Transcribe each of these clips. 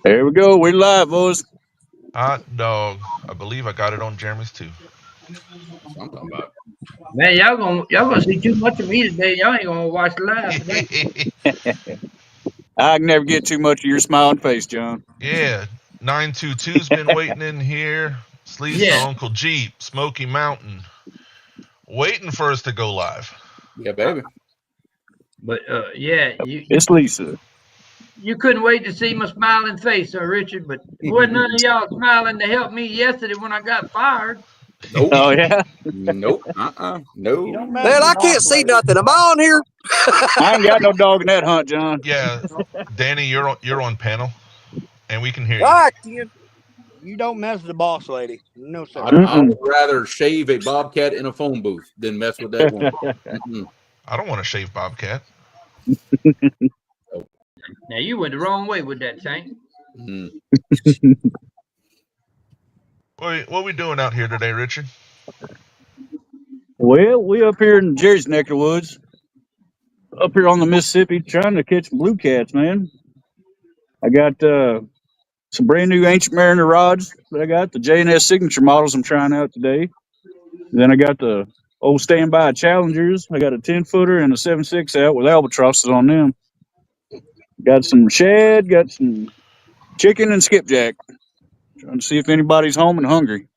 There we go. We're live, boys. Hot dog. I believe I got it on Jeremy's too. That's what I'm talking about. Man, y'all gonna see too much of me today. Y'all ain't gonna watch live today. I can never get too much of your smiling face, John. Yeah. 922's been waiting in here. Sleesa, Yeah, Uncle Jeep, Smoky Mountain. Waiting for us to go live. Yeah, baby. but yeah, It's Lisa. you couldn't wait to see my smiling face, Richard. But wasn't none of y'all smiling to help me yesterday when I got fired. Nope. Oh yeah, Nope. You don't No. mess Man, with the I can't boss see lady. nothing. Am I on here? I ain't got no dog in that hunt, John. Yeah. Danny, you're on panel and we can hear you. I can. You don't mess with the boss lady. No, sir. I Mm-mm. would rather shave a bobcat in a phone booth than mess with that woman. Mm-mm. I don't want to shave Bobcat. Nope. Now you went the wrong way with that tank. Mm. What we doing out here today, Richard? Well, we up here in Jerry's neck of the woods, up here on the Mississippi, trying to catch some blue cats, man. I got some brand new ancient mariner rods that I got, the J&S signature models I'm trying out today. Then I got the old standby challengers. I got a 10 footer and a 7.6 out with albatrosses on them. Got some shad, got some chicken and skipjack. Trying to see if anybody's home and hungry.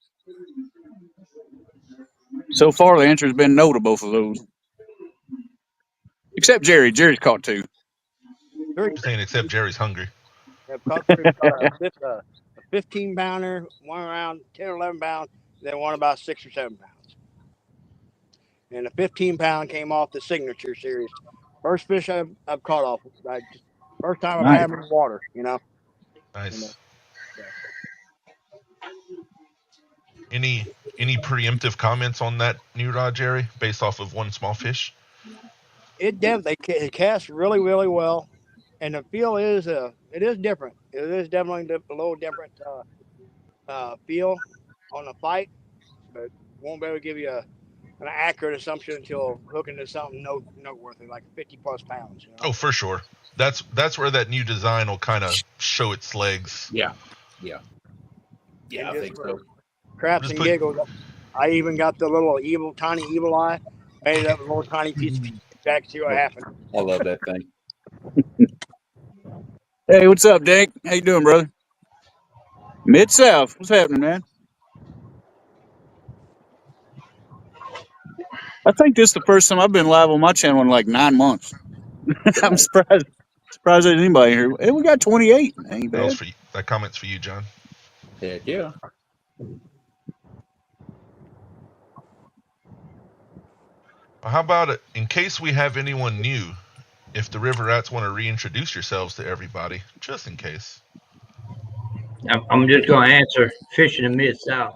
So far, the answer has been no to both of those, except Jerry. Jerry's caught two. Three. Saying except Jerry's hungry. I've caught three. A 15 pounder, one around 10 or 11 pounds, then one about 6 or 7 pounds. And the 15-pound came off the signature series. First fish I've caught off. First time I've Nice. had them in the water, And, Nice. yeah. Any any preemptive comments on that new rod, Jerry, based off of one small fish? It casts really, really well. And the feel is it is different. It is definitely a little different feel on the fight, but won't be able to give you an accurate assumption until hooking to something noteworthy, like 50 plus pounds. Oh, for sure. That's where that new design will kind of show its legs. Yeah. Yeah. And Yeah, I just think for so. craps Just and put. giggles, I even got the little tiny evil eye, made it up with a little tiny piece of feedback to see what happened. I love that thing. Hey, what's up, Dank? How you doing, brother? Mid South. What's happening, man? I think this is the first time I've been live on my channel in like 9 months. I'm surprised. Surprised there's anybody here. Hey, we got 28. Ain't That was bad. for you. That comment's for you, John. Heck yeah. Well, how about it? In case we have anyone new, if the River Rats want to reintroduce yourselves to everybody, just in case. I'm just gonna answer fishing in Mid South.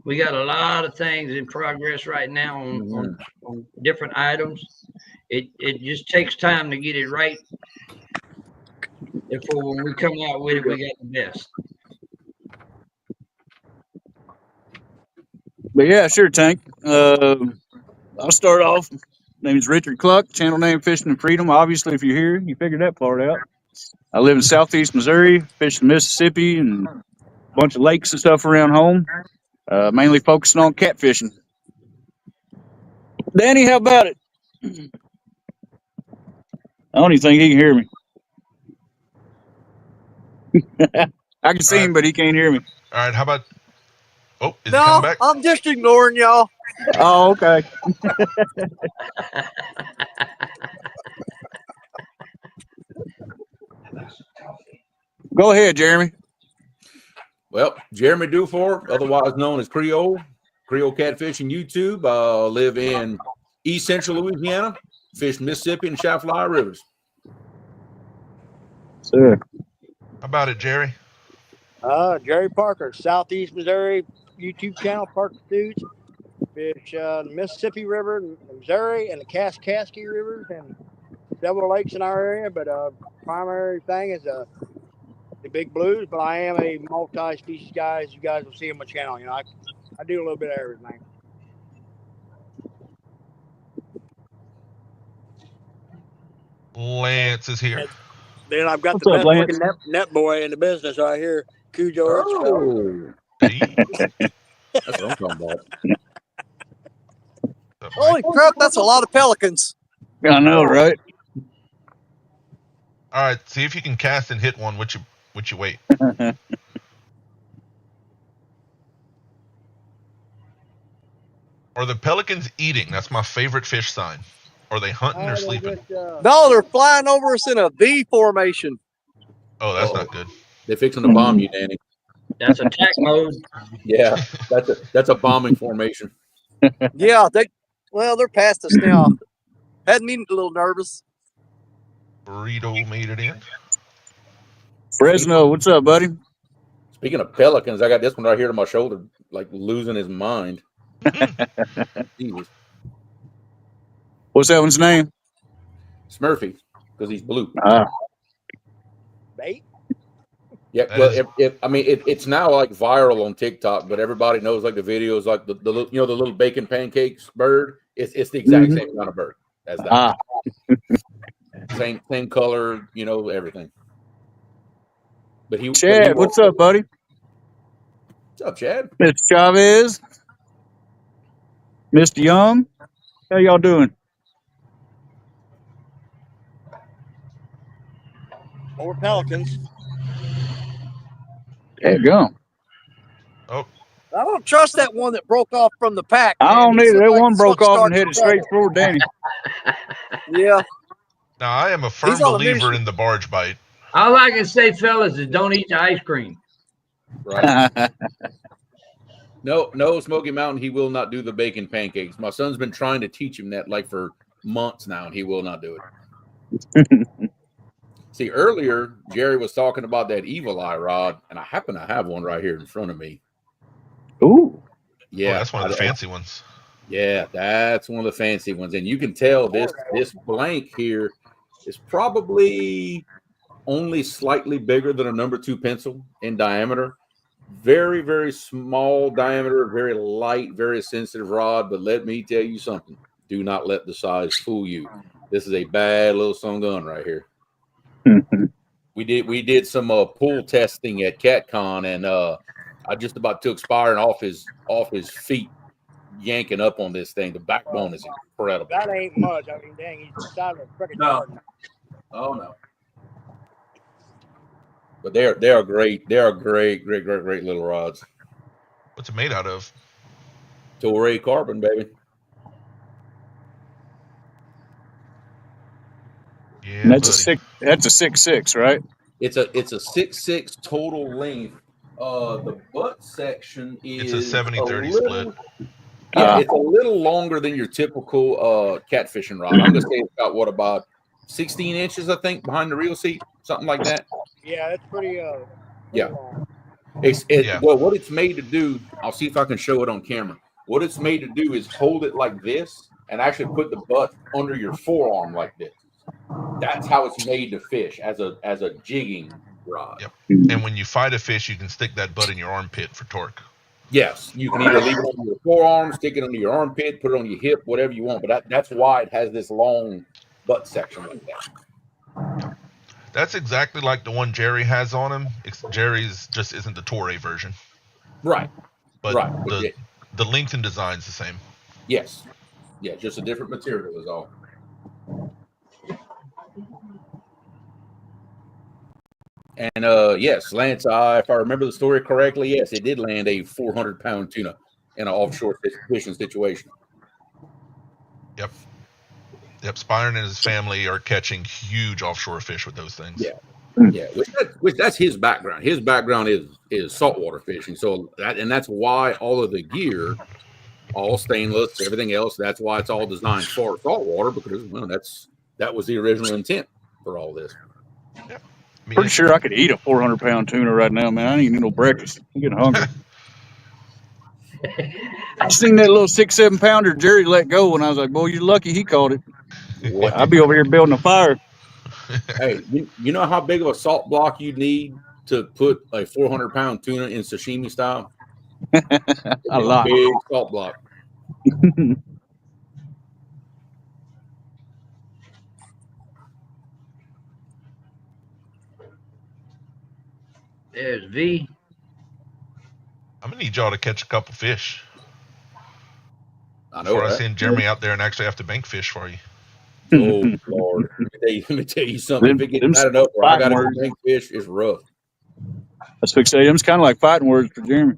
We got a lot of things in progress right now Hmm. on different items. It just takes time to get it right. Therefore, when we come out with it, we got the best. But yeah, sure, Tank. I'll start off. Name is Richard Cluck. Channel name Fishing and Freedom. Obviously, if you're here, you figured that part out. I live in southeast Missouri, fish the Mississippi and a bunch of lakes and stuff around home. Mainly focusing on catfishing. Danny, how about it? I don't even think he can hear me. I can All see right. him, but he can't hear me. All right. How about? Oh, is he coming No, back? I'm just ignoring y'all. Oh, okay. Go ahead, Jeremy. Well, Jeremy Dufour, otherwise known as Creole Catfishing YouTube. Live in East Central Louisiana, fish Mississippi and Chafalaya rivers. Sir. How about it, Jerry? Jerry Parker, Southeast Missouri YouTube channel, Parker Foods. Fish the Mississippi River, the Missouri, and the Kaskaskia rivers, and several lakes in our area. But primary thing is the big blues. But I am a multi-species guy, as you guys will see on my channel. I do a little bit of everything. Lance is here. Then I've got What's the up, best Lance? looking net boy in the business right here, Cujo Earthspell. Oh, Hey, that's what I'm talking about. what's up, Holy Mike? crap, that's a lot of pelicans. I know, right? All right, see if you can cast and hit one. Which you wait. Are the pelicans eating? That's my favorite fish sign. Are they hunting or sleeping? No, they're flying over us in a V formation. Oh, that's Uh-oh. not good. They're fixing to bomb you, Danny. That's attack mode. Yeah, that's a bombing formation. Yeah, they're past us now. Had me a little nervous. Burrito made it in. Fresno, what's up, buddy? Speaking of pelicans, I got this one right here to my shoulder, like losing his mind. Jesus. What's that one's name? Smurfy, because he's blue. Bait? Yeah, That well, is- it's now like viral on TikTok, but everybody knows like the videos, like the little, the little bacon pancakes bird. It's the exact same kind of bird as that. Same color, everything. But Chad, what's up, buddy? What's up, Chad? Mr. Chavez, Mr. Young, how y'all doing? More pelicans. There you go. Oh, I don't trust that one that broke off from the pack. I man. don't He either. looked That like one he's broke gonna off start and headed trouble. straight for Danny. Yeah. now I am a firm He's on a believer mission. in the barge bite. All I can say, fellas, is don't eat the ice cream. Right. No, Smoky Mountain. He will not do the bacon pancakes. My son's been trying to teach him that like for months now, and he will not do it. See, earlier Jerry was talking about that evil eye rod, and I happen to have one right here in front of me. Ooh. Yeah, Oh, that's one of the fancy ones. Yeah, that's one of the fancy ones, and you can tell this blank here is probably only slightly bigger than a number 2 pencil in diameter. Very, very small diameter, very light, very sensitive rod. But let me tell you something: do not let the size fool you. This is a bad little son gun right here. We did some pool testing at CatCon, and I just about took Spire off his feet, yanking up on this thing. The backbone is incredible. That ain't much. I mean, dang, he's the size of a frickin' garden. Oh no. But they are great. They are great little rods. What's it made out of? Toray carbon, baby. Yeah, And that's buddy. a 6.6, right? It's a 6.6 total length. The butt section is It's a 70-30 split. Yeah, it's a little longer than your typical catfishing rod. I'm gonna say it's about 16 inches, I think, behind the reel seat, something like that. Yeah, it's pretty Yeah. long. Well, what it's made to do, I'll see if I can show it on camera. What it's made to do is hold it like this and actually put the butt under your forearm like this. That's how it's made to fish as a jigging rod. Yep. And when you fight a fish, you can stick that butt in your armpit for torque. Yes, you can either leave it on your forearm, stick it under your armpit, put it on your hip, whatever you want. But that's why it has this long butt section like that. That's exactly like the one Jerry has on him. Jerry's just isn't the Toray version. Right. But right. the length and design's the same. Yes. Yeah, just a different material is all. And yes, Lance, if I remember the story correctly, yes, it did land a 400-pound tuna in an offshore fishing situation. Yep. Spiron and his family are catching huge offshore fish with those things. Yeah. Which that's his background. His background is saltwater fishing. So that's why all of the gear, all stainless, everything else, that's why it's all designed for saltwater, because that was the original intent for all this. Yeah. Pretty sure I could eat a 400-pound tuna right now, man. I ain't even need no breakfast. I'm getting hungry. I seen that little 6-7 pounder Jerry let go, and I was like, boy, you're lucky he caught it. I'd be over here building a fire. Hey, you know how big of a salt block you need to put a 400-pound tuna in sashimi style? A lot. Big salt block. There's V. I'm gonna need y'all to catch a couple fish I know before I that. send Jeremy out there and actually have to bank fish for you. Oh Lord, let me tell you something. If it gets Them bad enough where I fighting got to go words. bank fish, it's rough. That's what I say. Them's kind of like fighting words for Jeremy.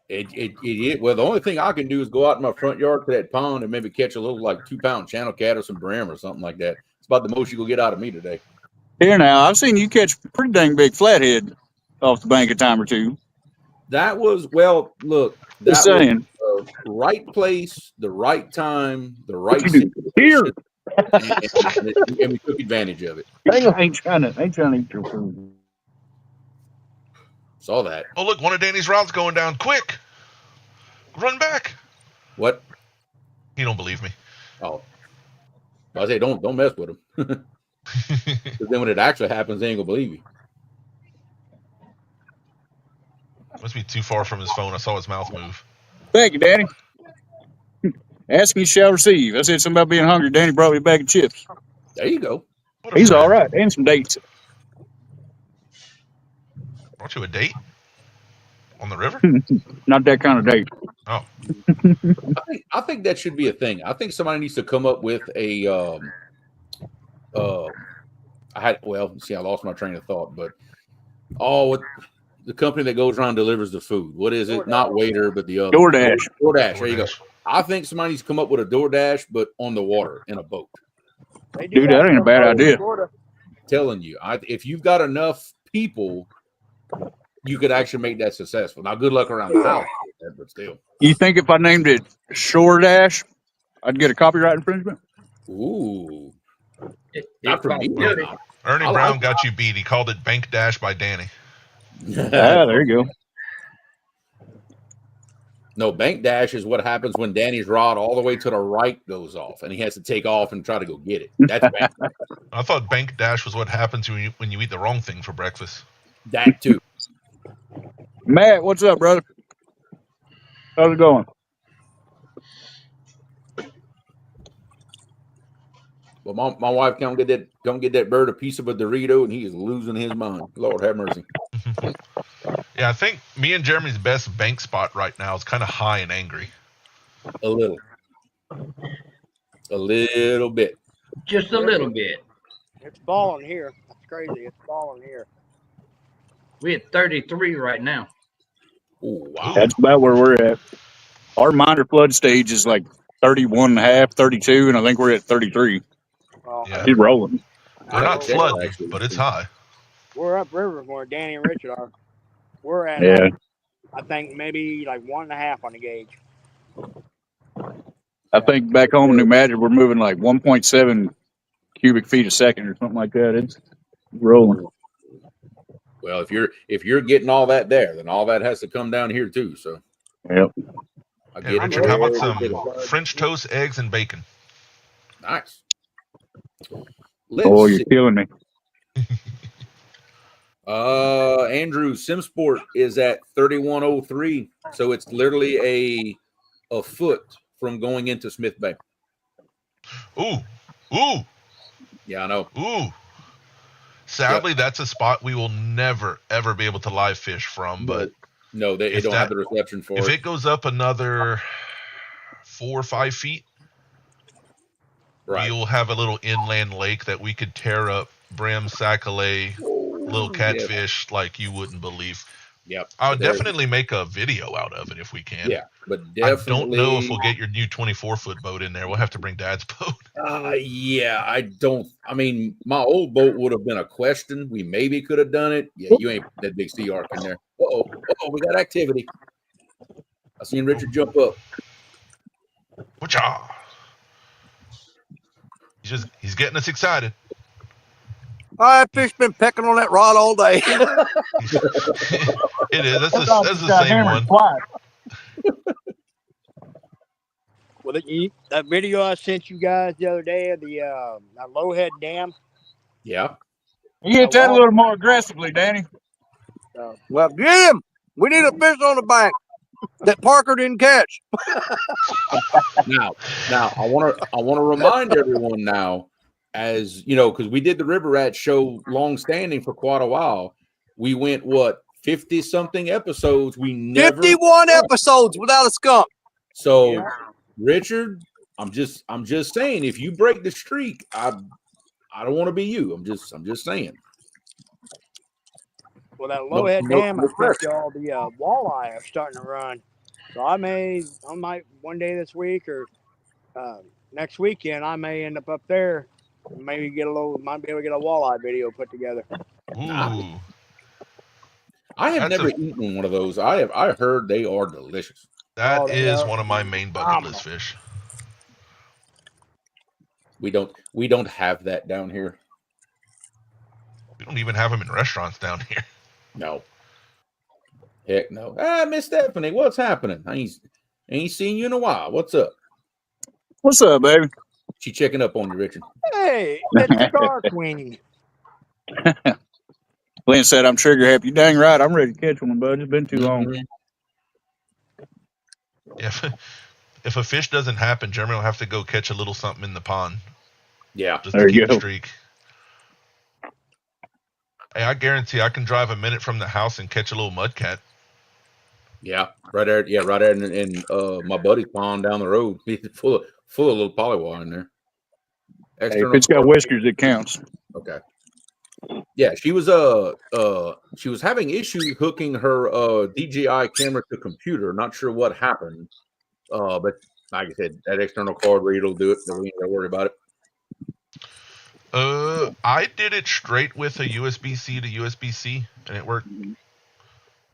Well, the only thing I can do is go out in my front yard to that pond and maybe catch a little like 2-pound channel cat or some brim or something like that. It's about the most you will get out of me today. Here now, I've seen you catch pretty dang big flathead off the bank a time or two. That was look, Just that was saying. the right place, the right time, the What right you do? Here. situation, and we took advantage of it. I ain't trying to eat your food. Saw that. Oh, look, one of Danny's rods going down. Quick! Run back! What? He don't believe me. Oh, I say don't mess with him. Because then when it actually happens, they ain't gonna believe you. Must be too far from his phone. I saw his mouth move. Thank you, Danny. Ask and you shall receive. I said something about being hungry. Danny brought me a bag of chips. There you go. What a He's friend. all right. And some dates. Brought you a date? On the river? Not that kind of date. Oh. I think that should be a thing. I think somebody needs to come up with a I lost my train of thought, but what the company that goes around and delivers the food. What is it? Not Waiter, but the other DoorDash. DoorDash. There you go. I think somebody needs to come up with a DoorDash, but on the water in a boat. Dude, that ain't a bad idea. Telling you, if you've got enough people, you could actually make that successful. Now, good luck around the house, but still. You think if I named it Shore Dash, I'd get a copyright infringement? Ooh. Not for me. Ernie Brown got you beat. He called it Bank Dash by Danny. There you go. No, bank dash is what happens when Danny's rod all the way to the right goes off, and he has to take off and try to go get it. That's bank. I thought Bank Dash was what happens when you eat the wrong thing for breakfast. That too. Matt, what's up, brother? How's it going? Well, my wife come get that bird a piece of a Dorito, and he is losing his mind. Lord have mercy. Yeah, I think me and Jeremy's best bank spot right now is kind of high and angry. A little bit. Just a little bit. It's falling here. That's crazy. It's falling here. We're at 33 right now. Oh, wow. That's about where we're at. Our minor flood stage is like 31 and a half, 32, and I think we're at 33. Yeah. It's rolling. We're not flooding, but it's high. We're upriver from where Danny and Richard are. We're at, I think, maybe like 1.5 on the gauge. I think back home in New Madrid, we're moving like 1.7 cubic feet a second or something like that. It's rolling. Well, if you're getting all that there, then all that has to come down here too. So, yep. Hey, Richard, how about some French toast, eggs, and bacon? Nice. You're killing me. Andrew, SimSport is at 3103, so it's literally a foot from going into Smith Bay. Ooh. Yeah, I know. Ooh. Sadly, that's a spot we will never, ever be able to live fish from. But no, they don't have the reception for it. If it goes up another 4 or 5 feet, right, we'll have a little inland lake that we could tear up, brim, sac-a-lait, little catfish like you wouldn't believe. Yep. I'll definitely make a video out of it if we can. Yeah, but definitely. I don't know if we'll get your new 24-foot boat in there. We'll have to bring Dad's boat. Yeah, I don't. I mean, my old boat would have been a question. We maybe could have done it. Yeah, you ain't that big sea arc in there. Uh-oh, we got activity. I seen Richard jump up. Whatcha? He's getting us excited. That fish been pecking on that rod all day. It is. That's the same one. Well, that video I sent you guys the other day of the that Lowhead Dam. Yeah. You get that a little more aggressively, Danny. Well, get him. We need a fish on the bank that Parker didn't catch. Now, I want to remind everyone now, as you know, because we did the River Rat show long standing for quite a while. We went 50-something episodes. We never 51 episodes without a skunk. So, Yeah. Richard, I'm just saying, if you break the streak, I don't want to be you. I'm just saying. Well, that Lowhead Dam, I pressure. think all the walleye are starting to run. So I might one day this week or next weekend, I may end up there and maybe might be able to get a walleye video put together. Ooh. I have That's never eaten one of those. I heard they are delicious. That they is are one of my main bucket list fish. We don't have that down here. We don't even have them in restaurants down here. No. Heck no. Miss Stephanie, what's happening? I ain't seen you in a while. What's up? What's up, baby? She checking up on you, Richard. Hey, it's the car queen. Glenn said, I'm trigger happy. You dang right. I'm ready to catch one, bud. It's been too long. If a fish doesn't happen, Jeremy will have to go catch a little something in the pond. Yeah. Just to keep the streak. Hey, I guarantee I can drive a minute from the house and catch a little mudcat. Yeah, right there. Yeah, right there in my buddy's pond down the road. He's full of little polywire in there. Hey, if it's got whiskers, it counts. Okay. Yeah, she was having issues hooking her DJI camera to computer. Not sure what happened. But like I said, that external card reader will do it. So we ain't gotta worry about it. I did it straight with a USB-C to USB-C, and it worked.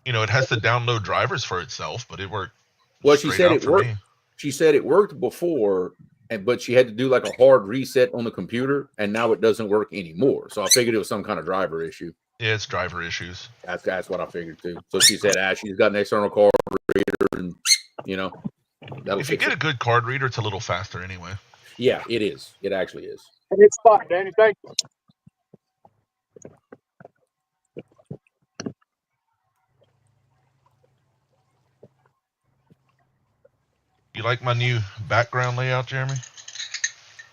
You know, it has to download drivers for itself, but it worked. Well, she said it worked. She said it worked before, but she had to do like a hard reset on the computer, and now it doesn't work anymore. So I figured it was some kind of driver issue. Yeah, it's driver issues. That's what I figured too. So she said, she's got an external card reader, and you know, if you get a good card reader, it's a little faster anyway. Yeah, it is. It actually is. It's fine, Danny. Thank you. You like my new background layout, Jeremy?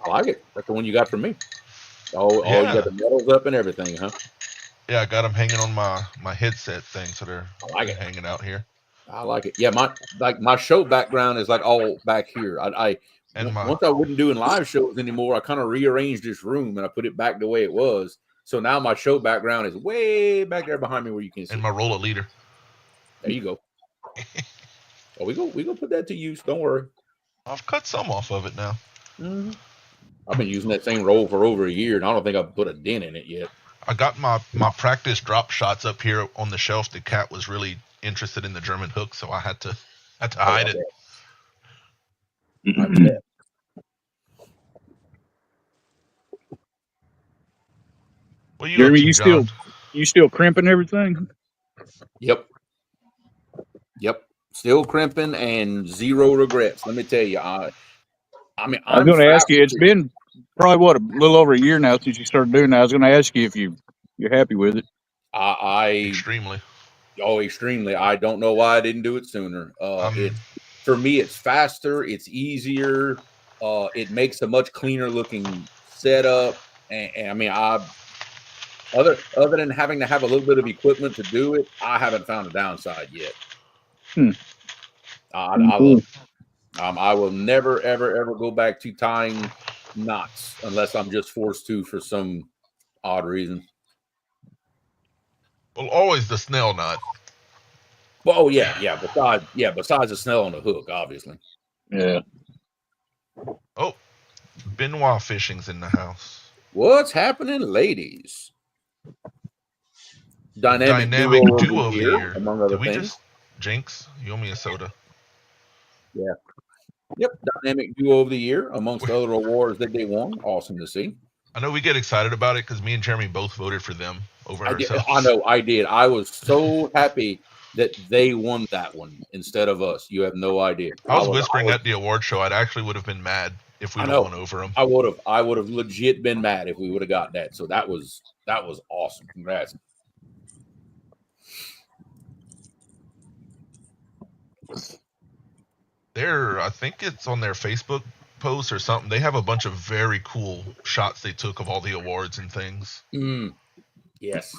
I like it. That's the one you got from me. Oh, you got the medals up and everything, huh? Yeah, I got them hanging on my headset thing, so they're hanging out here. I like it. Yeah, my show background is like all back here. Once I wasn't doing live shows anymore, I kind of rearranged this room and I put it back the way it was. So now my show background is way back there behind me where you can see. And my roller leader. There you go. Oh, we go put that to use. Don't worry. I've cut some off of it now. Mm-hmm. I've been using that same roll for over a year, and I don't think I've put a dent in it yet. I got my practice drop shots up here on the shelf. The cat was really interested in the German hook, so I had to hide it. I bet. Well, Jeremy, you still crimping everything? Yep. Still crimping and zero regrets. Let me tell you. I was going to ask you. It's been probably a little over a year now since you started doing that. I was going to ask you if you're happy with it. Extremely. Oh, extremely. I don't know why I didn't do it sooner. For me, it's faster. It's easier. It makes a much cleaner looking setup. And I mean, other than having to have a little bit of equipment to do it, I haven't found a downside yet. I love it. I will never, ever go back to tying knots unless I'm just forced to for some odd reason. Well, always the snail knot. Well, yeah. Besides the snail on the hook, obviously. Yeah. Oh, Benoit fishing's in the house. What's happening, ladies? Dynamic duo of the year, among other things. Jinx, you owe me a soda. Yeah. Yep. Dynamic duo of the year, amongst other awards that they won. Awesome to see. I know we get excited about it because me and Jeremy both voted for them over ourselves. I know, I did. I was so happy that they won that one instead of us. You have no idea. I was whispering at the award show. I actually would have been mad if we would have won over them. I would have legit been mad if we would have got that. So that was awesome. Congrats. I think it's on their Facebook post or something. They have a bunch of very cool shots they took of all the awards and things. Yes.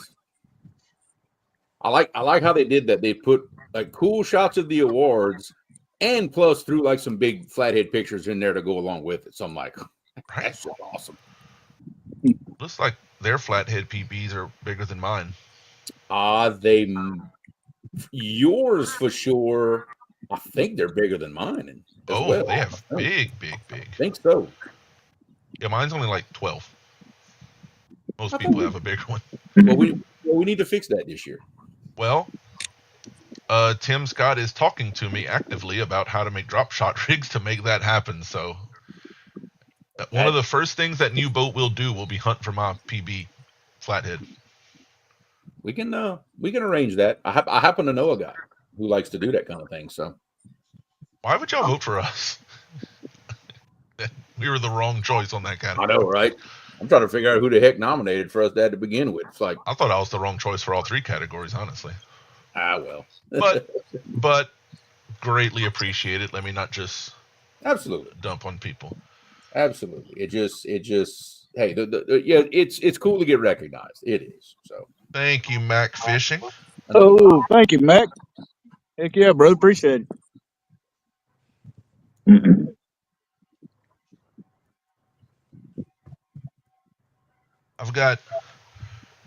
I like how they did that. They put like cool shots of the awards and plus threw like some big flathead pictures in there to go along with it. So I'm like, Right. that's just awesome. Looks like their flathead PBs are bigger than mine. Yours for sure. I think they're bigger than mine as well. They have big. I think so. Yeah, mine's only like 12. Most people have a bigger one. Well, we need to fix that this year. Well, Tim Scott is talking to me actively about how to make drop shot rigs to make that happen. So one of the first things that new boat will do will be hunt for my PB flathead. We can arrange that. I happen to know a guy who likes to do that kind of thing. So why would y'all vote for us? We were the wrong choice on that category. I know, right? I'm trying to figure out who the heck nominated for us that to begin with. It's like I thought I was the wrong choice for all 3 categories, honestly. Well. but greatly appreciate it. Let me not just absolutely dump on people. Absolutely. It just hey, yeah, it's cool to get recognized. It is. So thank you, Mac Fishing. Oh, thank you, Mac. Heck yeah, brother. Appreciate it. I've got,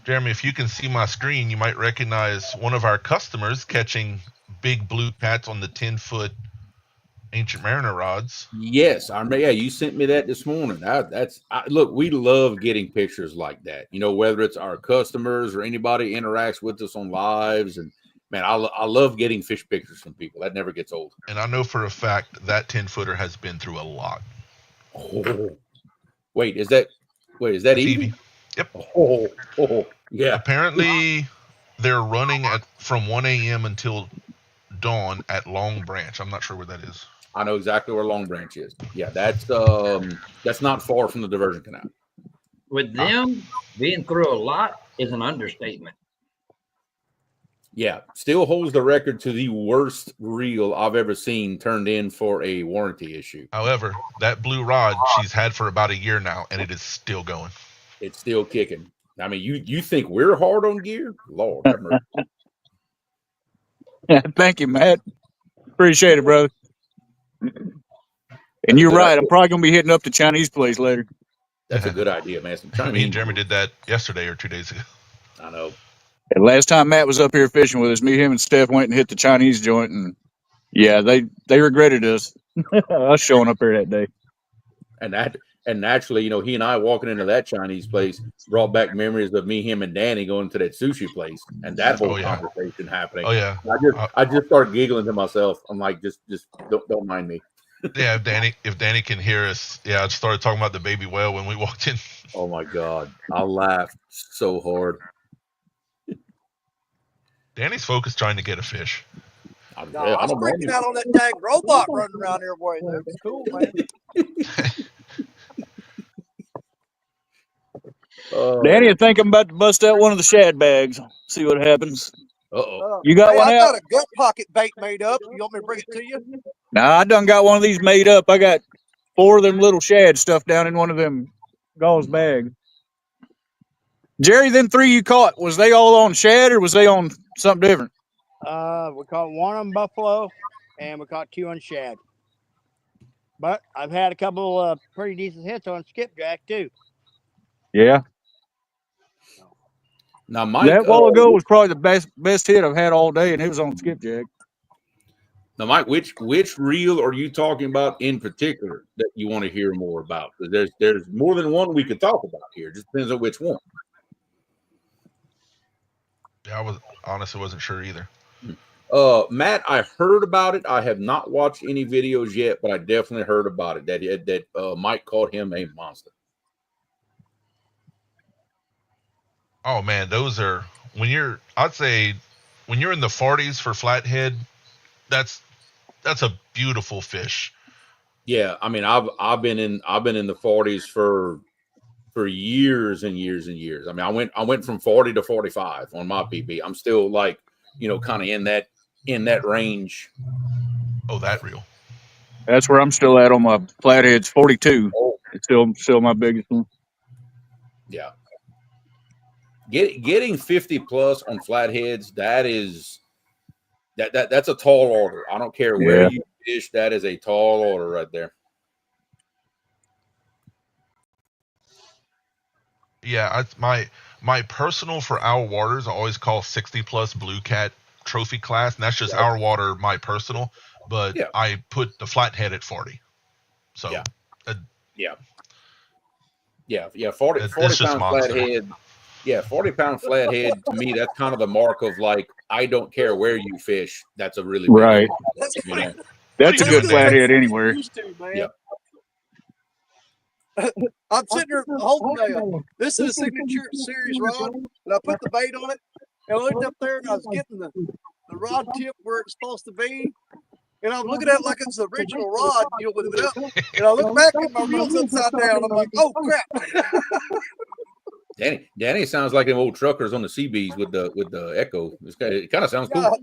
Jeremy, if you can see my screen, you might recognize one of our customers catching big blue cats on the 10-foot Ancient Mariner rods. Yes, I remember. Yeah, you sent me that this morning. Look, we love getting pictures like that. You know, whether it's our customers or anybody interacts with us on lives, and man, I love getting fish pictures from people. That never gets old. And I know for a fact that 10-footer has been through a lot. Oh, wait, is that Evie? Yep. Oh, yeah. Apparently, they're running from 1 a.m. until dawn at Long Branch. I'm not sure where that is. I know exactly where Long Branch is. Yeah, that's not far from the diversion canal. With them being through a lot is an understatement. Yeah, still holds the record to the worst reel I've ever seen turned in for a warranty issue. However, that blue rod she's had for about a year now, and it is still going. It's still kicking. I mean, you think we're hard on gear? Lord have mercy. Thank you, Matt. Appreciate it, brother. And you're right. I'm probably gonna be hitting up the Chinese place later. That's a good idea, man. Me and Jeremy did that yesterday or 2 days ago. I know. And last time Matt was up here fishing with us, me, him, and Steph went and hit the Chinese joint, and yeah, they regretted us showing up here that day. And naturally, you know, he and I walking into that Chinese place brought back memories of me, him, and Danny going to that sushi place and that whole conversation happening. Oh yeah. I just started giggling to myself. I'm like, just don't mind me. Yeah, if Danny can hear us, I started talking about the baby whale when we walked in. Oh my God, I laughed so hard. Danny's focused trying to get a fish. I'm freaking out on that dang robot running around here, boy. It's cool, man. Danny, I think I'm about to bust out one of the shad bags. See what happens. Uh-oh. You got one I out? got a gut pocket bait made up. You want me to bring it to you? Nah, I done got one of these made up. I got 4 of them little shad stuffed down in one of them gauze bags. Jerry, them 3 you caught, was they all on shad or was they on something different? We caught 1 on buffalo, and we caught 2 on shad. But I've had a couple pretty decent hits on skipjack too. Yeah. Now, Mike, that while ago was probably the best hit I've had all day, and it was on skipjack. Now, Mike, which reel are you talking about in particular that you want to hear more about? Because there's more than one we could talk about here. It just depends on which one. Yeah, I honestly wasn't sure either. Matt, I heard about it. I have not watched any videos yet, but I definitely heard about it. That Mike called him a monster. Oh man, those are I'd say when you're in the 40s for flathead, that's a beautiful fish. Yeah, I mean, I've been in the 40s for years and years and years. I mean, I went from 40 to 45 on my PB. I'm still like, you know, kind of in that range. Oh, that reel. That's where I'm still at on my flatheads. 42. It's still my biggest one. Yeah. getting 50 plus on flatheads, that's a tall order. I don't care where you fish, that is a tall order right there. Yeah, my personal for our waters, I always call 60 plus blue cat trophy class, and that's just our water, my personal. But I put the flathead at 40. So yeah, 40 pound flathead. Yeah, 40-pound flathead, to me, that's kind of the mark of like, I don't care where you fish. That's a really big right. You know? That's a good flathead anywhere. Yeah. I'm sitting here holding this is a signature series rod, and I put the bait on it, and I looked up there, and I was getting the rod tip where it's supposed to be, and I'm looking at it like it's the original rod, with it up, and I look back, and my reel's upside down. I'm like, oh, crap. Danny sounds like them old truckers on the CBs with the echo. It kind of sounds cool.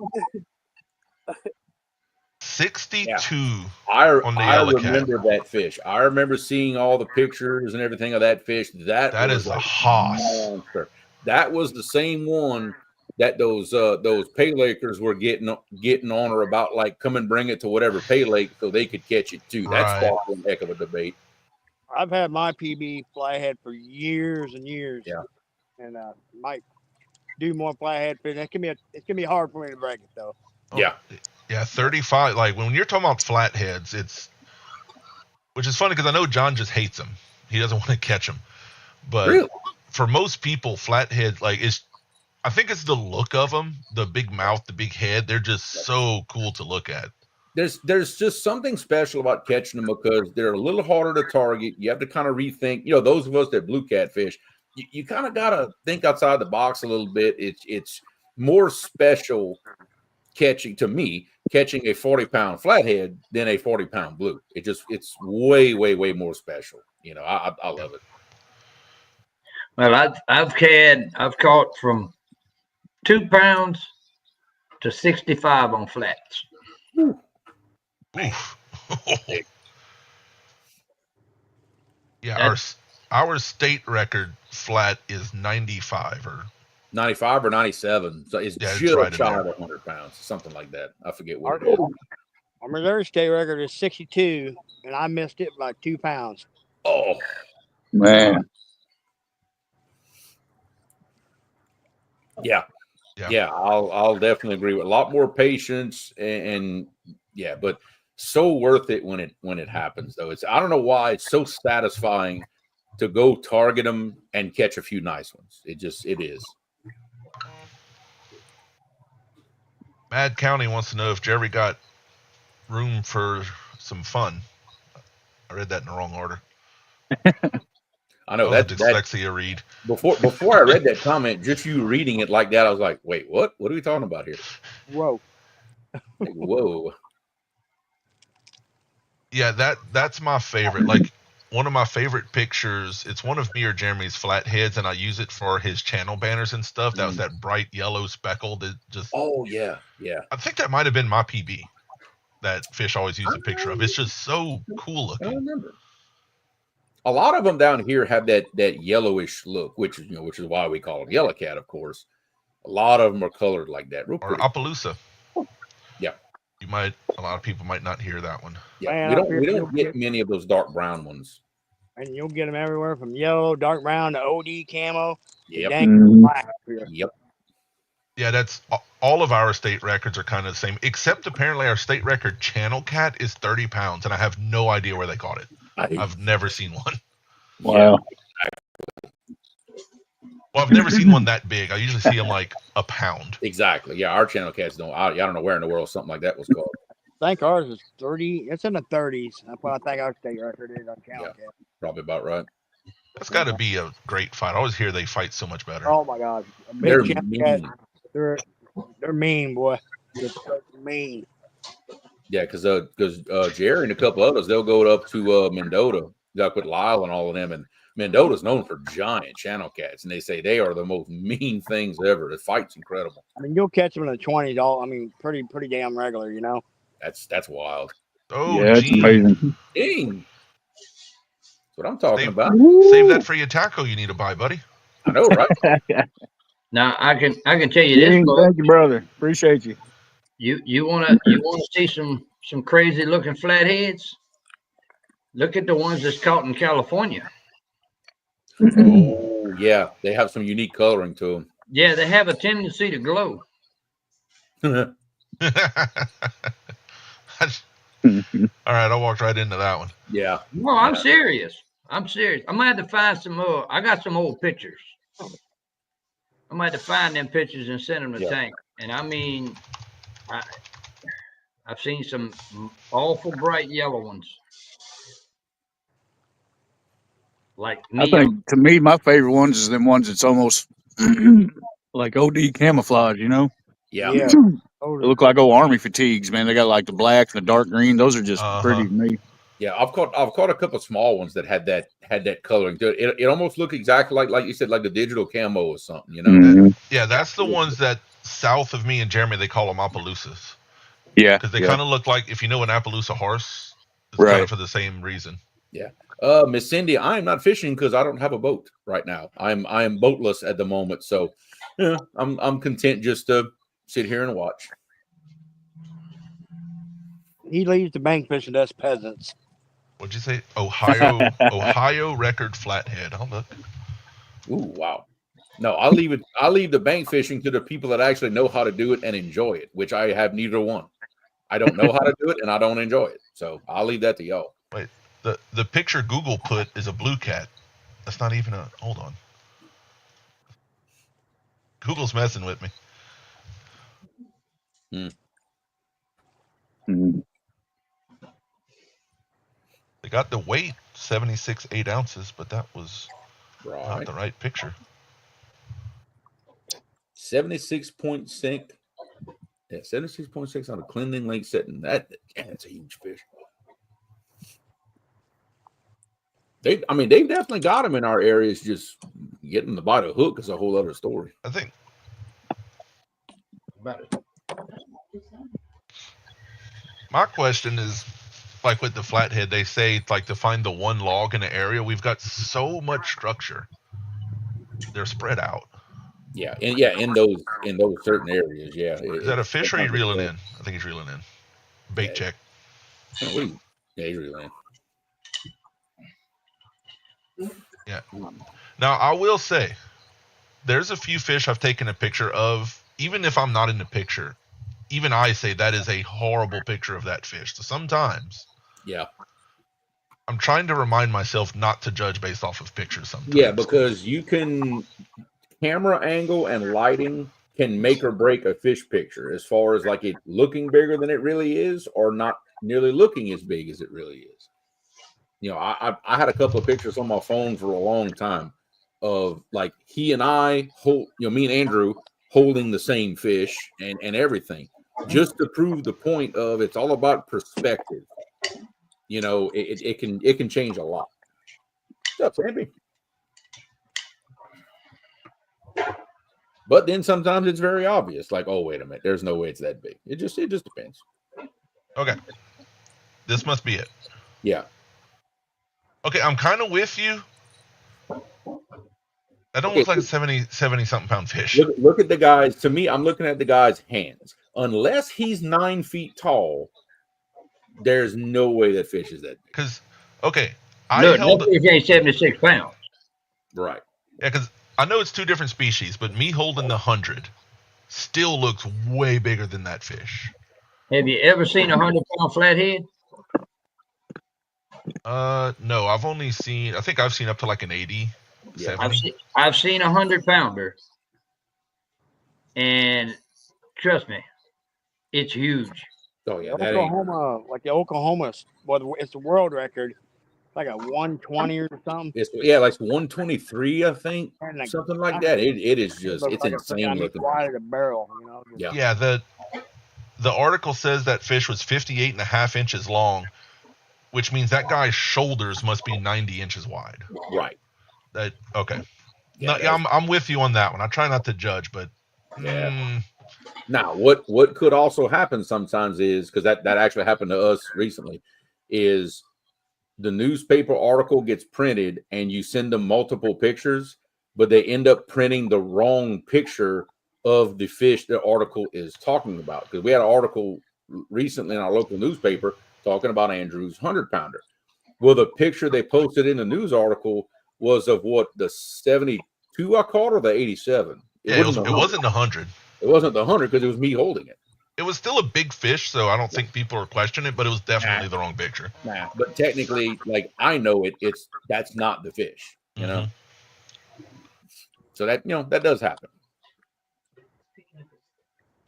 62 I on the yellow remember cat. that fish. I remember seeing all the pictures and everything of that fish. That is a hoss. Monster. That was the same one that those pay lakers were getting on or about, like, come and bring it to whatever pay lake so they could catch it too. That's sparked one heck of a debate. I've had my PB flathead for years and years. Yeah. And might do more flathead fish. It's gonna be hard for me to break it though. Yeah. Yeah, 35. Like when you're talking about flatheads, which is funny because I know John just hates them. He doesn't want to catch them. But for most people, flatheads, like, I think it's the look of them, the big mouth, the big head. They're just so cool to look at. There's just something special about catching them because they're a little harder to target. You have to kind of rethink. Those of us that blue catfish, you kind of got to think outside the box a little bit. It's more special catching a 40-pound flathead than a 40-pound blue. It's way, way, way more special. I love it. Well, I've caught from 2 pounds to 65 on flats. Yeah, our state record flat is 95 or 97. So it's just right shy of 100 pounds, something like that. I forget what it is. Our Missouri state record is 62, and I missed it by 2 pounds. Oh, man. Yeah. I'll definitely agree with a lot more patience and but so worth it when it happens though. I don't know why it's so satisfying to go target them and catch a few nice ones. It is. Mad County wants to know if Jerry got room for some fun. I read that in the wrong order. I know that dyslexia read. Before I read that comment, just you reading it like that, I was like, wait, what? What are we talking about here? Whoa. Whoa. Yeah, that's my favorite. Like one of my favorite pictures, it's one of me or Jeremy's flatheads, and I use it for his channel banners and stuff. That was that bright yellow speckle that just yeah. I think that might have been my PB. That fish always used a picture of. It's just so cool looking. I remember. A lot of them down here have that yellowish look, which is why we call them yellow cat, of course. A lot of them are colored like that. Real or pretty. Appaloosa. Yeah. A lot of people might not hear that one. Yeah, we don't get many of those dark brown ones. And you'll get them everywhere from yellow, dark brown to OD camo. Yep. Black. Yep. Yeah, that's all of our state records are kind of the same, except apparently our state record channel cat is 30 pounds, and I have no idea where they caught it. I've never seen one. Wow. Well, I've never seen one that big. I usually see them like a pound. Exactly. Yeah, our channel cats don't. I don't know where in the world something like that was caught. I think ours is 30. It's in the 30s. That's what I think our state record is on channel cat. Probably about right. That's got to be a great fight. I always hear they fight so much better. Oh my God, They're mean. Cat, they're mean, boy. They're mean. Yeah, because Jerry and a couple others, they'll go up to Mendota. Got with Lyle and all of them, and Mendota's known for giant channel cats, and they say they are the most mean things ever. The fight's incredible. I mean, you'll catch them in the 20s. I mean, pretty damn regular, That's wild. Oh, yeah, it's amazing. Dang. That's what I'm talking about. Save that for your taco you need to buy, buddy. I know, right? Now I can tell you this, bud. Thank you, brother. Appreciate you. You wanna see some crazy looking flatheads? Look at the ones that's caught in California. Oh yeah, they have some unique coloring to Yeah, they have a tendency to glow. them. All right, I walked right into that one. Yeah. No, I'm Yeah. serious. I'm serious. I'm gonna have to find some more. I got some old pictures. I'm gonna have to find them pictures and send them to Yeah. Tank. And I mean, I've seen some awful bright yellow ones. Like I neon. think to me, my favorite ones is them ones that's almost like OD camouflage. You know, Yeah. Yeah. they look like old army fatigues, man. They got like the black and the dark green. Those are just pretty to me. Yeah, I've caught a couple of small ones that had that coloring to it. It almost looked exactly like you said, like the digital camo or something, you know? Mhm. Yeah, that's the ones that south of me and Jeremy, they call them Appaloosas. Yeah, Because they kind of look like, if you know an Appaloosa horse, it's Right. kind of for the same reason. Yeah. Miss Cindy, I am not fishing because I don't have a boat right now. I am boatless at the moment, so yeah, I'm content just to sit here and watch. He leaves the bank fishing to us peasants. What'd you say? Ohio record flathead. I'll look. Ooh, wow. No, I leave the bank fishing to the people that actually know how to do it and enjoy it, which I have neither one. I don't know how to do it and I don't enjoy it. So I'll leave that to y'all. Wait, the picture Google put is a blue cat. That's not even a, hold on. Google's messing with me. Mhm. They got the weight, 76 8 ounces, but that was not the right picture. 76.6. Yeah, 76.6 on a cleaning lake setting. That's a huge fish. They've definitely got them in our areas. Just getting them by the hook is a whole other story. I think. My question is, like with the flathead, they say like to find the one log in an area. We've got so much structure; they're spread out. Yeah, and yeah, in those certain areas. Yeah. Is that a fish or are you reeling in? I think he's reeling in. Bait check. Yeah, he's reeling in. Yeah. Now I will say, there's a few fish I've taken a picture of. Even if I'm not in the picture, even I say that is a horrible picture of that fish. So sometimes, yeah, I'm trying to remind myself not to judge based off of pictures. Sometimes, yeah, because you can camera angle and lighting can make or break a fish picture as far as like it looking bigger than it really is or not nearly looking as big as it really is. You know, I had a couple of pictures on my phone for a long time of like he and I me and Andrew holding the same fish and everything, just to prove the point of it's all about perspective. You know, it can change a lot. What's up, Sandy? But then sometimes it's very obvious, like, oh, wait a minute, there's no way it's that big. It just depends. Okay. This must be it. Yeah. Okay, I'm kind of with you. That don't look like a 70 something pound fish. Look at the guys. To me, I'm looking at the guy's hands. Unless he's 9 feet tall, there's no way that fish is that big. Because, okay, That fish ain't 76 pounds. Right. Yeah, because I know it's two different species, but me holding the 100 still looks way bigger than that fish. Have you ever seen a 100-pound flathead? No, I've only seen, I think I've seen up to like an 80, 70. I've seen a 100-pounder, and trust me, it's huge. Oh yeah, Oklahoma, like the Oklahoma, well, it's the world record, like a 120 or something. Like 123, I think, like, something like that. It is just it's like insane looking. Wide of the barrel, you know. Yeah. The article says that fish was 58.5 inches long, which means that guy's shoulders must be 90 inches wide. Right. Okay. I'm with you on that one. I try not to judge, but Now, what could also happen sometimes is, because that actually happened to us recently, is the newspaper article gets printed and you send them multiple pictures but they end up printing the wrong picture of the fish the article is talking about. Because we had an article recently in our local newspaper talking about Andrew's 100-pounder. Well, the picture they posted in the news article was of what, the 72 I caught, or the 87? It wasn't the 100. It wasn't the 100 because it was me holding it. It was still a big fish, so I don't think people are questioning it, but it was definitely the wrong picture. Nah, but technically, like, I know that's not the fish, you know. So that, you know, that does happen.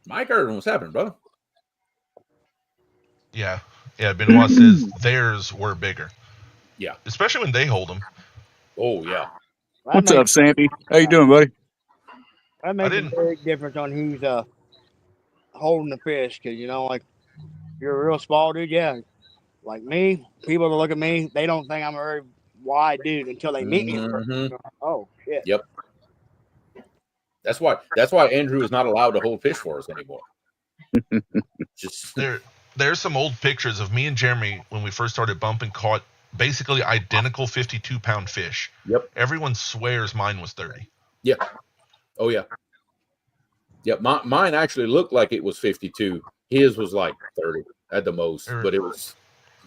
Mike Irvin, what's happening, brother? Yeah. Benoit says theirs were bigger. Yeah. Especially when they hold them. Oh, yeah. What's up, Sampy? How you doing, buddy? That makes a big difference on who's holding the fish, because, you know, like, if you're a real small dude, yeah. Like me, people that look at me, they don't think I'm a very wide dude until they meet me. Oh, shit. Yep. That's why Andrew is not allowed to hold fish for us anymore. Just there's some old pictures of me and Jeremy when we first started bumping, caught basically identical 52-pound fish. Yep. Everyone swears mine was 30. Yeah. Oh yeah. Yep. Mine actually looked like it was 52. His was like 30 at the most, but it was,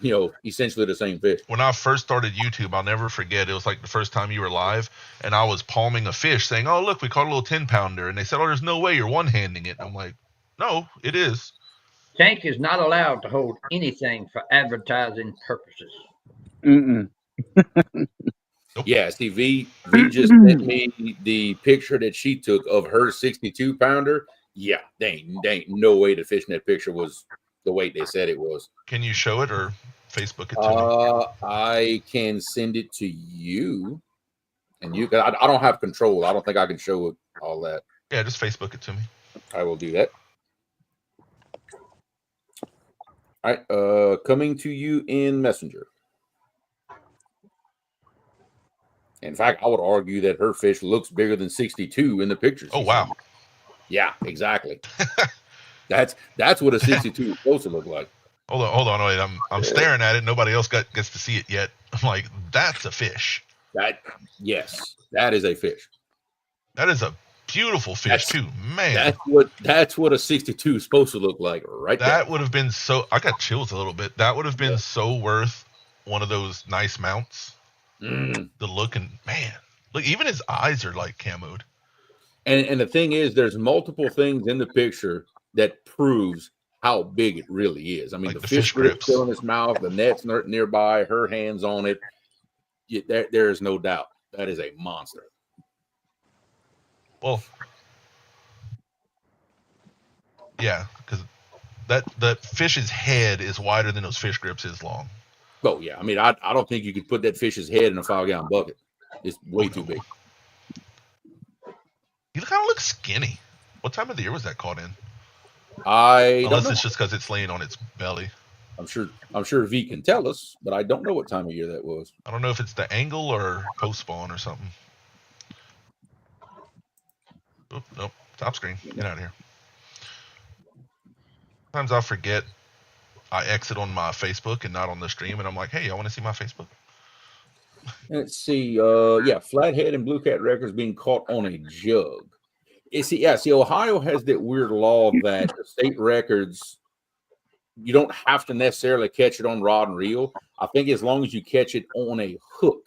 you know, essentially the same fish. When I first started YouTube, I'll never forget, it was like the first time you were live, and I was palming a fish saying, "Oh, look, we caught a little 10-pounder." And they said, "Oh, there's no way you're one-handing it." And I'm like, "No, it is." Tank is not allowed to hold anything for advertising purposes. Mm-mm. Yeah, see, V just sent me the picture that she took of her 62-pounder. Yeah, there ain't no way the fish in that picture was the weight they said it was. Can you show it or Facebook it to me? I can send it to you, and you can. I don't have control. I don't think I can show it all that. Yeah, just Facebook it to me. I will do that. All right, coming to you in Messenger. In fact, I would argue that her fish looks bigger than 62 in the pictures. Oh, wow. Yeah, exactly. That's what a 62 is supposed to look like. Hold on, wait. I'm staring at it. Nobody else gets to see it yet. I'm like, that's a fish. Yes, that is a fish. That is a beautiful fish too, man. That's what a 62 is supposed to look like, right? That would have been so. I got chills a little bit. That would have been so worth one of those nice mounts. The look, and man, look, even his eyes are like camoed. And the thing is, there's multiple things in the picture that proves how big it really is. I mean, like the fish grip still in his mouth, the net's nearby, her hands on it. There is no doubt that is a monster. Well, yeah, because that fish's head is wider than those fish grips is long. Oh yeah, I mean, I don't think you could put that fish's head in a 5-gallon bucket. It's way too big. He kind of looks skinny. What time of the year was that caught in? Unless it's just because it's laying on its belly. I'm sure V can tell us, but I don't know what time of year that was. I don't know if it's the angle or post spawn or something. Oh, nope. Top screen. Get out of here. Sometimes I forget I exit on my Facebook and not on the stream, and I'm like, hey, I want to see my Facebook. Let's see. Yeah, Flathead and Blue Cat records being caught on a jug. See, Ohio has that weird law that the state records, you don't have to necessarily catch it on rod and reel. I think as long as you catch it on a hook,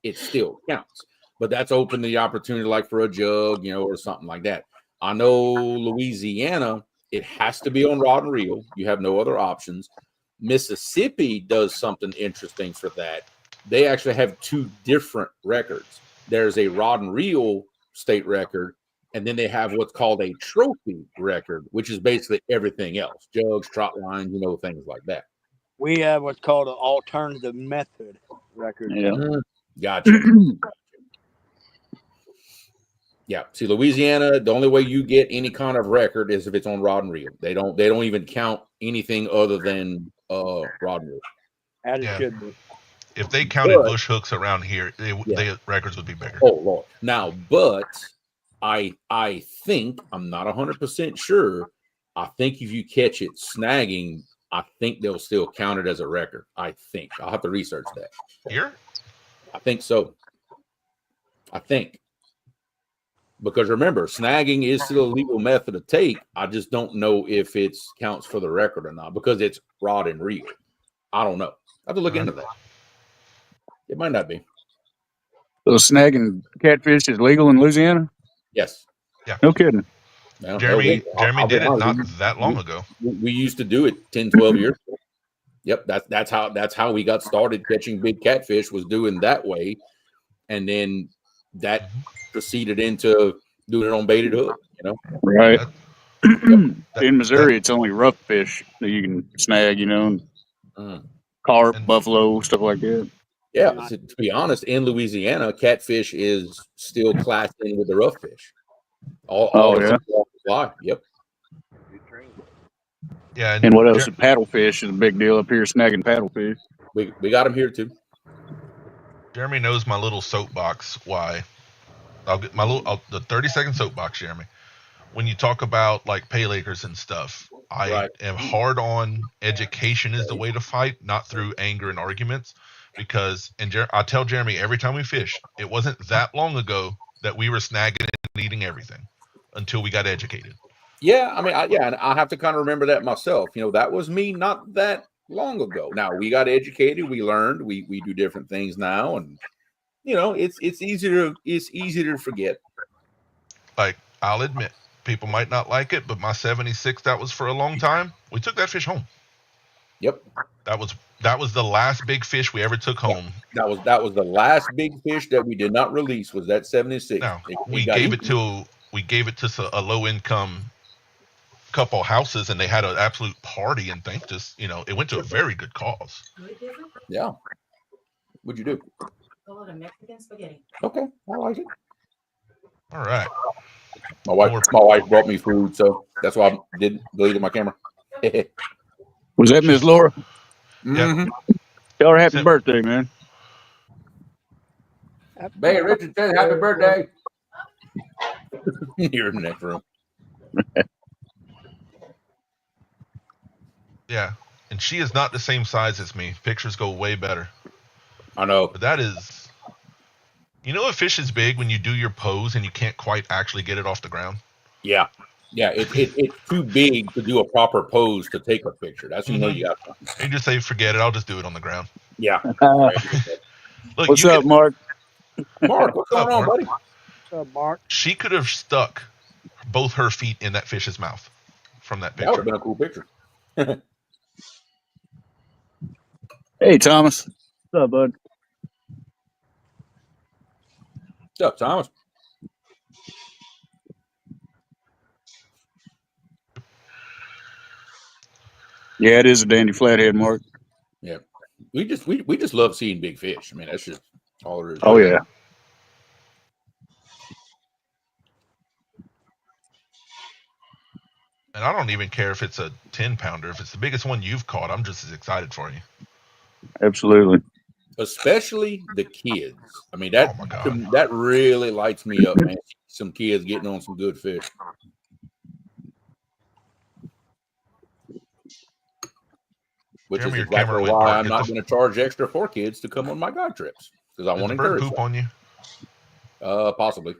it still counts. But that's open to the opportunity, like for a jug, or something like that. I know Louisiana, it has to be on rod and reel. You have no other options. Mississippi does something interesting for that. They actually have two different records. There's a rod and reel state record, and then they have what's called a trophy record, which is basically everything else. Jugs, trot lines, things like that. We have what's called an alternative method record. Yeah. Gotcha. Yeah. See, Louisiana, the only way you get any kind of record is if it's on rod and reel. They don't even count anything other than rod and reel. As it should be. If they counted bush hooks around here, the records would be bigger. Oh Lord. Now, but I think, I'm not 100% sure. I think if you catch it snagging, I think they'll still count it as a record. I think. I'll have to research that. Here? I think so. I think. Because remember, snagging is still a legal method to take. I just don't know if it counts for the record or not because it's rod and reel. I don't know. I have to look into that. It might not be. So snagging catfish is legal in Louisiana? Yes. Yeah. No kidding. No, Jeremy I'll be did it honest, not that long ago. We used to do it 10, 12 years ago. Yep, that's how we got started catching big catfish, was doing that way. And then that proceeded into doing it on baited hook, Right. That- In Missouri, it's only rough fish that you can snag, carp, And- buffalo, stuff like that. Yeah, to be honest, in Louisiana, catfish is still classed in with the rough fish. All yeah. fly. Yep. Yeah. And what else? Paddlefish is a big deal up here, snagging paddlefish. We got them here too. Jeremy knows my little soapbox. Why? I'll get the 30-second soapbox, Jeremy. When you talk about like pay lakers and stuff, I am hard on education is the way to fight, not through anger and arguments. Because I tell Jeremy every time we fish, it wasn't that long ago that we were snagging and eating everything until we got educated. Yeah, I mean, and I have to kind of remember that myself. That was me not that long ago. Now we got educated, we learned, we do different things now, and it's easier to forget. Like, I'll admit, people might not like it, but my 76 that was for a long time, we took that fish home. Yep. That was the last big fish we ever took home. That was the last big fish that we did not release, was that 76. Now, we gave it to a low income couple houses, and they had an absolute party and thanked us. It went to a very good cause. Yeah. What'd you do? Call it a Mexican spaghetti. Okay, I like it. All right. My wife brought me food, so that's why I didn't delete my camera. Was that Miss Laura? Yeah. Tell her happy birthday, man. Hey, Richard said happy birthday. You're in the next room. Yeah. And she is not the same size as me. Pictures go way better. I know. But that is... a fish is big when you do your pose and you can't quite actually get it off the ground? Yeah. Yeah, it's too big to do a proper pose to take a picture. That's when you got something. You just say, forget it, I'll just do it on the ground. Yeah. Look, what's up, Mark? Mark, what's going on, buddy? What's up, Mark? She could have stuck both her feet in that fish's mouth from that picture. That would have been a cool picture. Hey, Thomas. What's up, bud? What's up, Thomas? Yeah, it is a dandy flathead, Mark. Yeah. We just love seeing big fish. I mean, that's just all there is. Oh, yeah. And I don't even care if it's a 10-pounder. If it's the biggest one you've caught, I'm just as excited for you. Absolutely. Especially the kids. I mean, that really lights me up, man. Some kids getting on some good fish. Which Jeremy, is your exactly camera went why dark. I'm not going to charge extra for kids to come on my guide trips, because I want to bird encourage poop on you? Possibly.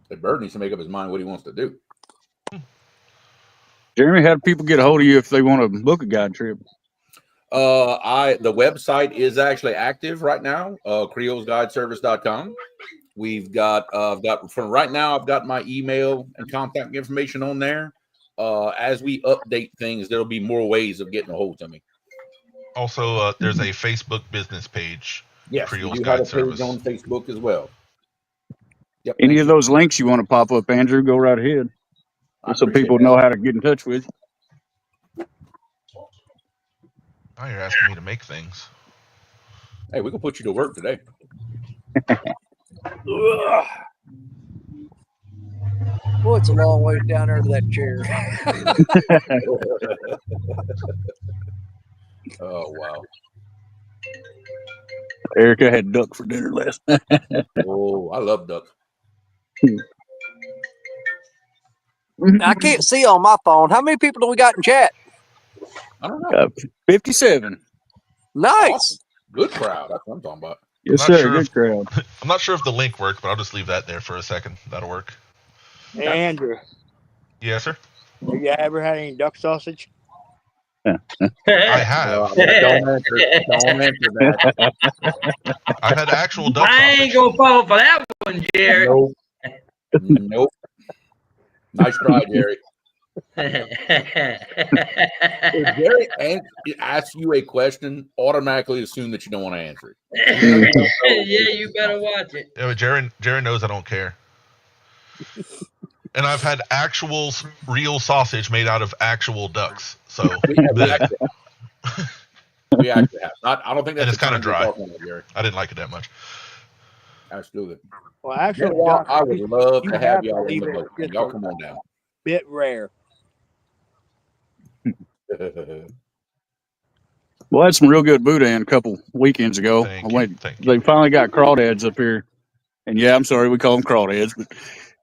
The bird needs to make up his mind what he wants to do. Jeremy, how do people get a hold of you if they want to book a guide trip? The website is actually active right now, creolesguideservice.com. We've got from right now, I've got my email and contact information on there. As we update things, there'll be more ways of getting a hold of me. Also, there's a Facebook business page. Yes, Creole's we do Guide have a page Service on Facebook as well. Yep. Any of those links you want to pop up, Andrew, go right ahead. So people know how to get in touch with you. Now you're asking me to make things. Hey, we can put you to work today. Boy, it's a long way down there to that chair. Oh, wow. Erica had duck for dinner last night. Oh, I love duck. I can't see on my phone. How many people do we got in chat? I don't know. 57. Nice. Awesome. Good crowd. That's what I'm talking about. Yes, sir. Good crowd. I'm not sure if the link worked, but I'll just leave that there for a second. That'll work. Hey, Andrew, Yes, sir. have you ever had any duck sausage? I have. Don't answer that. I've had actual duck I ain't sausage. gonna fall for that one, Jerry. Nope. Nope. Nice try, Jerry. If Jerry asks you a question, automatically assume that you don't want to answer it. Yeah, you better watch it. Yeah, but Jerry knows I don't care. And I've had actual real sausage made out of actual ducks. So we actually have. I don't think that's and it's kind of dry. Jerry. I didn't like it that much. Absolutely. Well, actually, I would love to have y'all in leave the it boat. just Y'all a come on down. bit rare. Well, I had some real good boudin a couple weekends ago. Thank you. They finally got crawdads up here. And yeah, I'm sorry, we call them crawdads. But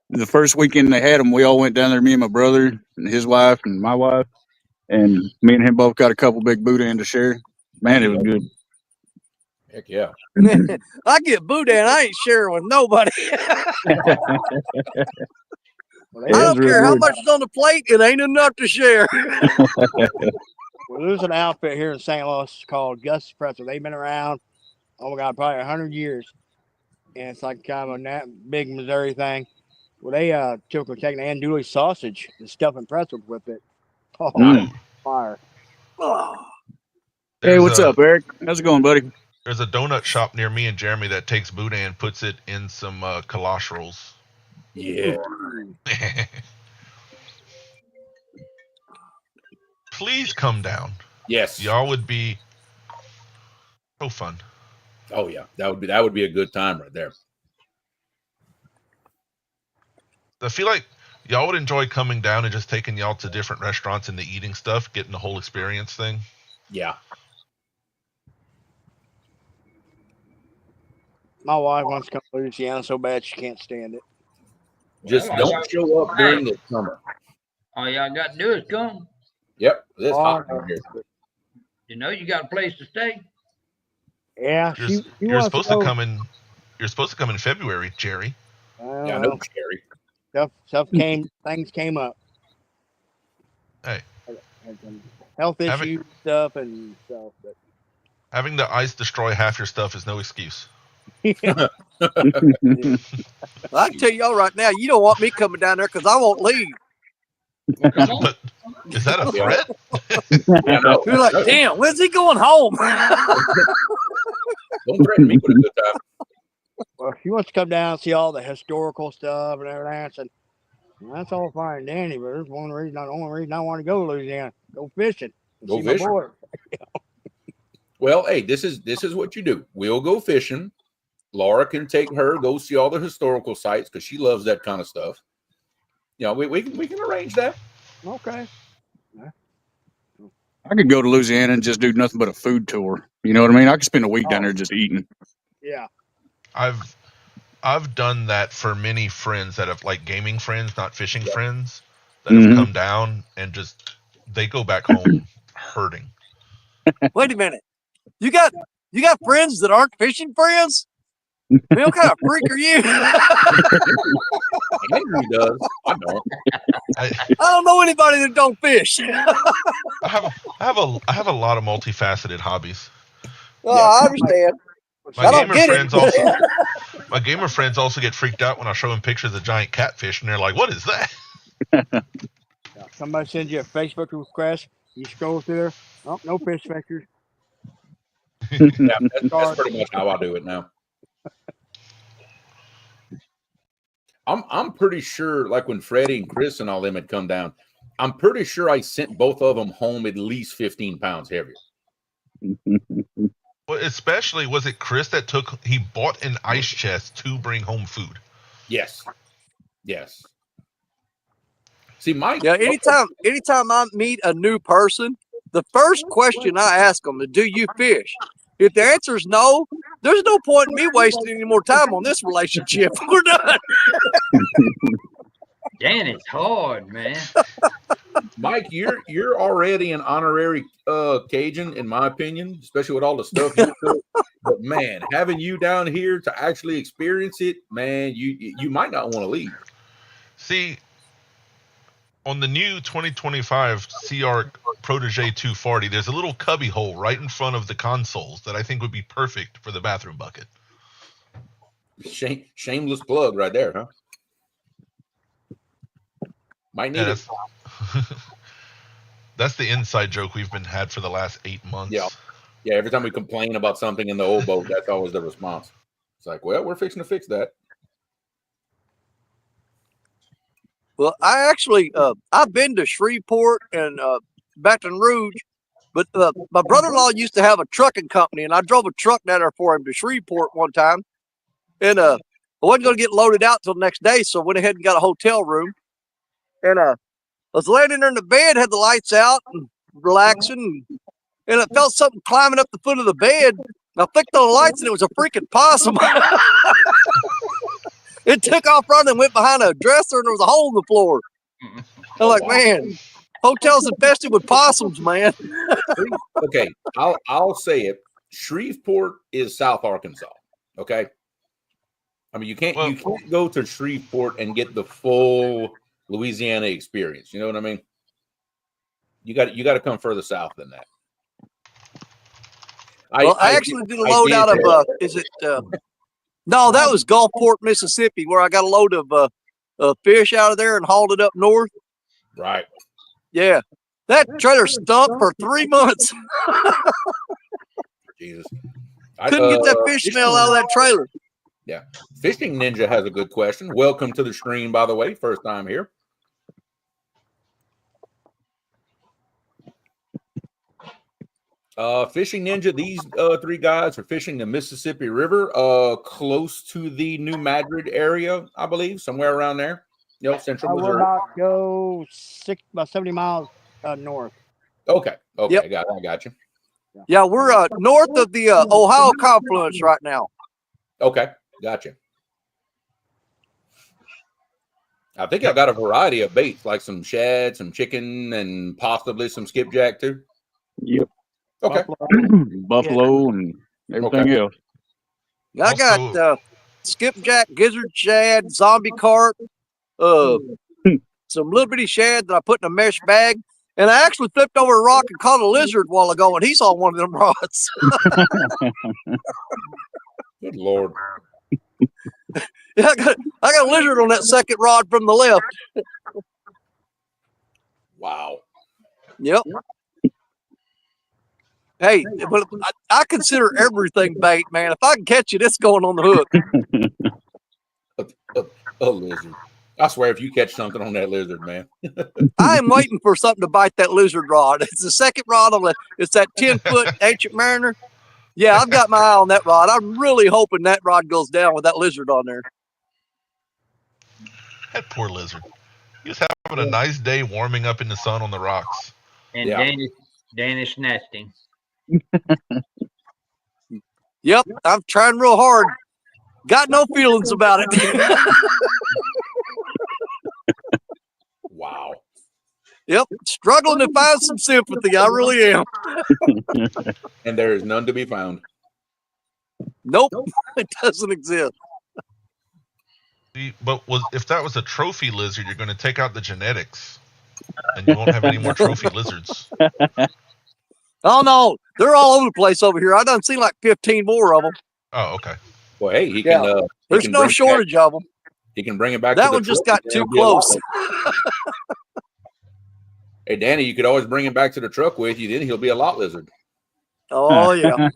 the first weekend they had them, we all went down there, me and my brother and his wife and my wife. And me and him both got a couple big boudin to share. Man, it was good. Heck yeah. I get boudin. I ain't sharing with nobody. I don't care how much is on the plate. It ain't enough to share. Well, there's an outfit here in St. Louis called Gus Pretzel. They've been around, oh my God, probably 100 years. And it's like kind of a big Missouri thing. Well, they took taking andouille sausage and stuffing pretzels with it. Oh, fire. Hey, what's up, Eric? How's it going, buddy? There's a donut shop near me and Jeremy that takes boudin, puts it in some kolache rolls. Yeah. Please come down. Yes. Y'all would be so fun. Oh yeah, that would be a good time right there. I feel like y'all would enjoy coming down and just taking y'all to different restaurants and the eating stuff, getting the whole experience thing. Yeah. My wife wants to come to Louisiana so bad she can't stand it. Just don't show up during the summer. All y'all got to do is come. Yep, it's hot in here. You know, you got a place to stay. Yeah, you're supposed to come in. You're supposed to come in February, Jerry. Yeah, no, Jerry. Things came up. Hey, health issues stuff and stuff. But having the ice destroy half your stuff is no excuse. I can tell y'all right now, you don't want me coming down there because I won't leave. But is that a threat? You're like, damn, when's he going home? Don't threaten me with a good time. Well, she wants to come down and see all the historical stuff and everything. I said, well, that's all fine and dandy, but there's the only reason I want to go to Louisiana. Go fishing. Go fishing. Well, hey, this is what you do. We'll go fishing. Laura can take her, go see all the historical sites because she loves that kind of stuff. You know, we can arrange that. Okay. I could go to Louisiana and just do nothing but a food tour. You know what I mean? I could spend a week down there just eating. Yeah. I've done that for many friends that have, like, gaming friends, not fishing friends, that have come down and just they go back home hurting. Wait a minute. You got friends that aren't fishing friends? Man, what kind of freak are you? Henry does. I don't. I don't know anybody that don't fish. I have a lot of multifaceted hobbies. Well, I understand. My gamer friends also get freaked out when I show them pictures of giant catfish, and they're like, "What is that?" Somebody sends you a Facebook request. You scroll through there. Oh, no fish pictures. Yeah, that's pretty much how I do it now. I'm pretty sure, like when Freddie and Chris and all them had come down, I'm pretty sure I sent both of them home at least 15 pounds heavier. Well, especially was it Chris that he bought an ice chest to bring home food? Yes. See, anytime I meet a new person, the first question I ask them is, "Do you fish?" If the answer is no, there's no point in me wasting any more time on this relationship. We're done. Dan, it's hard, man. Mike, you're already an honorary Cajun, in my opinion, especially with all the stuff you cook. But man, having you down here to actually experience it, man, you might not want to leave. See, on the new 2025 CR Protege 240, there's a little cubby hole right in front of the consoles that I think would be perfect for the bathroom bucket. Shameless plug right there, huh? Might need it. That's the inside joke we've been had for the last 8 months. Yeah. Every time we complain about something in the old boat, that's always the response. It's like, well, we're fixing to fix that. Well, I actually, I've been to Shreveport and Baton Rouge, but my brother-in-law used to have a trucking company, and I drove a truck down there for him to Shreveport one time. And I wasn't going to get loaded out till the next day, so I went ahead and got a hotel room. And I was laying in there in the bed, had the lights out, and relaxing, and I felt something climbing up the foot of the bed. I flicked on the lights, and it was a freaking possum. It took off running and went behind a dresser, and there was a hole in the floor. I'm like, man, hotel's infested with possums, man. Okay, I'll say it. Shreveport is South Arkansas. Okay, I mean you can't go to Shreveport and get the full Louisiana experience. You know what I mean? You got to come further south than that. I actually did a load out of no, that was Gulfport, Mississippi, where I got a load of fish out of there and hauled it up north. Right. Yeah. That trailer stunk for 3 months. Jesus. Couldn't get that fish smell out of that trailer. Yeah. Fishing Ninja has a good question. Welcome to the stream, by the way. First time here. Fishing Ninja, these three guys are fishing the Mississippi River, close to the New Madrid area, I believe, somewhere around there. Central Missouri. We're about go about 70 miles north. Okay. Yep. I got you. Yeah, we're north of the Ohio confluence right now. Okay, gotcha. I think I got a variety of baits, like some shad, some chicken, and possibly some skipjack too. Yep. Okay. Buffalo and everything else. I got skipjack, gizzard shad, zombie carp, some little bitty shad that I put in a mesh bag. And I actually flipped over a rock and caught a lizard a while ago, and he's on one of them rods. Good Lord. Yeah, I got a lizard on that second rod from the left. Wow. Yep. Hey, but I consider everything bait, man. If I can catch it, it's going on the hook. A lizard. I swear, if you catch something on that lizard, man. I am waiting for something to bite that lizard rod. It's the second rod on it's that 10-foot Ancient Mariner. Yeah, I've got my eye on that rod. I'm really hoping that rod goes down with that lizard on there. That poor lizard. He was having a nice day warming up in the sun on the rocks. And Danish nesting. Yep, I'm trying real hard. Got no feelings about it. Wow. Yep, struggling to find some sympathy. I really am. And there is none to be found. Nope, it doesn't exist. But if that was a trophy lizard, you're going to take out the genetics, and you won't have any more trophy lizards. Oh no, they're all over the place over here. I done seen like 15 more of them. Oh, okay. Well, hey, he can. There's no shortage of them. He can bring it back. That one just got too close. Hey, Danny, you could always bring him back to the truck with you. Then he'll be a lot lizard. Oh yeah.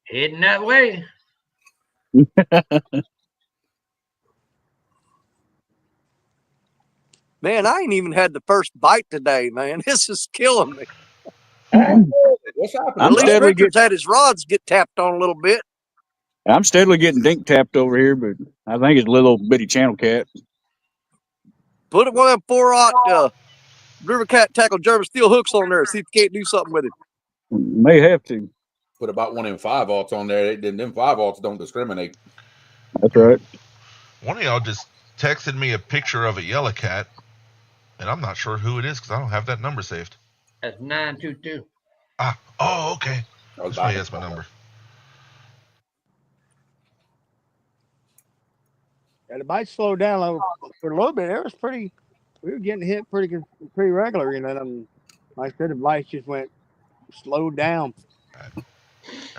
Heading that way. Man, I ain't even had the first bite today, man. This is killing me. What's happening? At least Richard's had his rods get tapped on a little bit. I'm steadily getting dink tapped over here, but I think it's a little bitty channel cat. Put one of them 4-aught river cat tackle German steel hooks on there. See if you can't do something with it. May have to. Put about one of them 5-aughts on there. Them 5-aughts don't discriminate. That's right. One of y'all just texted me a picture of a yellow cat. And I'm not sure who it is because I don't have that number saved. That's 922. Oh, okay. I was This about way to has my call. number. Yeah, the bite slowed down for a little bit. It was pretty. We were getting hit pretty regular, you know. And like I said, the bites just slowed down. All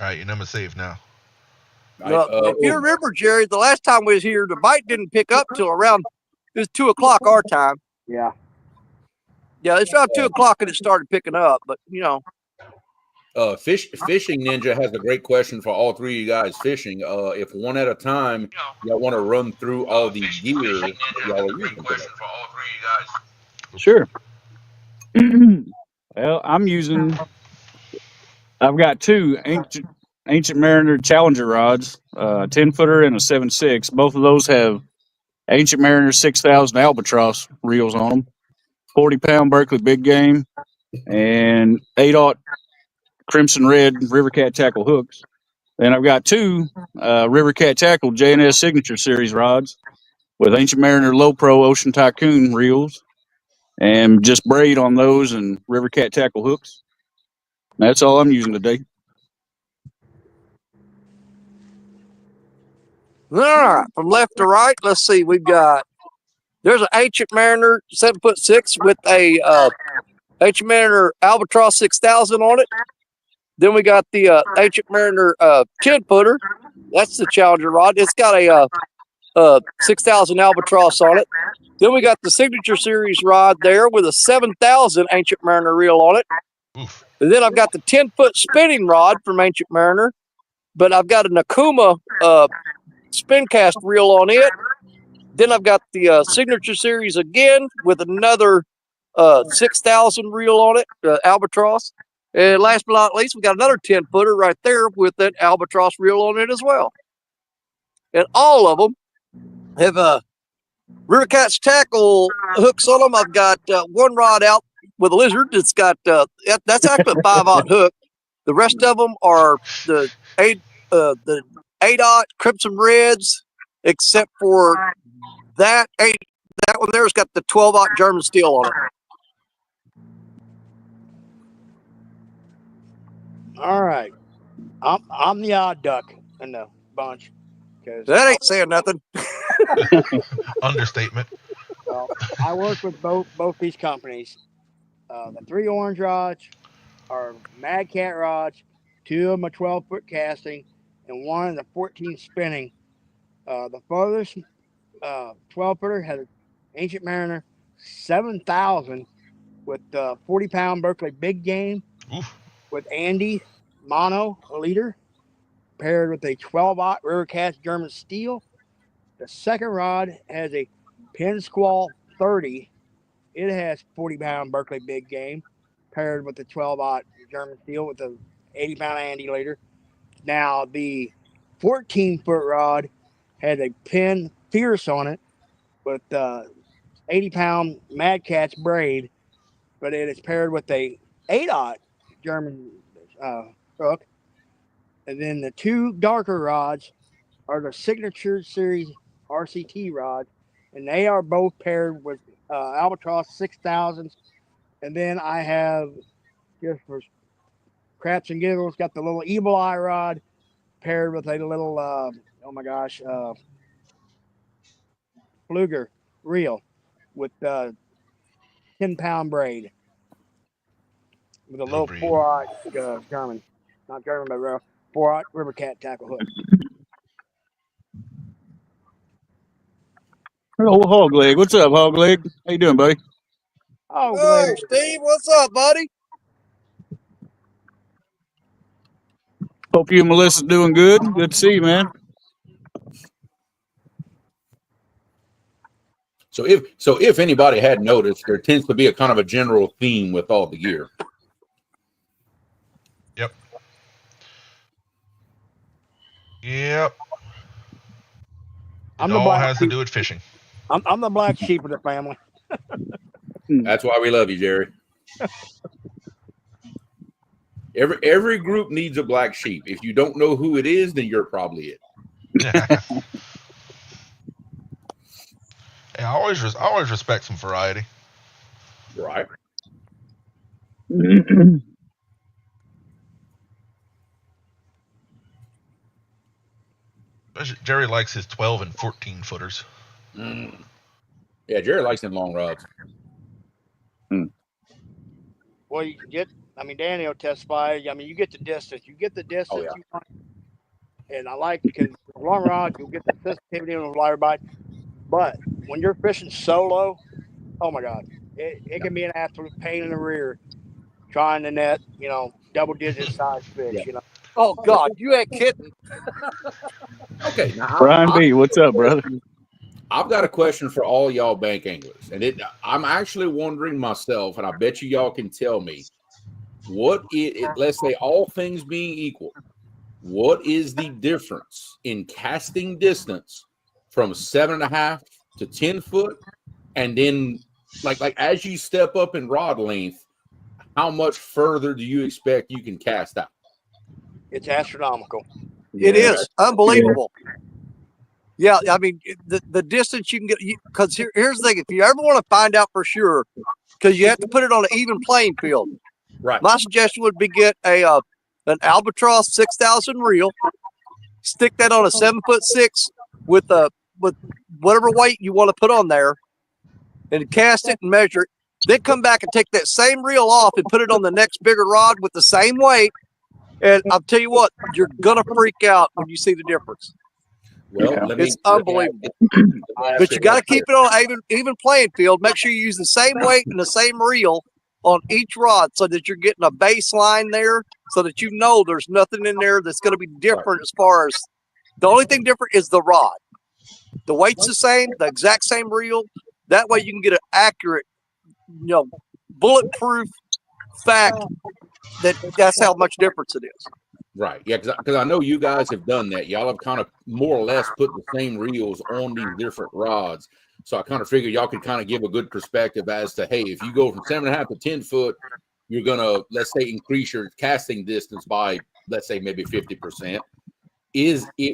right, your number's saved now. Right, If you remember, Jerry, the last time we was here, the bite didn't pick up till around it was 2:00 our time. Yeah. Yeah, it's around 2:00 and it started picking up. But you know, Fishing Ninja has a great question for all three of you guys fishing. If one at a time, y'all want to run through all the gear y'all are using today. for all three of you guys. Sure. Well, I've got two ancient Mariner Challenger rods, 10-footer and a 7.6. Both of those have Ancient Mariner 6,000 albatross reels on them, 40-pound Berkeley big game, and 8/0 crimson red river cat tackle hooks. Then I've got two river cat tackle J&S Signature Series rods with Ancient Mariner Low Pro Ocean Tycoon reels, and just braid on those and river cat tackle hooks. That's all I'm using today. all right, from left to right, let's see. There's an Ancient Mariner 7'6" with a Ancient Mariner Albatross 6,000 on it. Then we got the Ancient Mariner 10-footer. That's the Challenger rod. It's got a 6,000 Albatross on it. Then we got the Signature Series rod there with a 7,000 Ancient Mariner reel on it. Oof. And then I've got the 10-foot spinning rod from Ancient Mariner, but I've got an Akuma spin cast reel on it. Then I've got the Signature Series again with another 6,000 reel on it, Albatross. And last but not least, we got another 10-footer right there with that Albatross reel on it as well. And all of them have River Cat's tackle hooks on them. I've got one rod out with a lizard. It's got that's actually a 5/0 hook. The rest of them are the 8/0 crimson reds, except for that one there's got the 12/0 German steel on it. All right. I'm the odd duck in the bunch. That ain't saying nothing. Understatement. Well, I work with both these companies. The 3 orange rods are Mad Cat rods. 2 of them are 12-foot casting, and 1 is a 14 spinning. The farthest 12-footer has an Ancient Mariner 7,000 with 40-pound Berkeley big game. Oof. With Andy mono leader paired with a 12/0 river cast German steel. The second rod has a Pin Squall 30. It has 40-pound Berkeley big game paired with the 12/0 German steel with the 80-pound Andy leader. Now the 14-foot rod has a Pin Fierce on it with 80-pound Mad Cat's braid, but it is paired with a 8/0 German hook. And then the 2 darker rods are the Signature Series RCT rods, and they are both paired with Albatross 6,000s. And then I have, just for craps and giggles, got the little Evil Eye rod paired with a little, Fluger reel with 10-pound braid with a little breed. 4/0 German, not German, but 4/0 river cat tackle hook. Oh, Hogleg. What's up, Hogleg? How you doing, buddy? Oh, Hey, Steve, what's up, buddy? Hope you and Melissa's doing good. Good to see you, man. So if anybody had noticed, there tends to be a kind of a general theme with all the gear. Yep. Yep. It all has to do with fishing. I'm the black sheep of the family. That's why we love you, Jerry. Every group needs a black sheep. If you don't know who it is, then you're probably it. I always respect some variety. Right. Jerry likes his 12 and 14 footers. Yeah, Jerry likes them long rods. Well, you can get. I mean, Danny will testify. I mean, you get the distance. You get the distance yeah. you want. And I like because long rod, you'll get the sensitivity on the lighter bite. But when you're fishing solo, oh my God, it can be an absolute pain in the rear trying to net, double-digit size fish. Yeah. Oh God, you ain't kidding. Okay, now Brian B, what's up, brother? I've got a question for all y'all bank anglers, and I'm actually wondering myself, and I bet y'all can tell me let's say all things being equal, what is the difference in casting distance from 7.5 to 10 foot, and then like as you step up in rod length, how much further do you expect you can cast out? It's astronomical. It is unbelievable. Yeah, I mean the distance you can get, because here's the thing: if you ever want to find out for sure, because you have to put it on an even playing field. Right. My suggestion would be get an albatross 6,000 reel, stick that on a 7'6" with whatever weight you want to put on there, and cast it and measure it. Then come back and take that same reel off and put it on the next bigger rod with the same weight. And I'll tell you what, you're gonna freak out when you see the difference. Well, Yeah. It's unbelievable. But you got to keep it on an even playing field. Make sure you use the same weight and the same reel on each rod so that you're getting a baseline there, so that you know there's nothing in there that's going to be different. As far as the only thing different is the rod. The weight's the same, the exact same reel. That way you can get an accurate, bulletproof fact that's how much difference it is. Right. Yeah, because I know you guys have done that. Y'all have kind of more or less put the same reels on these different rods. So I kind of figured y'all could kind of give a good perspective as to, hey, if you go from 7.5 to 10 foot, you're going to, let's say, increase your casting distance by, let's say, maybe 50%.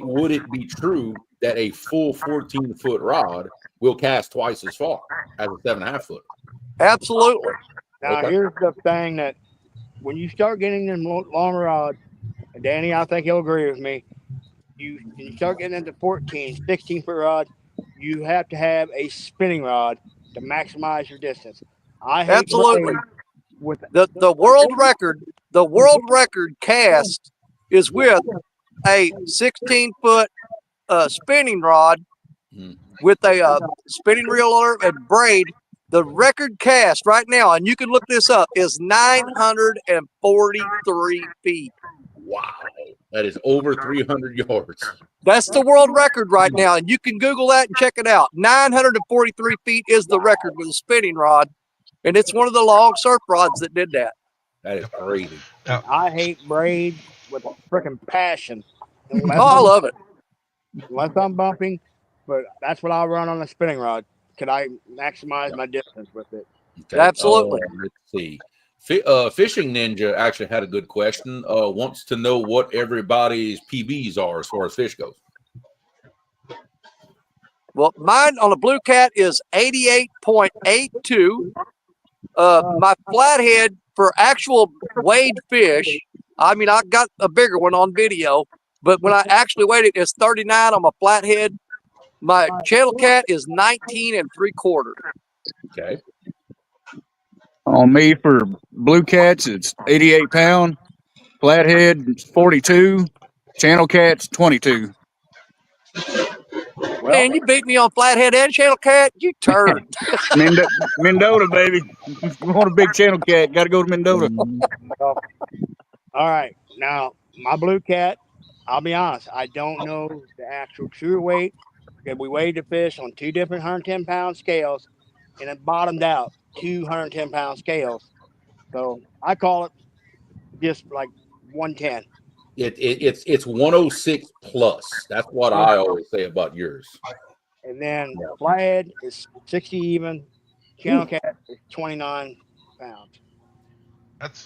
Would it be true that a full 14-foot rod will cast twice as far as a 7.5 foot? Absolutely. Now, here's the thing that when you start getting them long rods, and Danny, I think he'll agree with me. You start getting into 14, 16-foot rod, you have to have a spinning rod to maximize your distance. I hate Absolutely. with The world record cast is with a 16-foot spinning rod with a spinning reel and braid. The record cast right now, and you can look this up, is 943 feet. Wow. That is over 300 yards. That's the world record right now, and you can Google that and check it out. 943 feet is the record with a spinning rod, and it's one of the long surf rods that did that. That is crazy. I hate braid with a freaking passion. I love it. Unless I'm bumping, but that's what I run on a spinning rod. Can I maximize my distance with it? Okay. Absolutely. Let's see. Fishing Ninja actually had a good question. Wants to know what everybody's PBs are as far as fish goes. Well, mine on a Blue Cat is 88.82. My flathead for actual weighed fish, I mean, I got a bigger one on video, but when I actually weighed it, it's 39 on my flathead. My channel cat is 19 3/4. Okay. On me for blue cats, it's 88 pound. Flathead, 42. Channel cat's 22. Man, you beat me on flathead and channel cat. You turned. Mendota, baby. If you want a big channel cat, got to go to Mendota. All right. Now, my blue cat, I'll be honest, I don't know the actual true weight because we weighed the fish on two different 110-pound scales and it bottomed out 210-pound scales. So I call it just like 110. It's 106 plus. That's what I always say about yours. And then flathead is 60 even. Channel cat is 29 pounds.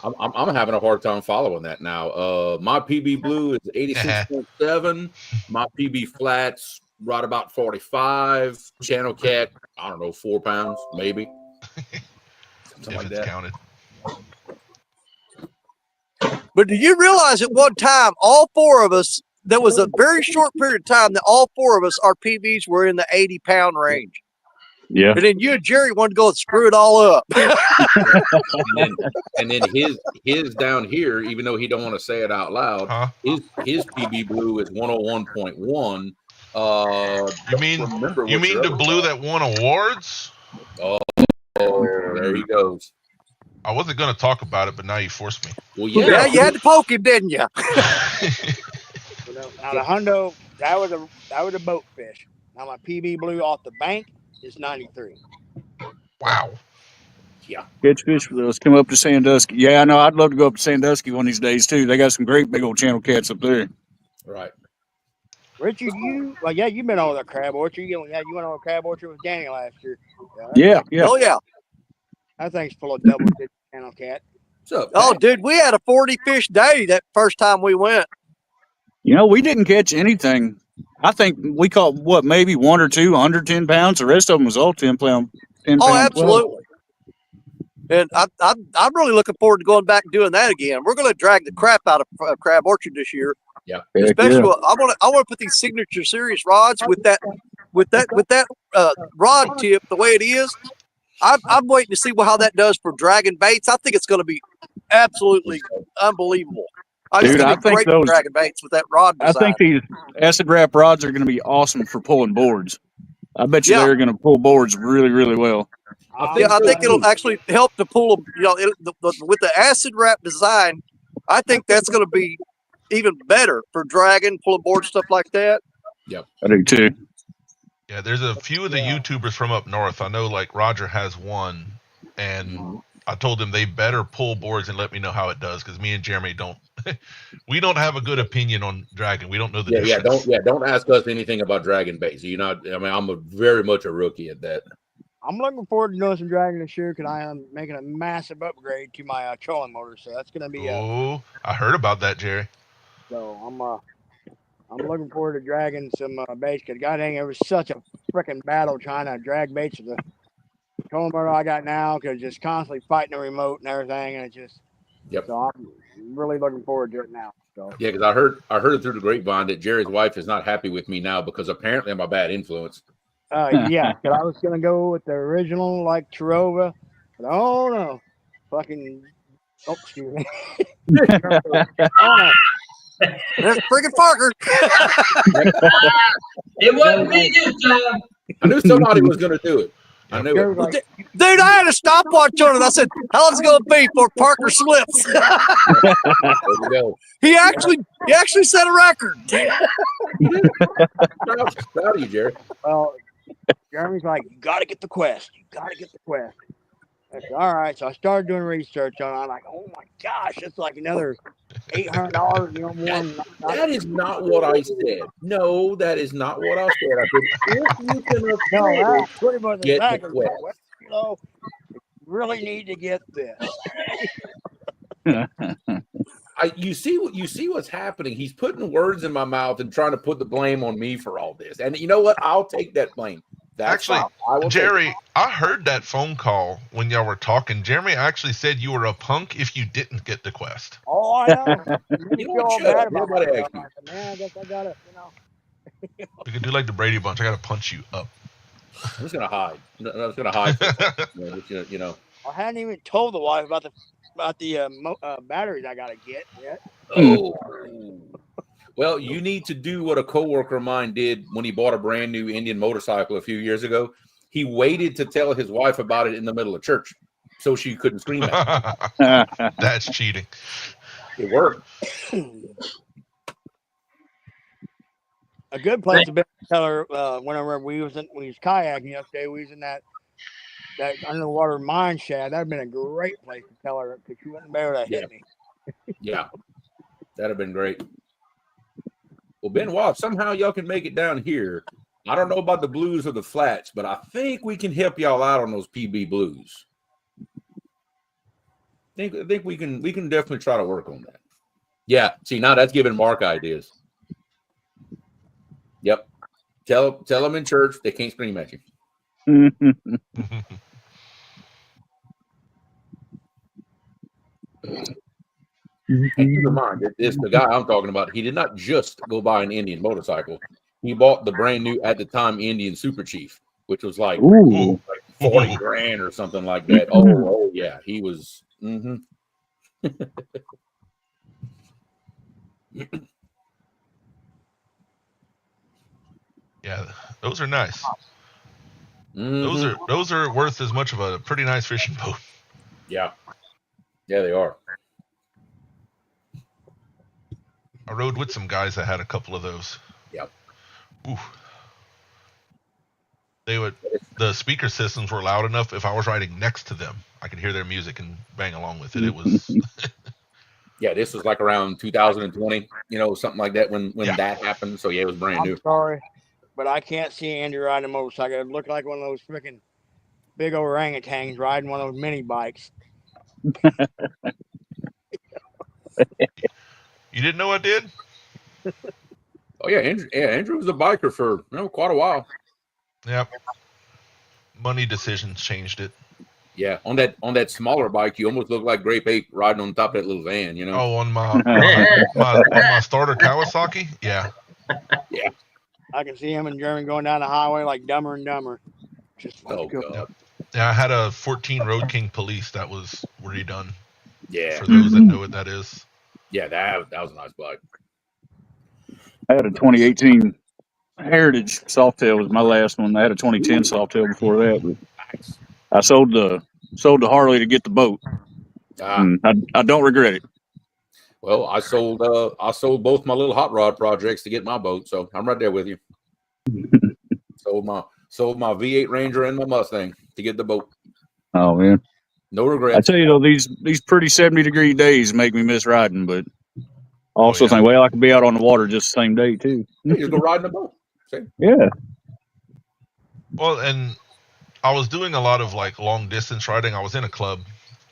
I'm having a hard time following that now. My PB blue is 86.7. My PB flat's right about 45. Channel cat, I don't know, 4 pounds maybe. something if like it's that. counted. But do you realize at one time, all four of us, there was a very short period of time that all four of us, our PBs were in the 80-pound range. Yeah. And then you and Jerry wanted to go and screw it all up. And then his down here, even though he don't want to say it out loud, Huh? his PB blue is 101.1. You mean the blue that won awards? Oh, there he goes. I wasn't gonna talk about it, but now you forced me. Well, Yeah, you had to poke him, didn't you? Now the hundo, that was a boat fish. Now my PB blue off the bank is 93. Wow. Yeah. Catch fish with us. Come up to Sandusky. Yeah, I know. I'd love to go up to Sandusky one of these days too. They got some great big old channel cats up there. Right. Richard, you've been over the crab orchard. You went over the crab orchard with Danny last year. Yeah, yeah. Oh, yeah. That thing's full of double-digit channel cat. What's up, Oh, Pat? dude, we had a 40-fish day that first time we went. You know, we didn't catch anything. I think we caught maybe 1 or 2 under 10 pounds. The rest of them was all 10 pound. 10 Oh, pound absolutely. And I'm really looking forward to going back and doing that again. We're going to drag the crap out of Crab Orchard this year. Yeah. Especially, yeah. I want to put these signature series rods with that rod tip the way it is. I'm waiting to see how that does for dragging baits. I think it's going to be absolutely unbelievable. It's Dude, going I to be think great for dragging baits with that rod I design. think these acid wrap rods are going to be awesome for pulling boards. I bet you Yeah. they're going to pull boards really, really well. I think it'll actually help to pull them. You know, with the acid wrap design, I think that's going to be even better for dragging, pulling board, stuff like that. I do too. Yeah, there's a few of the YouTubers from up north. I know, like Roger has one, and I told him they better pull boards and let me know how it does, because me and Jeremy don't. We don't have a good opinion on dragging. We don't know the difference. Don't ask us anything about dragging baits. I'm very much a rookie at that. I'm looking forward to doing some dragging this year because I am making a massive upgrade to my trolling motor. So that's going to be I heard about that, Jerry. So I'm looking forward to dragging some baits because god dang, it was such a freaking battle trying to drag baits with the trolling motor I got now because just constantly fighting the remote and everything, and it just. Yep. So I'm really looking forward to it now. So. Yeah, because I heard it through the grapevine that Jerry's wife is not happy with me now because apparently I'm a bad influence. Yeah, because I was gonna go with the original like Terova, but oh no, excuse me. There's friggin' Parker. It wasn't me this time. I knew somebody was going to do it. I knew it. Like, Dude, I had a stopwatch on it. I said, how long's it going to be before Parker slips? There you go. He actually set a record. Proud of you, Jerry. Well, Jeremy's like, you got to get the quest. You got to get the quest. I said, all right. So I started doing research on it. I'm like, oh my gosh, it's like another $800. You know, more. That is not what I said. No, that is not what I said. I said, if you can afford That's pretty much get the exactly. quest. You know, you really need to get this. You see what's happening. He's putting words in my mouth and trying to put the blame on me for all this. And you know what? I'll take that blame. Actually, Jerry, I heard that phone call when y'all were talking. Jeremy actually said you were a punk if you didn't get the quest. Oh, I know. You know what? Shut up. Nobody asked you. Man, I guess I gotta, We could do like the Brady Bunch. I gotta punch you up. I'm just gonna hide. I'm just gonna hide. You know. I hadn't even told the wife about the batteries I gotta get yet. Oh. Well, you need to do what a coworker of mine did when he bought a brand new Indian motorcycle a few years ago. He waited to tell his wife about it in the middle of church so she couldn't scream at him. That's cheating. It worked. A good place to be tell her whenever we was kayaking yesterday, we was in that underwater mine shaft. That'd been a great place to tell her because she wouldn't be able to hit me. Yeah, that'd have been great. Well, Benoit, somehow y'all can make it down here. I don't know about the blues or the flats, but I think we can help y'all out on those PB blues. I think we can definitely try to work on that. Yeah, see, now that's giving Mark ideas. Yep. Tell them in church they can't scream at you. And keep in mind, this the guy I'm talking about. He did not just go buy an Indian motorcycle. He bought the brand new, at the time, Indian Super Chief, which was like Ooh. 40 grand or something like that. Oh yeah, he was. Yeah, those are nice. Mhm. Those are worth as much of a pretty nice fishing boat. Yeah, they are. I rode with some guys that had a couple of those. Yep. Ooh. The speaker systems were loud enough. If I was riding next to them, I could hear their music and bang along with it. It was. Yeah, this was like around 2020, something like that when Yeah. that happened. So yeah, it was brand new. I'm sorry, but I can't see Andrew riding a motorcycle. It looked like one of those freaking big orangutans riding one of those mini bikes. You didn't know I did? Oh yeah, Andrew was a biker for quite a while. Yep. Money decisions changed it. Yeah, on that smaller bike, you almost look like Grape Ape riding on top of that little van. Oh, on my starter Kawasaki. Yeah. Yeah. I can see him and Jeremy going down the highway like Dumber and Dumber. Just Oh god. Yeah, I had a 14 Road King Police that was redone. Yeah. For those that know what that is. Yeah, that was a nice bike. I had a 2018 Heritage Softail was my last one. I had a 2010 Softail before that. But Nice. I sold the Harley to get the boat. I don't regret it. Well, I sold both my little hot rod projects to get my boat, so I'm right there with you. sold my V8 Ranger and my Mustang to get the boat. Oh man, no regrets. I tell you though, these pretty 70-degree days make me miss riding, but I also think, well, I could be out on the water just the same day too. You just go riding a boat. See? Yeah. Well, and I was doing a lot of like long distance riding. I was in a club.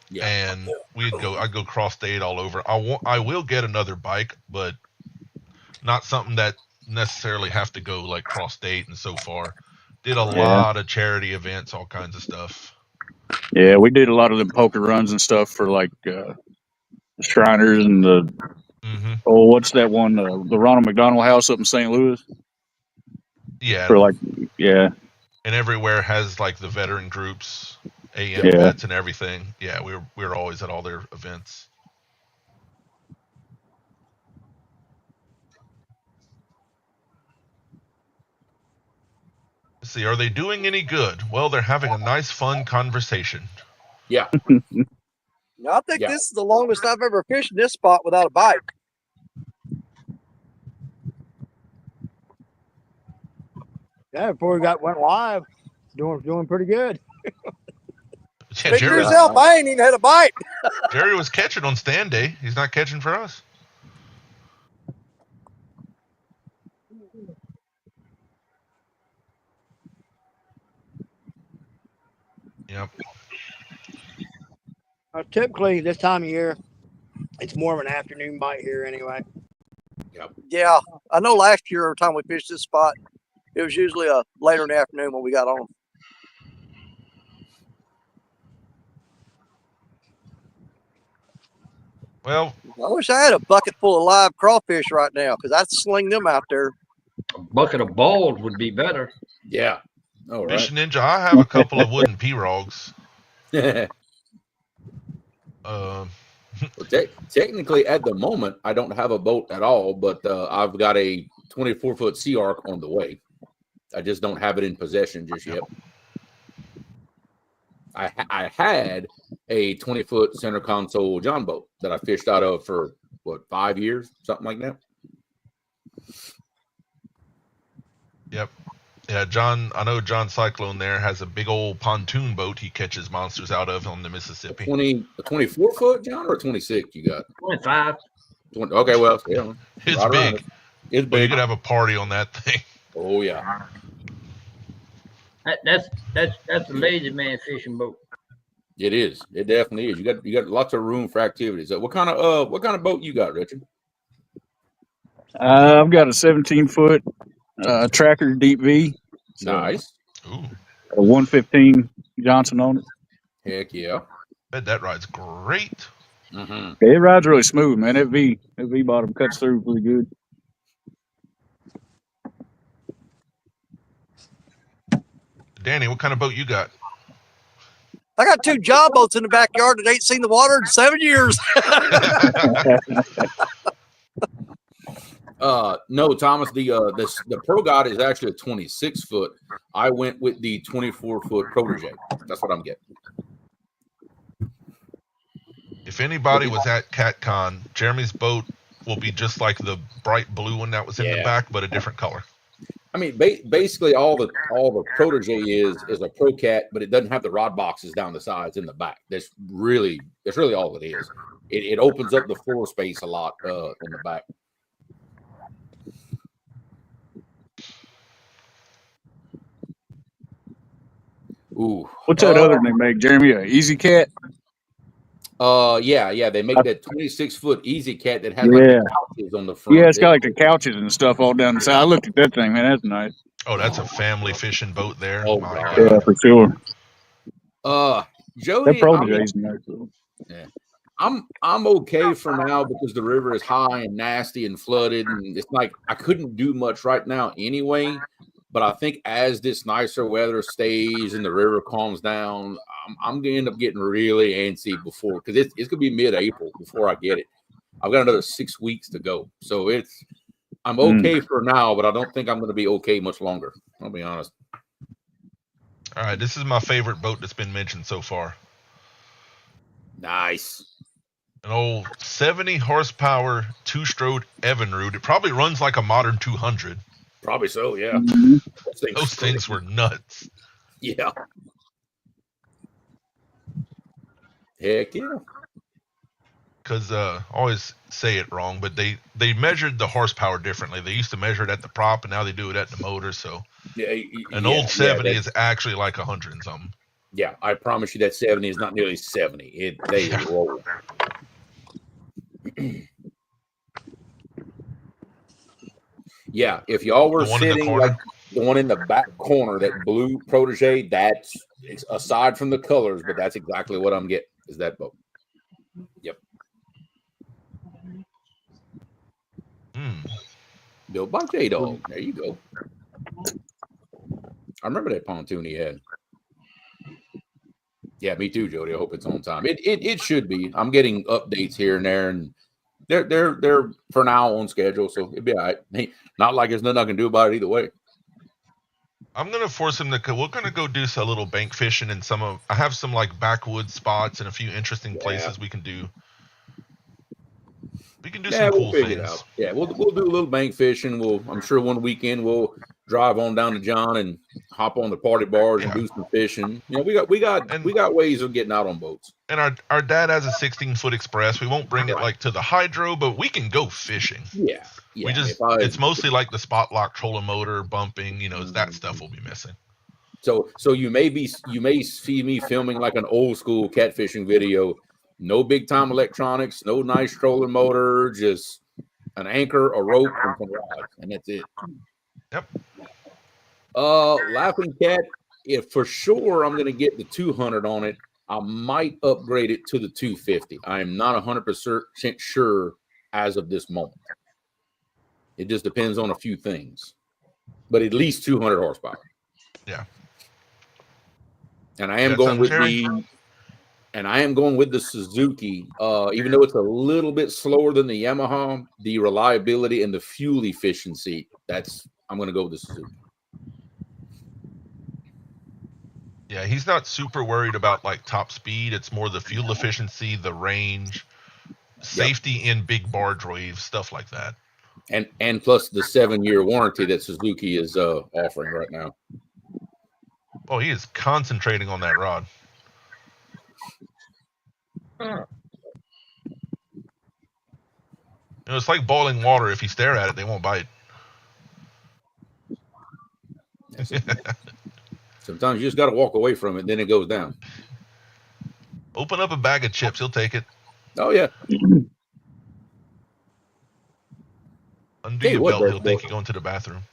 Yeah. And I'd go cross state all over. I will get another bike, but not something that necessarily have to go like cross state and so far. Did a lot of charity events, all kinds of stuff. Yeah, we did a lot of them poker runs and stuff for like Shriners and the what's that one? The Ronald McDonald House up in St. Louis. Yeah. For and everywhere has like the veteran groups. AM vets and everything. Yeah, we were always at all their events. Let's see, are they doing any good? Well, they're having a nice, fun conversation. Yeah. I think this is the longest I've ever fished in this spot without a bike. Yeah, before we went live, doing pretty good. Yeah, Figure yourself, I ain't even had a bite. Jerry was catching on stand day. He's not catching for us. Yep. Typically, this time of year, it's more of an afternoon bite here anyway. Yep. Yeah, I know last year every time we fished this spot, it was usually a later in the afternoon when we got on. Well, I wish I had a bucket full of live crawfish right now because I'd sling them out there. A bucket of balls would be better. Yeah. All right. Fish Ninja, I have a couple of wooden pirogues. Technically, at the moment, I don't have a boat at all, but I've got a 24-foot Sea Arc on the way. I just don't have it in possession just yet. I had a 20-foot center console John boat that I fished out of for 5 years, something like that. Yep. Yeah, John. I know John Cyclone there has a big old pontoon boat he catches monsters out of on the Mississippi. A 24-foot, John, or a 26? You got 25. Okay, well, yeah, it's big. It's big. You could have a party on that thing. Oh yeah. That's a lazy man fishing boat. It is. It definitely is. You got lots of room for activities. What kind of boat you got, Richard? I've got a 17-foot Tracker Deep V. So, nice. Ooh. A 115 Johnson on it. Heck yeah. Bet that ride's great. Mm-hmm. Yeah, it rides really smooth, man. That V bottom cuts through pretty good. Danny, what kind of boat you got? I got 2 job boats in the backyard that ain't seen the water in 7 years. No, Thomas. The Pro God is actually a 26-foot. I went with the 24-foot Protege. That's what I'm getting. If anybody was at CatCon, Jeremy's boat will be just like the bright blue one that was in the back, but a different color. I mean, basically all the Protege is a Pro Cat, but it doesn't have the rod boxes down the sides in the back. That's really all it is. It opens up the floor space a lot in the back. Ooh. What's that other they make, Jeremy? A Easy Cat? Yeah. They make that 26-foot Easy Cat that has like the couches on the front. Yeah, it's got like the couches and stuff all down the side. I looked at that thing, man. That's nice. Oh, that's a family fishing boat there. Oh, my God. God. Yeah, for sure. Jody, that Protege's nice though. Yeah. I'm okay for now because the river is high and nasty and flooded, and it's like I couldn't do much right now anyway. But I think as this nicer weather stays and the river calms down, I'm gonna end up getting really antsy before, because it's gonna be mid-April before I get it. I've got another 6 weeks to go, so I'm okay for now, but I don't think I'm gonna be okay much longer. I'll be honest. All right, this is my favorite boat that's been mentioned so far. Nice. An old 70 horsepower 2-stroke Evinrude. It probably runs like a modern 200. Probably so, yeah. Mm-hmm. Those things were nuts. Yeah. Heck yeah. Because I always say it wrong, but they measured the horsepower differently. They used to measure it at the prop, and now they do it at the motor. So an old 70 is actually like 100 and something. Yeah, I promise you that 70 is not nearly 70. They roll. Yeah, if y'all were sitting like the one in the back corner, that blue Protege, that's aside from the colors, but that's exactly what I'm getting, is that boat. Yep. Built by J-Dog. There you go. I remember that pontoon he had. Yeah, me too, Jody. I hope it's on time. It should be. I'm getting updates here and there, and they're for now on schedule, so it'll be all right. Hey, not like there's nothing I can do about it either way. I'm gonna force him to. We're gonna go do a little bank fishing and I have some like backwoods spots and a few interesting places we can do. We can do some cool things. Yeah, we'll do a little bank fishing. I'm sure one weekend we'll drive on down to John and hop on the party bars and do some fishing. You know, we got ways of getting out on boats. And our dad has a 16-foot Express. We won't bring it like to the hydro, but we can go fishing. Yeah. We just it's mostly like the spot lock trolling motor bumping. You know, that stuff will be missing. So you may see me filming like an old school catfishing video. No big time electronics, no nice trolling motor, just an anchor, a rope, and some rods, and that's it. Yep. Laughing Cat, if for sure I'm going to get the 200 on it, I might upgrade it to the 250. I am not 100% sure as of this moment. It just depends on a few things, but at least 200 horsepower. Yeah. And I am going with the Suzuki, even though it's a little bit slower than the Yamaha, the reliability and the fuel efficiency, I'm going to go with the Suzuki. Yeah, he's not super worried about like top speed. It's more the fuel efficiency, the range, safety in big barge waves, stuff like that. And plus the 7-year warranty that Suzuki is offering right now. Oh, he is concentrating on that rod. You know, it's like boiling water. If you stare at it, they won't bite. Sometimes you just got to walk away from it, then it goes down. Open up a bag of chips. He'll take it. Oh, yeah. Undo your belt. He'll think you're going to the bathroom.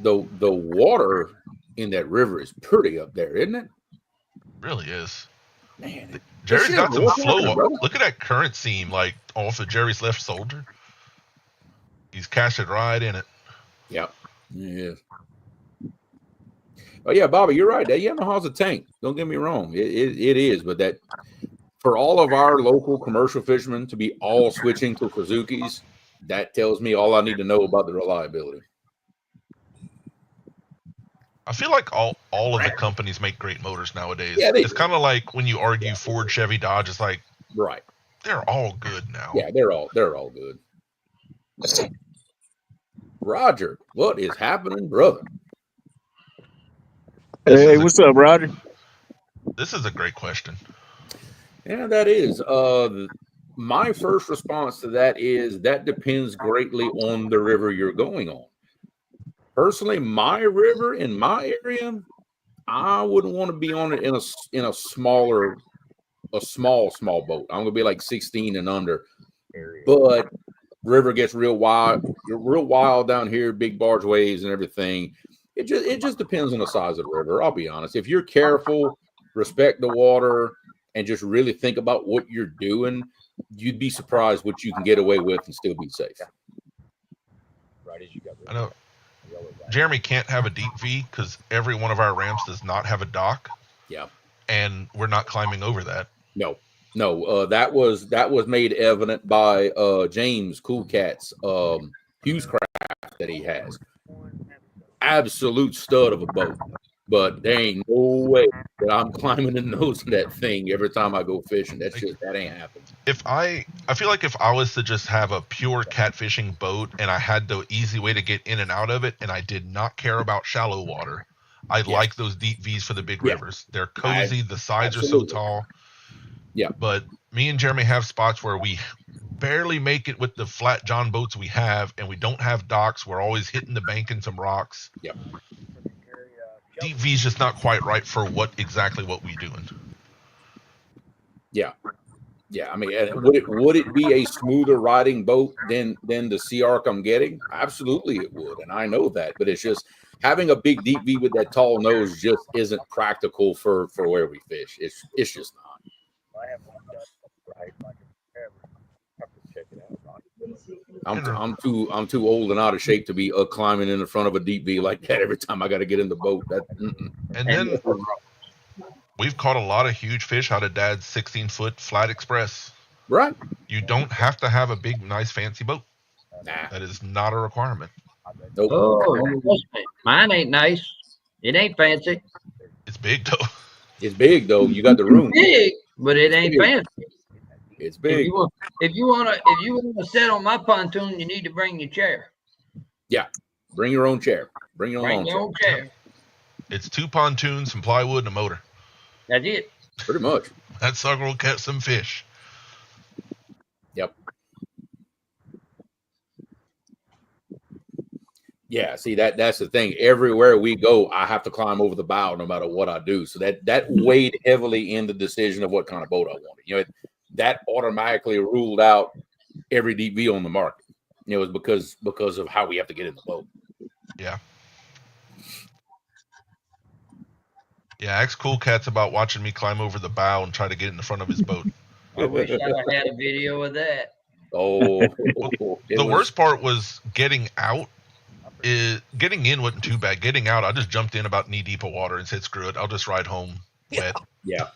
The water in that river is pretty up there, isn't it? Really is. Man, Jerry's got some what's flow. happening, brother? Look at that current seam, like off of Jerry's left shoulder. He's casted right in it. Yep. Yeah. Oh yeah, Bobby, you're right. That Yamaha's a tank. Don't get me wrong. It is, but that for all of our local commercial fishermen to be all switching to Suzuki's, that tells me all I need to know about the reliability. I feel like all of the companies make great motors nowadays. Yeah, they it's kind of like when you argue Ford, Chevy, Dodge. It's like right. they're all good now. Yeah, they're all good. Roger, what is happening, brother? Hey, what's up, Roger? This is a great question. Yeah, that is. My first response to that is that depends greatly on the river you're going on. Personally, my river in my area, I wouldn't want to be on it in a small boat. I'm gonna be like 16 and under. But river gets real wild down here, big barge waves and everything. It just depends on the size of the river. I'll be honest. If you're careful, respect the water, and just really think about what you're doing, you'd be surprised what you can get away with and still be safe. I know Jeremy can't have a deep V because every one of our ramps does not have a dock. Yeah. And we're not climbing over that. No. That was made evident by James Cool Cat's Hughes craft that he has. Absolute stud of a boat. But there ain't no way that I'm climbing the nose of that thing every time I go fishing. That ain't happening. I feel like if I was to just have a pure catfishing boat and I had the easy way to get in and out of it, and I did not care about shallow water, I like those deep V's for the big rivers. They're cozy. The sides are so tall. Yeah. But me and Jeremy have spots where we barely make it with the flat John boats we have, and we don't have docks. We're always hitting the bank and some rocks. Yep. Deep V's just not quite right for exactly what we're doing. Yeah. Yeah. I mean, would it be a smoother riding boat than the Sea Arc I'm getting? Absolutely it would. And I know that, but it's just having a big deep V with that tall nose just isn't practical for where we fish. It's just not. I'm too old and out of shape to be climbing in the front of a deep V like that every time I got to get in the boat. And then we've caught a lot of huge fish out of Dad's 16-foot flat express. Right. You don't have to have a big, nice, fancy boat. Nah. That is not a requirement. Nope. Oh, mine ain't nice. It ain't fancy. It's big though. It's big though. You got the room. It's big, but it ain't fancy. It's big. If you wanna sit on my pontoon, you need to bring your chair. Yeah. Bring your own chair. Bring your own chair. It's 2 pontoons, some plywood, and a motor. That's it. Pretty much. That sucker will catch some fish. Yep. Yeah, see that's the thing. Everywhere we go, I have to climb over the bow no matter what I do. So that weighed heavily in the decision of what kind of boat I wanted. You know, that automatically ruled out every deep V on the market. You know, it's because of how we have to get in the boat. Yeah. Yeah, X Cool Cat's about watching me climb over the bow and try to get in the front of his boat. I wish I had a video of that. Oh, the worst part was getting out. Getting in wasn't too bad. Getting out, I just jumped in about knee deep of water and said, "Screw it, I'll just ride home wet." Yeah.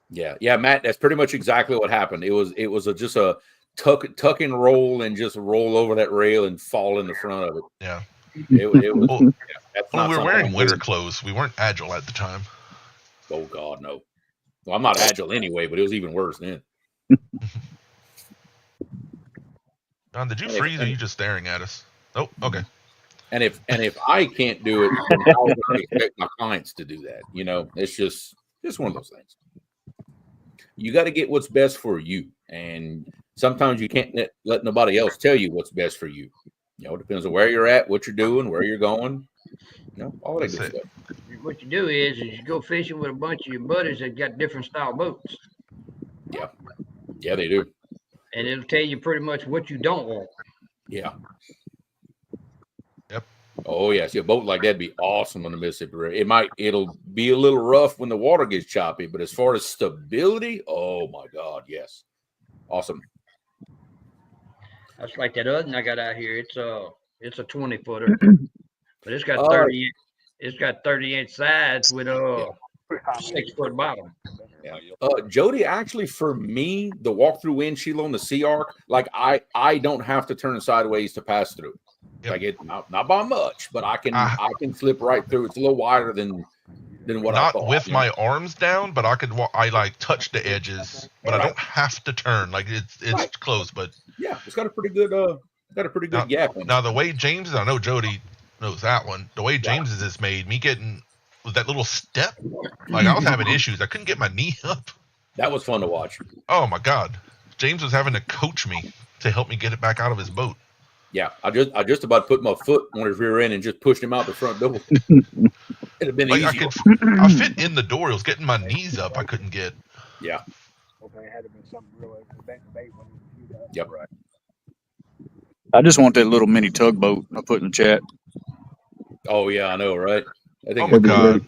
Yeah, Matt. That's pretty much exactly what happened. It was just a tuck and roll and just roll over that rail and fall in the front of it. Yeah. It was. Well, we were wearing winter clothes. We weren't agile at the time. Oh God, no. Well, I'm not agile anyway, but it was even worse then. John, did you freeze or are you just staring at us? Oh, okay. And if I can't do it, then how would I expect my clients to do that? You know, it's just one of those things. You got to get what's best for you, and sometimes you can't let nobody else tell you what's best for you. You know, it depends on where you're at, what you're doing, where you're going. You know, all that good stuff. What you do is you go fishing with a bunch of your buddies that got different style boats. Yeah, they do. And it'll tell you pretty much what you don't want. Yeah. Yep. Oh yeah, see a boat like that'd be awesome on the Mississippi River. It'll be a little rough when the water gets choppy, but as far as stability, oh my God, yes, awesome. That's like that other one I got out here. It's a 20-footer, but it's got 30-inch sides with Yeah. 6-foot bottom. Yeah. Jody, actually, for me, the walk-through windshield on the Sea Arc, like I don't have to turn sideways to pass through. Yep. Like it, not by much, but I can slip right through. It's a little wider than what I Not thought. with my arms down, but I could. I like touch the edges, but I don't have to turn. Like it's close, but yeah, it's got a pretty good gap in it. Now the way James is, I know Jody knows that one. The way James's is made, me getting with that little step, like I was having issues. I couldn't get my knee up. That was fun to watch. Oh my God, James was having to coach me to help me get it back out of his boat. Yeah, I just about put my foot on his rear end and just pushed him out the front door. It'd have been Like easy. I fit in the door. It was getting my knees up. I couldn't get. Yeah. Yep. Right. I just want that little mini tugboat I put in the chat. Oh yeah, I know, right? I think Oh my God.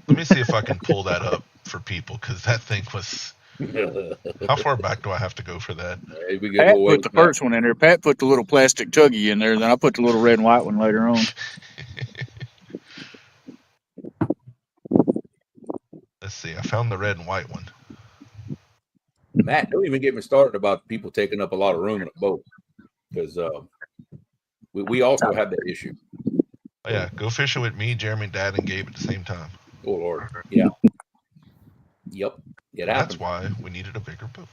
Let me see if I can pull that up for people, because that thing was. How far back do I have to go for that? Pat put the first one in there. Pat put the little plastic tuggy in there. Then I put the little red and white one later on. Let's see. I found the red and white one. Matt, don't even get me started about people taking up a lot of room in a boat, because we also had that issue. Oh, yeah, go fishing with me, Jeremy, Dad, and Gabe at the same time. Oh Lord, yeah, yep. That's why we needed a bigger boat.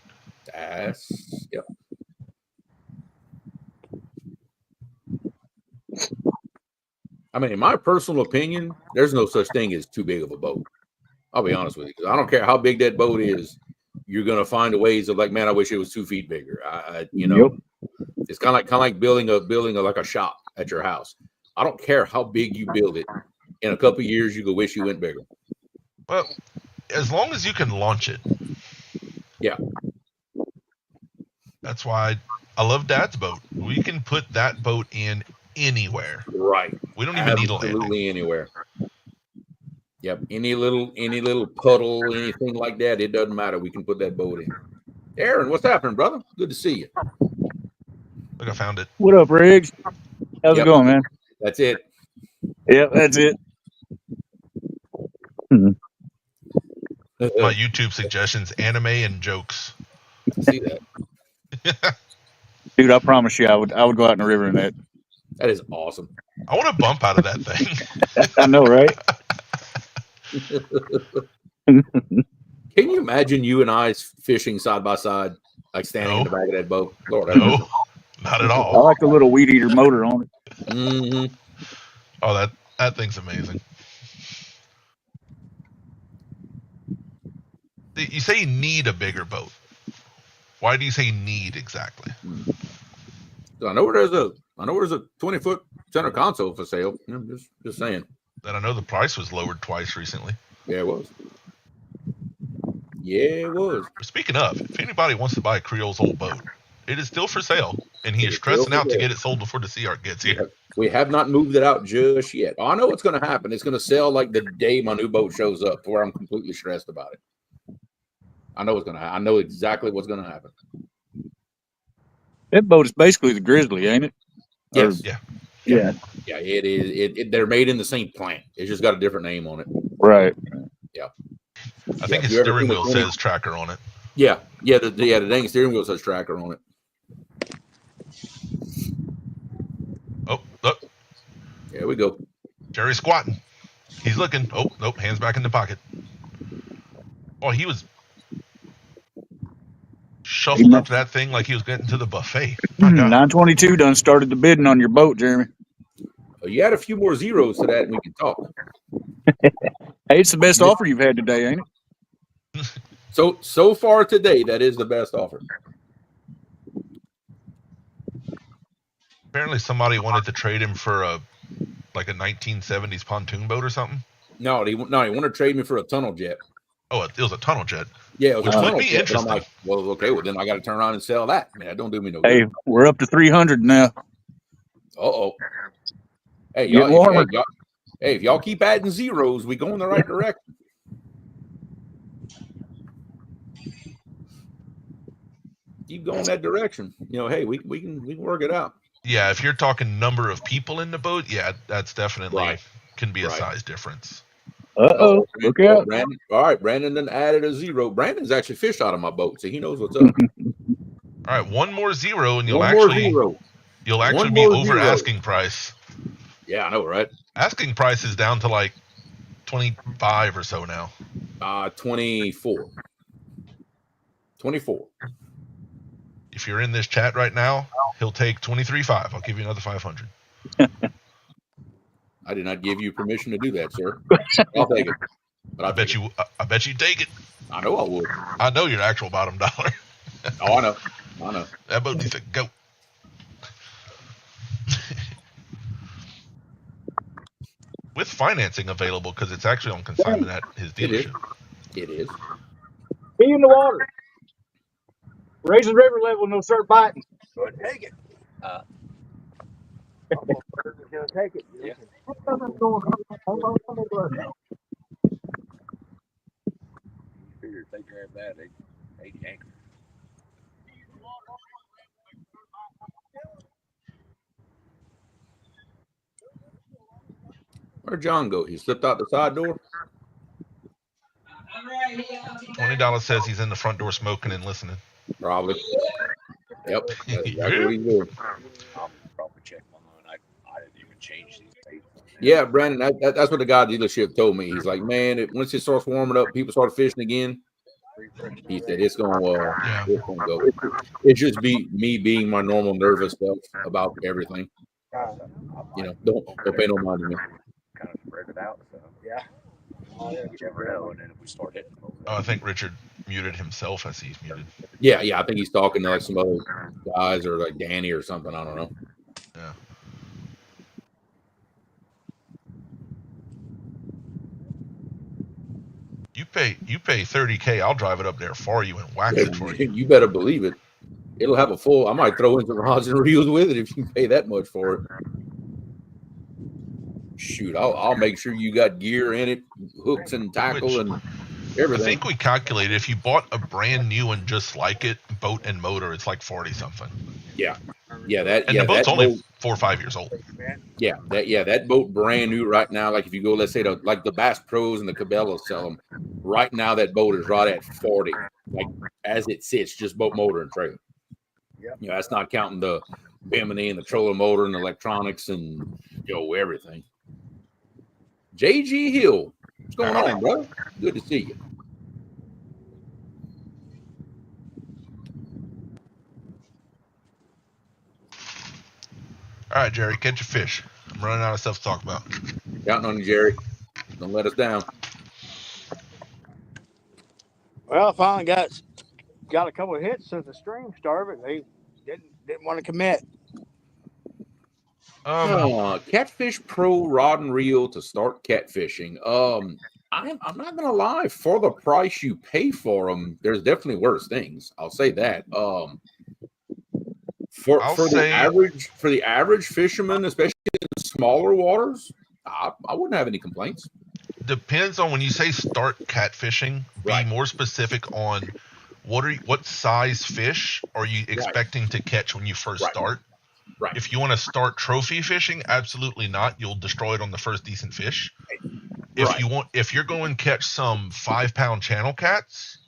Yep. I mean, in my personal opinion, there's no such thing as too big of a boat. I'll be honest with you, because I don't care how big that boat is, you're gonna find a ways of like, man, I wish it was 2 feet bigger. It's kind of like building like a shop at your house. I don't care how big you build it. In a couple of years, you could wish you went bigger. Well, as long as you can launch it. Yeah. That's why I love Dad's boat. We can put that boat in anywhere. Right. We don't even need a landing. Absolutely anywhere. Yep. Any little puddle, anything like that, it doesn't matter. We can put that boat in. Aaron, what's happening, brother? Good to see you. Look, I found it. What up, Riggs? How's it going, man? That's it. Yep, that's it. My YouTube suggestions, anime and jokes. See that? Dude, I promise you, I would go out in the river in that. That is awesome. I want to bump out of that thing. I know, right? Can you imagine you and I fishing side by side, like standing in the back of that boat? Lord, no, not at all. I like the little weed eater motor on it. Mm-hmm. Oh, that thing's amazing. You say you need a bigger boat. Why do you say need exactly? I know there's a 20-foot center console for sale. I'm just saying. That I know the price was lowered twice recently. Yeah, it was. Yeah, it was. Speaking of, if anybody wants to buy Creole's old boat, it is still for sale, and he is stressing out to get it sold before the Sea Arc gets here. We have not moved it out just yet. I know what's going to happen. It's going to sell like the day my new boat shows up, where I'm completely stressed about it. I know what's going to happen. I know exactly what's going to happen. That boat is basically the Grizzly, ain't it? Yes. Yeah. Yeah, it is. They're made in the same plant. It's just got a different name on it. Right. Yeah. I think its steering wheel says tracker on it. Yeah. The dang steering wheel says tracker on it. Oh, look. There we go. Jerry's squatting. He's looking. Oh, nope. Hands back in the pocket. Oh, he was shuffled up to that thing like he was getting to the buffet. 922 done started the bidding on your boat, Jeremy. You add a few more zeros to that and we can talk. Hey, it's the best offer you've had today, ain't it? So far today, that is the best offer. Apparently somebody wanted to trade him for a 1970s pontoon boat or something. No, he wanted to trade me for a tunnel jet. Oh, it was a tunnel jet. Yeah, it was which a would tunnel be jet. interesting. I'm like, well, okay, then I got to turn around and sell that. Man, that don't do me no Hey, good. we're up to 300 now. Uh-oh. Hey, Getting warmer. if y'all keep adding zeros, we go in the right direction. Keep going that direction. Hey, we can work it out. Yeah, if you're talking number of people in the boat, yeah, that's definitely Right. can be a Right. size difference. Look out. Brandon. All right, Brandon then added a zero. Brandon's actually fished out of my boat, so he knows what's up. All right, one more zero, and you'll One more actually zero. be over zero. asking price. Yeah, I know, right? Asking price is down to like 25 or so now. 24. 24. If you're in this chat right now, he'll take 23.5. I'll give you another 500. I did not give you permission to do that, sir. I'll take it. But I bet you take it. I know I would. I know your actual bottom dollar. Oh, I know. That boat needs to go. With financing available, because it's actually on consignment at his dealership. It is. Be in the water. Raising river level, no start biting. Go ahead and take it. Gonna take it. Yeah. Figure if they grab that, they yank. Where'd John go? He slipped out the side door? $20 says he's in the front door smoking and listening. Probably. Yep. That's exactly what he's doing. I'll probably check mine. I didn't even change these baits. Yeah, Brandon, that's what the guy at the dealership told me. He's like, man, once it starts warming up, people start fishing again. He said it's gonna go. It's just me being my normal nervous self about everything. Don't pay no mind to me. Kind of spread it out. So Yeah. you never know. And then if we start hitting them, I think Richard muted himself as he's muted. Yeah, I think he's talking to like some other guys or like Danny or something. I don't know. Yeah. You pay $30K, I'll drive it up there for you and wax it for you. You better believe it. It'll have a full. I might throw in some rods and reels with it if you pay that much for it. Shoot, I'll make sure you got gear in it, hooks and tackle and everything. I think we calculated if you bought a brand new one just like it, boat and motor, it's like 40 something. Yeah. The boat's only 4 or 5 years old. That boat brand new right now. Like if you go, let's say like the Bass Pros and the Cabela's sell them right now. That boat is right at 40, like as it sits, just boat, motor, and trailer. Yeah, That's not counting the bimini and the trolling motor and electronics and everything. JG Hill, what's going on, bro? Good to see you. All right, Jerry, catch a fish. I'm running out of stuff to talk about. Counting on you, Jerry. Don't let us down. Well, I finally got a couple of hits since the stream started. They didn't want to commit. Catfish Pro rod and reel to start catfishing. I'm not gonna lie, for the price you pay for them, there's definitely worse things. I'll say that. For the average fisherman, especially in the smaller waters, I wouldn't have any complaints. Depends on when you say start catfishing. Be more specific on what size fish are you expecting to catch when you first start. Right. If you want to start trophy fishing, absolutely not. You'll destroy it on the first decent fish. If you're going to catch some 5-pound channel cats,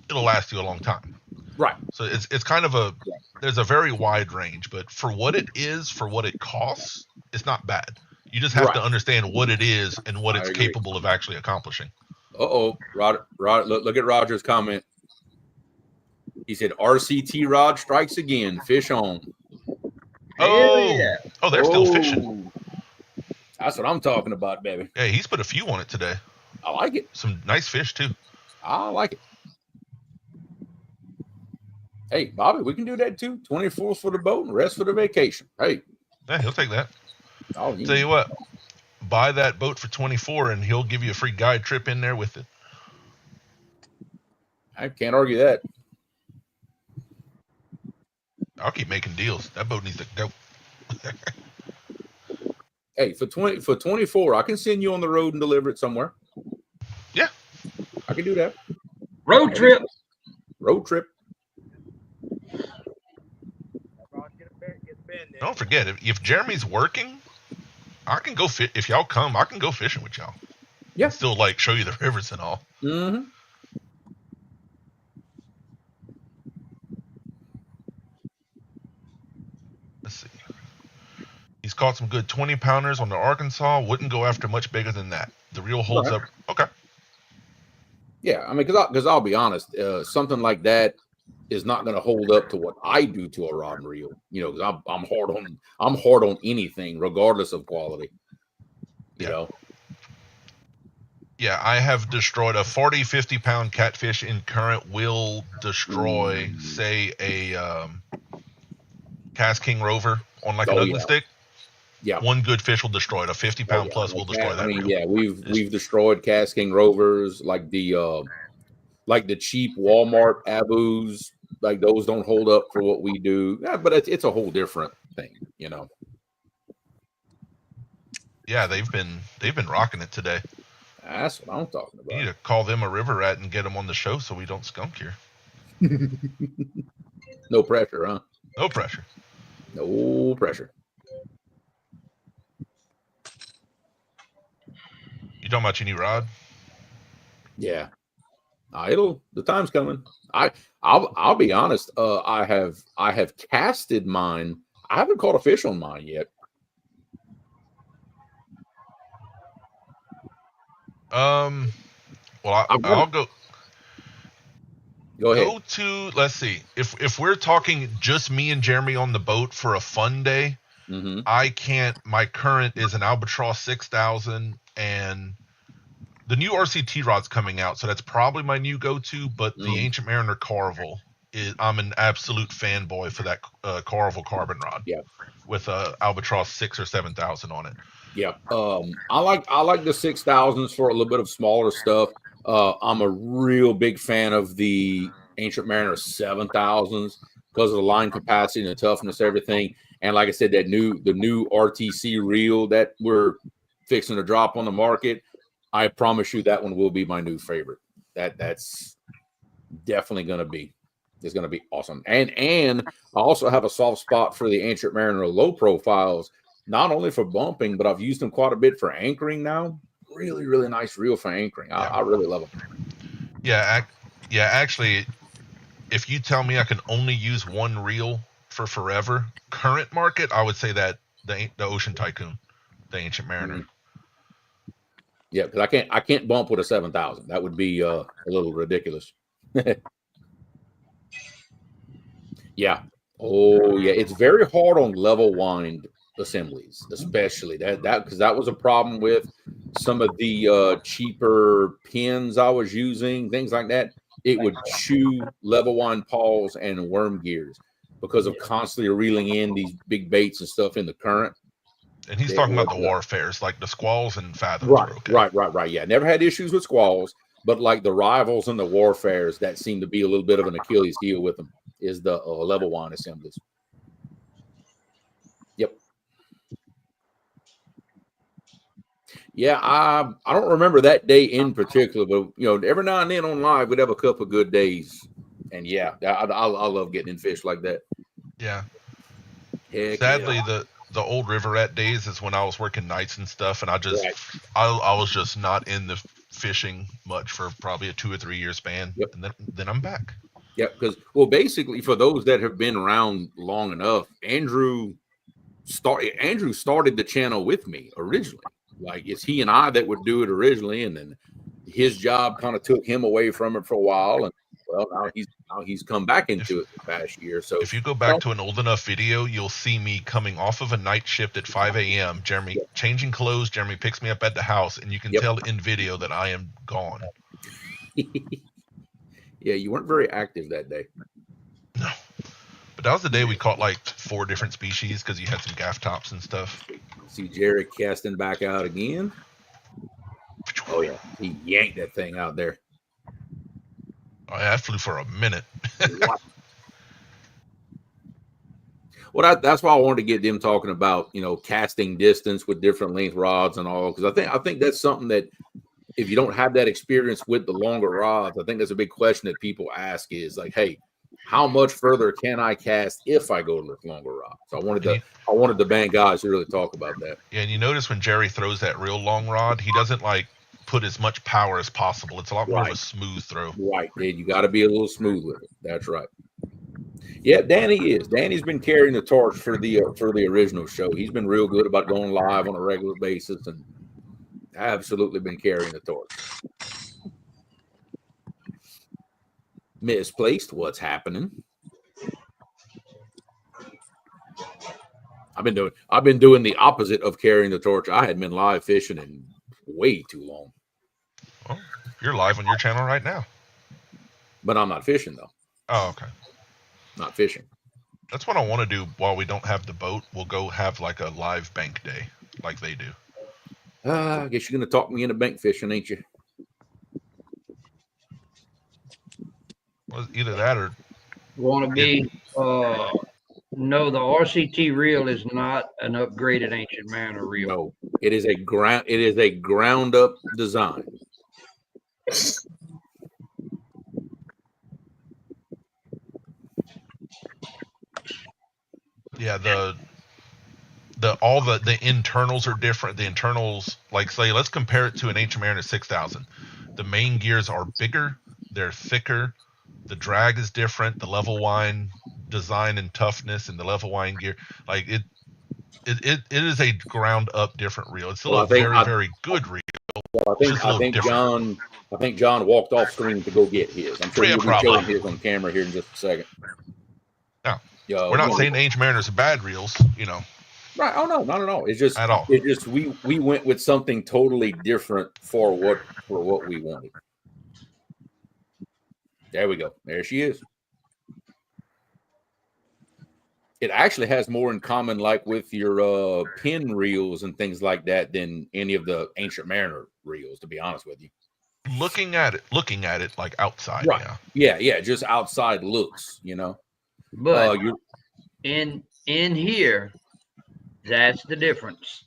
it'll last you a long time. Right. So it's kind of there's a very wide range, but for what it is, for what it costs, it's not bad. You just have to understand what it is and what it's capable of actually accomplishing. Rod, look at Roger's comment. He said RCT rod strikes again. Fish on. They're still fishing. That's what I'm talking about, baby. Yeah, he's put a few on it today. I like it. Some nice fish too. I like it. Hey, Bobby, we can do that too. 24 for the boat and rest for the vacation. Hey. Yeah, he'll take that. Tell you what, buy that boat for 24 and he'll give you a free guide trip in there with it. I can't argue that. I'll keep making deals. That boat needs to go. Hey, for 24, I can send you on the road and deliver it somewhere. Yeah. I can do that. Road trip. Road trip. Don't forget, if Jeremy's working, I can go fit. If y'all come, I can go fishing with y'all. Yeah. And still like show you the rivers and all. Mm-hmm. Let's see. He's caught some good 20-pounders on the Arkansas. Wouldn't go after much bigger than that. The reel holds up. Okay. Yeah, I mean, because I'll be honest, something like that is not going to hold up to what I do to a rod and reel. You know, because I'm hard on anything, regardless of quality. You know. Yeah, I have destroyed a 40, 50-pound catfish in current will destroy, say, a Cast King Rover on like an ugly stick. Yeah, one good fish will destroy it. A 50-pound plus will destroy that. I mean, reel. yeah, we've destroyed Cast King Rovers, like the cheap Walmart Abus. Like those don't hold up for what we do. Yeah, but it's a whole different thing, you know. Yeah, they've been rocking it today. That's what I'm talking about. You need to call them a river rat and get them on the show so we don't skunk here. No pressure, huh? No pressure. No pressure. You talking about your new rod? Yeah. The time's coming. I'll be honest. I have casted mine. I haven't caught a fish on mine yet. Well, I'll go. Go ahead. Go to, let's see. If we're talking just me and Jeremy on the boat for a fun day, I can't. My current is an Albatross 6000, and the new RCT rod's coming out, so that's probably my new go-to. But the Ancient Mariner Carvel I'm an absolute fanboy for that Carvel carbon rod. Yeah, with a Albatross 6,000 or 7,000 on it. Yeah, I like the 6000s for a little bit of smaller stuff. I'm a real big fan of the Ancient Mariner 7000s because of the line capacity and the toughness, everything. And like I said, the new RTC reel that we're fixing to drop on the market, I promise you that one will be my new favorite. That's definitely going to be. It's going to be awesome. And I also have a soft spot for the Ancient Mariner low profiles, not only for bumping, but I've used them quite a bit for anchoring now. Really, really nice reel for anchoring. I really love them. Yeah, actually, if you tell me I can only use one reel for forever, current market, I would say that the Ocean Tycoon, the Ancient Mariner. Yeah, because I can't bump with a 7000. That would be a little ridiculous. Yeah. Oh, yeah. It's very hard on level wind assemblies, especially that because that was a problem with some of the cheaper pins I was using, things like that. It would chew level wind paws and worm gears because of constantly reeling in these big baits and stuff in the current. And he's talking about the warfares, like the squalls and fathoms. Right. Yeah, never had issues with squalls, but like the rivals and the warfares, that seemed to be a little bit of an Achilles heel with them. Is the level wind assemblies. Yep. Yeah, I don't remember that day in particular, but every now and then on live we'd have a couple of good days, and yeah, I love getting in fish like that. Yeah. Heck Sadly, yeah. the old river rat days is when I was working nights and stuff, and I was just not in the fishing much for probably a 2 or 3 year span, and then I'm back. Yeah, because basically for those that have been around long enough, Andrew started the channel with me originally. Like it's he and I that would do it originally, and then his job kind of took him away from it for a while, and now he's come back into it the past year. So if you go back to an old enough video, you'll see me coming off of a night shift at 5 a.m. Jeremy changing clothes. Jeremy picks me up at the house, and you can tell in video that I am gone. Yeah, you weren't very active that day. No. But that was the day we caught like 4 different species because you had some gaff tops and stuff. See Jerry casting back out again. Oh, yeah. He yanked that thing out there. Oh, yeah, that flew for a minute. Well, that's why I wanted to get them talking about, casting distance with different length rods and all, because I think that's something that if you don't have that experience with the longer rods, I think that's a big question that people ask is like, hey, how much further can I cast if I go with longer rods? So I wanted the band guys to really talk about that. Yeah, and you notice when Jerry throws that real long rod, he doesn't like put as much power as possible. It's a lot more of a smooth throw. Right. Yeah, you got to be a little smooth with it. That's right. Yeah, Danny's been carrying the torch for the original show. He's been real good about going live on a regular basis and absolutely been carrying the torch. Misplaced, what's happening? I've been doing the opposite of carrying the torch. I hadn't been live fishing in way too long. Well, you're live on your channel right now. But I'm not fishing though. Oh, okay. Not fishing. That's what I want to do while we don't have the boat. We'll go have like a live bank day like they do. I guess you're going to talk me into bank fishing, ain't you? Well, either that or Want to be no, the RCT reel is not an upgraded Ancient Mariner reel. No, it is a ground up design. Yeah, all the internals are different. The internals, like say, let's compare it to an Ancient Mariner 6000. The main gears are bigger, they're thicker, the drag is different, the level wind design and toughness and the level wind gear, like it is a ground up different reel. It's still very good reel. Well, I think John walked off screen to go get his. I'm sure he'll be showing his on camera here in just a second. No, we're not saying Ancient Mariners are bad reels, Right. Oh no, not at all. It's just at all. It's just we went with something totally different for what we wanted. There we go. There she is. It actually has more in common, like with your pin reels and things like that, than any of the Ancient Mariner reels. To be honest with you, looking at it like outside, right? Yeah, just outside looks, But in here, that's the difference.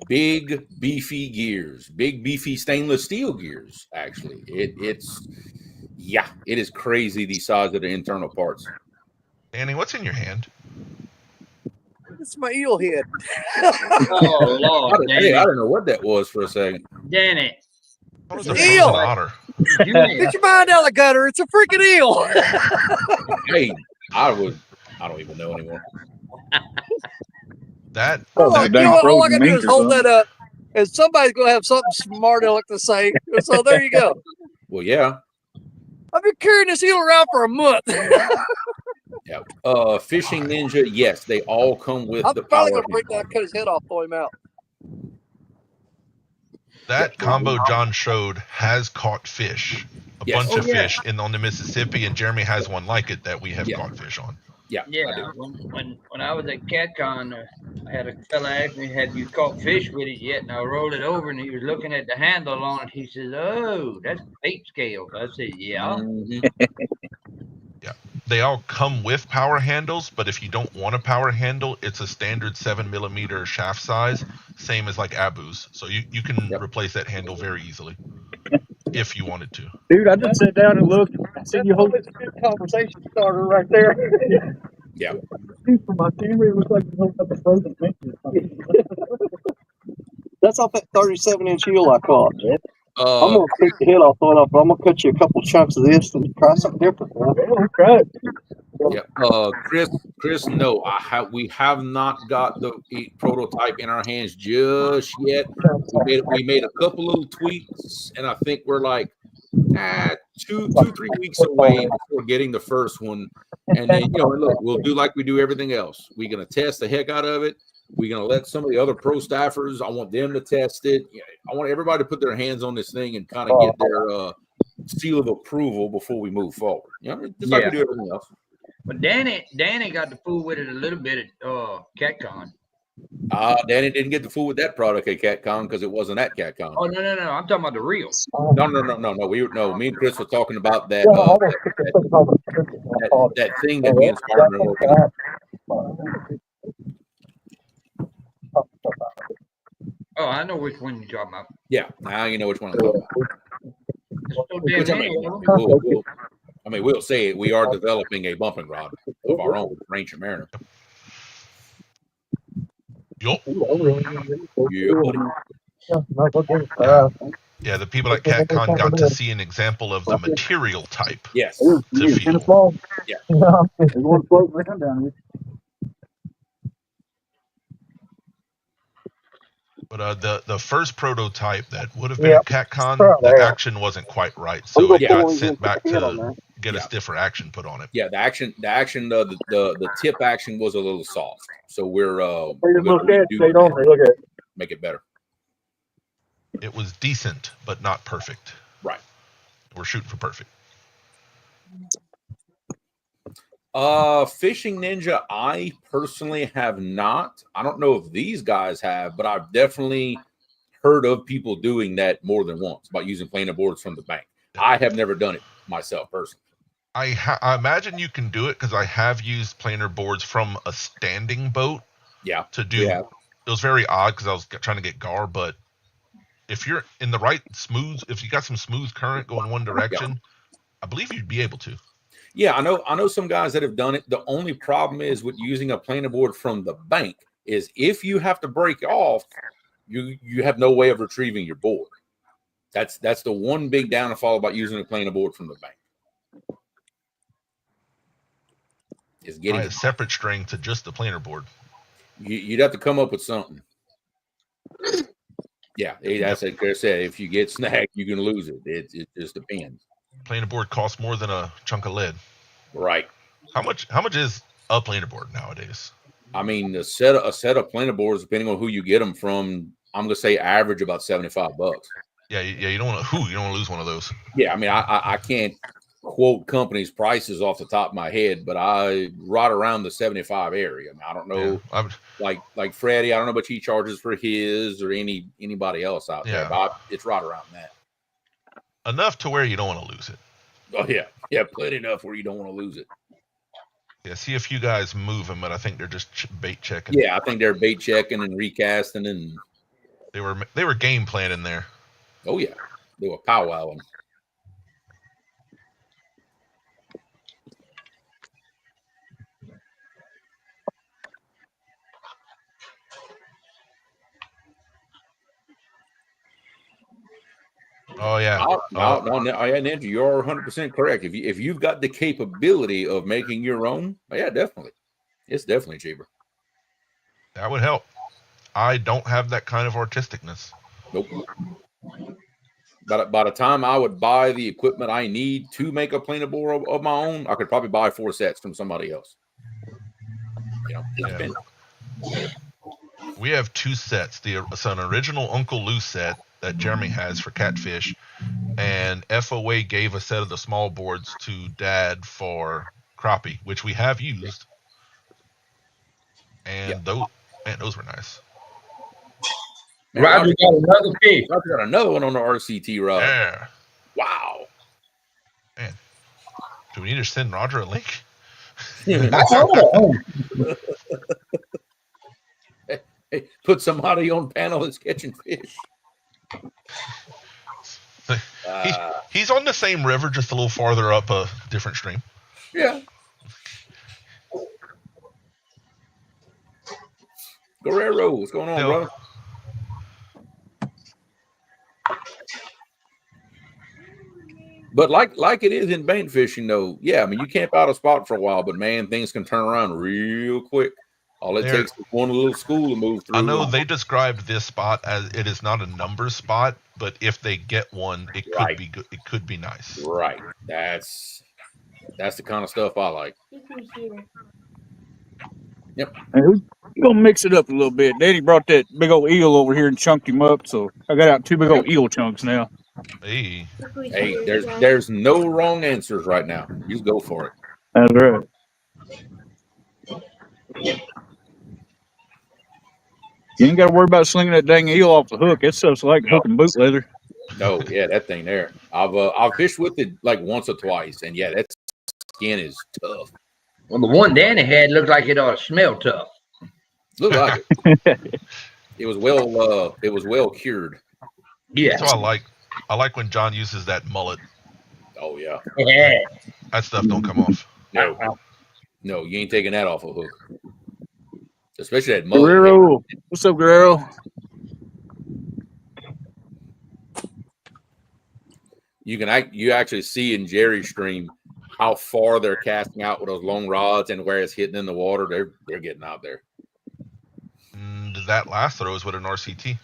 Big beefy gears, big beefy stainless steel gears. Actually, it is crazy the size of the internal parts. Danny, what's in your hand? It's my eel head. Oh Lord, Danny. I don't know what that was for a second. Danny. It's an eel. Otter. Get your mind out of the gutter. It's a freaking eel. Hey, I don't even know anymore. All I can do is hold that up, and somebody's gonna have something smart aleck to say. So there you go. Well, yeah. I've been carrying this eel around for a month. Yeah. Fishing Ninja, yes, they all come with the power. I'm probably gonna break that, cut his head off, throw him out. That combo John showed has caught fish, a bunch of fish on the Mississippi, and Jeremy has one like it that we have caught fish on. Yeah. When I was at CatCon, I had a fella ask me, "Have you caught fish with it yet?" And I rolled it over, and he was looking at the handle on it. He says, "Oh, that's bait scales." I said, "Yeah." Yeah, they all come with power handles, but if you don't want a power handle, it's a standard 7mm shaft size, same as like Abu's. So you can replace that handle very easily if you wanted to. Dude, I just sat down and looked. I see you hold this good conversation starter right there. Yeah. For my camera, it looks like you hold up a frozen picture. That's off that 37-inch eel I caught. I'm gonna take the head off, throw it off, but I'm gonna cut you a couple chunks of this and try something different. Right. Yeah. Chris, no, we have not got the prototype in our hands just yet. We made a couple little tweaks, and I think we're like 2-3 weeks away before getting the first one. And then look, we'll do like we do everything else. We're gonna test the heck out of it. We're going to let some of the other pro staffers, I want them to test it. I want everybody to put their hands on this thing and kind of get their seal of approval before we move forward. Just like we do everything else. But Danny got to fool with it a little bit at CatCon. Danny didn't get to fool with that product at CatCon because it wasn't at CatCon. Oh, no. I'm talking about the reels. No. Me and Chris were talking about that that thing that me and Spartan are working on. I know which one you're talking about. Yeah, now you know which one I'm talking about. There's so damn Which I many mean, of them. we'll say it. We are developing a bumping rod of our own for Ancient Mariner. Yup. Yeah, buddy. Yeah, the people at CatCon got to see an example of the material type Yes. to feel. Yeah. There's one floating around down here. But the first prototype that would have been at CatCon, the action wasn't quite right, so it got sent back to get a stiffer action put on it. Yeah, the action, the tip action was a little soft, so we're make it better. It was decent, but not perfect. Right. We're shooting for perfect. Fishing Ninja, I personally have not. I don't know if these guys have, but I've definitely heard of people doing that more than once by using planer boards from the bank. I have never done it myself personally. I imagine you can do it because I have used planer boards from a standing boat. Yeah. To do. It was very odd because I was trying to get gar, but if you're in the right smooth, if you got some smooth current going one direction, I believe you'd be able to. Yeah, I know some guys that have done it. The only problem is with using a planer board from the bank is if you have to break off, you have no way of retrieving your board. That's the one big downfall about using a planer board from the bank. Is getting a separate string to just the planer board. You'd have to come up with something. Yeah, that's like Chris said. If you get snagged, you can lose it. It just depends. Planer board costs more than a chunk of lead. Right. How much is a planer board nowadays? I mean, a set of planer boards, depending on who you get them from, I'm gonna say average about $75. Yeah. You don't want to lose one of those. Yeah, I mean, I can't quote companies' prices off the top of my head, but I right around the 75 area. I mean, I don't know, like Freddie. I don't know how much he charges for his or anybody else out there, but it's right around that. Enough to where you don't want to lose it. Oh yeah, plenty enough where you don't want to lose it. Yeah, see a few guys moving, but I think they're just bait checking. Yeah, I think they're bait checking and recasting, and they were game planning there. Oh yeah, they were powwowing. Oh yeah. No, Ninja, you're 100% correct. If you've got the capability of making your own, yeah, definitely, it's definitely cheaper. That would help. I don't have that kind of artisticness. Nope. By the time I would buy the equipment I need to make a planer board of my own, I could probably buy 4 sets from somebody else. We have 2 sets. It's an original Uncle Lou set that Jeremy has for catfish, and FOA gave a set of the small boards to Dad for crappie, which we have used. And those were nice. Man, Roger got another fish. Roger got another one on the RCT rod. Yeah. Wow. Man, do we need to send Roger a link? Hey, put somebody on panel that's catching fish. He's on the same river, just a little farther up a different stream. Yeah. Guerrero, what's going on, brother? But like it is in bait fishing, though, yeah, I mean, you camp out a spot for a while, but man, things can turn around real quick. All it takes is one little school to move through. I know they described this spot as it is not a number spot, but if they get one, it could be good. It could be nice. Right. That's the kind of stuff I like. Yep. Hey, we're gonna mix it up a little bit. Daddy brought that big old eel over here and chunked him up, so I got out 2 big old eel chunks now. Hey, there's no wrong answers right now. You just go for it. That's right. You ain't got to worry about slinging that dang eel off the hook. That stuff's like hooking boot leather. No, yeah, that thing there. I've fished with it like once or twice, and yeah, that skin is tough. Well, the one Danny had looked like it ought to smell tough. Look like it. It was well cured. Yeah. That's what I like. I like when John uses that mullet. Oh yeah. Yeah. That stuff don't come off. No, you ain't taking that off a hook. Especially that mullet. Guerrero, what's up, Guerrero? You actually see in Jerry's stream how far they're casting out with those long rods and where it's hitting in the water. They're getting out there. That last throw is with an RCT.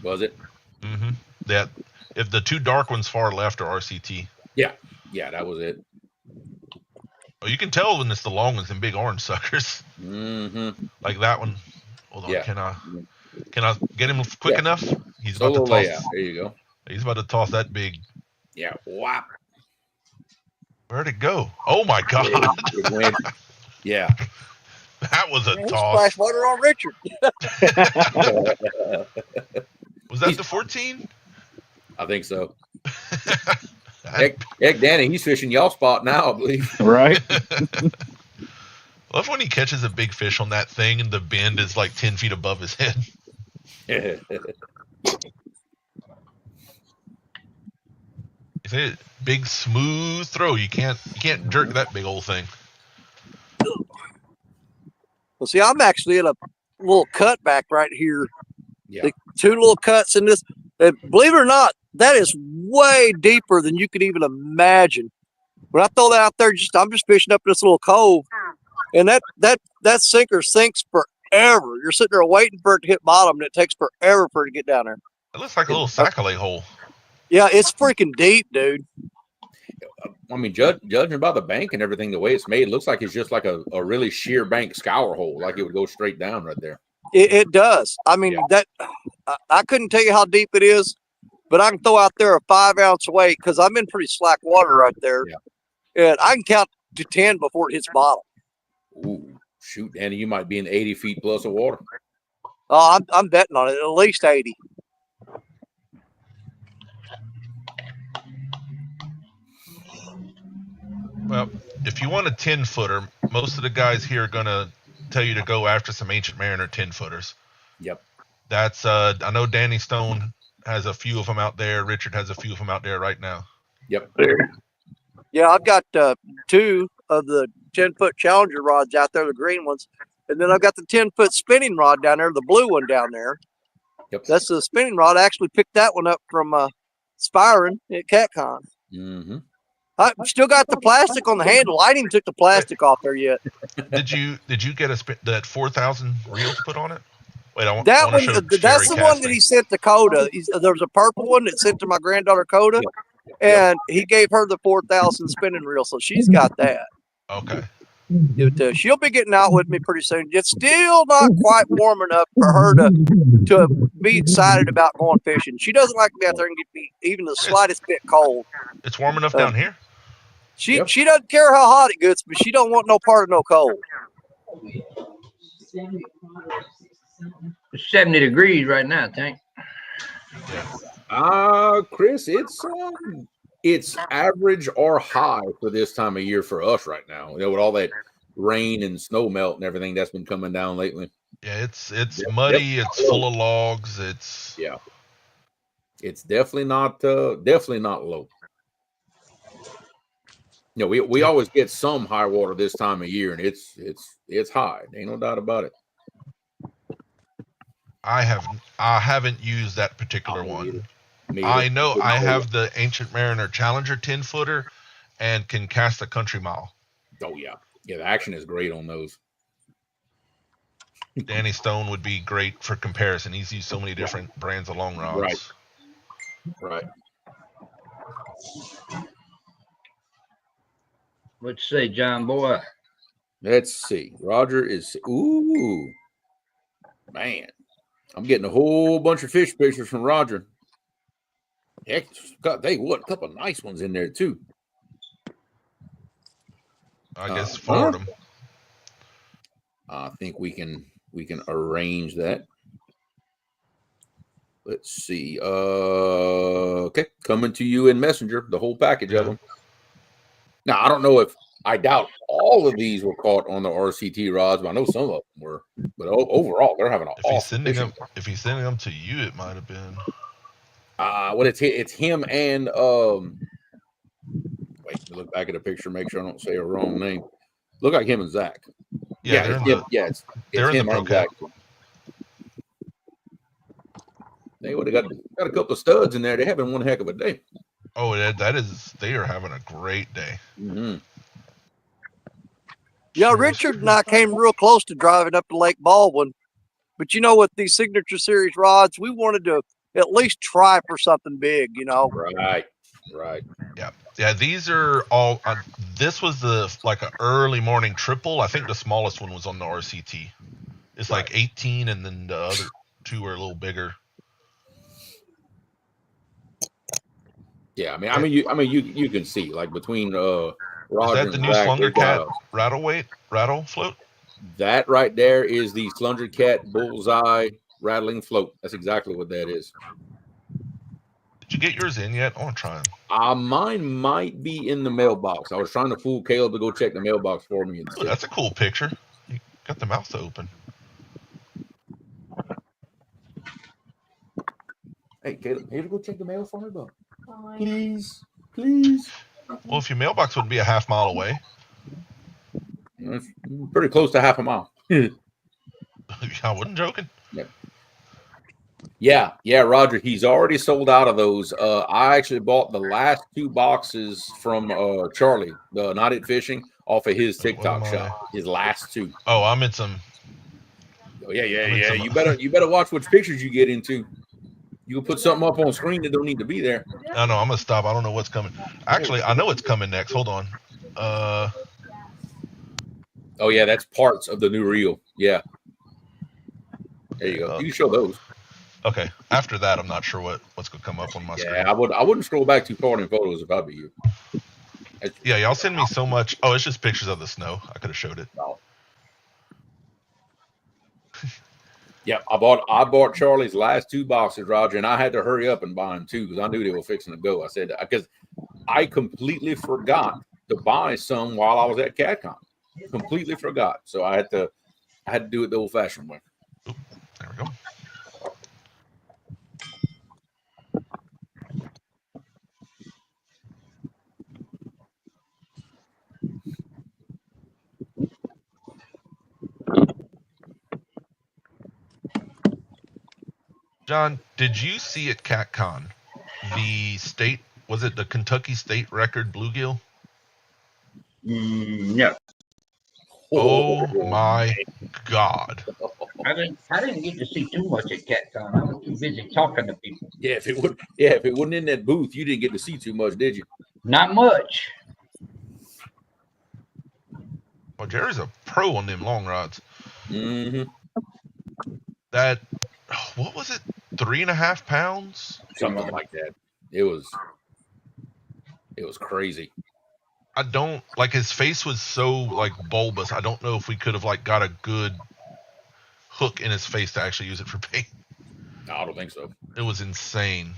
Was it? Mm-hmm. That if the two dark ones far left are RCT. Yeah, that was it. Oh, you can tell when it's the long ones and big orange suckers. Mm-hmm. Like that one. Hold on, Yeah. can I get him quick enough? He's about Solo to toss. layout. There you go. He's about to toss that big. Yeah. Wow. Where'd it go? Oh my god! It went. Yeah. That was a Man, he toss. splashed water on Richard. Was that the 14? I think so. Heck, Danny, he's fishing y'all spot now, I believe. Right? I love when he catches a big fish on that thing and the bend is like 10 feet above his head. It's a big smooth throw. You can't jerk that big old thing. Well, see, I'm actually in a little cutback right here. Yeah. The two little cuts in this. And believe it or not, that is way deeper than you could even imagine. When I throw that out there, I'm just fishing up this little cove, and that sinker sinks forever. You're sitting there waiting for it to hit bottom, and it takes forever for it to get down there. It looks like a little sac-a-lay hole. Yeah, it's freaking deep, dude. I mean, judging by the bank and everything, the way it's made, it looks like it's just like a really sheer bank scour hole, like it would go straight down right there. It does. I mean, I couldn't tell you how deep it is, but I can throw out there a 5-ounce weight because I'm in pretty slack water right there. Yeah. And I can count to 10 before it hits bottom. Ooh, shoot, Danny, you might be in 80 feet plus of water. Oh, I'm betting on it, at least 80. Well, if you want a 10-footer, most of the guys here are going to tell you to go after some Ancient Mariner 10-footers. Yep. That's, I know Danny Stone has a few of them out there. Richard has a few of them out there right now. Yep. Yeah, I've got 2 of the 10-foot Challenger rods out there, the green ones. And then I've got the 10-foot spinning rod down there, the blue one down there. Yep. That's the spinning rod. I actually picked that one up from Spiring at CatCon. Mm-hmm. I still got the plastic on the handle. I didn't took the plastic off there yet. Did you get that 4,000 reel to put on it? Wait, I want That to one, show that's Sherry the one that casting. he sent to Coda. There was a purple one that sent to my granddaughter Coda, and he gave her the 4,000 spinning reel, so she's got that. Okay. She'll be getting out with me pretty soon. It's still not quite warm enough for her to be excited about going fishing. She doesn't like to be out there and get even the slightest bit cold. It's warm enough down here. She doesn't care how hot it gets, but she don't want no part of no cold. It's 70 degrees right now, I think. Chris, it's average or high for this time of year for us right now. You know, with all that rain and snow melt and everything that's been coming down lately. Yeah, it's muddy. It's full of logs. It's definitely not low. You know, we always get some high water this time of year, and it's high. Ain't no doubt about it. I haven't used that particular one. I know I have the Ancient Mariner Challenger 10-footer and can cast a country mile. Oh yeah. Yeah, the action is great on those. Danny Stone would be great for comparison. He's used so many different brands of long rods. Right. What you say, John boy? Let's see. Roger is man. I'm getting a whole bunch of fish pictures from Roger. Heck, God, a couple of nice ones in there too. I guess forward them. I think we can arrange that. Let's see. Okay, coming to you in Messenger, the whole package of them. Now I don't know if I doubt all of these were caught on the RCT rods, but I know some of them were. But overall, they're having an If he's awesome sending fishing. them, if he's sending them to you, it might have been. Well, it's him and wait, let me look back at the picture, make sure I don't say a wrong name. Look like him and Zach. Yeah, it's him. It's they're in him the and pro Zach. They would have got a couple of studs in there. They're having one heck of a day. Oh, they are having a great day. Mm-hmm. Yeah, Cheers. Richard and I came real close to driving up to Lake Baldwin, but with these Signature Series rods, we wanted to at least try for something big. Right. Yeah. These are all. This was like an early morning triple. I think the smallest one was on the RCT. It's like 18, and then the other two are a little bigger. Yeah, I mean, you can see like between Roger Is that the and new Zach, Slunger they've got Cat rattle float? that right there is the Slunger Cat bullseye rattling float. That's exactly what that is. Did you get yours in yet? I want to try them. Mine might be in the mailbox. I was trying to fool Caleb to go check the mailbox for me. Ooh, that's a cool picture. You got the mouth open. Hey, Caleb, here to go check the mail for me, bud. Please. Well, if your mailbox wouldn't be a half mile away. It's pretty close to half a mile. I wasn't joking. Yeah, Roger. He's already sold out of those. I actually bought the last 2 boxes from Charlie, the Not It Fishing, off of his TikTok shop. His last 2. Oh, I'm in some. Oh yeah. You better watch which pictures you get into. You can put something up on screen that don't need to be there. I know. I'm gonna stop. I don't know what's coming. Actually, I know what's coming next. Hold on. Oh yeah, that's parts of the new reel. Yeah. There you go. You can show those. Okay. After that, I'm not sure what's gonna come up on my screen. Yeah, I wouldn't scroll back too far in photos if I'd be you. Yeah, y'all send me so much. Oh, it's just pictures of the snow. I could have showed it. No. Yeah, I bought Charlie's last 2 boxes, Roger, and I had to hurry up and buy them too because I knew they were fixing to go. I said because I completely forgot to buy some while I was at CatCon. Completely forgot, so I had to do it the old-fashioned way. Oop, there we go. John, did you see at CatCon was it the Kentucky State record bluegill? No, Oh my God! I didn't get to see too much at CatCon. I was too busy talking to people. Yeah, if it wasn't in that booth, you didn't get to see too much, did you? Not much. Well, Jerry's a pro on them long rods. Mm-hmm. That, what was it? 3.5 pounds? Something like that. It was crazy. I don't like his face was so like bulbous. I don't know if we could have like got a good hook in his face to actually use it for bait. No, I don't think so. It was insane.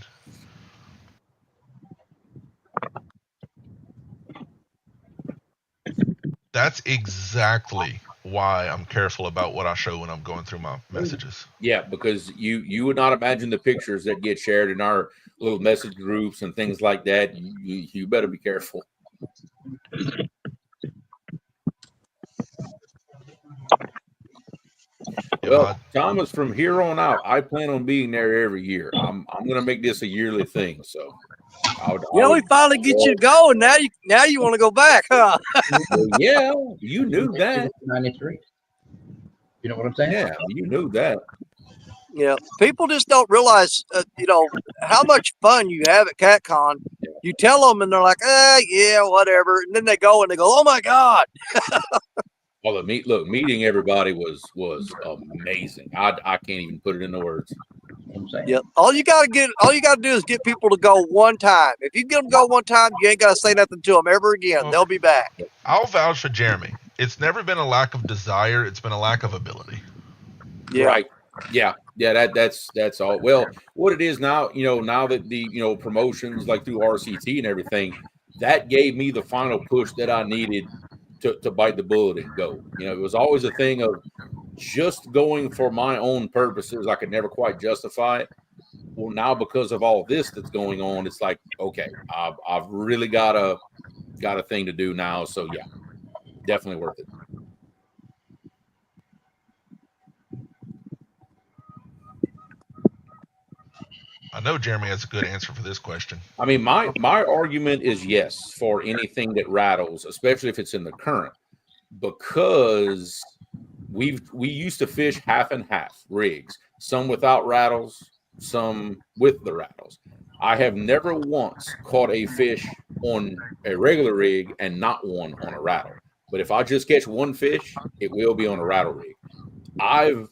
That's exactly why I'm careful about what I show when I'm going through my messages. Yeah, because you would not imagine the pictures that get shared in our little message groups and things like that. You better be careful. Well, Thomas, from here on out, I plan on being there every year. I'm going to make this a yearly thing. So, we finally get you going. Now you want to go back, huh? Well, yeah, you knew that. 93. You know what I'm saying? Yeah, you knew that. Yeah, people just don't realize, how much fun you have at CatCon. You tell them, and they're like, yeah, whatever. And then they go and they go, oh my God. Well, meeting everybody was amazing. I can't even put it into words. Yeah, all you gotta do is get people to go one time. If you get them to go one time, you ain't gotta say nothing to them ever again. Well, they'll be back. I'll vouch for Jeremy. It's never been a lack of desire. It's been a lack of ability. Yeah. Right. Yeah. That's all. Well, what it is now, now that the promotions like through RCT and everything, that gave me the final push that I needed to bite the bullet and go. You know, it was always a thing of just going for my own purposes. I could never quite justify it. Well, now because of all this that's going on, it's like, okay, I've really got a thing to do now. So yeah, definitely worth it. I know Jeremy has a good answer for this question. I mean, my argument is yes for anything that rattles, especially if it's in the current, because we used to fish half and half rigs, some without rattles, some with the rattles. I have never once caught a fish on a regular rig and not one on a rattle. But if I just catch one fish, it will be on a rattle rig.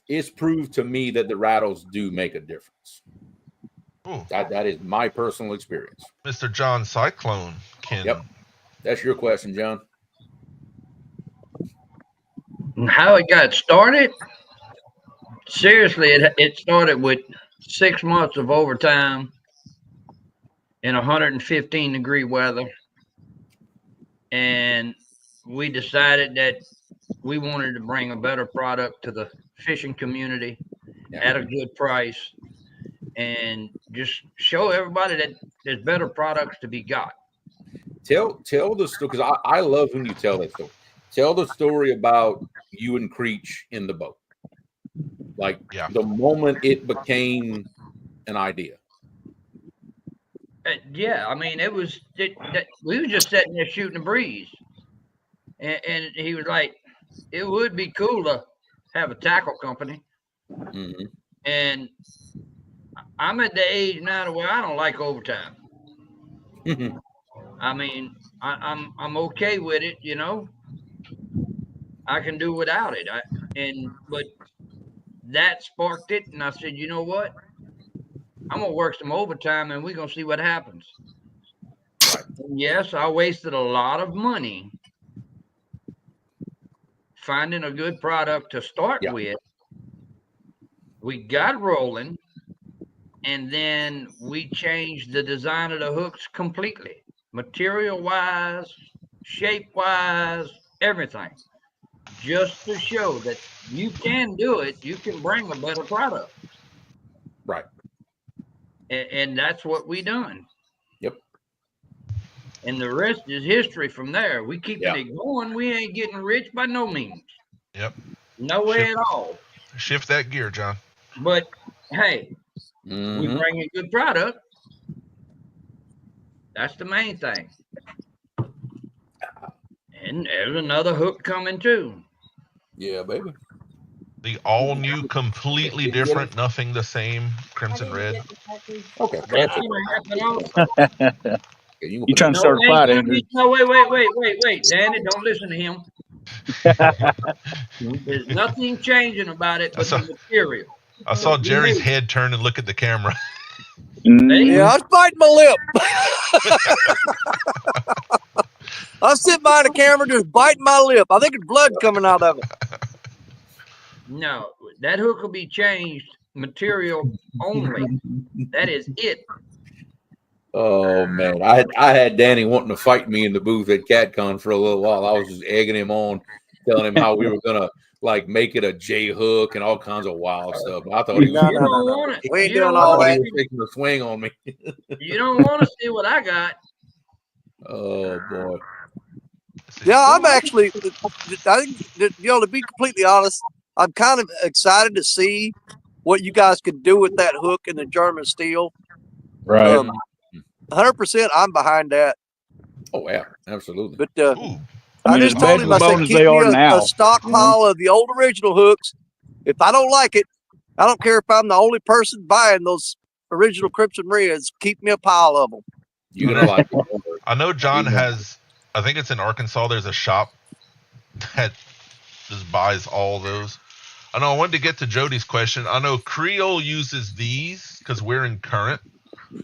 It's proved to me that the rattles do make a difference. Ooh. That is my personal experience. Mr. John Cyclone can. Yep. That's your question, John. How it got started? Seriously, it started with 6 months of overtime in 115-degree weather. And we decided that we wanted to bring a better product to the fishing community at a good price and just show everybody that there's better products to be got. Tell the story, because I love when you tell that story. Tell the story about you and Creech in the boat. Like the moment it became an idea. Yeah, I mean, we were just sitting there shooting a breeze. And he was like, it would be cool to have a tackle company. Mm-hmm. And I'm at the age now where I don't like overtime. Mm-hmm. I mean, I'm okay with it, you know. I can do without it. But that sparked it, and I said, you know what? I'm gonna work some overtime, and we're gonna see what happens. And yes, I wasted a lot of money finding a good product to start with. We got rolling, and then we changed the design of the hooks completely, material-wise, shape-wise, everything, just to show that you can do it. You can bring a better product. Right. And that's what we done. Yep. And the rest is history from there. We keeping it going. We ain't getting rich by no means. Yep. No way at all. Shift that gear, John. But hey, we bring a good product. That's the main thing. And there's another hook coming too. Yeah, baby. The all new, completely different, nothing the same Crimson Red. Okay. You trying to start a fight, Andrew? No, wait, Danny, don't listen to him. There's nothing changing about it but the material. I saw Jerry's head turn and look at the camera. Yeah, I was biting my lip. I was sitting behind the camera just biting my lip. I think it's blood coming out of it. No, that hook will be changed material only. That is it. Oh man, I had Danny wanting to fight me in the booth at CatCon for a little while. I was just egging him on, telling him how we were gonna like make it a J hook and all kinds of wild stuff. I thought he was We ain't doing all that. taking a swing on me. You don't want to see what I got. Oh boy. Yeah, I'm actually. I think that, to be completely honest, I'm kind of excited to see what you guys could do with that hook and the German steel. Right. 100%, I'm behind that. Oh yeah, absolutely. But I just told him, I said, keep me a stockpile of the old original hooks. If I don't like it, I don't care if I'm the only person buying those original Crimson Reds. Keep me a pile of them. You're gonna like it. I know John has. I think it's in Arkansas. There's a shop that just buys all those. I know. I wanted to get to Jody's question. I know Creole uses these because we're in current.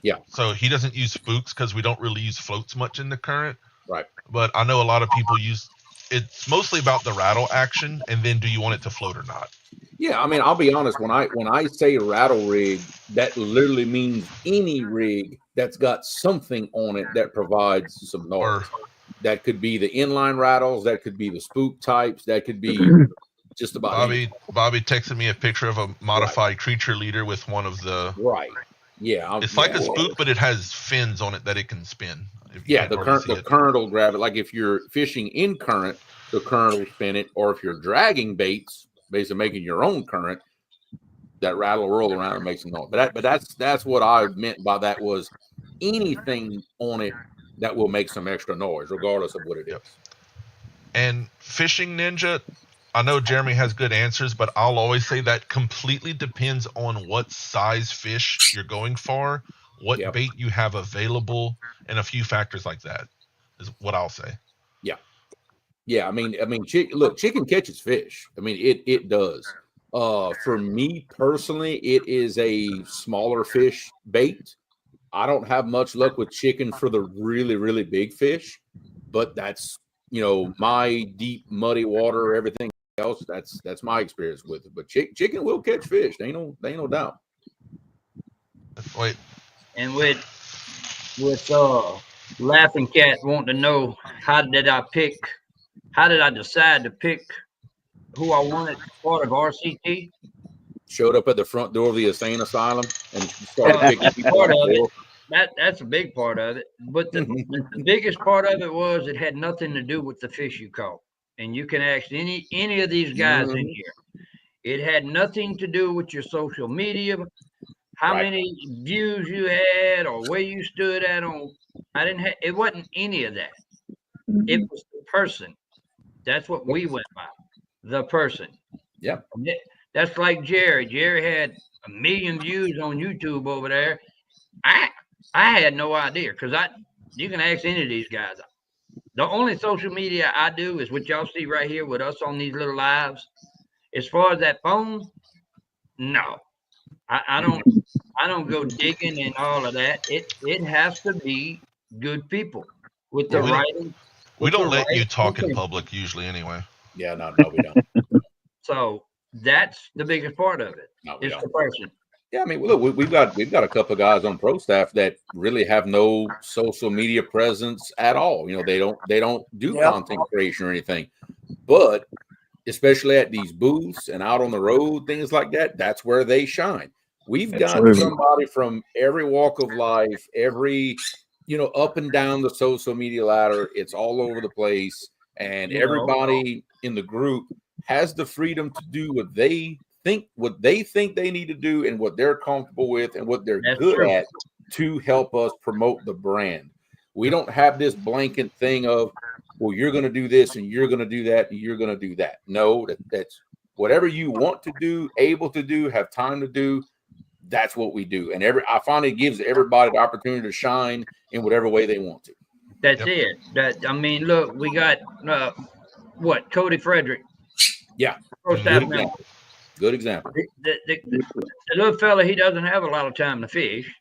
Yeah. So he doesn't use spooks because we don't really use floats much in the current. Right. But I know a lot of people use. It's mostly about the rattle action, and then do you want it to float or not? Yeah, I mean, I'll be honest. When I say rattle rig, that literally means any rig that's got something on it that provides some noise. That could be the inline rattles. That could be the spook types. That could be just about anything. Bobby texted me a picture of a modified creature leader with one of the. Right. Yeah. It's like a spook, but it has fins on it that it can spin. Yeah, the current will grab it. Like if you're fishing in current, the current will spin it. Or if you're dragging baits, basically making your own current, that rattle will roll around and make some noise. But that's what I meant by that was anything on it that will make some extra noise, regardless of what it is. And Fishing Ninja, I know Jeremy has good answers, but I'll always say that completely depends on what size fish you're going for, what bait you have available, and a few factors like that is what I'll say. Yeah. I mean, look, chicken catches fish. I mean, it does. For me personally, it is a smaller fish bait. I don't have much luck with chicken for the really, really big fish, but that's, my deep, muddy water, everything else. That's my experience with it. But chicken will catch fish. There ain't no doubt. Wait. And with Laughing Cat wanting to know how did I decide to pick who I wanted part of RCT? Showed up at the front door of the insane asylum and started picking people part up. of it. That's a big part of it. But the biggest part of it was it had nothing to do with the fish you caught. And you can ask any of these guys in here. It had nothing to do with your social media, how many views you had, or where you stood at on. It wasn't any of that. It was the person. That's what we went by. The person. Yeah. That's like Jerry. Jerry had 1 million views on YouTube over there. I had no idea because you can ask any of these guys. The only social media I do is what y'all see right here with us on these little lives. As far as that phone, no, I don't go digging and all of that. It has to be good people with the writing. We don't let you talk in public usually anyway. Yeah, no, we don't. So that's the biggest part of it. It's the person. Yeah, I mean, look, we've got a couple of guys on pro staff that really have no social media presence at all. They don't do content creation or anything. But especially at these booths and out on the road, things like that, that's where they shine. We've got somebody from every walk of life, every up and down the social media ladder. It's all over the place, and everybody in the group has the freedom to do what they think they need to do and what they're comfortable with and what they're good at to help us promote the brand. We don't have this blanket thing of, well, you're going to do this and you're going to do that and you're going to do that. No, that's whatever you want to do, able to do, have time to do. That's what we do. And I find it gives everybody the opportunity to shine in whatever way they want to. That's it. Look, we got Cody Frederick. Yeah. Good example. The little fella, he doesn't have a lot of time to fish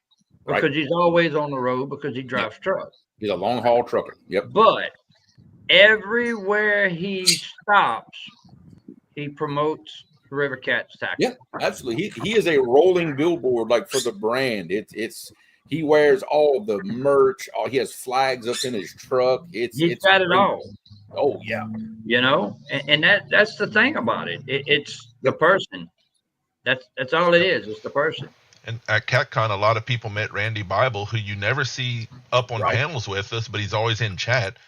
because he's always on the road because he drives truck. He's a long haul trucker. Yep. But everywhere he stops, he promotes River Cats tackle. Yeah, absolutely. He is a rolling billboard like for the brand. He wears all the merch. He has flags up in his truck. He's got it all. Oh yeah. And that's the thing about it. It's the person. That's all it is. It's the person. And at CatCon, a lot of people met Randy Bible, who you never see up on panels with us, but he's always in chat.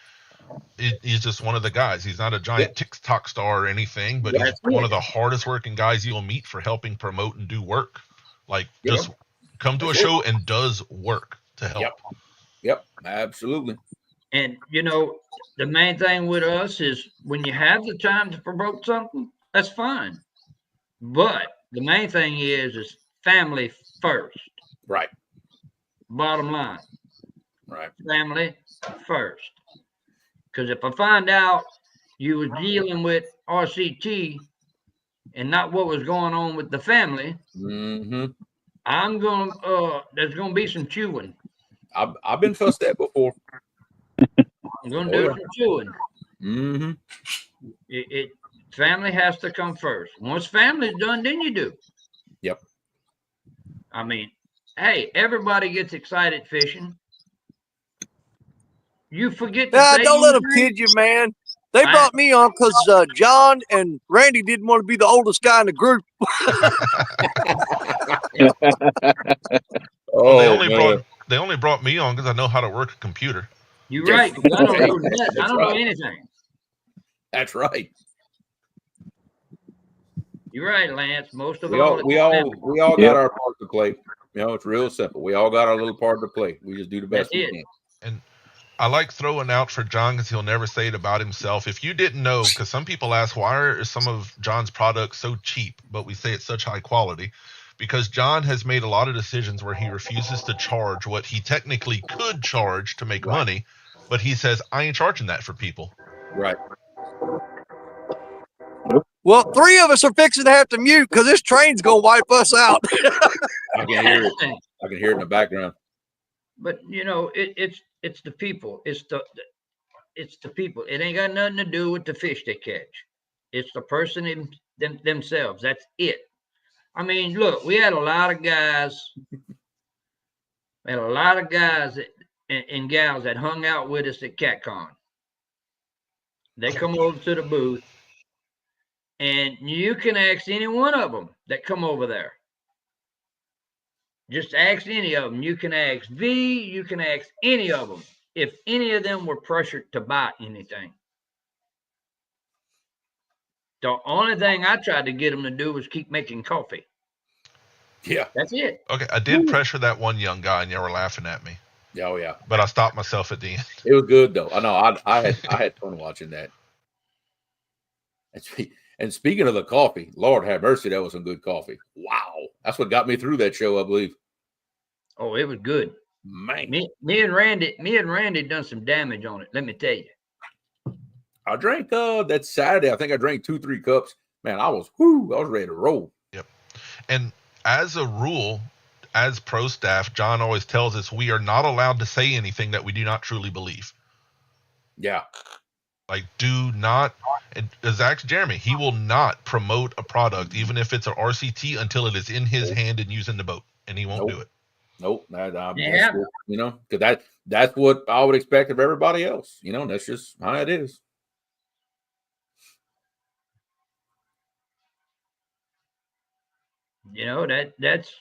He's just one of the guys. He's not a giant TikTok star or anything, but he's one of the hardest working guys you'll meet for helping promote and do work. Like just come to a show and does work to help. Yep, absolutely. And the main thing with us is when you have the time to promote something, that's fine. But the main thing is family first. Right. Bottom line. Right. Family first. Because if I find out you were dealing with RCT and not what was going on with the family, I'm going there's going to be some chewing. I've been fussed at before. I'm going to do some chewing. Family has to come first. Once family's done, then you do. Yep. I mean, hey, everybody gets excited fishing. You forget to Nah, say don't let them anything? kid you, man. They I- brought me on because John and Randy didn't want to be the oldest guy in the group. Well, Oh man, they only brought me on because I know how to work a computer. You're right, 'cause I don't Hey, know that. I that's don't know right. anything. That's right. You're right, Lance. Most of We all, all it's we the all family. we all Yep. got our part to play. You know, it's real simple. We all got our little part to play. We just do the best That's we it. can. And I like throwing out for John because he'll never say it about himself. If you didn't know, because some people ask, why are some of John's products so cheap, but we say it's such high quality? Because John has made a lot of decisions where he refuses to charge what he technically could charge to make money, but he says, I ain't charging that for people. Right. Well, 3 of us are fixing to have to mute because this train's gonna wipe us out. I can hear it. I can hear it in the background. But you know, it's the people. It's the people. It ain't got nothing to do with the fish they catch. It's the person themselves. That's it. I mean, look, we had a lot of guys. We had a lot of guys and gals that hung out with us at CatCon. They come over to the booth, and you can ask any one of them that come over there. Just ask any of them. You can ask V. You can ask any of them if any of them were pressured to buy anything. The only thing I tried to get them to do was keep making coffee. Yeah. That's it. Okay, I did pressure that one young guy, and y'all were laughing at me, Oh yeah. but I stopped myself at the end. It was good though. I know. I had fun watching that. And speaking of the coffee, Lord have mercy, that was some good coffee. Wow, that's what got me through that show, I believe. Oh, it was good. Man, Me and Randy done some damage on it. Let me tell you. I drank that Saturday. I think I drank 2-3 cups. Man, I was ready to roll. Yep. And as a rule, as pro staff, John always tells us we are not allowed to say anything that we do not truly believe. Yeah. Like, do not, and Zach's Jeremy, he will not promote a product, even if it's an RCT, until it is in his hand and using the boat, and he won't do it. Nope. Yeah. That's what, you know, because that's what I would expect of everybody else. You know, that's just how it is. You know, that's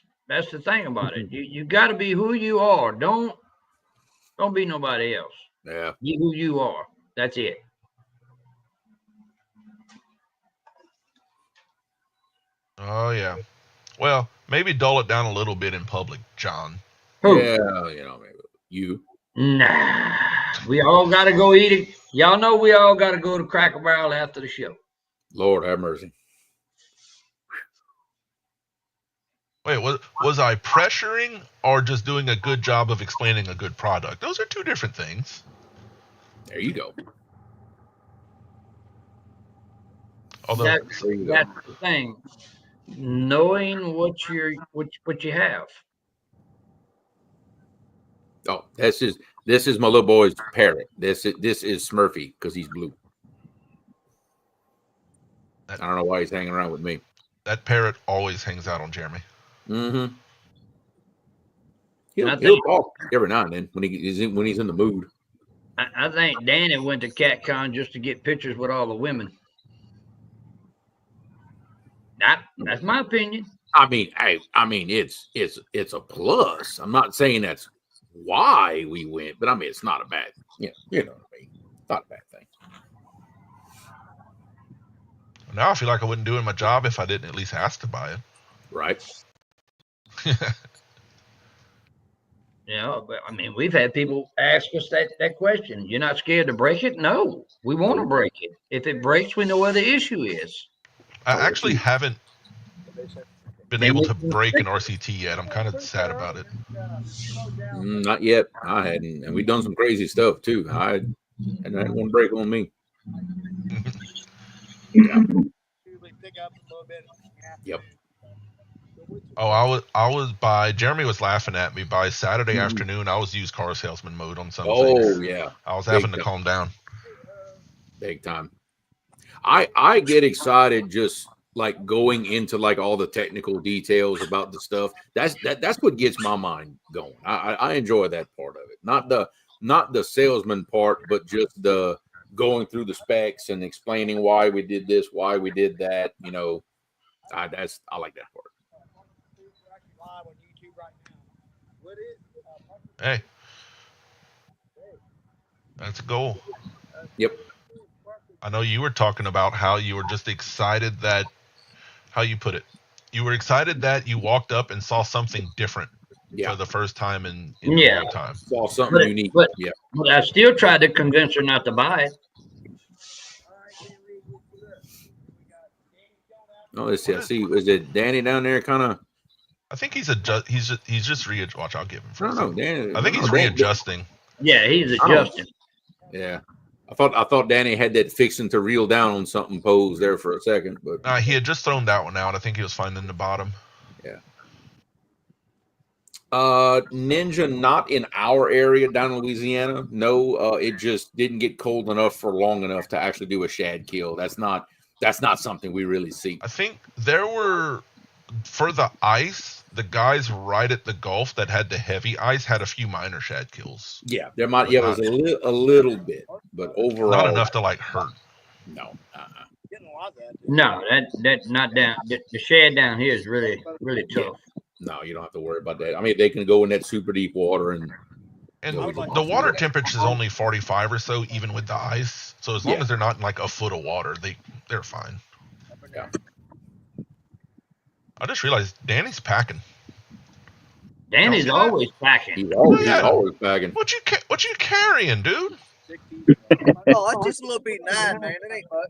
the thing about it. You got to be who you are. Don't be nobody else. Yeah. Be who you are. That's it. Oh, yeah. Well, maybe dull it down a little bit in public, John. Who? Yeah, you know, maybe you. Nah. We all got to go eat it. Y'all know we all got to go to Cracker Barrel after the show. Lord have mercy. Wait, was I pressuring or just doing a good job of explaining a good product? Those are two different things. There you go. Although That's the thing. Knowing what you have. Oh, this is my little boy's parrot. This is Smurfy because he's blue. I don't know why he's hanging around with me. That parrot always hangs out on Jeremy. Mm-hmm. He'll talk every now and then when he's in the mood. I think Danny went to CatCon just to get pictures with all the women. That's my opinion. I mean, it's a plus. I'm not saying that's why we went, but I mean it's not a bad. Yeah, you know what I mean. It's not a bad thing. Now I feel like I wouldn't doing my job if I didn't at least ask to buy it. Right. You know, but I mean, we've had people ask us that question. You're not scared to break it? No, we want to break it. If it breaks, we know where the issue is. I actually haven't been able to break an RCT yet. I'm kind of sad about it. Not yet. I hadn't, and we've done some crazy stuff too. I had one break on me. Yeah. Yep. Oh, I was by Jeremy was laughing at me by Saturday afternoon. I was used car salesman mode on some things. Oh yeah. I was having to calm down. Big time. I get excited just like going into like all the technical details about the stuff. That's what gets my mind going. I enjoy that part of it. Not the not the salesman part, but just the going through the specs and explaining why we did this, why we did that. You know, I like that part. Hey, that's a goal. Yep. I know you were talking about how you were just excited that, how you put it, you were excited that you walked up and saw something different Yeah. for the first time in Yeah. a long time. Saw something unique. But Yeah. I still tried to convince her not to buy it. Oh, let's see. I see. Is it Danny down there? Kind of. I think he's just watch. I'll give him for I a don't know. second. Danny, I think he's Danny- readjusting. Yeah, he's I don't- adjusting. Yeah. I thought Danny had that fixing to reel down on something pose there for a second, but He had just thrown that one out. I think he was finding the bottom. yeah. Ninja, not in our area down in Louisiana. No, it just didn't get cold enough for long enough to actually do a shad kill. That's not something we really see. I think there were, for the ice, the guys right at the Gulf that had the heavy ice had a few minor shad kills. Yeah, there might. Yeah, it was a little bit, but overall, Not enough to like hurt. No. No, that not down. The shad down here is really tough. No, you don't have to worry about that. I mean, they can go in that super deep water and the water temperature is only 45 or so, even with the ice. So as long as they're not in like a foot of water, they're fine. Yeah. I just realized Danny's packing. Danny's always packing. He's always packing. What you carrying, dude? Oh, that's just a little B9, man. It ain't much.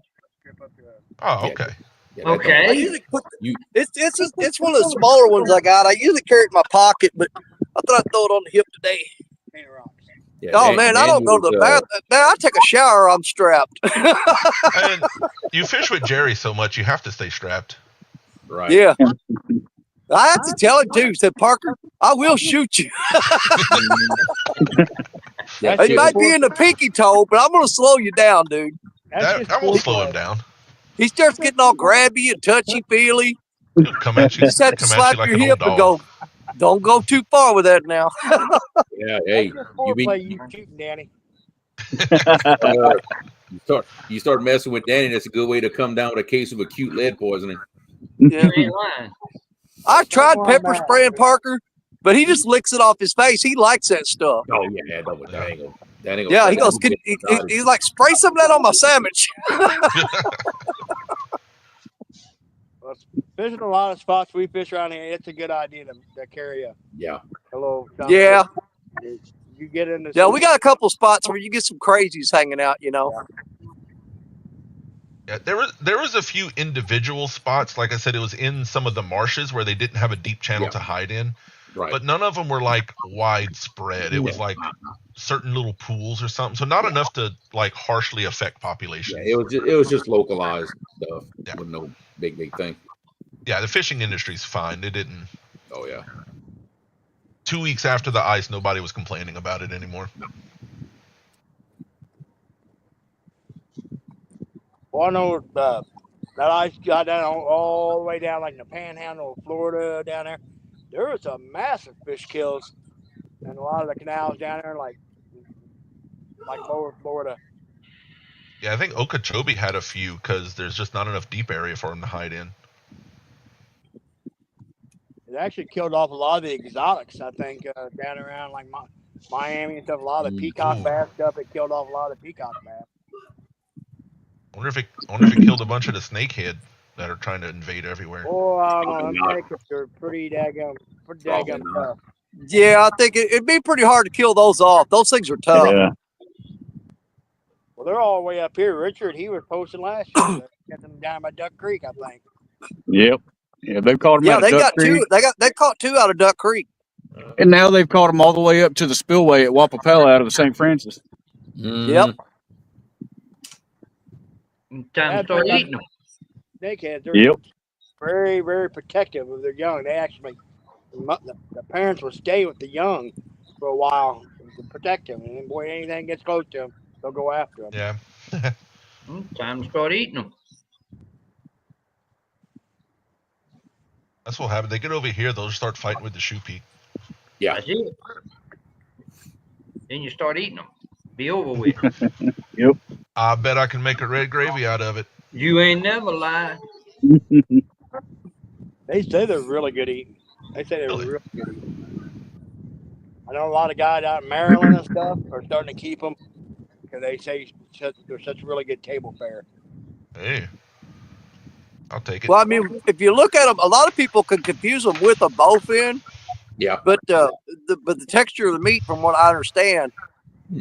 Oh, okay. Yeah, Okay. I usually put it's one of the smaller ones I got. I usually carry it in my pocket, but I thought I'd throw it on the hip today. Yeah, Oh man, I don't go to the bathroom. Man, I take a shower. I'm strapped. And you fish with Jerry so much, you have to stay strapped. Right. Yeah. I have to tell him too. Said Parker, I will shoot you. It might be in the pinky toe, but I'm gonna slow you down, dude. That won't slow him down. He starts getting all grabby and touchy feely. He'll come at you, Just have to slap like your an old hip and dog. go. Don't go too far with that now. Yeah. Hey, you shooting, Danny. you start messing with Danny. That's a good way to come down with a case of acute lead poisoning. You ain't lying. I tried pepper spraying Parker, but he just licks it off his face. He likes that stuff. Oh yeah, that ain't gonna Yeah, he goes. He's like, spray some of that on my sandwich. Fishing a lot of spots we fish around here, it's a good idea to carry a little. Yeah. You get in the. Yeah, we got a couple spots where you get some crazies hanging out. You know. Yeah, there was a few individual spots. Like I said, it was in some of the marshes where they didn't have a deep channel to hide in. Right. But none of them were like widespread. It was like certain little pools or something. So not enough to like harshly affect populations. Yeah, it was just localized stuff. Yeah. With no big thing. Yeah, the fishing industry's fine. They didn't. Oh yeah. 2 weeks after the ice, nobody was complaining about it anymore. Well, I know that ice got down all the way down, like in the Panhandle of Florida down there. There was a massive fish kills in a lot of the canals down there, like lower Florida. Yeah, I think Okeechobee had a few because there's just not enough deep area for them to hide in. It actually killed off a lot of the exotics, I think, down around like Miami and stuff. A lot of the peacock bass stuff. It killed off a lot of the peacock bass. I wonder if it killed a bunch of the snakehead that are trying to invade everywhere. Oh, I don't know. Snakes are pretty daggum tough. Yeah, I think it'd be pretty hard to kill those off. Those things are tough. Yeah. Well, they're all the way up here. Richard, he was posting last year. Got them down by Duck Creek, I think. Yep. Yeah, they've caught them. Yeah, out they of got Duck Creek, two. They caught two out of Duck Creek. and now they've caught them all the way up to the spillway at Wapapella out of the St. Francis. Yep. Time to start eating them. Snakeheads, they're very, very protective of their young. They actually, the parents will stay with the young for a while to protect them. And boy, anything gets close to them, they'll go after them. Yeah. Time to start eating them. That's what happened. They get over here, they'll just start fighting with the shoe peak. Yeah. That's it. Then you start eating them. Be over with. Yep. I bet I can make a red gravy out of it. You ain't never lied. They say they're really good eating. They say they're Really? really good eating. I know a lot of guys out in Maryland and stuff are starting to keep them because they say they're such really good table fare. Hey, I'll take it. Well, I mean, if you look at them, a lot of people can confuse them with a bowfin. Yeah. But the texture of the meat, from what I understand,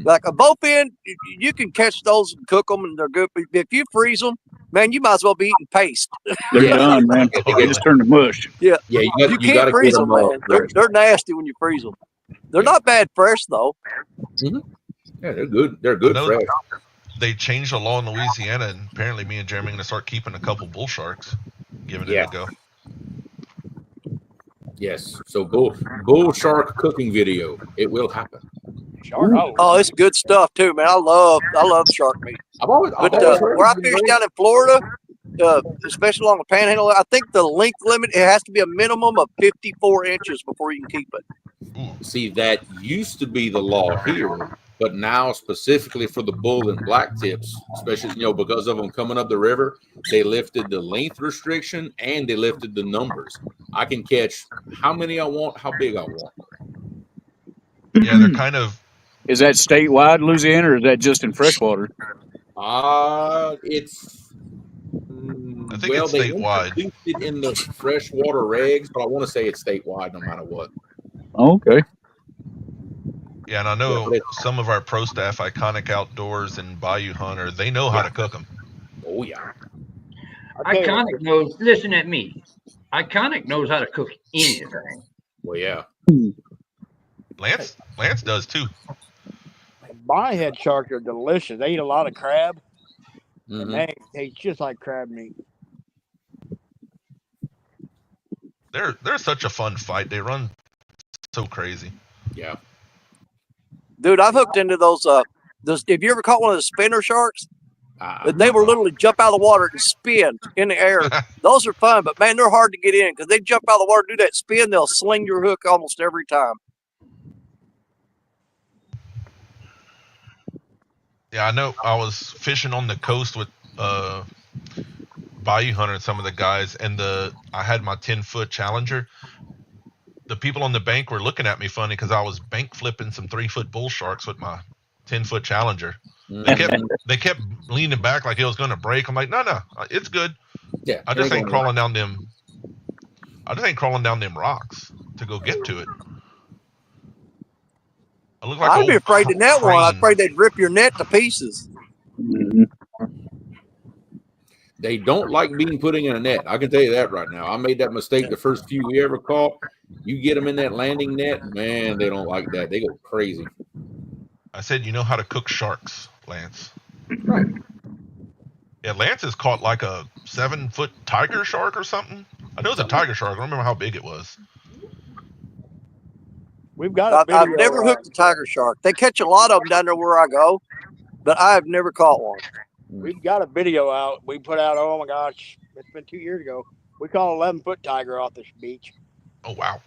like a bowfin, you can catch those and cook them, and they're good. But if you freeze them, man, you might as well be eating paste. They're Yeah. done, man. They just turn to mush. Yeah, You you can't gotta freeze get them, them man. They're nasty when you freeze them. They're not bad fresh though. Yeah, they're good. They're I good know fresh. they changed the law in Louisiana, and apparently me and Jeremy are going to start keeping a couple bull sharks, giving Yeah. it a go. Yes. So bull shark cooking video. It will happen. Shark. Oh, it's good stuff too, man. I love shark meat. I've always But heard where I it's fish great. down in Florida, especially along the Panhandle, I think the length limit it has to be a minimum of 54 inches before you can keep it. See, that used to be the law here, but now specifically for the bull and black tips, especially because of them coming up the river, they lifted the length restriction and they lifted the numbers. I can catch how many I want, how big I want. Yeah, they're kind of. Is that statewide, Louisiana, or is that just in freshwater? It's I think it's they statewide. introduced it in the freshwater regs, but I want to say it's statewide no matter what. Okay. Yeah, and I know some of our pro staff, Iconic Outdoors and Bayou Hunter, they know how to cook them. Oh yeah. Iconic knows. Listen at me. Iconic knows how to cook anything. Well, yeah. Lance does too. Byhead sharks are delicious. They eat a lot of crab. Mhm. And they taste just like crab meat. They're such a fun fight. They run so crazy. Yeah. Dude, I've hooked into those. Have you ever caught one of the spinner sharks? They will literally jump out of the water and spin in the air. Those are fun, but man, they're hard to get in because they jump out of the water, do that spin, they'll sling your hook almost every time. Yeah, I know. I was fishing on the coast with Bayou Hunter and some of the guys, and I had my 10-foot Challenger. The people on the bank were looking at me funny because I was bank flipping some 3-foot bull sharks with my 10-foot Challenger. They kept leaning back like it was going to break. I'm like, no, it's good. Yeah. I just ain't crawling down them. Rocks to go get to it. I look like I'd be afraid to net one. I'm crane. afraid they'd rip your net to pieces. They don't like being put in a net. I can tell you that right now. I made that mistake the first few we ever caught. You get them in that landing net, man, they don't like that. They go crazy. I said, you know how to cook sharks, Lance. Right. Yeah, Lance has caught like a 7-foot tiger shark or something. I know it's a tiger shark. I don't remember how big it was. We've got. I've never hooked a tiger shark. They catch a lot of them down there where I go, but I have never caught one. We've got a video out. We put out. Oh my gosh, it's been 2 years ago. We caught an 11-foot tiger off this beach. Oh wow.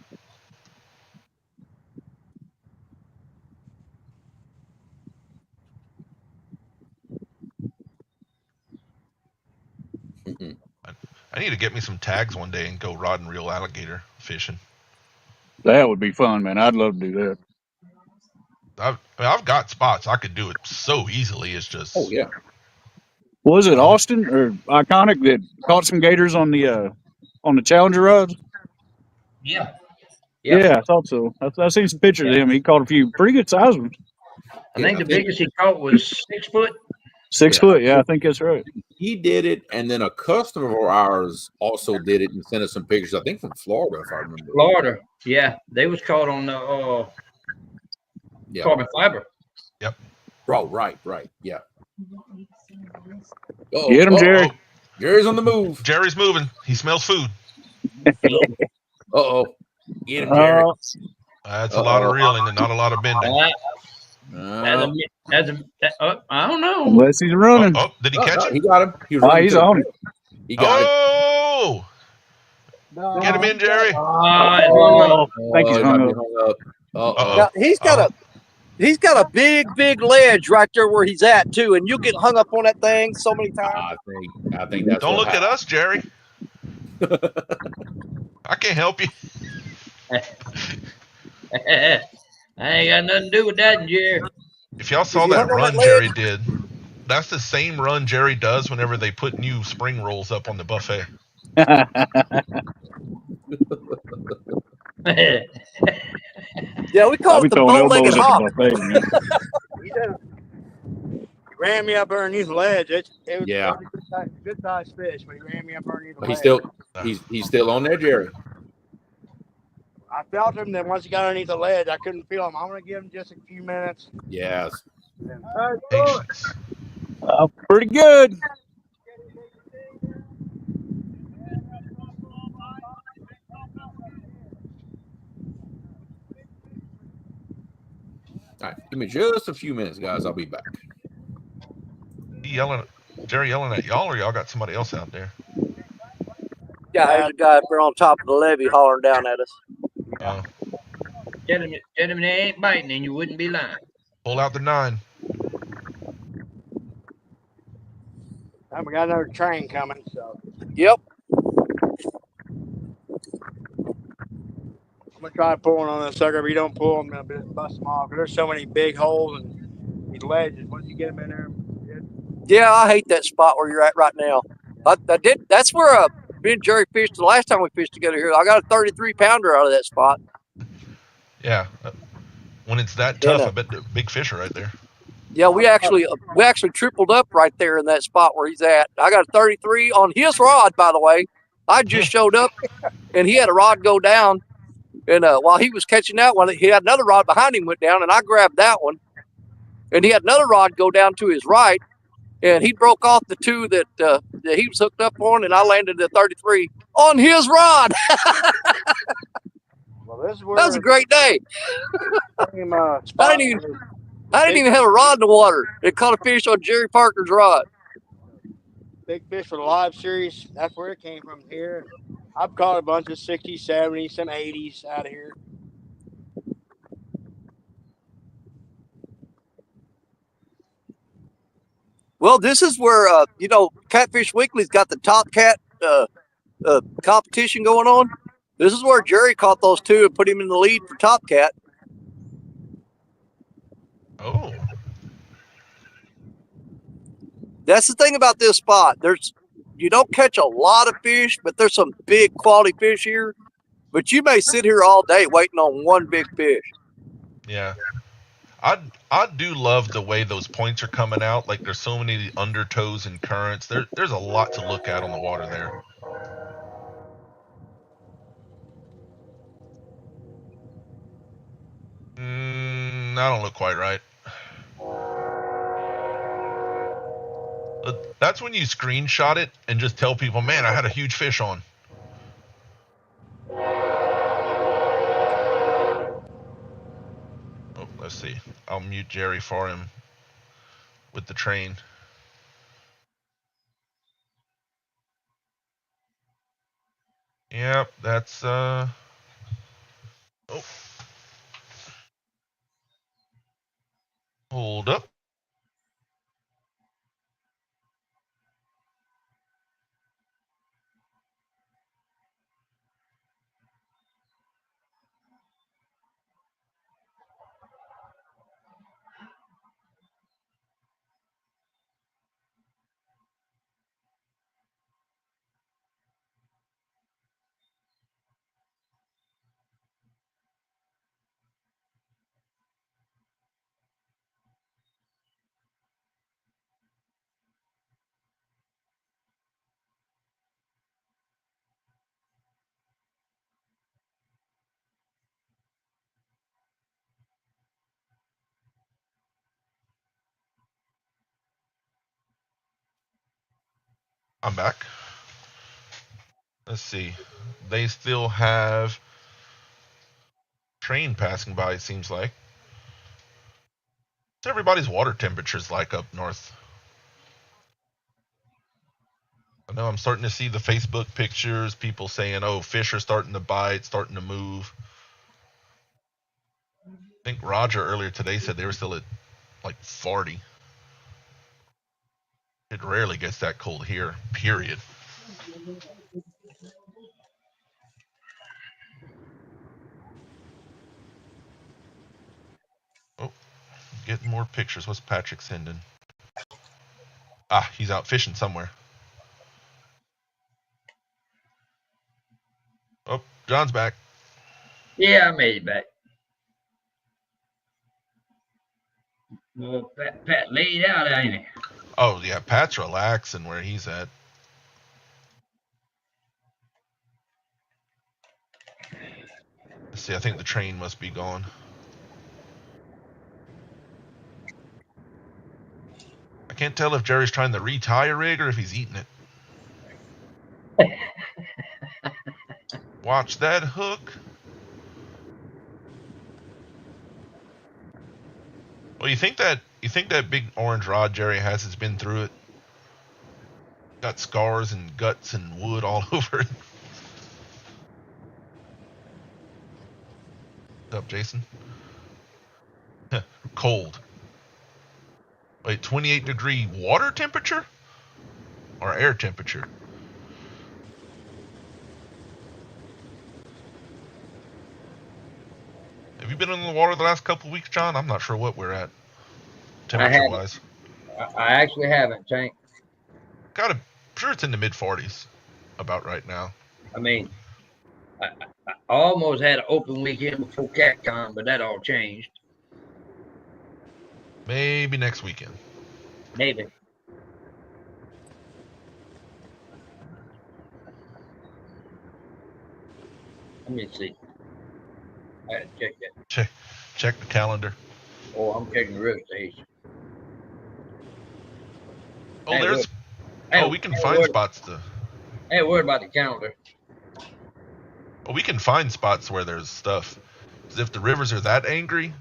I need to get me some tags one day and go rod and reel alligator fishing. That would be fun, man. I'd love to do that. I've got spots. I could do it so easily. It's just. Oh yeah. Was it Austin or Iconic that caught some gators on the Challenger rods? Yeah. Yeah, I thought so. I seen some pictures of him. He caught a few pretty good sized ones. I think the biggest he caught was 6 foot. 6 foot, yeah, I think that's right. He did it, and then a customer of ours also did it and sent us some pictures, I think from Florida, if I remember. Florida. Yeah. They was caught on the carbon fiber. Yep. Oh, right. Yeah. Get him, Jerry. Jerry's on the move. Jerry's moving. He smells food. Uh-oh. Get him, Jerry. That's a lot of reeling and not a lot of bending. I don't know. Unless he's running. Oh, did he catch it? He got him. He's on it. He got it. Oh! Get him in, Jerry. I think he's hung up. Uh-oh. Now, he's got He's got a big ledge right there where he's at too, and you'll get hung up on that thing so many times. I think that's Don't what look at us, Jerry. I can't help you. I ain't got nothing to do with that, Jerry. If y'all saw he that hung on that run ledge? Jerry did, that's the same run Jerry does whenever they put new spring rolls up on the buffet. Yeah, we call I'll it be the throwing bow-legged elbows at the hop. buffet, man. He ran me up underneath the ledge. It was Yeah. a good sized fish, but he ran me up underneath the He's ledge. he's still on there, Jerry. I felt him. Then once he got underneath the ledge, I couldn't feel him. I'm gonna give him just a few minutes. Yes. Patience. Pretty good. All right, give me just a few minutes, guys. I'll be back. Jerry yelling at y'all, or y'all got somebody else out there? Yeah, there's a guy up there on top of the levee hollering down at us. Oh. Tell him they ain't biting, and you wouldn't be lying. Pull out the 9. We got another train coming, so Yep. I'm gonna try pulling on this sucker. If you don't pull, I'm gonna bust them off. 'Cause there's so many big holes and these ledges. Once you get them in there, Yeah, I hate that spot where you're at right now. I did. That's where me and Jerry fished the last time we fished together here. I got a 33 pounder out of that spot. Yeah. When it's that tough, I bet the big fish are right there. Yeah, we actually tripled up right there in that spot where he's at. I got a 33 on his rod, by the way. I just showed up, and he had a rod go down. And while he was catching that one, he had another rod behind him went down, and I grabbed that one. And he had another rod go down to his right, and he broke off the 2 that he was hooked up on, and I landed the 33 on his rod. well, this is where That was a great day. same, I didn't even have a rod in the water. It caught a fish on Jerry Parker's rod. big fish for the live series. That's where it came from here. I've caught a bunch of 60s, 70s, some 80s out of here. Well, this is where Catfish Weekly's got the Top Cat competition going on. This is where Jerry caught those 2 and put him in the lead for Top Cat. Oh. That's the thing about this spot. You don't catch a lot of fish, but there's some big quality fish here. But you may sit here all day waiting on one big fish. Yeah. I do love the way those points are coming out. Like there's so many undertows and currents. There's a lot to look at on the water there. I don't look quite right. That's when you screenshot it and just tell people, man, I had a huge fish on. Oh, let's see. I'll mute Jerry for him with the train. Yep, that's oh. Hold up. I'm back. Let's see. They still have train passing by, it seems like. What's everybody's water temperatures like up north? I know I'm starting to see the Facebook pictures, people saying, oh, fish are starting to bite, starting to move. I think Roger earlier today said they were still at like 40. It rarely gets that cold here, period. Oh, getting more pictures. What's Patrick sending? Ah, he's out fishing somewhere. Oh, John's back. Yeah, I made it back. Well, Pat laid out, ain't he? Oh, yeah, Pat's relaxing where he's at. Let's see, I think the train must be gone. I can't tell if Jerry's trying to retie a rig or if he's eating it. Watch that hook. Well, you think that big orange rod Jerry has been through it? Got scars and guts and wood all over it. What's up, Jason? Cold. Wait, 28-degree water temperature? Or air temperature? Have you been in the water the last couple of weeks, John? I'm not sure what we're at, temperature-wise. I actually haven't, Tank. Sure it's in the mid-40s, about right now. I mean, I almost had an open weekend before CatCon, but that all changed. Maybe next weekend. Maybe. Let me see. I had to check that. Check the calendar. Oh, I'm checking the road station. Oh, there's. Oh, we can find spots to. I ain't worried about the calendar. Oh, we can find spots where there's stuff. Because if the rivers are that angry,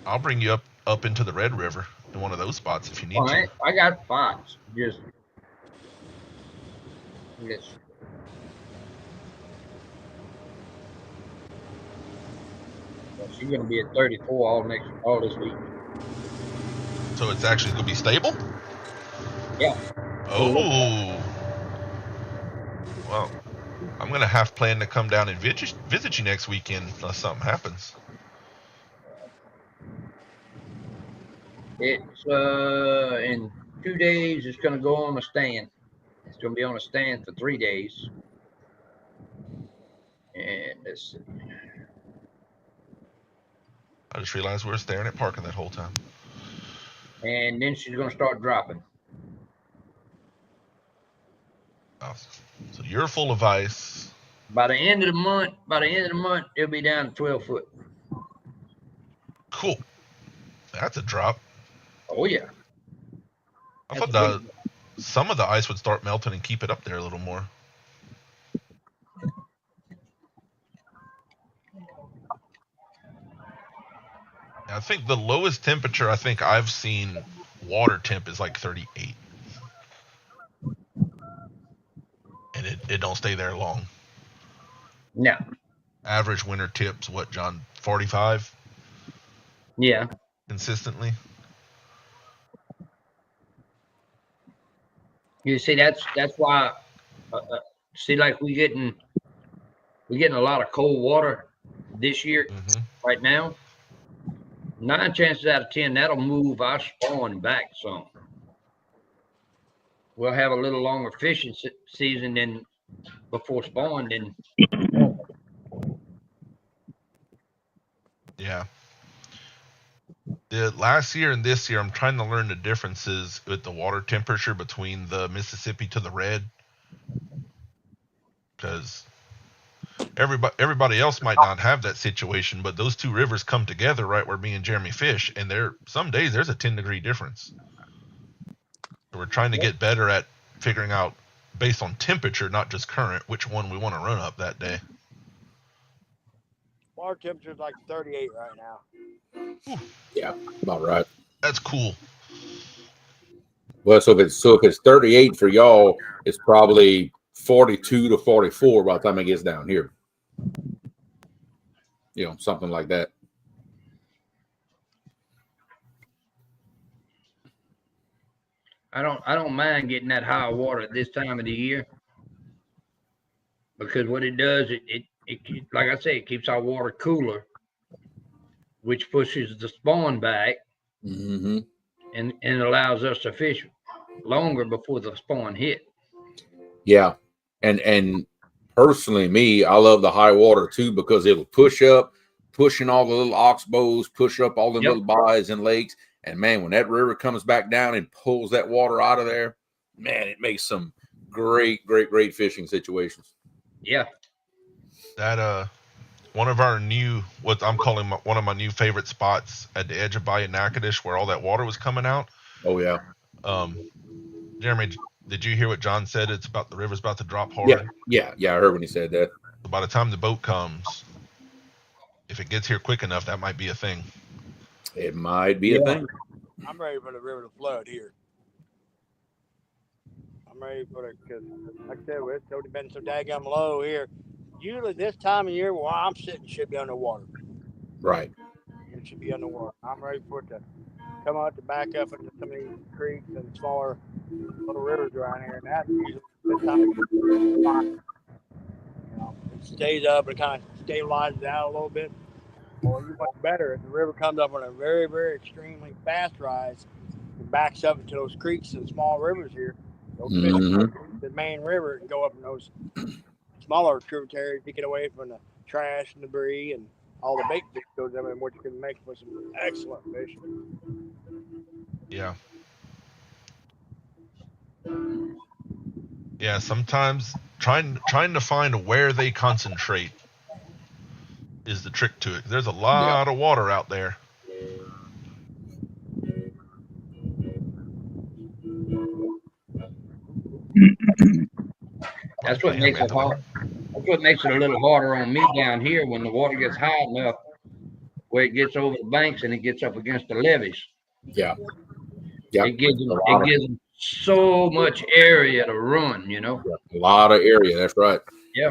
I'll bring you up into the Red River in one of those spots if you need to. I got spots. Just. Well, she's gonna be at 34 all this week. So it's actually gonna be stable? Yeah. Oh. Well, I'm gonna have planned to come down and visit you next weekend unless something happens. It's in 2 days. It's gonna go on a stand. It's gonna be on a stand for 3 days. And let's see. I just realized we were staring at parking that whole time. And then she's gonna start dropping. Oh, so you're full of ice. By the end of the month, it'll be down to 12 foot. Cool. That's a drop. Oh yeah. I thought some of the ice would start melting and keep it up there a little more. I think the lowest temperature I think I've seen water temp is like 38. And it don't stay there long. No. Average winter tips, what, John? 45? Yeah. Consistently? You see, that's why. See, like we're getting a lot of cold water this year. Right now. 9 chances out of 10 that'll move our spawn back some. We'll have a little longer fishing season than before spawn. Then. Yeah. The last year and this year, I'm trying to learn the differences with the water temperature between the Mississippi to the Red. Because everybody else might not have that situation, but those two rivers come together right where me and Jeremy fish, and some days there's a 10-degree difference. So we're trying to get better at figuring out, based on temperature, not just current, which one we want to run up that day. Water temperature is like 38 right now. Ooh. Yeah, about right. That's cool. Well, so if it's 38 for y'all, it's probably 42 to 44 by the time it gets down here. Something like that. I don't mind getting that high water at this time of the year, because what it does, it like I say, it keeps our water cooler, which pushes the spawn back Mm-hmm. and allows us to fish longer before the spawn hit. Yeah, and personally, me, I love the high water too because it'll pushing all the little oxbows, push up all the Yep. little bays and lakes. And man, when that river comes back down and pulls that water out of there, man, it makes some great fishing situations. Yeah. That one of our new, what I'm calling one of my new favorite spots at the edge of Bayou Natchitoches, where all that water was coming out. Oh yeah. Jeremy, did you hear what John said? It's about the river's about to drop hard. Yeah. I heard when he said that. So by the time the boat comes, if it gets here quick enough, that might be a thing. It might be a thing. I'm ready for the river to flood here. I'm ready for it because, like I said, it's already been so daggum low here. Usually this time of year where I'm sitting should be underwater. Right. It should be underwater. I'm ready for it to come out to back up into some of these creeks and smaller little rivers around here. And that's usually this time of year. It stays up and kind of stabilizes out a little bit. Well, you're much better if the river comes up on a very, very extremely fast rise and backs up into those creeks and small rivers here. Those fish the main river and go up in those smaller tributaries to get away from the trash and debris and all the bait fish goes up in, which can make for some excellent fish. Yeah. Yeah, sometimes trying to find where they concentrate is the trick to it. There's a lot of water out there. That's what makes it hard. That's what makes it a little harder on me down here when the water gets high enough where it gets over the banks and it gets up against the levees. Yeah. It gives them so much area to run, you know. A lot of area. That's right. Yeah.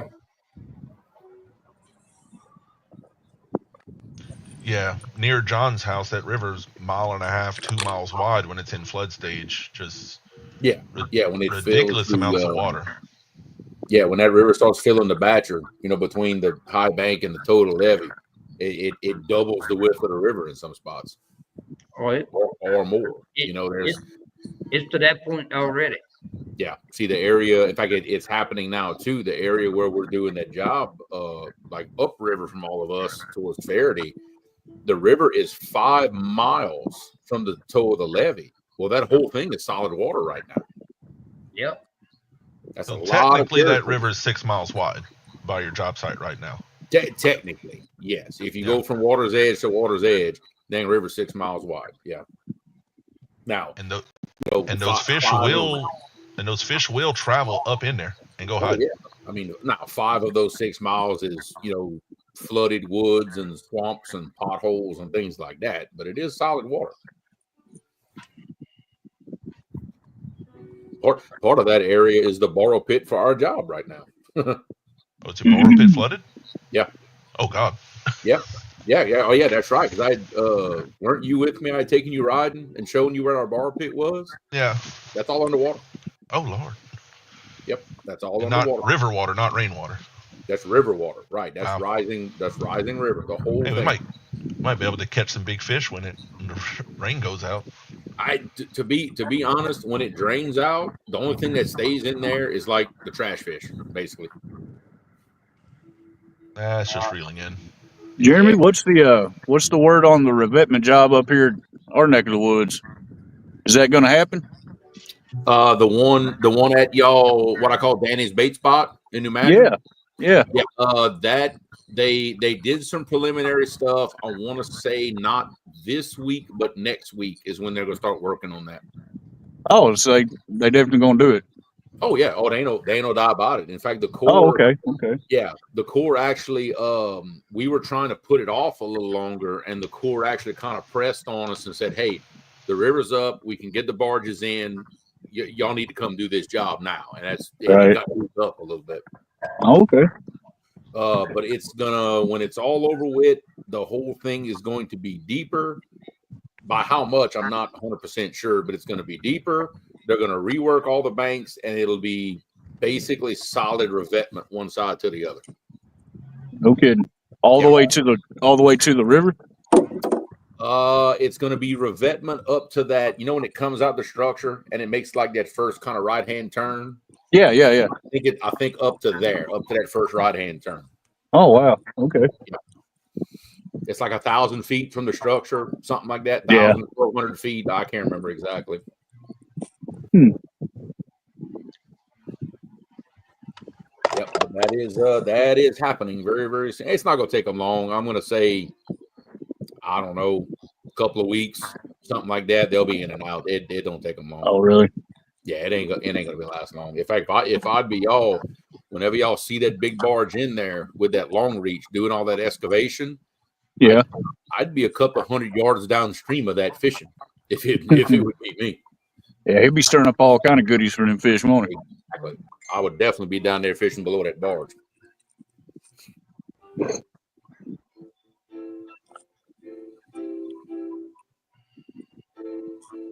Yeah, near John's house, that river's 1.5 miles, 2 miles wide when it's in flood stage. Just when it ridiculous fills amounts of water. Yeah, when that river starts filling the Batcher, between the high bank and the total levee, it doubles the width of the river in some spots, or more. It's to that point already. Yeah. See the area. In fact, it's happening now too. The area where we're doing that job, like upriver from all of us towards Faraday, the river is 5 miles from the toe of the levee. Well, that whole thing is solid water right now. Yep. That's So a lot. Technically, that river is 6 miles wide by your job site right now. Technically, yes. If you go from water's edge to water's edge, then the river's 6 miles wide. Yeah. Now, and those fish will travel up in there and go hide. Yeah. I mean, now 5 of those 6 miles is flooded woods and swamps and potholes and things like that, but it is solid water. Part of that area is the borrow pit for our job right now. Oh, it's a borrow pit flooded? Yeah. Oh God. Yeah. Oh yeah, that's right. Because weren't you with me? I had taken you riding and showing you where our borrow pit was. Yeah. That's all underwater. Oh Lord. Yep, that's all and underwater. Not river water, not rainwater. That's river water, right? That's rising. That's rising river. The whole thing. We might be able to catch some big fish when the rain goes out. To be honest, when it drains out, the only thing that stays in there is like the trash fish, basically. That's just reeling in. Jeremy, what's the word on the revetment job up here, our neck of the woods? Is that going to happen? The one at y'all, what I call Danny's bait spot in New Mexico. Yeah. That they did some preliminary stuff. I want to say not this week, but next week is when they're going to start working on that. Oh, so they definitely going to do it. Oh yeah. Oh, they ain't no doubt about it. In fact, the Corps. Oh, okay. Yeah, the Corps actually. We were trying to put it off a little longer, and the Corps actually kind of pressed on us and said, "Hey, the river's up. We can get the barges in. Y'all need to come do this job now." And that's it got moved up a little bit. Oh, okay. But it's when it's all over with, the whole thing is going to be deeper. By how much, I'm not 100% sure, but it's going to be deeper. They're going to rework all the banks, and it'll be basically solid revetment one side to the other. No kidding. All the way to the river. It's going to be revetment up to that. When it comes out the structure and it makes like that first kind of right hand turn. Yeah. I think up to that first right hand turn. Oh wow. Okay. It's like 1,000 feet from the structure, something like that. Yeah. 1,200 feet. I can't remember exactly. Yep, that is happening very, very soon. It's not going to take them long. I'm going to say, I don't know, a couple of weeks, something like that. They'll be in and out. It don't take them long. Oh really? Yeah, it ain't gonna be last long. In fact, if I'd be y'all, whenever y'all see that big barge in there with that long reach doing all that excavation, yeah, I'd be a couple of 100 yards downstream of that fishing if it would be me. Yeah, he'd be stirring up all kind of goodies for them fish, won't he? Exactly. I would definitely be down there fishing below that barge.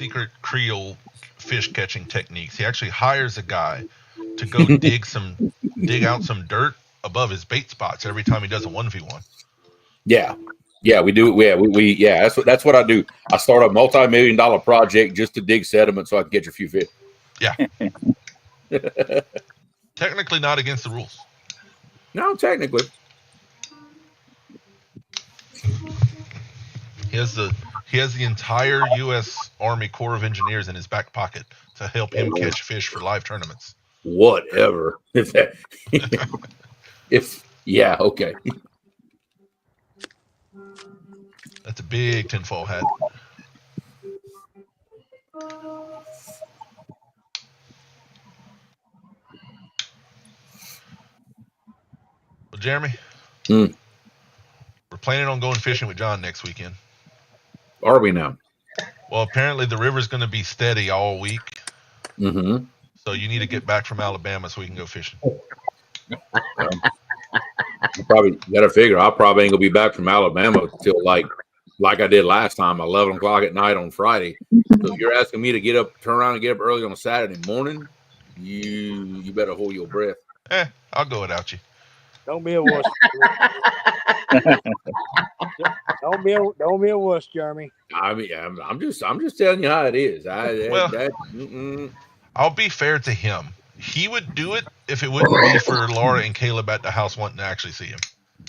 Secret Creole fish catching techniques. He actually hires a guy to go dig out some dirt above his bait spots every time he does a 1v1. Yeah, we do. Yeah, that's what I do. I start a multi-million-dollar project just to dig sediment so I can catch a few fish. Yeah. Technically not against the rules. No, technically. He has the entire U.S. Army Corps of Engineers in his back pocket to help him catch fish for live tournaments. Whatever. Okay. That's a big tinfoil hat. Well, Jeremy, we're planning on going fishing with John next weekend. Are we now? Well, apparently the river's going to be steady all week. Mm-hmm. So you need to get back from Alabama so we can go fishing. You probably got to figure I probably ain't gonna be back from Alabama till like I did last time, 11 o'clock at night on Friday. So if you're asking me to turn around and get up early on a Saturday morning, you better hold your breath. I'll go without you. Don't be a wuss. Don't be a wuss, Jeremy. I mean, I'm just telling you how it is. I'll be fair to him. He would do it if it wouldn't be for Laura and Caleb at the house wanting to actually see him.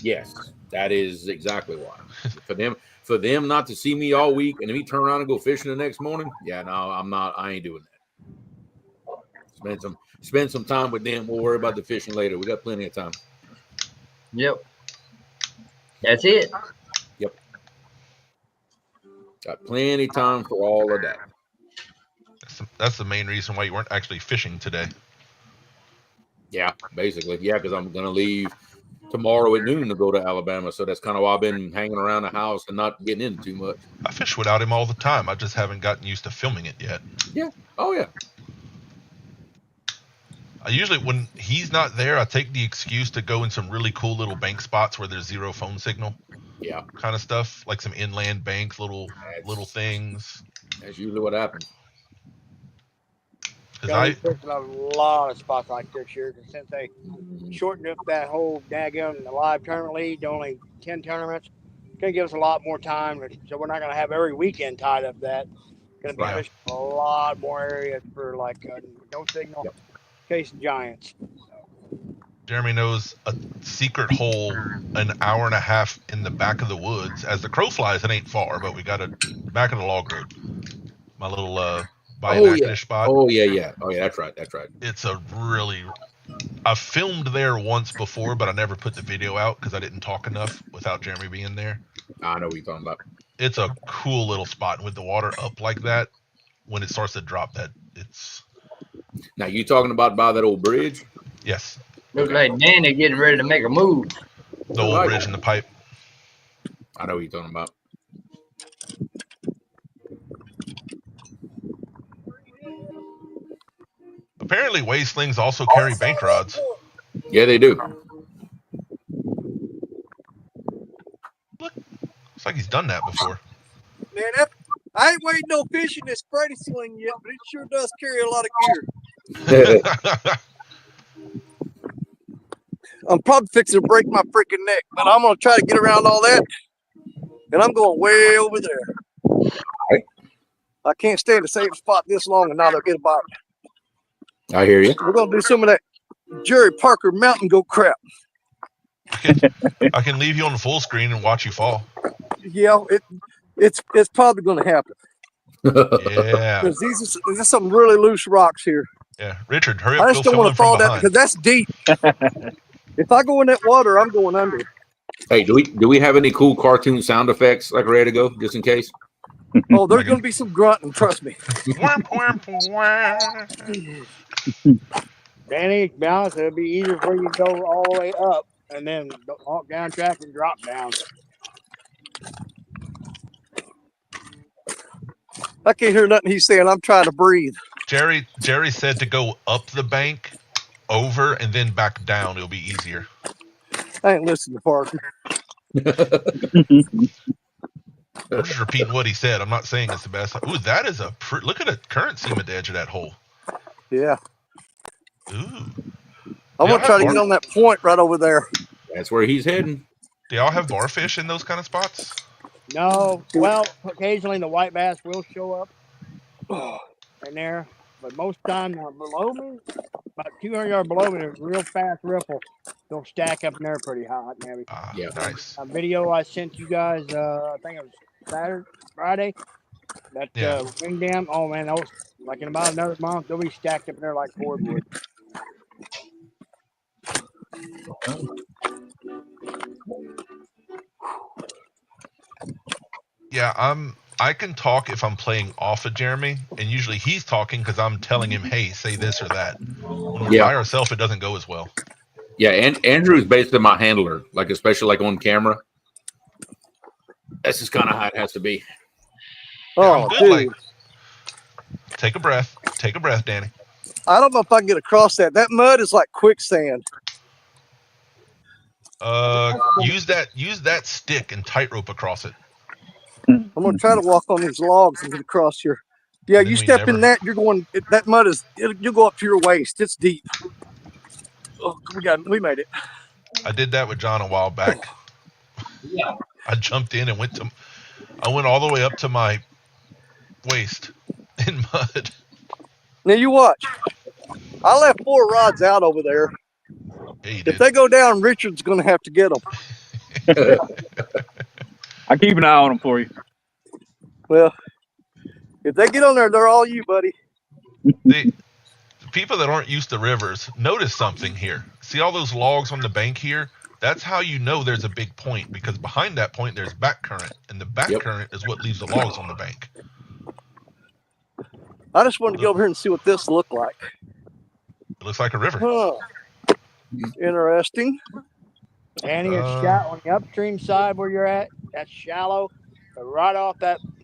Yes, that is exactly why. For them not to see me all week and me turn around and go fishing the next morning. Yeah, no, I'm not. I ain't doing that. Spend some time with them. We'll worry about the fishing later. We got plenty of time. Yep. That's it. Yep. Got plenty of time for all of that. That's the main reason why you weren't actually fishing today. Yeah, basically. Yeah, because I'm going to leave tomorrow at noon to go to Alabama. So that's kind of why I've been hanging around the house and not getting in too much. I fish without him all the time. I just haven't gotten used to filming it yet. Yeah. Oh, yeah. I usually, when he's not there, I take the excuse to go in some really cool little bank spots where there's zero phone signal. Yeah. Kind of stuff, like some inland banks, little things. That's usually what happens. I fishing a lot of spots like this year, and since they shortened up that whole daggone live tournament league to only 10 tournaments, it's going to give us a lot more time. So we're not going to have every weekend tied up that. Going to be fishing a lot more areas for like no signal, chasing giants. Jeremy knows a secret hole an hour and a half in the back of the woods. As the crow flies, it ain't far, but we got a back of the log road. My little spot. Oh yeah. That's right. It's a really. I filmed there once before, but I never put the video out because I didn't talk enough without Jeremy being there. I know what you're talking about. It's a cool little spot with the water up like that. When it starts to drop, it's. Now you talking about by that old bridge? Yes. Looks like Danny getting ready to make a move. The old bridge in the pipe. I know what you're talking about. Apparently, wastelands also carry bank rods. Yeah, they do. Look, looks like he's done that before. Man, I ain't weighed no fish in this Freddy sling yet, but it sure does carry a lot of gear. I'm probably fixing to break my freaking neck, but I'm gonna try to get around all that. And I'm going way over there. I can't stay in the same spot this long and not get a bite. I hear you. We're gonna do some of that Jerry Parker mountain goat crap. I can leave you on full screen and watch you fall. Yeah, it's probably gonna happen. Yeah. Because these are some really loose rocks here. Yeah. Richard, hurry up. I Go just don't film want them to from fall down behind. because that's deep. If I go in that water, I'm going under. Hey, do we have any cool cartoon sound effects like ready to go, just in case? Oh, there's going to be some grunting, trust me. Danny, to be honest, it'll be easier for you to go all the way up and then walk down track and drop down. I can't hear nothing he's saying. I'm trying to breathe. Jerry said to go up the bank, over, and then back down. It'll be easier. I ain't listening to Parker. I'm just repeating what he said. I'm not saying it's the best. Ooh, that is look at the current seam at the edge of that hole. Yeah. Ooh. I'm going to try to get on that point right over there. That's where he's heading. Do y'all have barfish in those kind of spots? No. Well, occasionally the white bass will show up in there. But most time below me, about 200 yards below me, there's a real fast ripple. They'll stack up in there pretty hot and heavy. Yeah. Nice. A video I sent you guys, I think it was Friday. That wing dam. Oh man, that was like in about another month. They'll be stacked up in there like cordwood. Yeah, I can talk if I'm playing off of Jeremy, and usually he's talking because I'm telling him, hey, say this or that. When we're by ourselves, it doesn't go as well. Yeah, and Andrew's basically my handler, like especially like on camera. That's just kind of how it has to be. Oh, yeah, dude. like, take a breath. Take a breath, Danny. I don't know if I can get across that. That mud is like quicksand. Use that stick and tightrope across it. I'm going to try to walk on these logs and get across here. Yeah, you step in that, you're going. That mud you'll go up to your waist. It's deep. Oh, we made it. I did that with John a while back. Yeah. I jumped in and I went all the way up to my waist in mud. Now you watch. I left 4 rods out over there. Yeah, if they go down, Richard's going to have to get them. I keep an eye on them for you. Well, if they get on there, they're all you, buddy. The people that aren't used to rivers notice something here. See all those logs on the bank here? That's how you know there's a big point, because behind that point there's back current, and the back current is what leaves the logs on the bank. I just wanted to go over here and see what this looked like. It looks like a river. Huh. Interesting. And it's shot on the upstream side where you're at. That's shallow. But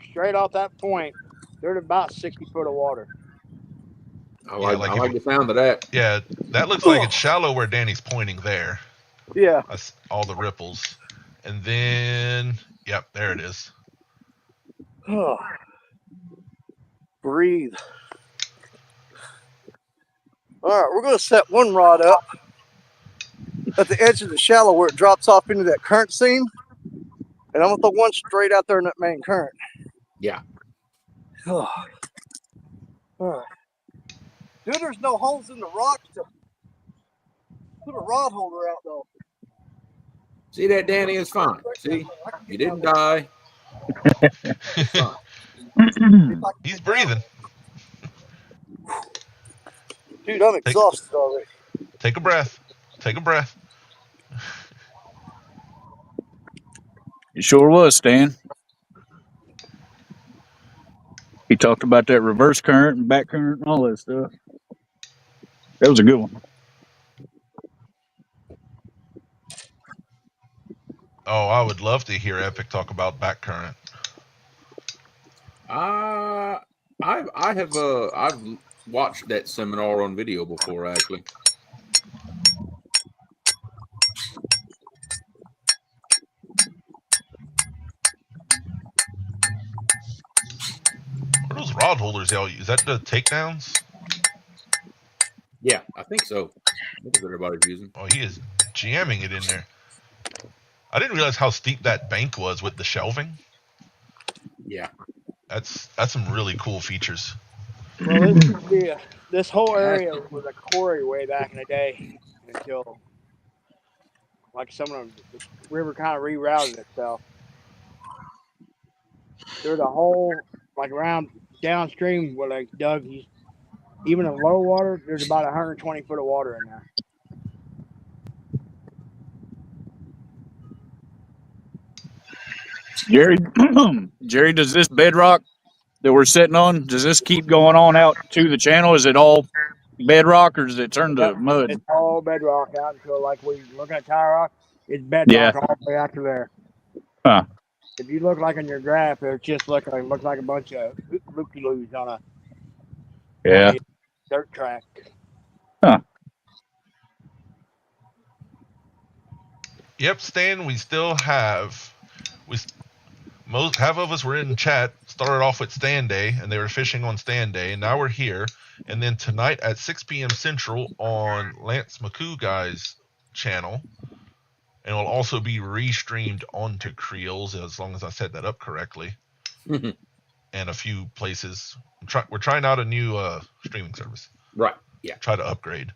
straight off that point, there's about 60 foot of water. I like the sound of that. Yeah, that looks like it's shallow where Danny's pointing there. Yeah. That's all the ripples. And then, yep, there it is. Oh. Breathe. All right, we're going to set one rod up at the edge of the shallow where it drops off into that current seam. And I'm going to throw one straight out there in that main current. Yeah. Oh. All right. Dude, there's no holes in the rocks to put a rod holder out, though. See that, Danny? It's fine. See? You didn't die. He's breathing. Dude, I'm exhausted already. Take a breath. Take a breath. It sure was, Stan. He talked about that reverse current and back current and all that stuff. That was a good one. Oh, I would love to hear Epic talk about back current. I've watched that seminar on video before, actually. rod holders y'all use? Is that the takedowns? Yeah, I think so. I think that's what everybody's using. Oh, he is jamming it in there. I didn't realize how steep that bank was with the shelving. Yeah. That's some really cool features. Well, this whole area was a quarry way back in the day until like some of the river kind of rerouted itself. There's a hole like around downstream where they dug. Even in low water, there's about 120 foot of water in there. Jerry, does this bedrock that we're sitting on, does this keep going on out to the channel? Is it all bedrock or does it turn to mud? It's all bedrock out until like we look at Tire Rock. It's bedrock Yeah. all the way out to there. Huh. If you look like in your graph, it just looks like a bunch of loop-de-loos on a dirt track. Huh. Yep, Stan, we still have half of us were in chat, started off with Stan Day, and they were fishing on Stan Day, and now we're here. And then tonight at 6 p.m. Central on Lance McCoo guy's channel, and it'll also be restreamed onto Creels, as long as I set that up correctly, and a few places. We're trying out a new streaming service. Right, yeah. Try to upgrade.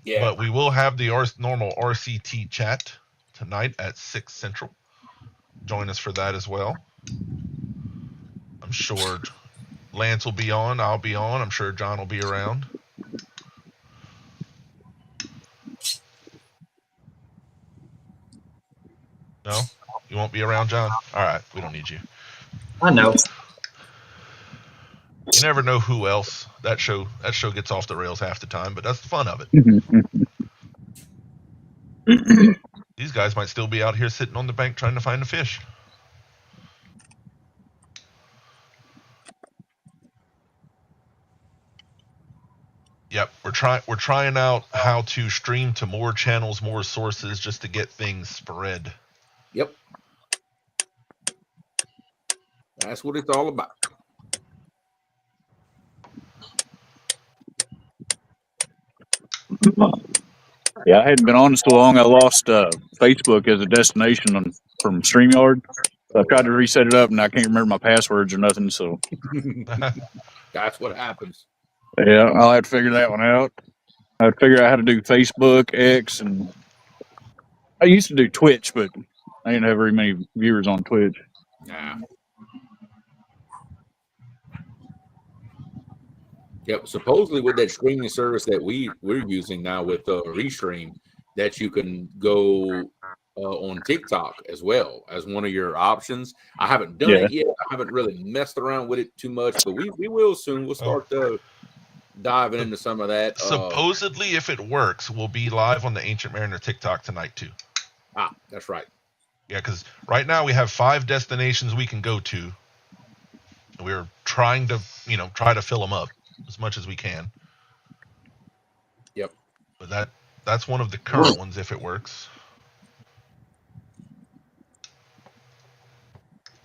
Yeah. But we will have the normal RCT chat tonight at 6 Central. Join us for that as well. I'm sure Lance will be on. I'll be on. I'm sure John will be around. No? You won't be around, John? All right. We don't need you. I know. You never know who else. That show gets off the rails half the time, but that's the fun of it. These guys might still be out here sitting on the bank trying to find a fish. Yep, we're trying out how to stream to more channels, more sources, just to get things spread. Yep. That's what it's all about. Yeah, I hadn't been on so long. I lost Facebook as a destination from StreamYard. So I tried to reset it up, and I can't remember my passwords or nothing. So That's what happens. yeah, I'll have to figure that one out. I would figure out how to do Facebook, X, and I used to do Twitch, but I didn't have very many viewers on Twitch. Nah. Yep. Supposedly with that streaming service that we're using now with Restream, that you can go on TikTok as well as one of your options. I haven't done it yet. I haven't really messed around with it too much, but we will soon. We'll start diving into some of that. Supposedly, if it works, we'll be live on the Ancient Mariner TikTok tonight too. Ah, that's right. Yeah, because right now we have 5 destinations we can go to. We're trying to, try to fill them up as much as we can. Yep. But that's one of the current ones if it works.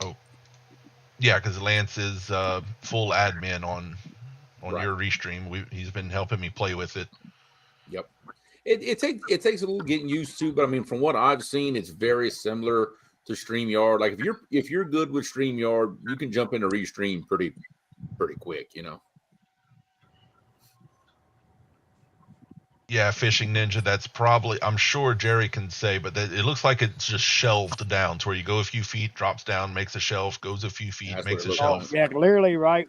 Oh, yeah, because Lance is full admin on your restream. He's been helping me play with it. Yep. It takes a little getting used to, but I mean, from what I've seen, it's very similar to StreamYard. Like if you're good with StreamYard, you can jump into Restream pretty quick, Yeah, Fishing Ninja, that's probably, I'm sure Jerry can say, but it looks like it's just shelved down to where you go a few feet, drops down, makes a shelf, goes a few feet, makes a shelf. Yeah, literally right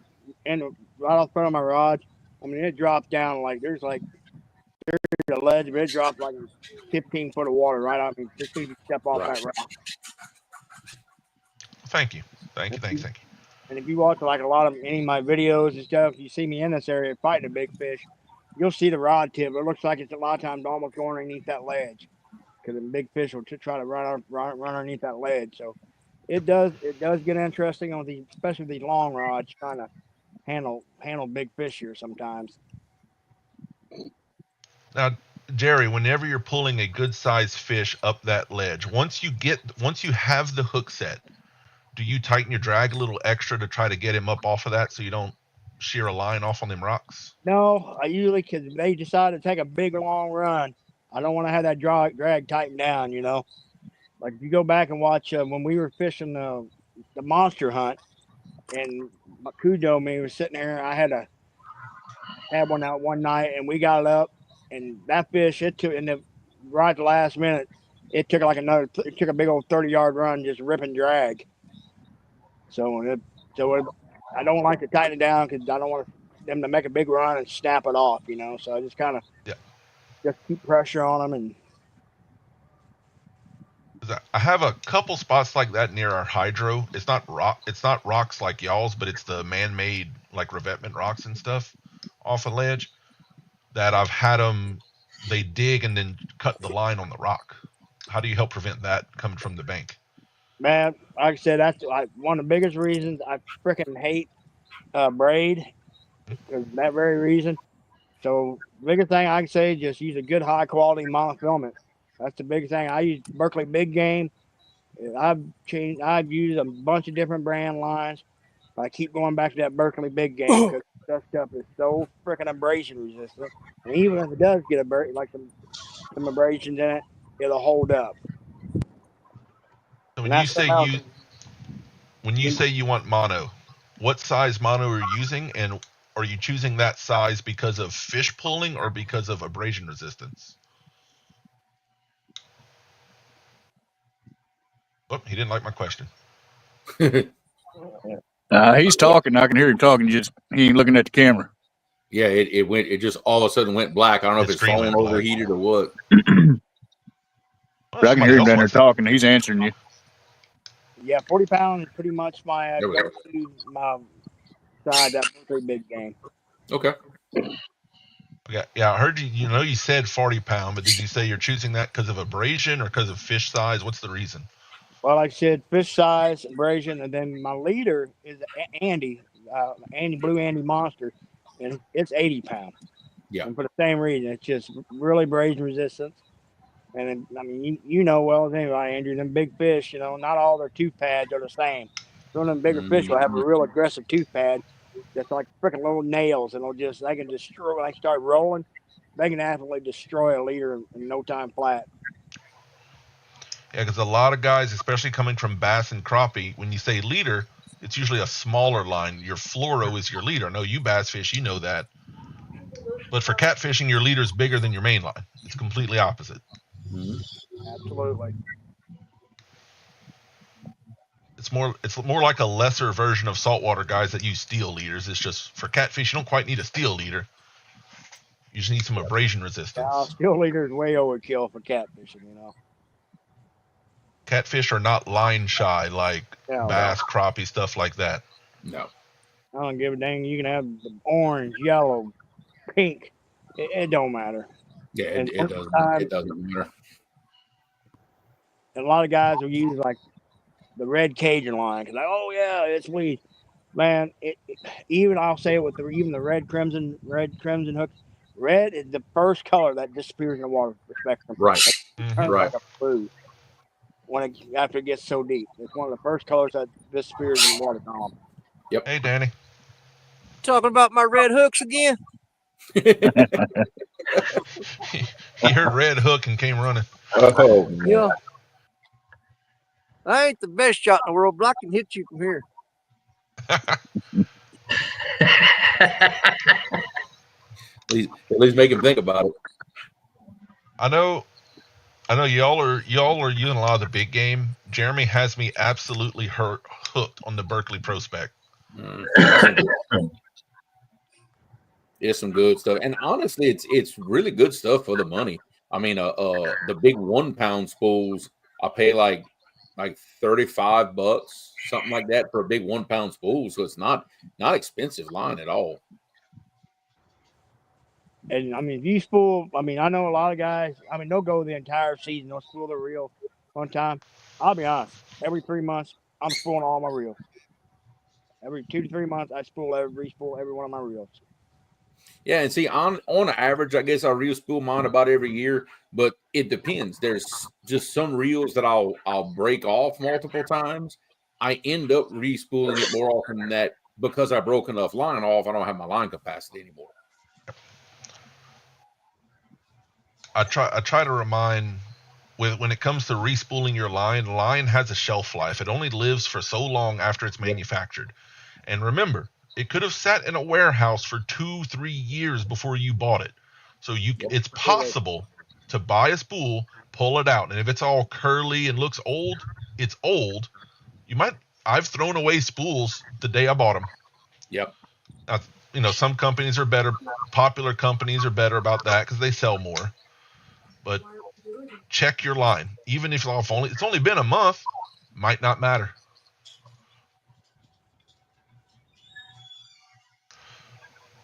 off front of my rod. I mean, it drops down there's a ledge, but it drops like 15 foot of water right out. I mean, just as you step off that rock. Thank you. Thank you. And if you watch any of my videos and stuff, you see me in this area fighting a big fish, you'll see the rod tip. It looks like it's a lot of times almost going underneath that ledge because the big fish will try to run underneath that ledge. So it does get interesting on especially these long rods trying to handle big fish here sometimes. Now, Jerry, whenever you're pulling a good sized fish up that ledge, once you have the hook set, do you tighten your drag a little extra to try to get him up off of that so you don't shear a line off on them rocks? No, I usually, because they decide to take a big long run, I don't want to have that drag tighten down. Like if you go back and watch when we were fishing the monster hunt, and Cujo me was sitting there, I had one out one night, and we got it up, and that fish it took right at the last minute, it took like it took a big old 30-yard run, just ripping drag. So I don't like to tighten it down because I don't want them to make a big run and snap it off. So I just kind of just keep pressure on them and. I have a couple spots like that near our hydro. It's not rocks like y'all's, but it's the man-made like revetment rocks and stuff off a ledge that I've had them. They dig and then cut the line on the rock. How do you help prevent that coming from the bank? Man, like I said, that's one of the biggest reasons I freaking hate braid, because that very reason. So the biggest thing I can say is just use a good high quality monofilament. That's the biggest thing. I use Berkeley Big Game. I've used a bunch of different brand lines. I keep going back to that Berkeley Big Game because that stuff is so freaking abrasion resistant. And even if it does get like some abrasions in it, it'll hold up. So when you say you want mono, what size mono are you using, and are you choosing that size because of fish pulling or because of abrasion resistance? Oh, he didn't like my question. He's talking. I can hear him talking. Just he ain't looking at the camera. Yeah, it just all of a sudden went black. I don't know if his phone overheated or what. But I can hear him down there talking. He's answering you. Yeah, 40 pounds is pretty much my side, that Berkeley Big Game. Okay. Yeah, I heard you. You said 40-pound, but did you say you're choosing that because of abrasion or because of fish size? What's the reason? Well, like I said, fish size, abrasion, and then my leader is Andy, Blue Andy Monster, and it's 80 pounds. Yeah. And for the same reason, it's just really abrasion resistant. And I mean, you know well as anybody, Andrew, them big fish, not all their tooth pads are the same. Some of them bigger fish will have a real aggressive tooth pad that's like freaking little nails, and they can destroy, when they start rolling, they can absolutely destroy a leader in no time flat. Yeah, because a lot of guys, especially coming from bass and crappie, when you say leader, it's usually a smaller line. Your fluoro is your leader. No, you bass fish, you know that. But for catfishing, your leader is bigger than your main line. It's completely opposite. Absolutely. It's more like a lesser version of saltwater guys that use steel leaders. It's just for catfish, you don't quite need a steel leader. You just need some abrasion resistance. Steel leader is way overkill for catfishing, Catfish are not line shy like bass, crappie, stuff like that. No. I don't give a dang. You can have the orange, yellow, pink. It don't matter. Yeah, it doesn't matter. And a lot of guys will use like the red Cajun line because, it's weed. Man, even I'll say it with even the red crimson hooks. Red is the first color that disappears in the water spectrum. Right. It turns like a blue after it gets so deep. It's one of the first colors that disappears in the water column. Yep. Hey, Danny. Talking about my red hooks again? He heard red hook and came running. Oh, yeah. I ain't the best shot in the world, but I can hit you from here. At least make him think about it. I know y'all are using a lot of the big game. Jeremy has me absolutely hooked on the Berkeley Prospect. It's some good stuff, and honestly, it's really good stuff for the money. I mean, the big 1 pound spools, I pay like $35, something like that, for a big 1 pound spool. So it's not expensive line at all. And I mean, if you spool, I know a lot of guys, they'll go the entire season, they'll spool their reel one time. I'll be honest, every 3 months, I'm spooling all my reels. Every 2 to 3 months, I re-spool every one of my reels. Yeah, and see, on average, I guess I re-spool mine about every year, but it depends. There's just some reels that I'll break off multiple times. I end up re-spooling it more often than that because I broke enough line off, I don't have my line capacity anymore. I try to remind when it comes to respooling your line has a shelf life. It only lives for so long after it's manufactured. And remember, it could have sat in a warehouse for 2-3 years before you bought it. So it's possible to buy a spool, pull it out, and if it's all curly and looks old, it's old. I've thrown away spools the day I bought them. Yep. Some companies are better. Popular companies are better about that because they sell more. But check your line. Even if it's only been a month, might not matter.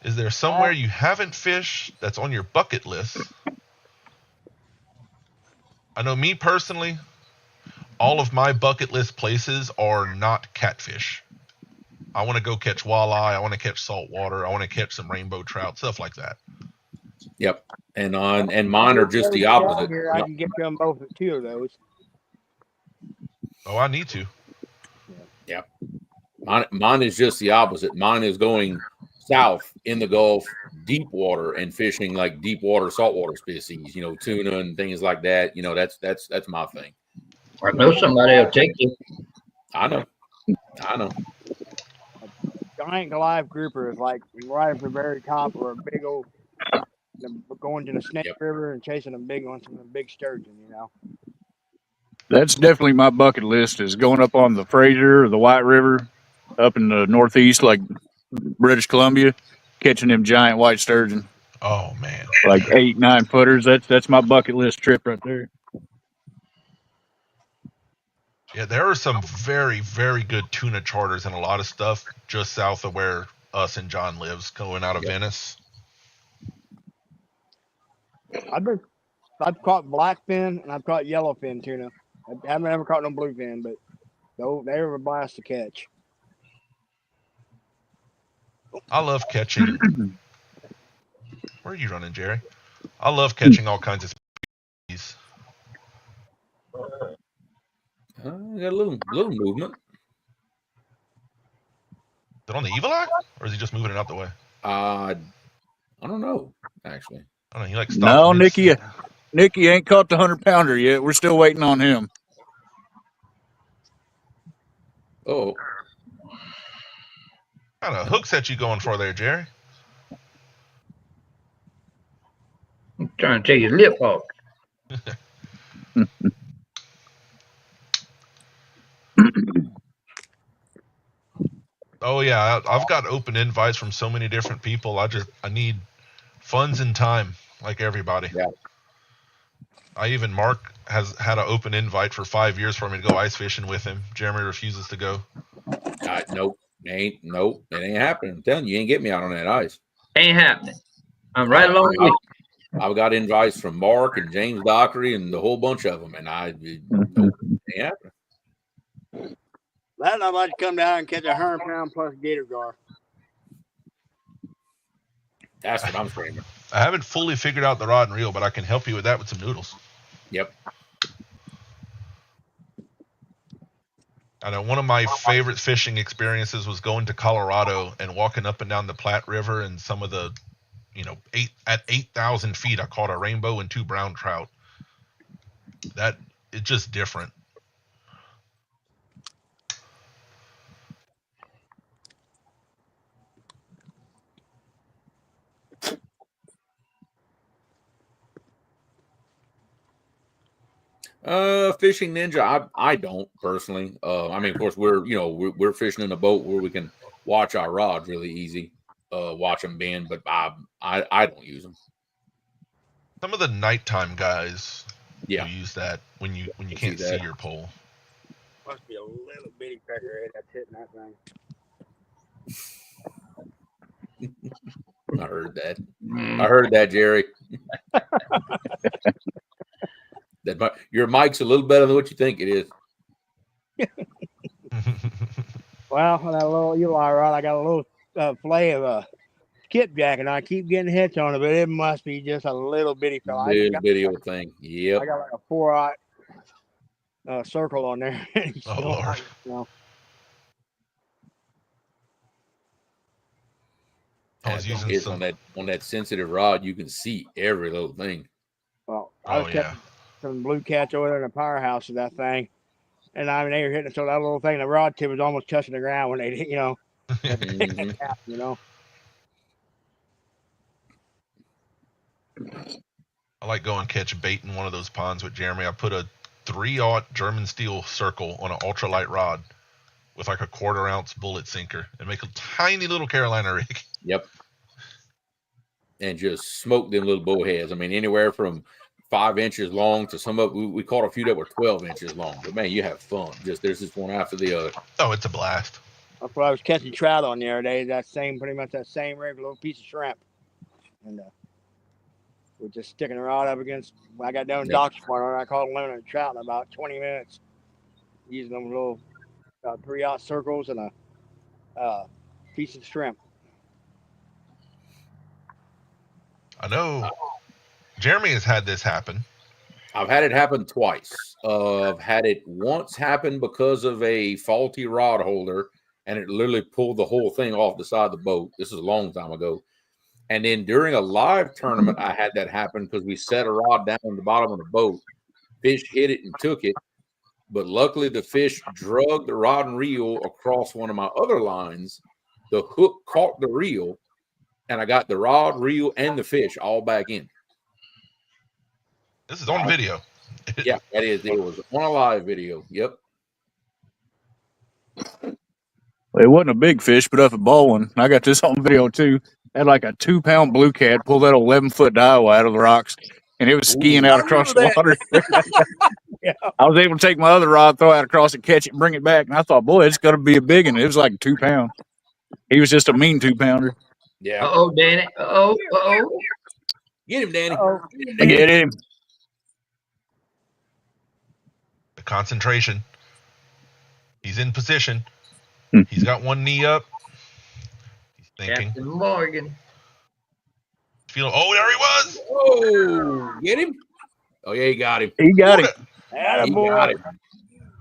Is there somewhere you haven't fished that's on your bucket list? I know me personally, all of my bucket list places are not catfish. I want to go catch walleye. I want to catch saltwater. I want to catch some rainbow trout, stuff like that. Yep. And mine are just the opposite. Here, I can get them both at 2 of those. Oh, I need to. Yeah. Mine is just the opposite. Mine is going south in the Gulf, deep water, and fishing like deep water, saltwater species, tuna and things like that. That's my thing. I know somebody will take you. I know. Giant live grouper is like right at the very top, or a big old going to the Snake River and chasing a big one, some big sturgeon. That's definitely my bucket list, is going up on the Fraser or the White River up in the northeast, like British Columbia, catching them giant white sturgeon. Oh man, like 8-9 footers. That's my bucket list trip right there. Yeah, there are some very, very good tuna charters and a lot of stuff just south of where us and John lives, going out of Venice. I've caught blackfin and I've caught yellowfin tuna. I haven't ever caught no bluefin, but they were a blast to catch. I love catching. Where are you running, Jerry? I love catching all kinds of species. Got a little movement. Is it on the evil eye, or is he just moving it out the way? I don't know, actually. I don't know. He like no, Nicky ain't caught the 100-pounder yet. We're still waiting on him. Oh, what kind of hook set you going for there, Jerry? I'm trying to take his lip off. Oh yeah, I've got open invites from so many different people. I need funds and time, like everybody. Yeah. Mark has had an open invite for 5 years for me to go ice fishing with him. Jeremy refuses to go. Nope, it ain't happening. I'm telling you, you ain't get me out on that ice. Ain't happening. I'm right along with you. I've got invites from Mark and James Dockery and a whole bunch of them, and nope, ain't happening. I'd like to come down and catch a 100-pound plus gator gar. That's what I'm screaming. I haven't fully figured out the rod and reel, but I can help you with that with some noodles. Yep. I know one of my favorite fishing experiences was going to Colorado and walking up and down the Platte River, and some of the, at 8,000 feet, I caught a rainbow and 2 brown trout. It's just different. Fishing Ninja, I don't personally. Of course, we're fishing in a boat where we can watch our rods really easy, watch them bend, but I don't use them. Some of the nighttime guys who use that when you can't see your pole. Must be a little bitty peckerhead that's hitting that thing. I heard that. I heard that, Jerry. Your mic's a little better than what you think it is. Well, that little Eli rod, I got a little fillet of a skipjack, and I keep getting hits on it, but it must be just a little bitty fella. Little bitty old thing. Yep. I got like a 4-aught circle on there. Oh, Lord. I was using It's some. on that sensitive rod. You can see every little thing. Well, I was Oh yeah. catching some blue cats over there in the powerhouse of that thing, and I mean they were hitting so that little thing, the rod tip was almost touching the ground when they hit, Mhm. I like going catch bait in one of those ponds with Jeremy. I put a 3/0 German steel circle on an ultralight rod with like a 1/4 ounce bullet sinker and make a tiny little Carolina rig. Yep. And just smoke them little bowheads. I mean, anywhere from 5 inches long to some of we caught a few that were 12 inches long. But man, you have fun. Just there's this one after the other. Oh, it's a blast. That's what I was catching trout on the other day. Pretty much that same rig, little piece of shrimp, and we're just sticking the rod up against. I got down Doc's corner and I caught a limit trout in about 20 minutes, using them little 3/0 circles and a piece of shrimp. I know Jeremy has had this happen. I've had it happen twice. I've had it once happen because of a faulty rod holder, and it literally pulled the whole thing off the side of the boat. This is a long time ago. And then during a live tournament, I had that happen because we set a rod down on the bottom of the boat. Fish hit it and took it. But luckily, the fish drug the rod and reel across one of my other lines. The hook caught the reel, and I got the rod, reel, and the fish all back in. This is on video. Yeah, that is. It was on a live video. Yep. Well, it wasn't a big fish, but up at Baldwin. I got this on video too. Had like a 2-pound blue cat pull that 11-foot Daiwa out of the rocks, and it was skiing out across the water. Yeah. I was able to take my other rod, throw it across it, catch it, and bring it back. And I thought, boy, it's going to be a big one. It was like 2 pounds. He was just a mean 2-pounder. Yeah. Uh-oh, Danny. Uh-oh. Get him, Danny. I get him. The concentration. He's in position. He's got one knee up. He's thinking. Captain Morgan. Oh, there he was. Oh, get him. Oh, yeah, he got him. He got him. He got him.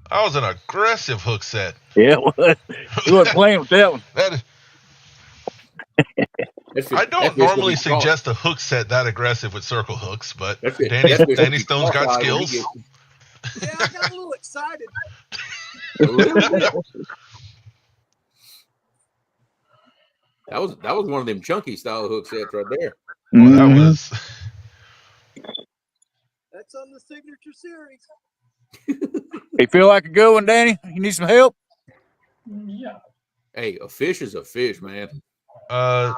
That was an aggressive hook set. Yeah, it was. He wasn't playing with that one. I don't normally suggest a hook set that aggressive with circle hooks, but Danny Stone's got skills. Yeah, I got a little excited. That was one of them chunky style hook sets right there. Well, that was. That's on the signature series. You feel like a good one, Danny? You need some help? Yeah. Hey, a fish is a fish, man. It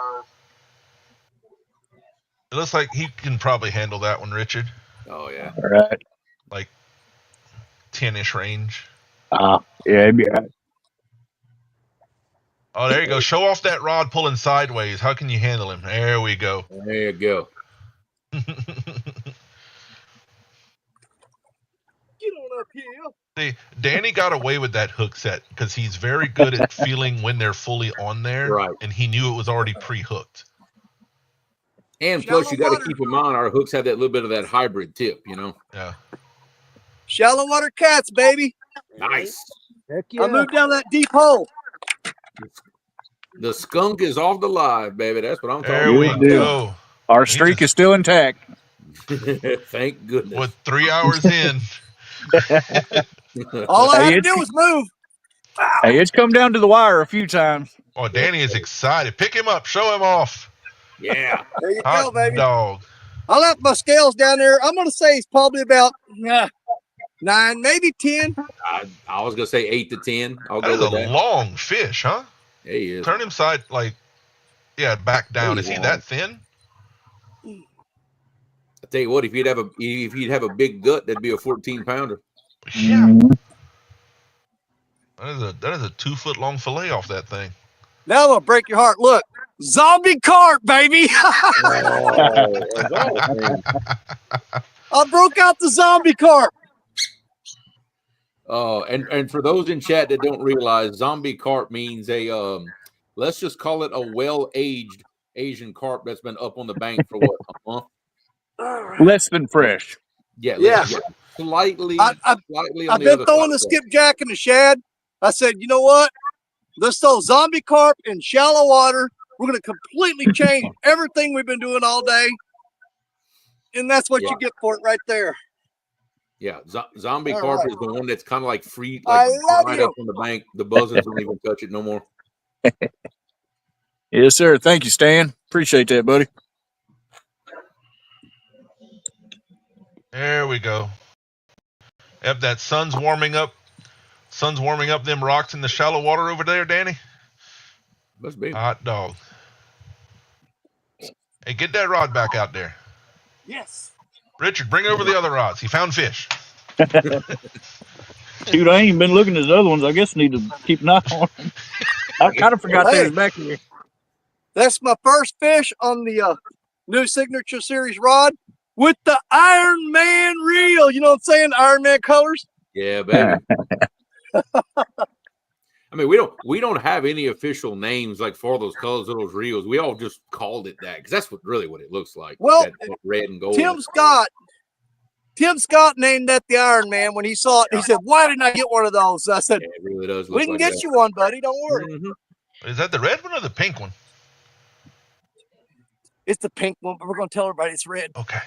looks like he can probably handle that one, Richard. Oh yeah. All right. Like 10-ish range. Yeah, it'd be all right. Oh, there you go. Show off that rod pulling sideways. How can you handle him? There we go. There you go. Get on up here. See, Danny got away with that hook set because he's very good at feeling when they're fully on there, Right. And he knew it was already pre-hooked. And plus, you got to keep in mind our hooks have that little bit of that hybrid tip, you know. Yeah. Shallow water cats, baby. Nice. Heck yeah. I moved down that deep hole. The skunk is off the live, baby. That's what I'm talking There we about. go. Our streak is still intact. Thank goodness. With 3 hours in. All I Hey, had to do was move. Hey, it's come down to the wire a few times. Oh, Danny is excited. Pick him up. Show him off. Yeah. There you go, Hot baby. dog. I left my scales down there. I'm going to say it's probably about 9, maybe 10. I was gonna say 8 to 10. I'll That go is with a that. long fish, huh? Yeah, he is. Turn him side, back down. Pretty Is he long. that thin? I tell you what, if he'd have a big gut, that'd be a 14-pounder. Yeah. Mhm. That is a 2-foot long fillet off that thing. Now I'm going to break your heart. Look, zombie carp, baby. I broke out the zombie carp. And for those in chat that don't realize, zombie carp means a let's just call it a well-aged Asian carp that's been up on the bank for what, a month? Less than fresh. Yeah. Slightly I've on the been other throwing side. the skipjack and the shad. I said, you know what? Let's throw zombie carp in shallow water We're going to completely change everything we've been doing all day. And that's what you get for it right there. Yeah, zombie All carp right. is the one that's kind of like free, I like love right you. up on the bank. The buzzards don't even touch it no more. Yes, sir. Thank you, Stan. Appreciate that, buddy. There we go. Yep, that sun's warming up. Sun's warming up them rocks in the shallow water over there, Danny. Must be. Hot dog. Hey, get that rod back out there. Yes. Richard, bring over the other rods. He found fish. Dude, I ain't been looking at the other ones. I guess I need to keep an eye on them. I kind of forgot they was back here. That's my first fish on the new Signature Series rod with the Iron Man reel. You know what I'm saying? Iron Man colors. Yeah, baby. I mean, we don't have any official names like for those colors of those reels. We all just called it that because that's what it looks like. Well, that red and gold. Tim Scott named that the Iron Man when he saw it. He said, "Why didn't I get one of those?" I said, Yeah, it really does look "We can like get that. you one, buddy. Don't worry." Mm-hmm. Is that the red one or the pink one? It's the pink one, but we're going to tell everybody it's red. Okay.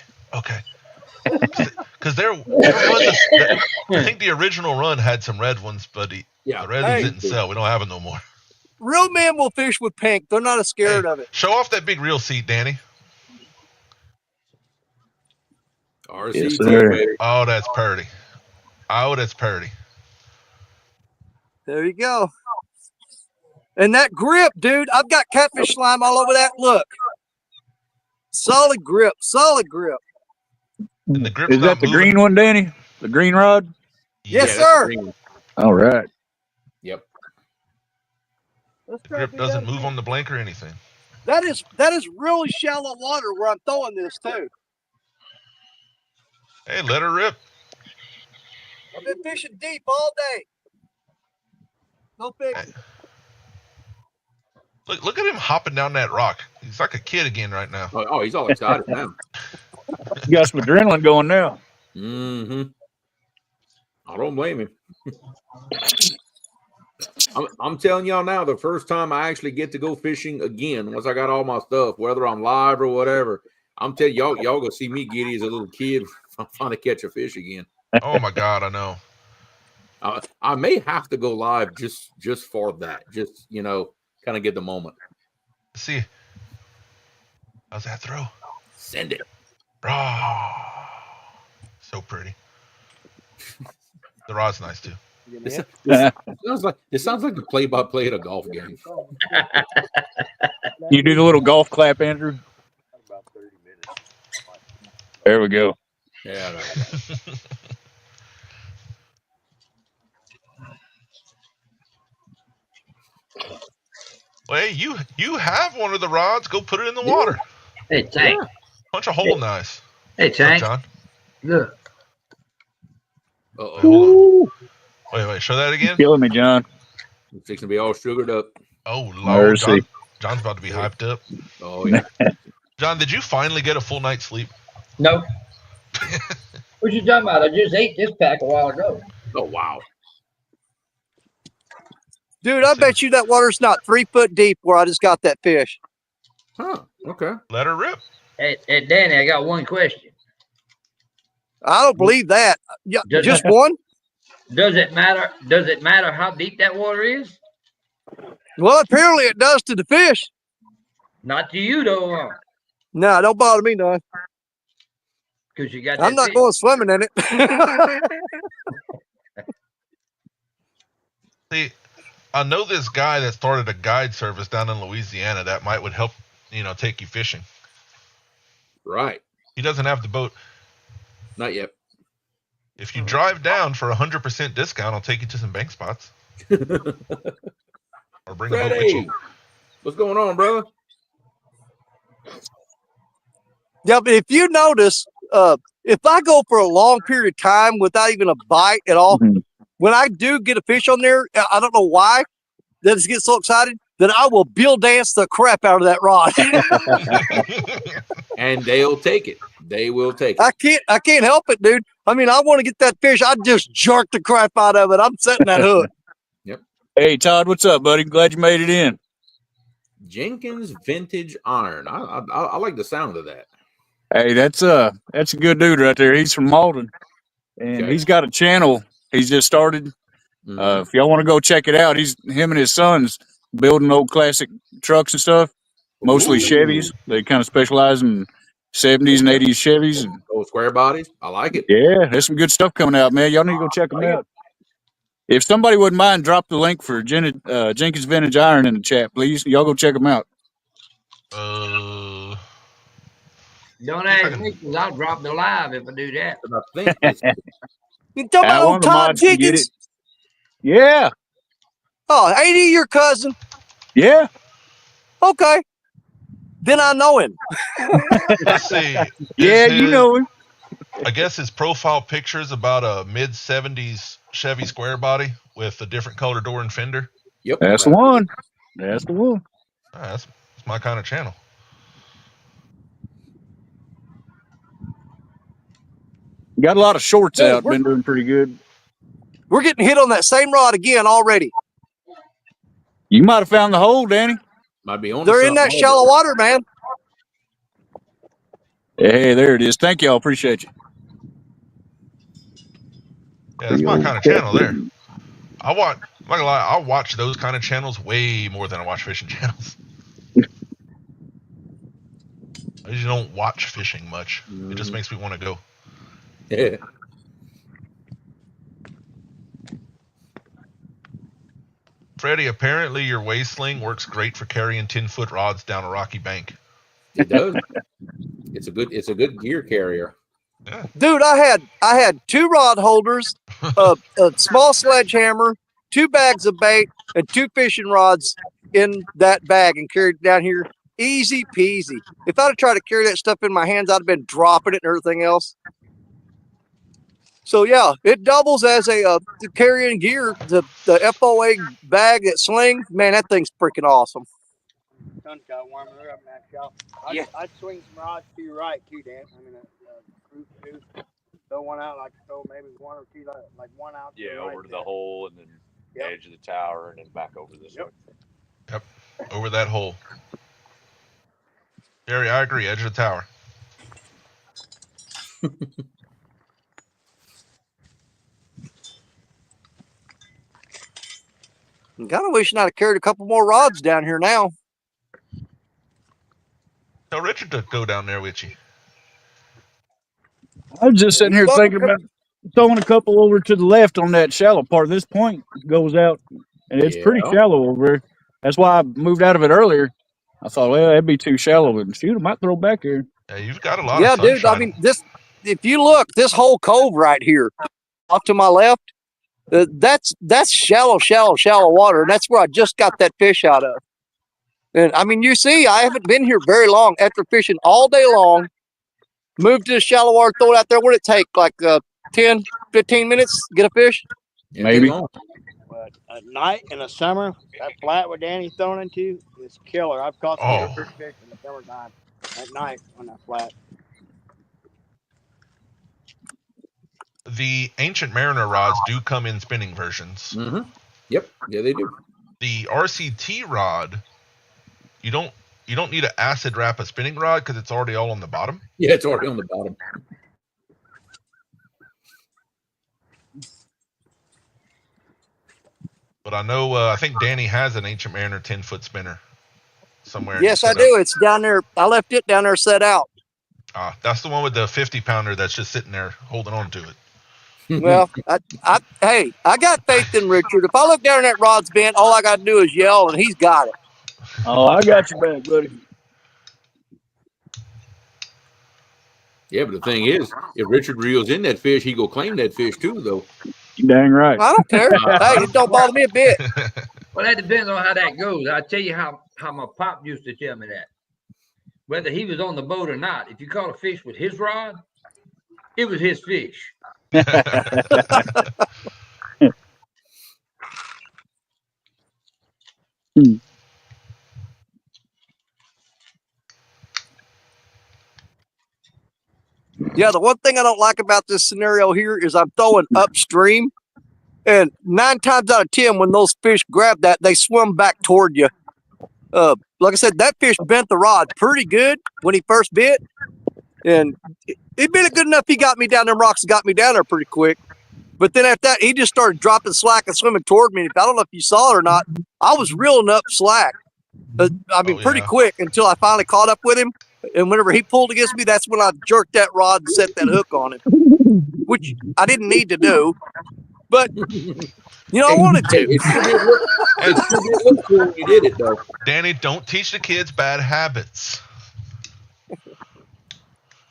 Because I think the original run had some red ones, but the red ones didn't sell. We don't have it no more. Real men will fish with pink. They're not as scared of it. Show off that big reel seat, Danny. RC Oh, that's purty. Oh, that's purty. There you go. And that grip, dude, I've got catfish slime all over that. Look. Solid grip. And the grip's Is that the green one, Danny? The green rod? Yes, sir. All right. Yep. The grip doesn't move on the blank or anything. That is really shallow water where I'm throwing this too. Hey, let her rip. I've been fishing deep all day. No big. Hey. Look at him hopping down that rock. He's like a kid again right now. Oh, he's all excited now. You got some adrenaline going now. Mm-hmm. I don't blame him. I'm telling y'all now, the first time I actually get to go fishing again, once I got all my stuff, whether I'm live or whatever, I'm telling y'all gonna see me giddy as a little kid trying to catch a fish again. Oh my God, I know. I may have to go live just for that. Just, kind of get the moment. See, how's that throw? Send it. Oh, so pretty. The rod's nice too. This sounds like the play-by-play at a golf game. You do the little golf clap, Andrew. There we go. Yeah. Right. Well, hey, you have one of the rods. Go put it in the water. Hey, Tank. Punch a hole nice. Hey, Tank. John. Look. Uh-oh. Wait, hold on. Wait. Show that again. Killing me, John. It's fixing to be all sugared up. Oh, Lord. Mercy. John's about to be hyped up. Oh, yeah. John, did you finally get a full night's sleep? No. What you talking about? I just ate this pack a while ago. Oh, wow. Dude, I bet you that water's not 3 foot deep where I just got that fish. Huh. Okay. Let her rip. Hey, Danny, I got one question. I don't believe that. Yeah, just one? Does it matter? Does it matter how deep that water is? Well, apparently it does to the fish. Not to you, though. No, don't bother me none. Because you got. I'm not going swimming in it. See, I know this guy that started a guide service down in Louisiana that would help, take you fishing. Right. He doesn't have the boat. Not yet. If you drive down for 100% discount, I'll take you to some bank spots. Or bring a boat with you. What's going on, brother? Yeah, but if you notice, if I go for a long period of time without even a bite at all, when I do get a fish on there, I don't know why, that just get so excited that I will bill dance the crap out of that rod. And they'll take it. They will take it. I can't help it, dude. I mean, I want to get that fish. I just jerk the crap out of it. I'm setting that hook. Yep. Hey, Todd, what's up, buddy? Glad you made it in. Jenkins Vintage Iron. I like the sound of that. Hey, that's a good dude right there. He's from Malden, and Okay. he's got a channel. He's just started. Mhm. If y'all want to go check it out, him and his sons building old classic trucks and stuff, mostly Ooh. Chevys. They kind of specialize in 70s and Okay. 80s Chevys. And Those square bodies. I like it. yeah, there's some good stuff coming out, man. Y'all need to go check them Like it. out. If somebody wouldn't mind, drop the link for Jenkins Vintage Iron in the chat, please. Y'all go check them out. Don't ask me, because I'll drop the live if I do that. But I think it's You talking about One old of the Todd mods can get Jenkins? it. Yeah, Oh, ain't he your cousin? yeah. Okay. Then I know him. Let's see. Yeah, you know him. I guess his profile picture is about a mid-70s Chevy square body with a different color door and fender. Yep. That's the one. That's the one. That's my kind of channel. Got a lot of shorts Hey, out. Been doing pretty good. We're getting hit on that same rod again already. You might have found the hole, Danny. Might be on. They're in that shallow water, man. Hey, there it is. Thank y'all. Appreciate you. Yeah, that's my kind of channel there. I'm not gonna lie, I watch those kind of channels way more than I watch fishing channels. I usually don't watch fishing much. It just makes me want to go. Yeah. Freddie, apparently your waist sling works great for carrying 10-foot rods down a rocky bank. It does. It's a good gear carrier. Yeah. Dude, I had 2 rod holders, a small sledgehammer, 2 bags of bait, and 2 fishing rods in that bag and carried it down here. Easy peasy. If I'd have tried to carry that stuff in my hands, I'd have been dropping it and everything else. So yeah, it doubles as a carrying gear. The FOA bag that slings, man, that thing's freaking awesome. Sun's got warmer up now, y'all. I'd swing some rods to your right too, Dan. I mean, group two. Throw one out, like throw maybe 1 or 2, like one out. Yeah, to the right over to the there. hole and then Yep. edge of the tower and then back over this way. Yep. Over that hole. Jerry, I agree. Edge of the tower. I'm kind of wishing I'd have carried a couple more rods down here now. Tell Richard to go down there with you. I was just sitting here thinking about throwing a couple over to the left on that shallow part. This point goes out, and it's pretty shallow over there. That's why I moved out of it earlier. I thought, well, that'd be too shallow. And shoot, I might throw back here. Yeah, you've got a lot Yeah, of sunshine. dude. I mean, if you look, this whole cove right here, off to my left, that's shallow water, and that's where I just got that fish out of. And I mean, you see, I haven't been here very long. After fishing all day long, moved to the shallow water, throw it out there. What did it take? Like 10, 15 minutes to get a fish? Maybe. But at night in the summer, that flat where Danny's thrown into is killer. I've caught some big fish in the summertime at night on that flat. The Ancient Mariner rods do come in spinning versions. Mm-hmm. Yep. Yeah, they do. The RCT rod, you don't need to acid wrap a spinning rod because it's already all on the bottom. Yeah, it's already on the bottom. But I know, I think Danny has an Ancient Mariner 10-foot spinner somewhere. Yes, I do. It's down there. I left it down there set out. That's the one with the 50-pounder that's just sitting there holding on to it. Well, hey, I got faith in Richard. If I look down and that rod's bent, all I got to do is yell, and he's got it. Oh, I got your back, buddy. Yeah, but the thing is, if Richard reels in that fish, he go claim that fish too, though. You dang right. I don't care. Hey, it don't bother me a bit. Well, that depends on how that goes. I'll tell you how my pop used to tell me that. Whether he was on the boat or not, if you caught a fish with his rod, it was his fish. Yeah, the one thing I don't like about this scenario here is I'm throwing upstream, and 9 times out of 10, when those fish grab that, they swim back toward you. Like I said, that fish bent the rod pretty good when he first bit, and he bit it good enough. He got me down them rocks and got me down there pretty quick. But then after that, he just started dropping slack and swimming toward me. I don't know if you saw it or not. I was reeling up slack. Pretty quick until I finally caught up with him. And whenever he pulled against me, that's when I jerked that rod and set that hook on him, which I didn't need to do. But, I wanted to. It sure did look cool when you did it, though. Danny, don't teach the kids bad habits.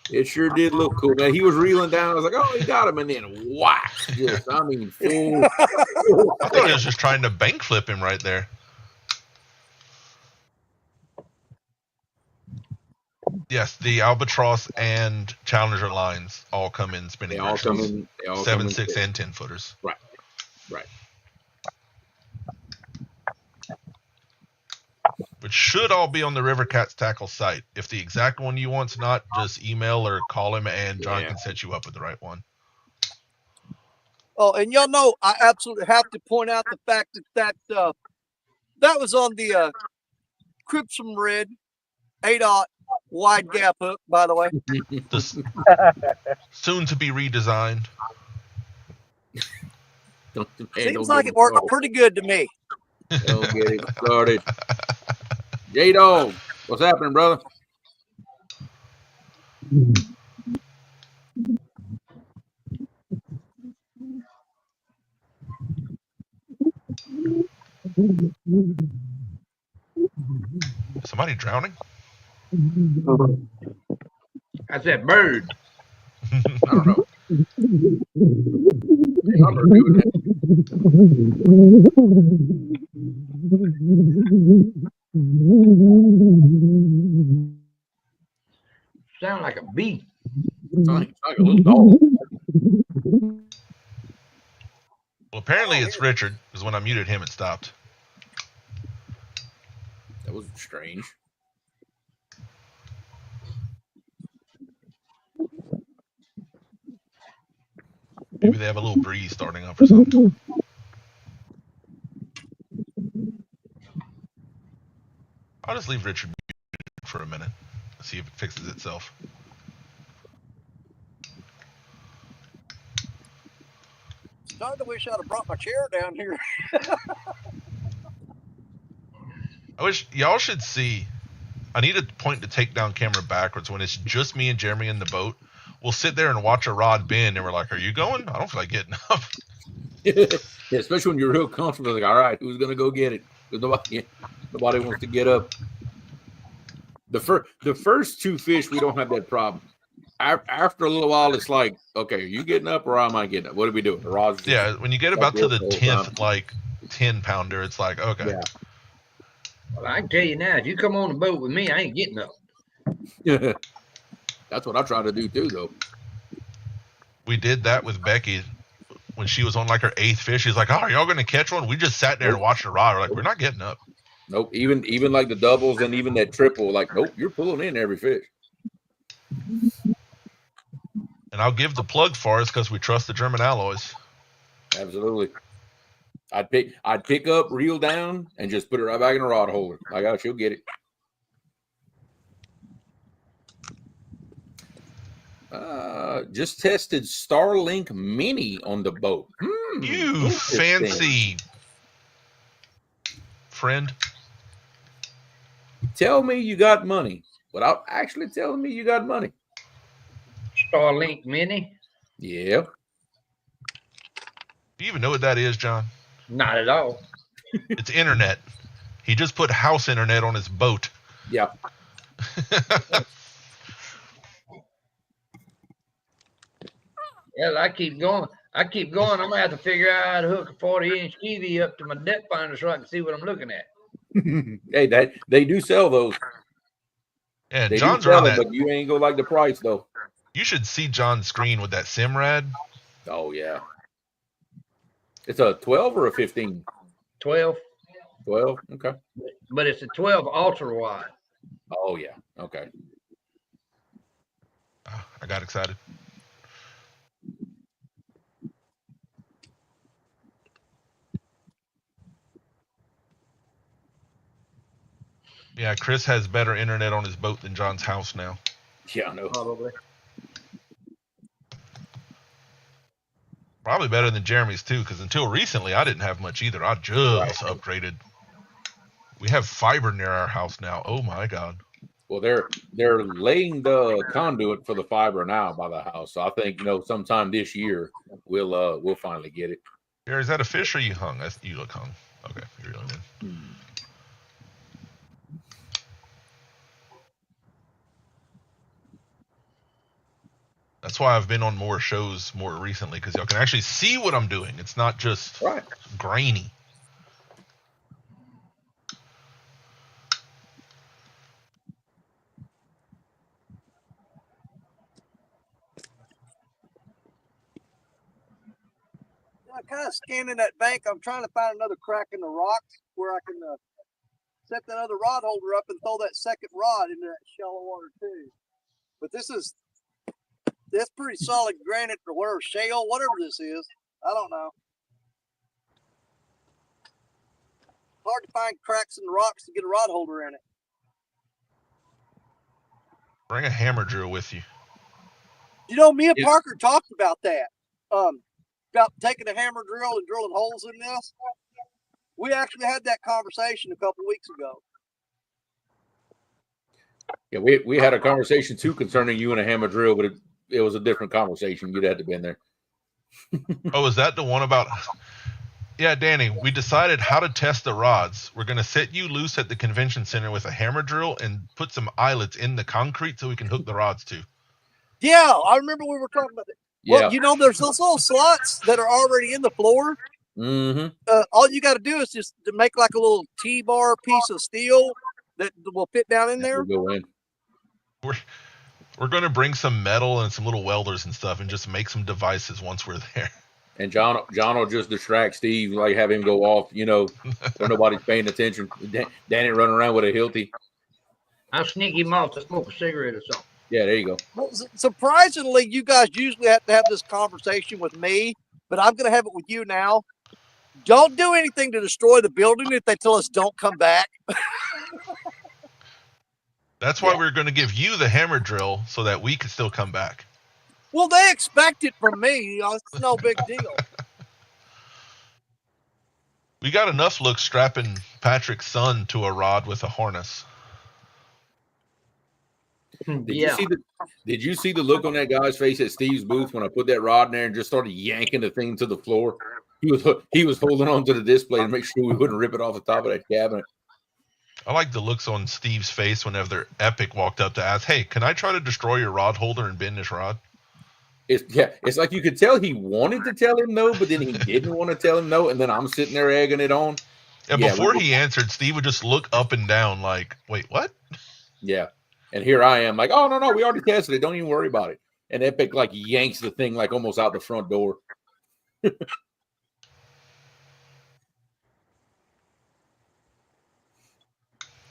It sure did look cool, man. He was reeling down. I was like, oh, he got him. And then whack. Just, full. I thought he was just trying to bank flip him right there. Yes, the albatross and challenger lines all come in spinning directions. 7, 6, and 10 footers. Right. Which should all be on the River Cats Tackle site. If the exact one you want's not, just email or call him, and John can set you up with the right one. Oh, and y'all know I absolutely have to point out the fact that was on the Crimping Red 8/0 wide gap hook, by the way. Soon to be redesigned. Seems like it worked pretty good to me. Don't get it started. J-Dog, what's happening, brother? Is somebody drowning? That's that bird. I don't know. I'm doing that. Sound like a bee. Sound like a little dog. Well, apparently it's Richard, because when I muted him, it stopped. That was strange. Maybe they have a little breeze starting up or something. I'll just leave Richard muted for a minute. See if it fixes itself. Starting to wish I'd have brought my chair down here. I wish y'all should see. I need to point the takedown camera backwards when it's just me and Jeremy in the boat. We'll sit there and watch a rod bend, and we're like, "Are you going? I don't feel like getting up." Yeah, especially when you're real comfortable. Like, all right, who's gonna go get it? Because nobody wants to get up. The first two fish, we don't have that problem. After a little while, it's like, okay, are you getting up or am I getting up? What are we doing? The rods. Yeah, when you get about to the 10th, 10-pounder, it's like, okay. Yeah. Well, I can tell you now, if you come on the boat with me, I ain't getting up. Yeah. That's what I try to do too, though. We did that with Becky when she was on like her 8th fish. She's like, "Oh, are y'all going to catch one?" We just sat there and watched the rod. We're like, "We're not getting up." Nope. Even like the doubles and even that triple, like, nope, you're pulling in every fish. And I'll give the plug for us because we trust the German alloys. Absolutely. I'd pick up, reel down, and just put it right back in the rod holder. Like, oh, she'll get it. Just tested Starlink Mini on the boat. You fancy friend. Tell me you got money without actually telling me you got money. Starlink Mini? Yeah. Do you even know what that is, John? Not at all. It's internet. He just put house internet on his boat. Yeah. Hell, I keep going. I'm gonna have to figure out how to hook a 40-inch TV up to my depth finder so I can see what I'm looking at. Hey, they do sell those. Yeah, they John's do sell around them, that. but you ain't gonna like the price though. You should see John's screen with that Simrad. Oh yeah. It's a 12 or a 15? 12. 12. Okay. But it's a 12 ultra wide. Oh yeah. Okay. I got excited. Yeah, Chris has better internet on his boat than John's house now. Yeah, I know. Probably. Probably better than Jeremy's too, because until recently I didn't have much either. I just upgraded. We have fiber near our house now. Oh my god. Well, they're laying the conduit for the fiber now by the house. So I think sometime this year we'll finally get it. Jerry, is that a fish or you hung? You look hung. Okay, you're really good. That's why I've been on more shows more recently, because y'all can actually see what I'm doing. It's not just grainy. I'm kind of scanning that bank. I'm trying to find another crack in the rocks where I can set that other rod holder up and throw that second rod into that shallow water too. But that's pretty solid granite or whatever, shale, whatever this is. I don't know. Hard to find cracks in the rocks to get a rod holder in it. Bring a hammer drill with you. Me and Parker talked about that. About taking a hammer drill and drilling holes in this. We actually had that conversation a couple of weeks ago. Yeah, we had a conversation too concerning you and a hammer drill, but it was a different conversation. You'd have to been there. Oh, is that the one about? Yeah, Danny, we decided how to test the rods. We're going to set you loose at the convention center with a hammer drill and put some eyelets in the concrete so we can hook the rods to. Yeah, I remember we were talking about that. Yeah. Well, there's those little slots that are already in the floor. Mm-hmm. All you got to do is just to make like a little T-bar piece of steel that will fit down in there. We'll go in. We're going to bring some metal and some little welders and stuff and just make some devices once we're there. And John will just distract Steve, like have him go off, so nobody's paying attention. Danny running around with a Hilti. I'll sneak him off to smoke a cigarette or something. Yeah, there you go. Well, surprisingly, you guys usually have to have this conversation with me, but I'm going to have it with you now. Don't do anything to destroy the building if they tell us don't come back. That's why we're going to give you the hammer drill so that we can still come back. Well, they expect it from me. It's no big deal. We got enough looks strapping Patrick's son to a rod with a harness. Did you see the look on that guy's face at Steve's booth when I put that rod in there and just started yanking the thing to the floor? He was holding on to the display to make sure we wouldn't rip it off the top of that cabinet. I like the looks on Steve's face whenever Epic walked up to ask, "Hey, can I try to destroy your rod holder and bend this rod?" It's like you could tell he wanted to tell him no, but then he didn't want to tell him no, and then I'm sitting there egging it on. Yeah, before he answered, Steve would just look up and down like, "Wait, what?" Yeah. And here I am like, "Oh, no, we already tested it. Don't even worry about it." And Epic like yanks the thing like almost out the front door.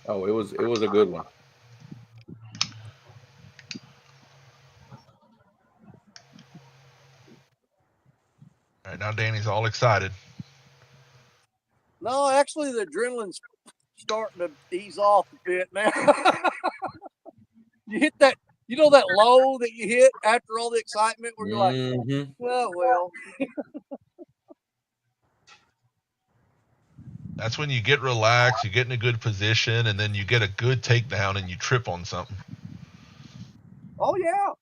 Oh, it was a good one. All right, now Danny's all excited. No, actually, the adrenaline's starting to ease off a bit now. You hit that, that low that you hit after all the excitement where you're like, oh, well. That's when you get relaxed, you get in a good position, and then you get a good takedown and you trip on something. Oh, yeah.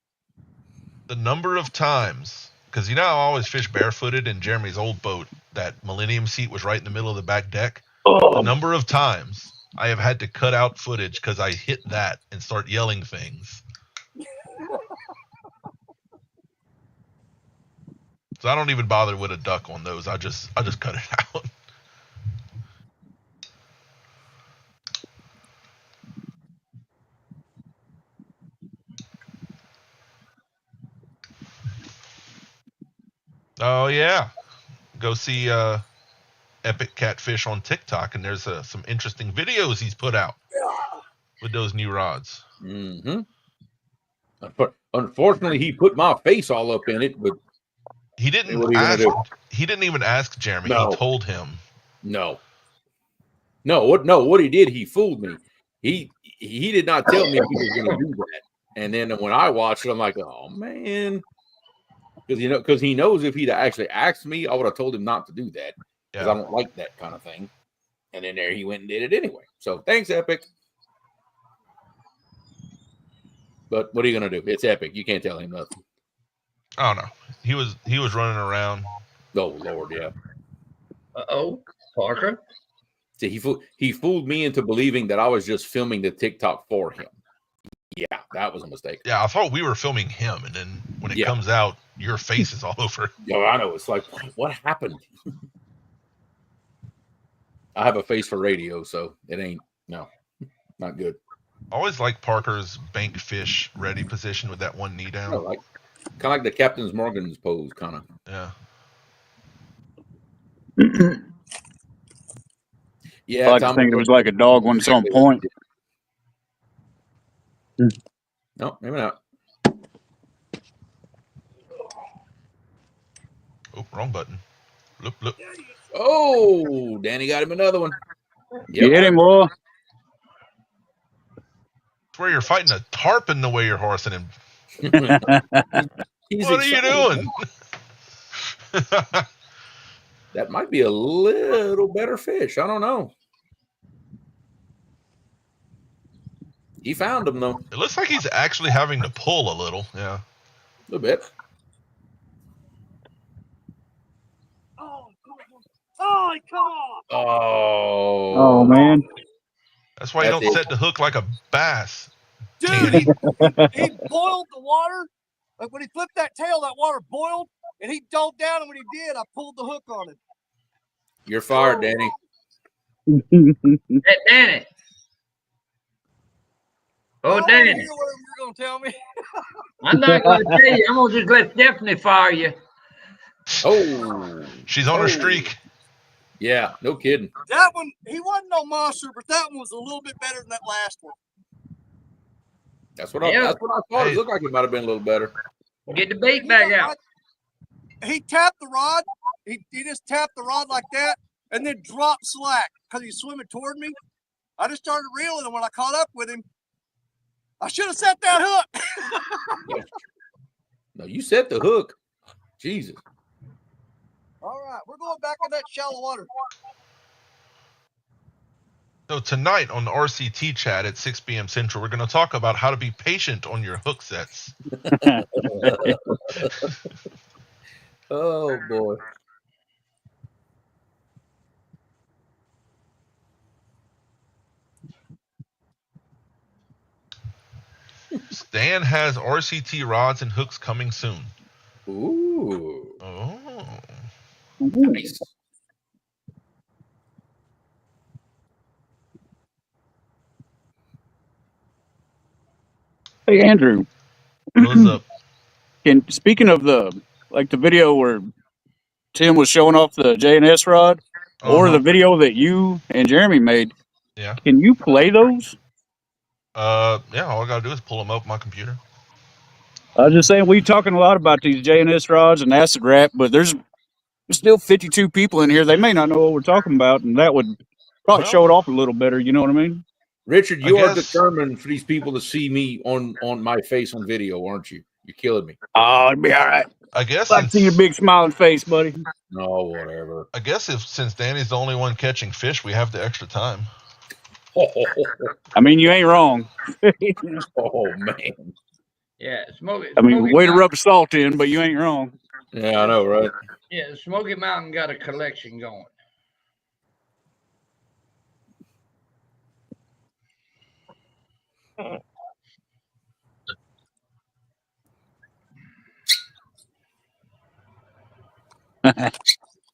The number of times, because I always fish barefooted in Jeremy's old boat. That Millennium seat was right in the middle of the back deck. The number of times I have had to cut out footage because I hit that and start yelling things. So I don't even bother with a duck on those. I just cut it out. Oh yeah, go see Epic Catfish on TikTok, and there's some interesting videos he's put out with those new rods. Mm-hmm. Unfortunately, he put my face all up in it, but he didn't ask. He didn't even ask Jeremy. No. He told him. No. What he did, he fooled me. He did not tell me he was going to do that. And then when I watched it, I'm like, oh man, because he knows if he'd actually asked me, I would have told him not to do that because I don't like that kind of thing. And then there he went and did it anyway. So thanks, Epic. But what are you going to do? It's Epic. You can't tell him nothing. I don't know. He was running around. Oh Lord, yeah. Uh-oh, Parker. See, he fooled me into believing that I was just filming the TikTok for him. Yeah, that was a mistake. Yeah, I thought we were filming him, and then when it comes out, your face is all over. Yeah, I know. It's like, what happened? I have a face for radio, so it ain't not good. I always like Parker's bank fish ready position with that one knee down. Kind of like the Captain's Morgan's pose, kind of. Yeah. Yeah, I just think it was like a dog when it's on point. No, maybe not. Oh, wrong button. Look. Oh, Danny got him another one. Yep. Get him, boy. It's where you're fighting a tarpon the way you're horsing him. What are you doing? That might be a little better fish. I don't know. He found him, though. It looks like he's actually having to pull a little. Yeah. A little bit. Oh, come on. Oh, man. That's why you don't set the hook like a bass. Dude, he boiled the water. Like when he flipped that tail, that water boiled, and he dove down, and when he did, I pulled the hook on him. You're fired, Danny. Hey, Danny. Oh, Danny. Whatever you're going to tell me. I'm not going to tell you. I'm going to just let Stephanie fire you. Oh. She's on her streak. Yeah, no kidding. That one, he wasn't no monster, but that one was a little bit better than that last one. That's what I thought. It looked like it might have been a little better. Get the bait back out. He tapped the rod. He just tapped the rod like that and then dropped slack because he's swimming toward me. I just started reeling, and when I caught up with him, I should have set that hook. No, you set the hook. Jesus. All right, we're going back in that shallow water. So tonight on the RCT chat at 6 p.m. Central, we're going to talk about how to be patient on your hook sets. Oh, boy. Stan has RCT rods and hooks coming soon. Ooh. Oh. Nice. Hey, Andrew. What's up? Speaking of the video where Tim was showing off the J&S rod, or the video that you and Jeremy made, can you play those? Yeah, all I gotta do is pull them up on my computer. I was just saying, we're talking a lot about these J&S rods and acid wrap, but there's still 52 people in here. They may not know what we're talking about, and that would probably show it off a little better. You know what I mean? Richard, you are determined for these people to see me on my face on video, aren't you? You're killing me. Oh, it'll be all right. I guess I see your big smiling face, buddy. No, whatever. I guess since Danny's the only one catching fish, we have the extra time. I mean, you ain't wrong. Oh, man. Yeah, Smoky. I mean, Smoky way to Mountain. rub salt in, but you ain't wrong. Yeah, I know, right? Yeah, Smoky Mountain got a collection going.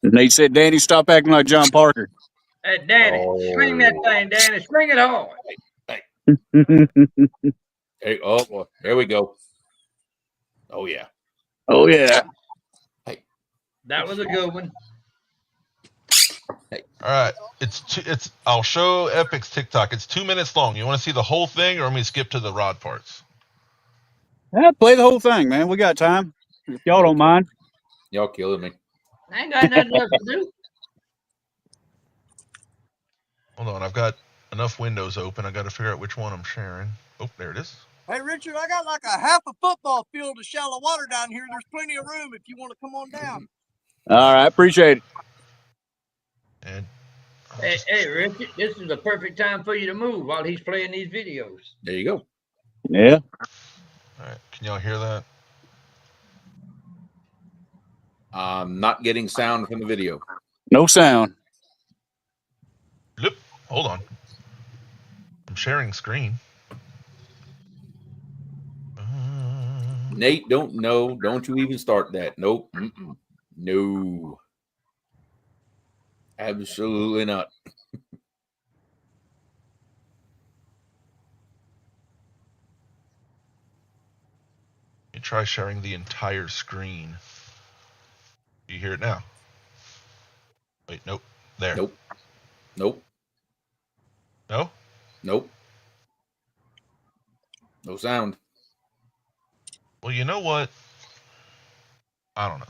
Nate said, Danny, stop acting like John Parker. Hey, Danny, swing that thing, Danny. Swing it hard. Hey, oh, well, there we go. Oh, yeah. Oh, yeah. Hey. That was a good one. Hey. All right. I'll show Epic's TikTok. It's 2 minutes long. You want to see the whole thing, or want me to skip to the rod parts? Yeah, play the whole thing, man. We got time. If y'all don't mind. Y'all killing me. I ain't got nothing else to do. Hold on. I've got enough windows open. I got to figure out which one I'm sharing. Oh, there it is. Hey, Richard, I got like a half a football field of shallow water down here. There's plenty of room if you want to come on down. All right, appreciate it. And Hey, Richard, this is the perfect time for you to move while he's playing these videos. There you go. Yeah. all right, can y'all hear that? I'm not getting sound from the video. No sound. Look, hold on. I'm sharing screen. Nate, don't you even start that. Nope. No. Absolutely not. You try sharing the entire screen. You hear it now? Wait, nope. There. Nope. Nope. No? Nope. No sound. Well, you know what? I don't know.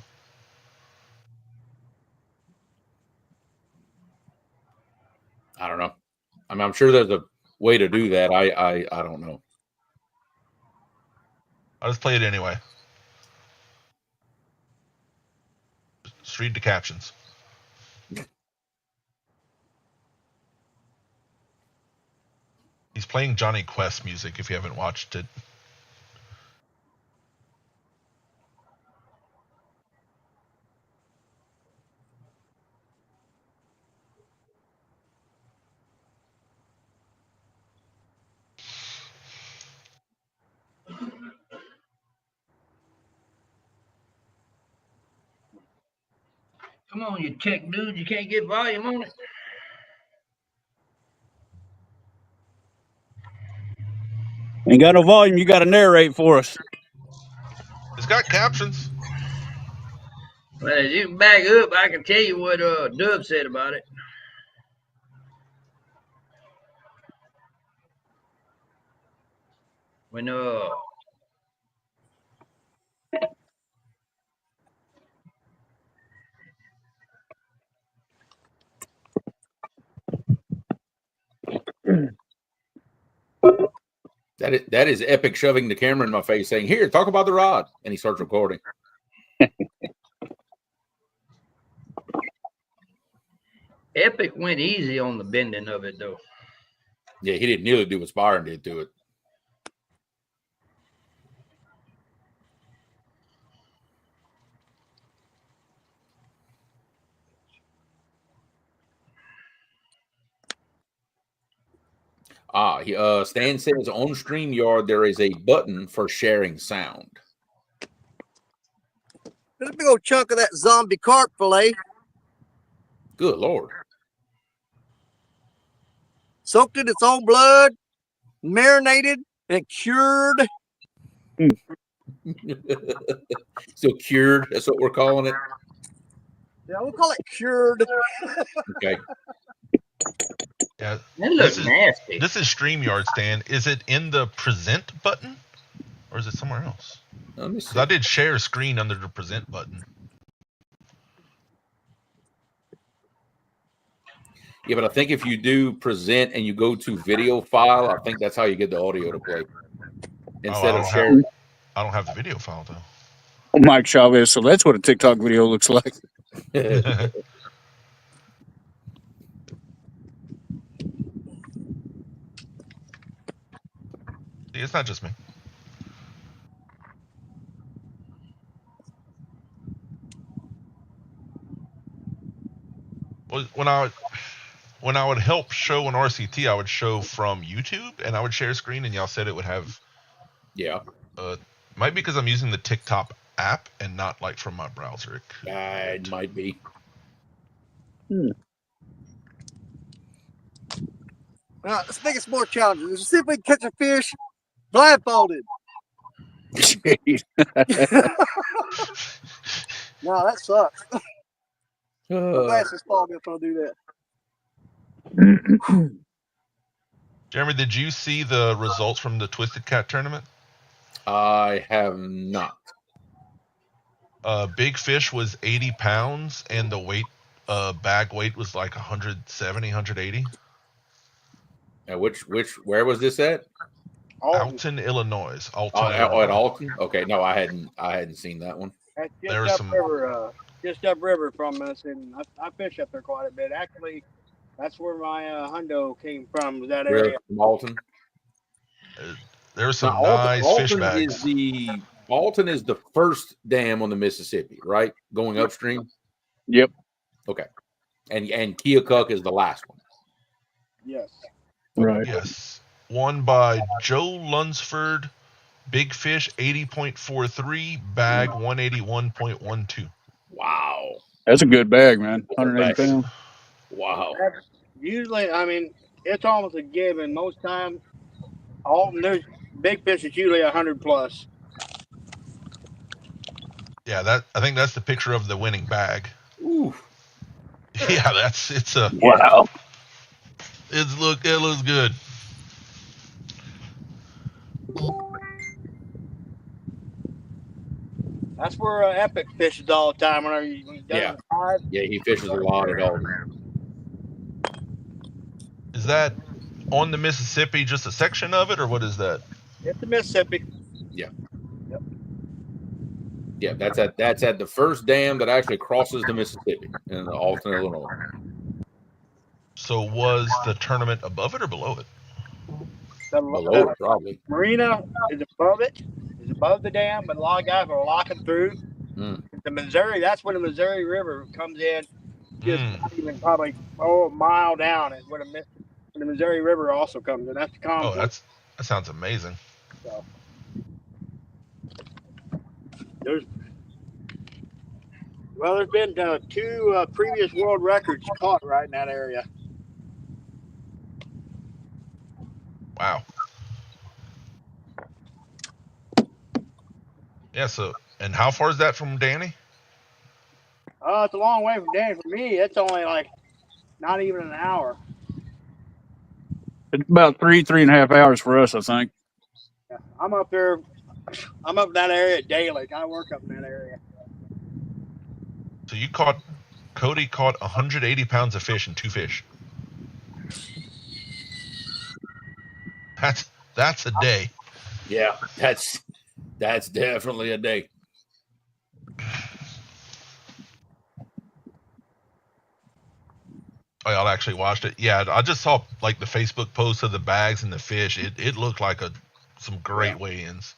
I don't know. I mean, I'm sure there's a way to do that. I don't know. I'll just play it anyway. Just read the captions. He's playing Johnny Quest music if you haven't watched it. Come on, you tech dude. You can't get volume on it. Ain't got no volume. You got to narrate for us. It's got captions. Well, if you can back up, I can tell you what Dub said about it. When That is epic shoving the camera in my face saying, "Here, talk about the rod." And he starts recording. Epic went easy on the bending of it, though. Yeah, he didn't nearly do what Byron did to it. Stan says on StreamYard there is a button for sharing sound. There's a big old chunk of that zombie carp fillet. Good Lord. Soaked in its own blood, marinated, and cured. So cured, that's what we're calling it. Yeah, we'll call it cured. Okay. Yeah. That looks nasty. This is StreamYard, Stan. Is it in the present button? Or is it somewhere else? Let me see. 'Cause I did share screen under the present button. Yeah, but I think if you do present and you go to video file, I think that's how you get the audio to play. Instead of sharing. I don't have the video file though. Oh, Mike Chavez. So that's what a TikTok video looks like. See, it's not just me. When I would help show an RCT, I would show from YouTube and I would share screen, and y'all said it would have. Yeah. Might be because I'm using the TikTok app and not like from my browser. It might be. Now, let's make it more challenging. Let's see if we can catch a fish blindfolded. No, that sucks. My glasses fall if I do that. Jeremy, did you see the results from the Twisted Cat tournament? I have not. Big fish was 80 pounds, and the weight, bag weight was like 170, 180. And where was this at? Alton, Illinois. Alton, At Illinois. Alton. Okay, no, I hadn't seen that one. That's There's just some- upriver from us, and I fish up there quite a bit. Actually, that's where my hundo came from. Was that area? From Alton. There's some Now, nice fish Alton bags. Alton is the first dam on the Mississippi, right? Going upstream. Yep. Okay. And Keokuk is the last one. Yes. Right. Yes. One by Joe Lunsford. Big fish 80.43, bag 181.12. Wow. That's a good bag, man. 180 Bag. pounds. Wow. That's usually, I mean, it's almost a given. Most time, there's big fish is usually 100 plus. Yeah, I think that's the picture of the winning bag. Ooh. Yeah, Wow. it looks good. That's where Epic fishes all the time. When he does Yeah, he fishes a lot at Alton. Is that on the Mississippi, just a section of it, or what is that? It's the Mississippi. Yeah, that's at the first dam that actually crosses the Mississippi in Alton, Illinois. So was the tournament above it or below it? Below it, probably. Marina is above it. Is above the dam, but a lot of guys are locking through. The Missouri, that's where the Missouri River comes in. Just not even probably a mile down is where the Missouri River also comes in. That's the conflict. Oh, that sounds amazing. So, there's been 2 previous world records caught right in that area. Wow. Yeah, and how far is that from Danny? It's a long way from Danny. For me, it's only like not even an hour. It's about 3.5 hours for us, I think. Yeah, I'm up there. I'm up in that area daily. I work up in that area. So Cody caught 180 pounds of fish and 2 fish. That's a day. Yeah, that's definitely a day. Oh, y'all actually watched it? Yeah, I just saw like the Facebook post of the bags and the fish. It looked like some great weigh-ins.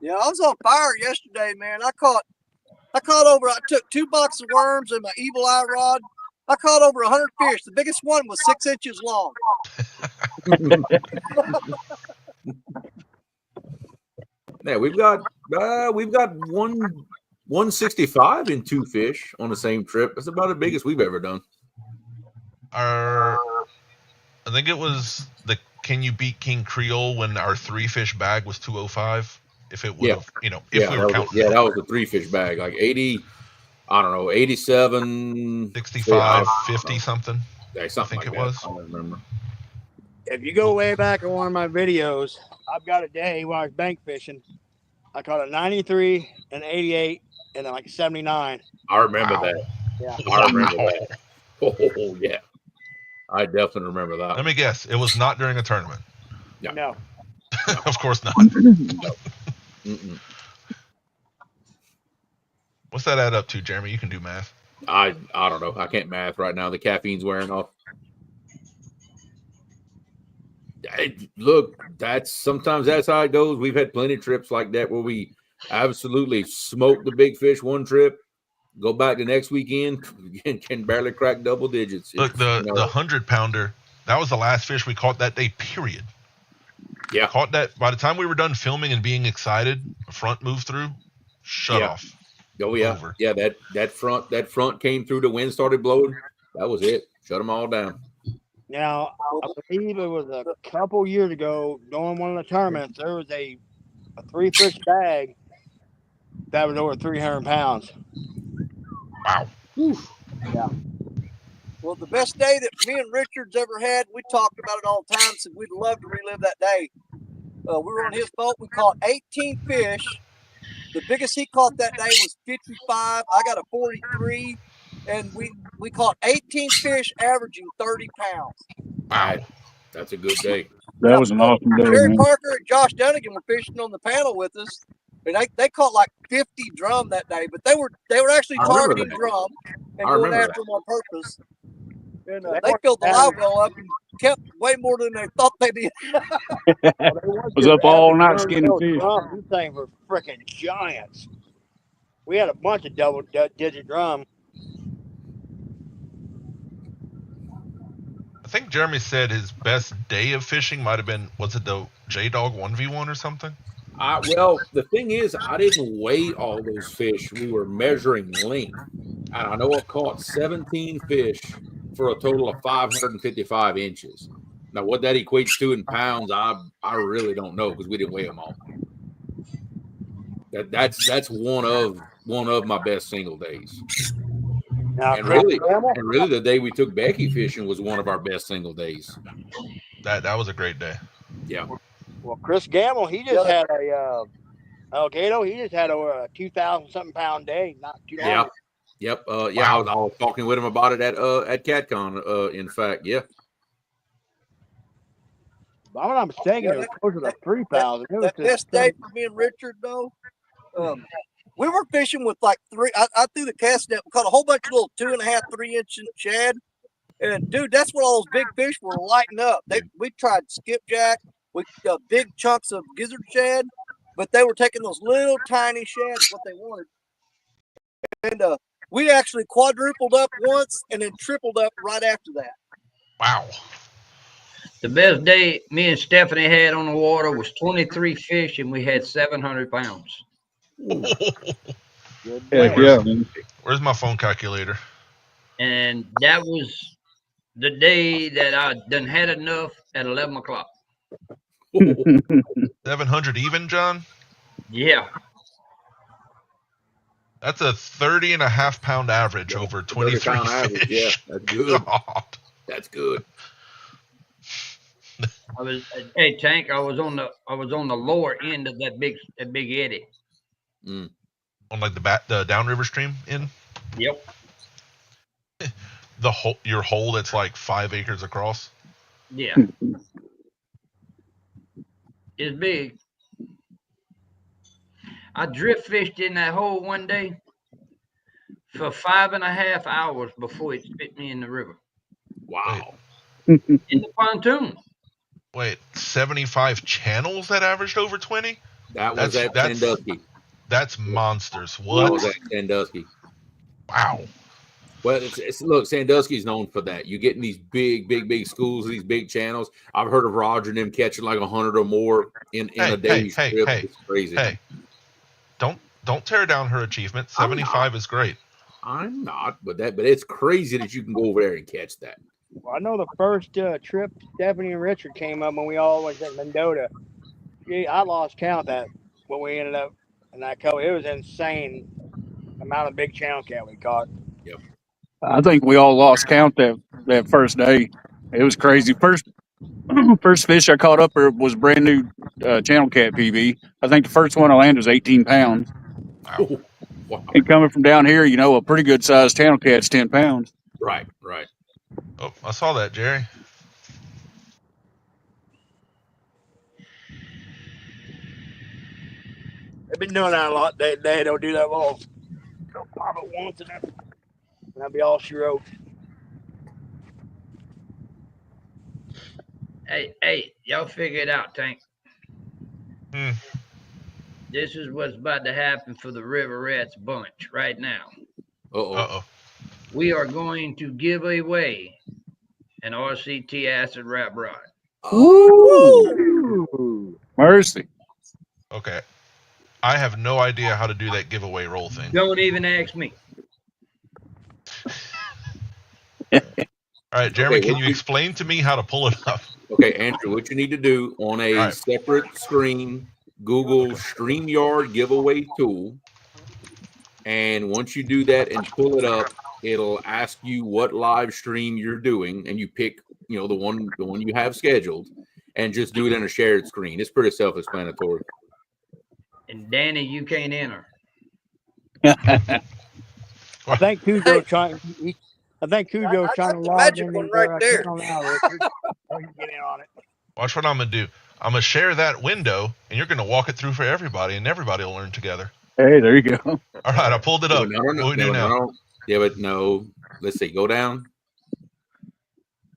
Yeah, I was on fire yesterday, man. I caught over. I took 2 boxes of worms and my evil eye rod. I caught over 100 fish. The biggest one was 6 inches long. Yeah, we've got 165 in 2 fish on the same trip. That's about the biggest we've ever done. I think it was the Can You Beat King Creole when our 3 fish bag was 205. If it would have, if we were counting. That was a 3 fish bag, like 80. I don't know, 87, 65, 50 something. Yeah, something I think like it was. I don't remember. If you go way back in one of my videos, I've got a day when I was bank fishing. I caught a 93, an 88, and then like a 79. I remember that. Yeah. I remember that. Oh, yeah. I definitely remember that. Let me guess. It was not during a tournament. No. Of course not. Mm-mm. What's that add up to, Jeremy? You can do math. I don't know. I can't math right now. The caffeine's wearing off. Look, sometimes that's how it goes. We've had plenty of trips like that where we absolutely smoked the big fish one trip, go back the next weekend, and can barely crack double digits. Look, the 100-pounder, that was the last fish we caught that day, period. Yeah. Caught that by the time we were done filming and being excited, a front moved through, shut off. Oh yeah. Over. Yeah, that front came through, the wind started blowing. That was it. Shut them all down. Now, I believe it was a couple years ago during one of the tournaments, there was a 3 fish bag that was over 300 pounds. Wow. Yeah. Well, the best day that me and Richard's ever had, we talked about it all the time, so we'd love to relive that day. We were on his boat. We caught 18 fish. The biggest he caught that day was 55. I got a 43. and we caught 18 fish averaging 30 pounds. Wow. That's a good day. That was an awesome day, Jerry man. Parker and Josh Dunnigan were fishing on the panel with us. And they caught like 50 drum that day, but they were actually I remember targeting that. drum and I going remember after them on purpose. And they filled the live well up and kept way more than they thought they did. Was up all night skinning fish. These things were freaking giants. We had a bunch of double-digit drum. I think Jeremy said his best day of fishing might have been, was it the J-Dog 1v1 or something? Well, the thing is, I didn't weigh all those fish. We were measuring length. And I know I caught 17 fish for a total of 555 inches. Now, what that equates to in pounds, I really don't know because we didn't weigh them all. That's one of my best single days. Now, And really, the day we took Becky fishing was one of our best single days. That was a great day. Yeah. Well, Chris Gamble, he just had a Gato. He just had a 2,000-something pound day not too long. Yeah. Yep. Yeah, I was talking with him about it at CatCon. In fact, yeah. If I'm not mistaken, it was closer to 3,000. That best day for me and Richard, though, we were fishing with like three. I threw the cast net, caught a whole bunch of little 2.5, 3-inch shad. And, dude, that's what all those big fish were lighting up. We tried skipjack, big chunks of gizzard shad, but they were taking those little tiny shads, what they wanted. And we actually quadrupled up once and then tripled up right after that. Wow. The best day me and Stephanie had on the water was 23 fish, and we had 700 pounds. Heck yeah, man. Where's my phone calculator? And that was the day that I done had enough at 11 o'clock. 700 even, John? Yeah. That's a 30.5 pound average over 23 fish. Average, yeah, that's good. God. That's good. Hey Tank, I was on the lower end of that big eddy. Mm. On like the downriver stream in? Yep. Your hole that's like 5 acres across? Yeah. It's big. I drift fished in that hole one day for 5.5 hours before it spit me in the river. Wow. In the pontoon. Wait, 75 channels that averaged over 20? That was at Sandusky. That's monsters. What? That was at Sandusky. Wow. Well, look, Sandusky's known for that. You get in these big schools, these big channels. I've heard of Roger and them catching like 100 or more in a day's trip. It's crazy. Hey, don't tear down her achievement. 75 is great. I'm not, but it's crazy that you can go over there and catch that. Well, I know the first trip Stephanie and Richard came up when we all went to Mendota. I lost count that when we ended up in that cover. It was insane amount of big channel cat we caught. Yep. I think we all lost count that first day. It was crazy. First fish I caught up there was brand new channel cat PB. I think the first one I landed was 18 pounds. Wow. Wow. And coming from down here, a pretty good sized channel cat's 10 pounds. Right. Oh, I saw that, Jerry. They've been doing that a lot. They don't do that long. They'll pop it once and that'll be all she wrote. Hey, y'all figure it out, Tank. Hmm. This is what's about to happen for the River Rats bunch right now. Uh-oh. We are going to give away an RCT acid wrap rod. Ooh. Mercy. Okay. I have no idea how to do that giveaway roll thing. Don't even ask me. All right, Jeremy, can you explain to me how to pull it up? Okay, Andrew, what you need to do on a separate screen, Google StreamYard giveaway tool. And once you do that and pull it up, it'll ask you what live stream you're doing, and you pick, the one you have scheduled, and just do it in a shared screen. It's pretty self-explanatory. And Danny, you can't enter. I think Cujo's trying. I think Cujo's I trying got to the log magic in one his right there. channel now, Richard. So you can get in on it. Watch what I'm going to do. I'm going to share that window, and you're going to walk it through for everybody, and everybody will learn together. Hey, there you go. All right, I pulled it up. No, What do we do now? no. Yeah, but no. Let's see. Go down.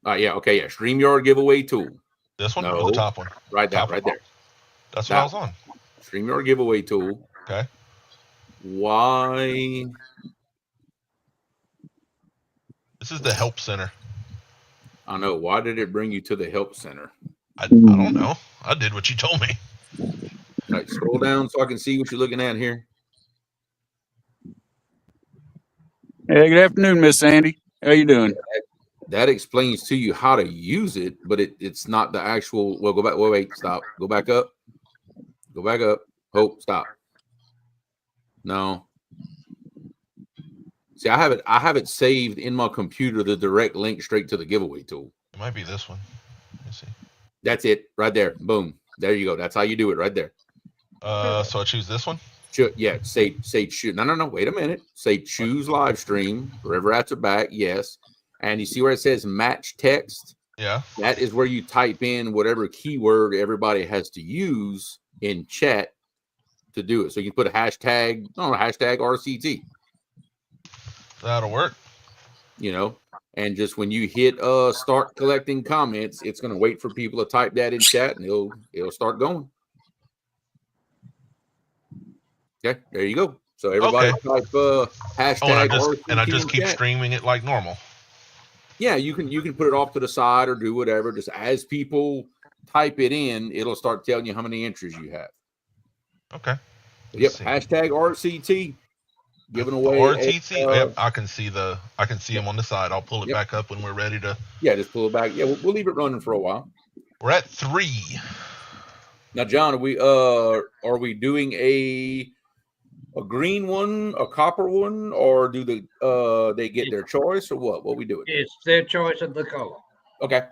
Yeah. Okay. Yeah. StreamYard giveaway tool. This one No. or the top one? Right there. Top Right one? there. That's what I was on. StreamYard giveaway tool. Okay. Why? This is the help center. I know. Why did it bring you to the help center? I don't know. I did what you told me. All right, scroll down so I can see what you're looking at here. Hey, good afternoon, Miss Sandy. How you doing? That explains to you how to use it, but it's not the actual. Well, go back. Wait, stop. Go back up. Go back up. Hope, stop. No. See, I have it saved in my computer, the direct link straight to the giveaway tool. It might be this one. Let me see. That's it right there. Boom. There you go. That's how you do it right there. So I choose this one? Yeah, say choose. No. Wait a minute. Say choose live stream. River at the back. Yes. And you see where it says match text? Yeah. That is where you type in whatever keyword everybody has to use in chat to do it. So you can put a hashtag RCT. That'll work. You know, and just when you hit start collecting comments, it's going to wait for people to type that in chat, and it'll start going. Okay, there you go. So everybody type hashtag and I just keep streaming it like normal. Yeah, you can put it off to the side or do whatever. Just as people type it in, it'll start telling you how many entries you have. Okay. Yep. Hashtag RCT. Giving away RTT. Yep, I can see them on the side. I'll pull it back up when we're ready to. Yeah, just pull it back. Yeah, we'll leave it running for a while. We're at 3. Now, John, are we doing a green one, a copper one, or do they get their choice, or what? What we doing? It's their choice of the color. Okay.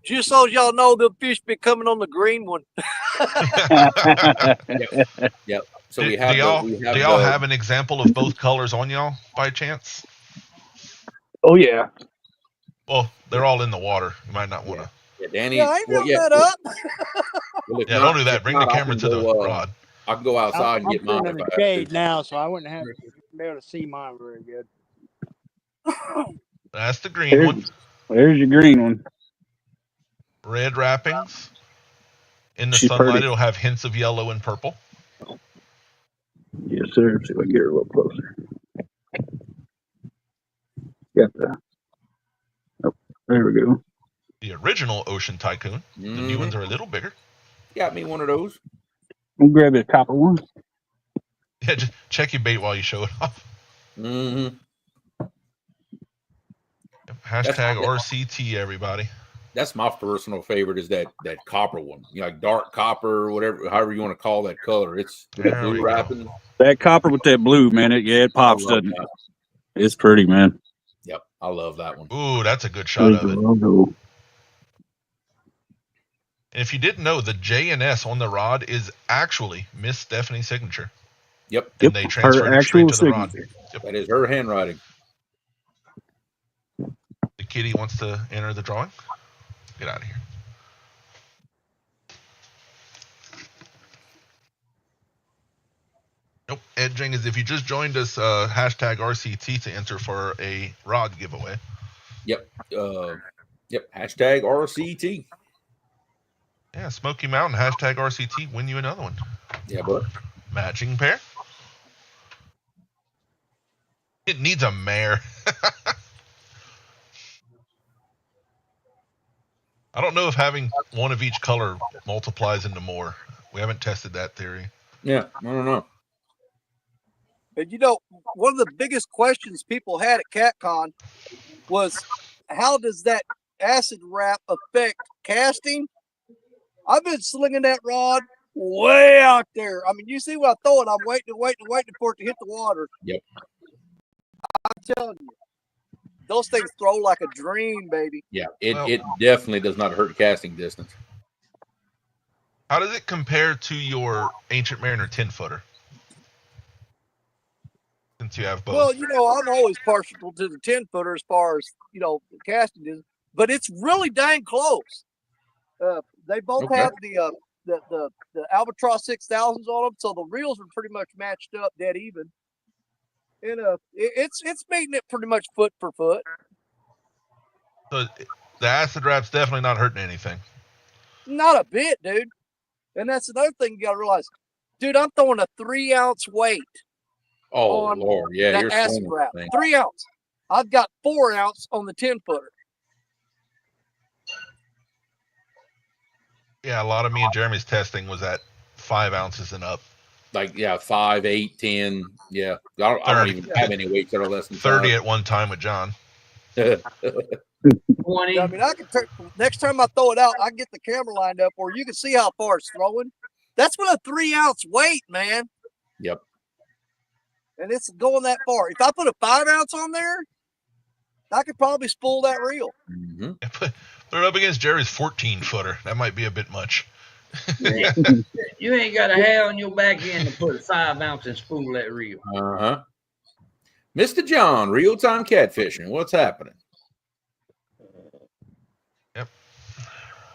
Just so y'all know, the fish be coming on the green one. Yep. So do y'all have an example of both colors on y'all by chance? Oh yeah. Well, they're all in the water. You might not want to. Yeah, Danny. Yeah, I ain't built that up. Don't do that. Bring the camera to the rod. I can go outside and get mine. I'm in the shade now, so I wouldn't have to be able to see mine very good. That's the green one. There's your green one. Red wrappings. In the She's sunlight, pretty. it'll have hints of yellow and purple. Yes, sir. See if I can get her a little closer. Got that. Oh, there we go. The original Ocean Tycoon. The new ones are a little bigger. Got me one of those. I'll grab the copper one. Yeah, just check your bait while you show it off. Mm-hmm. Hashtag RCT, everybody. That's my personal favorite is that copper one. You know, like dark copper, whatever, however you want to call that color. It's blue wrapping. That copper with that blue, man. It pops, doesn't it? It's pretty, man. Yep, I love that one. Ooh, that's a good shot of it. And if you didn't know, the J and S on the rod is actually Miss Stephanie's signature. Yep. And they transferred it straight to the rod. Yep. That is her handwriting. The kitty wants to enter the drawing. Get out of here. Nope. Ed Jenkins, if you just joined us, hashtag RCT to enter for a rod giveaway. Yep. Hashtag RCT. Yeah, Smoky Mountain, hashtag RCT, win you another one. Yeah, bud. Matching pair. It needs a mare. I don't know if having one of each color multiplies into more. We haven't tested that theory. Yeah, I don't know. And you know, one of the biggest questions people had at CatCon was, how does that acid wrap affect casting? I've been slinging that rod way out there. I mean, you see when I throw it, I'm waiting for it to hit the water. Yep. I'm telling you, those things throw like a dream, baby. Yeah, it definitely does not hurt casting distance. How does it compare to your Ancient Mariner 10-footer? So you have both. Well, I'm always partial to the 10-footer as far as the casting is, but it's really dang close. They both Okay. have the Albatross 6000s on them, so the reels are pretty much matched up, dead even. And it's meeting it pretty much foot for foot. So the acid wrap's definitely not hurting anything. Not a bit, dude. And that's another thing you gotta realize, dude. I'm throwing a 3-ounce weight. Oh on Lord, yeah, that you're acid swinging wrap. that thing. 3 ounce. I've got 4 ounce on the 10-footer. Yeah, a lot of me and Jeremy's testing was at 5 ounces and up. Like 5, 8, 10. Yeah, I don't even have any weights that are less than 30 5. at one time with John. 20. I mean, next time I throw it out, I get the camera lined up where you can see how far it's throwing. That's with a 3-ounce weight, man. Yep. And it's going that far. If I put a 5 ounce on there, I could probably spool that reel. Mm-hmm. Put it up against Jerry's 14-footer. That might be a bit much. You ain't got a hair on your back end to put a 5 ounce and spool that reel. Uh-huh. Mr. John, real-time catfishing. What's happening? Yep.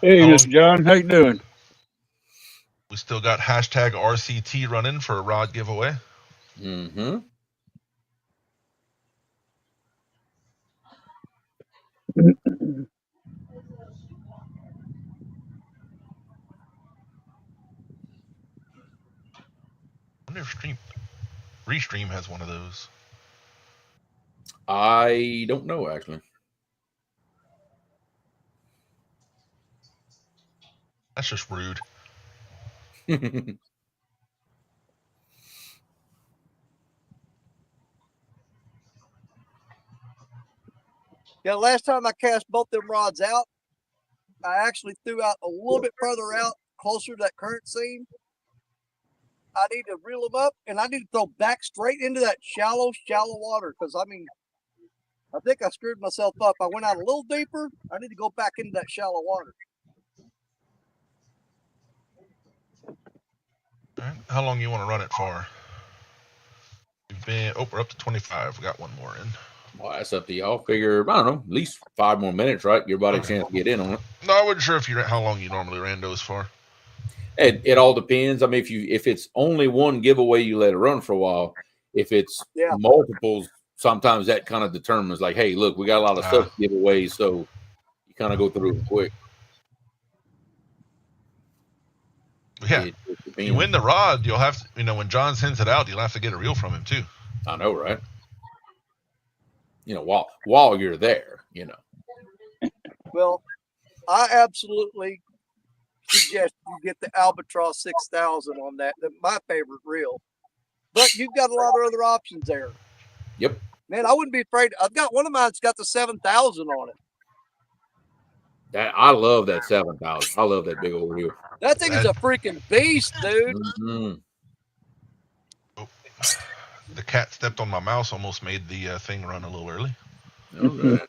Hey, Mr. John, how you doing? We still got hashtag RCT running for a rod giveaway. Mm-hmm. I wonder if Restream has one of those. I don't know, actually. That's just rude. Yeah, last time I cast both them rods out, I actually threw out a little bit further out, closer to that current seam. I need to reel them up, and I need to throw back straight into that shallow water because, I mean, I think I screwed myself up. I went out a little deeper. I need to go back into that shallow water. All right. How long you want to run it for? We're up to 25. We got one more in. Well, that's up to y'all. Figure, I don't know, at least 5 more minutes, right? Give everybody a chance to get in on it. No, I wasn't sure how long you normally ran those for. It all depends. I mean, if it's only one giveaway, you let it run for a while. If it's multiples, sometimes that kind of determines, like, hey, look, we got a lot of stuff to give away, so you kind of go through it quick. Yeah. If you win the rod, you'll have to, when John sends it out, you'll have to get a reel from him too. I know, right? While you're there, Well, I absolutely suggest you get the Albatross 6000 on that. That's my favorite reel. But you've got a lot of other options there. Yep. Man, I wouldn't be afraid. I've got one of mine that's got the 7000 on it. I love that 7000. I love that big old reel. That thing is a freaking beast, dude. Mm-hmm. Oh, the cat stepped on my mouse, almost made the thing run a little early. All right.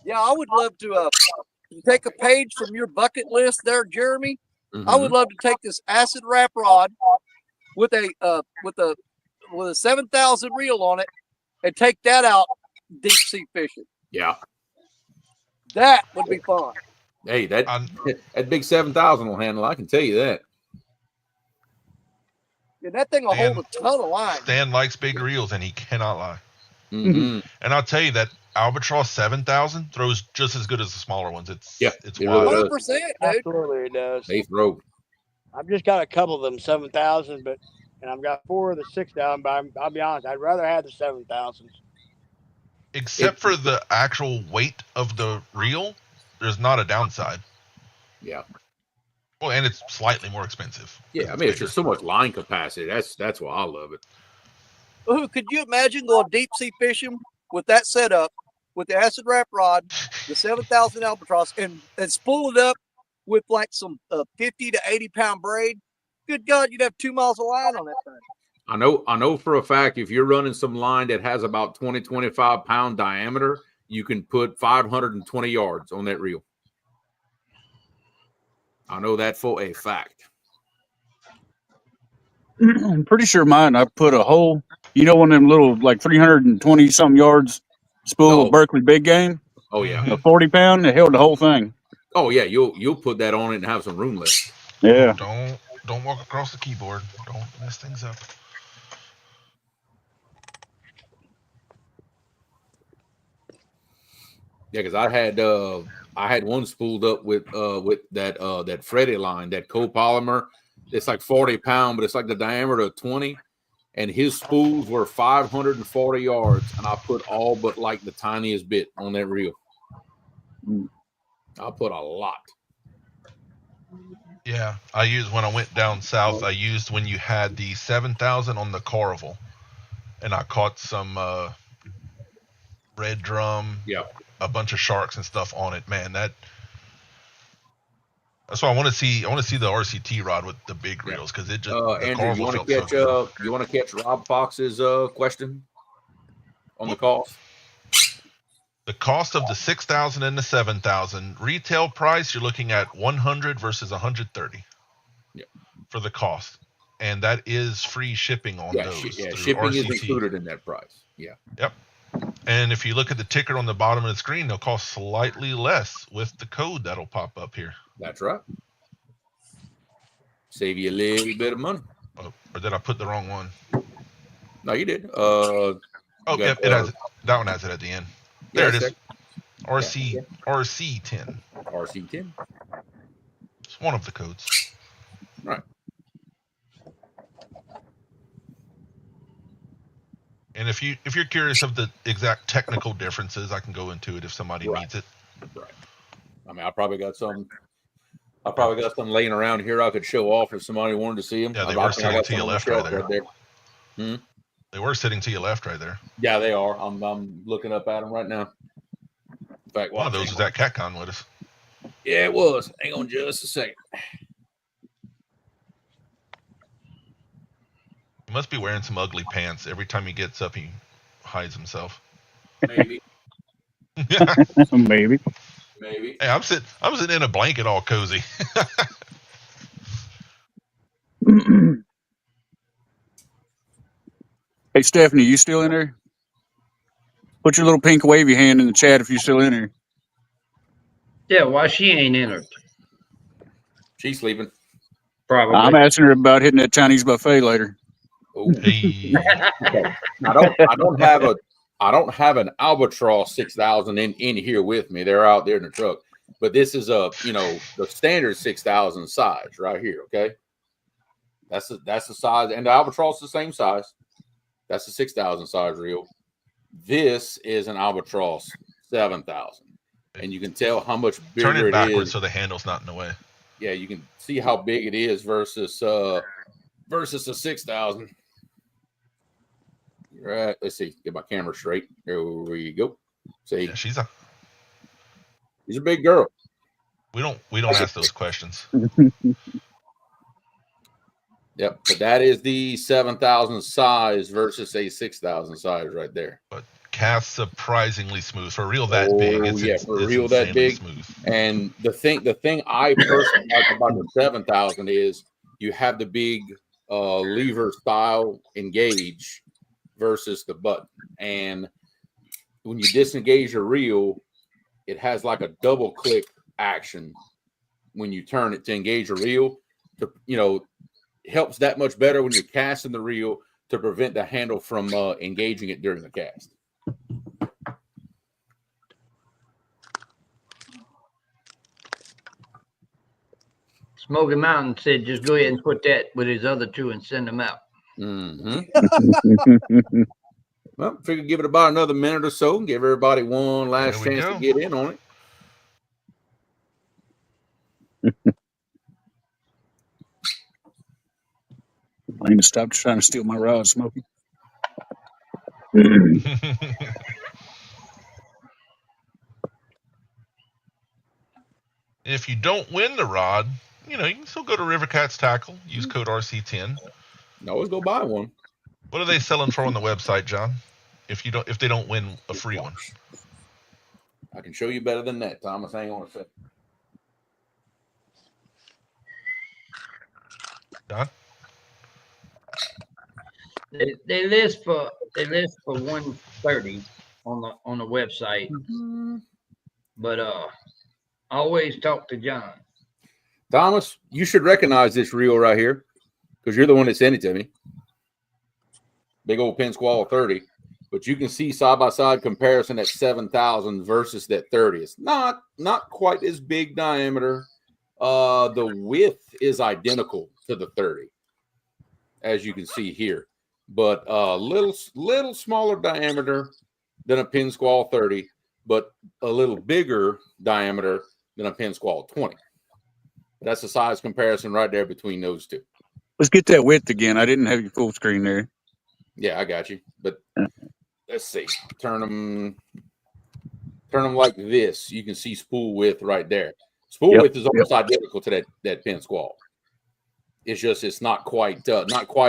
Yeah, I would love to take a page from your bucket list there, Jeremy. Mm-hmm. I would love to take this acid wrap rod with a 7000 reel on it and take that out deep sea fishing. Yeah, that would be fun. Hey, that big 7000 will handle. I can tell you that. Yeah, that thing will hold a ton of line. Stan likes big reels, and he cannot lie. Mm-hmm. And I'll tell you that Albatross 7000 throws just as good as the smaller ones. It's wild. 100%, dude. Absolutely, it does. They throw. I've just got a couple of them 7000s, and I've got 4 of the 6000. But I'll be honest, I'd rather have the 7000s. Except for the actual weight of the reel, there's not a downside. Yeah. Well, and it's slightly more expensive. Yeah, I mean, it's just so much line capacity. That's why I love it. Ooh, could you imagine going deep sea fishing with that setup, with the acid wrap rod, the 7000 Albatross, and spool it up with like some 50 to 80 pound braid? Good God, you'd have 2 miles of line on that thing. I know for a fact if you're running some line that has about 20-25 pound diameter, you can put 520 yards on that reel. I know that for a fact. I'm pretty sure mine. I put a whole, one of them little like 320 something yards spool of Oh, Berkeley big game, oh yeah. a 40 pound. It held the whole thing. Oh yeah. You'll put that on it and have some room left. Yeah. Don't walk across the keyboard. Don't mess things up. Yeah, because I had one spooled up with that Freddy line, that copolymer. It's like 40 pound, but it's like the diameter of 20. And his spools were 540 yards, and I put all but like the tiniest bit on that reel. I put a lot. Yeah, I used when I went down south. I used when you had the 7,000 on the Corval, and I caught some red drum, Yeah, a bunch of sharks and stuff on it. Man, that's why I want to see. I want to see the RCT rod with the big reels because it just the Andrew, you Corval want felt to so catch good. you want to catch Rob Fox's question on the cost? The cost of the 6,000 and the 7,000 retail price, you're looking at 100 versus 130 for the cost, and that is free shipping on those. Through Shipping is RCT. included in that price. Yeah. Yep. And if you look at the ticker on the bottom of the screen, they'll cost slightly less with the code that'll pop up here. That's right. Save you a little bit of money. Oh, or did I put the wrong one? No, you did. Yep, it has it. That one has it at the end. There it is. RC10. RC10. It's one of the codes. Right. And if you're curious of the exact technical differences, I can go into it if somebody needs it. Right. I mean, I probably got some laying around here I could show off if somebody wanted to see them. Yeah, they were sitting to your left right there. Hmm? They were sitting to your left right there. Yeah, they are. I'm looking up at them right now. In fact, one of those was at CatCon with us. Yeah, it was. Hang on just a second. He must be wearing some ugly pants. Every time he gets up, he hides himself. Maybe. Maybe. Maybe. Hey, I'm sitting in a blanket all cozy. Hey, Stephanie, you still in there? Put your little pink wavy hand in the chat if you're still in there. Yeah, why she ain't in it? She's sleeping. Probably. I'm asking her about hitting that Chinese buffet later. Oh. Hey. I don't have an Albatross 6,000 in here with me. They're out there in the truck. But this is the standard 6,000 size right here. Okay, that's the size, and the Albatross is the same size. That's the 6,000 size reel. This is an Albatross 7,000, and you can tell how much bigger Turn it backwards is. so the handle's not in the way. Yeah, you can see how big it is versus the 6,000. Right. Let's see. Get my camera straight. There we go. See, yeah, she's a big girl. We don't ask those questions. Yep, but that is the 7,000 size versus a 6,000 size right there. But cast surprisingly smooth for a reel that big. It's for a reel that big. Smooth. And the thing I personally like about the 7,000 is you have the big lever style engage versus the button. And when you disengage your reel, it has like a double click action when you turn it to engage a reel. Helps that much better when you're casting the reel to prevent the handle from engaging it during the cast. Smoky Mountain said just go ahead and put that with his other two and send them out. Mm-hmm. Well, figure give it about another minute or so and give everybody one last chance to get in on it. I need to stop trying to steal my rod, Smokey. If you don't win the rod, you can still go to River Cats Tackle, use code RC10. Always go buy one. What are they selling for on the website, John? If they don't win a free one. I can show you better than that, Thomas. Hang on a second. John? They list for 130 on the website. But I always talk to John. Thomas, you should recognize this reel right here because you're the one that sent it to me. Big old pin squall 30. But you can see side-by-side comparison at 7,000 versus that 30. It's not quite as big diameter. The width is identical to the 30, as you can see here. But a little smaller diameter than a pin squall 30, but a little bigger diameter than a pin squall 20. That's the size comparison right there between those two. Let's get that width again. I didn't have you full screen there. Yeah, I got you. But let's see. Turn them like this. You can see spool width right there. Spool width is almost identical to that pin squall. It's just it's not quite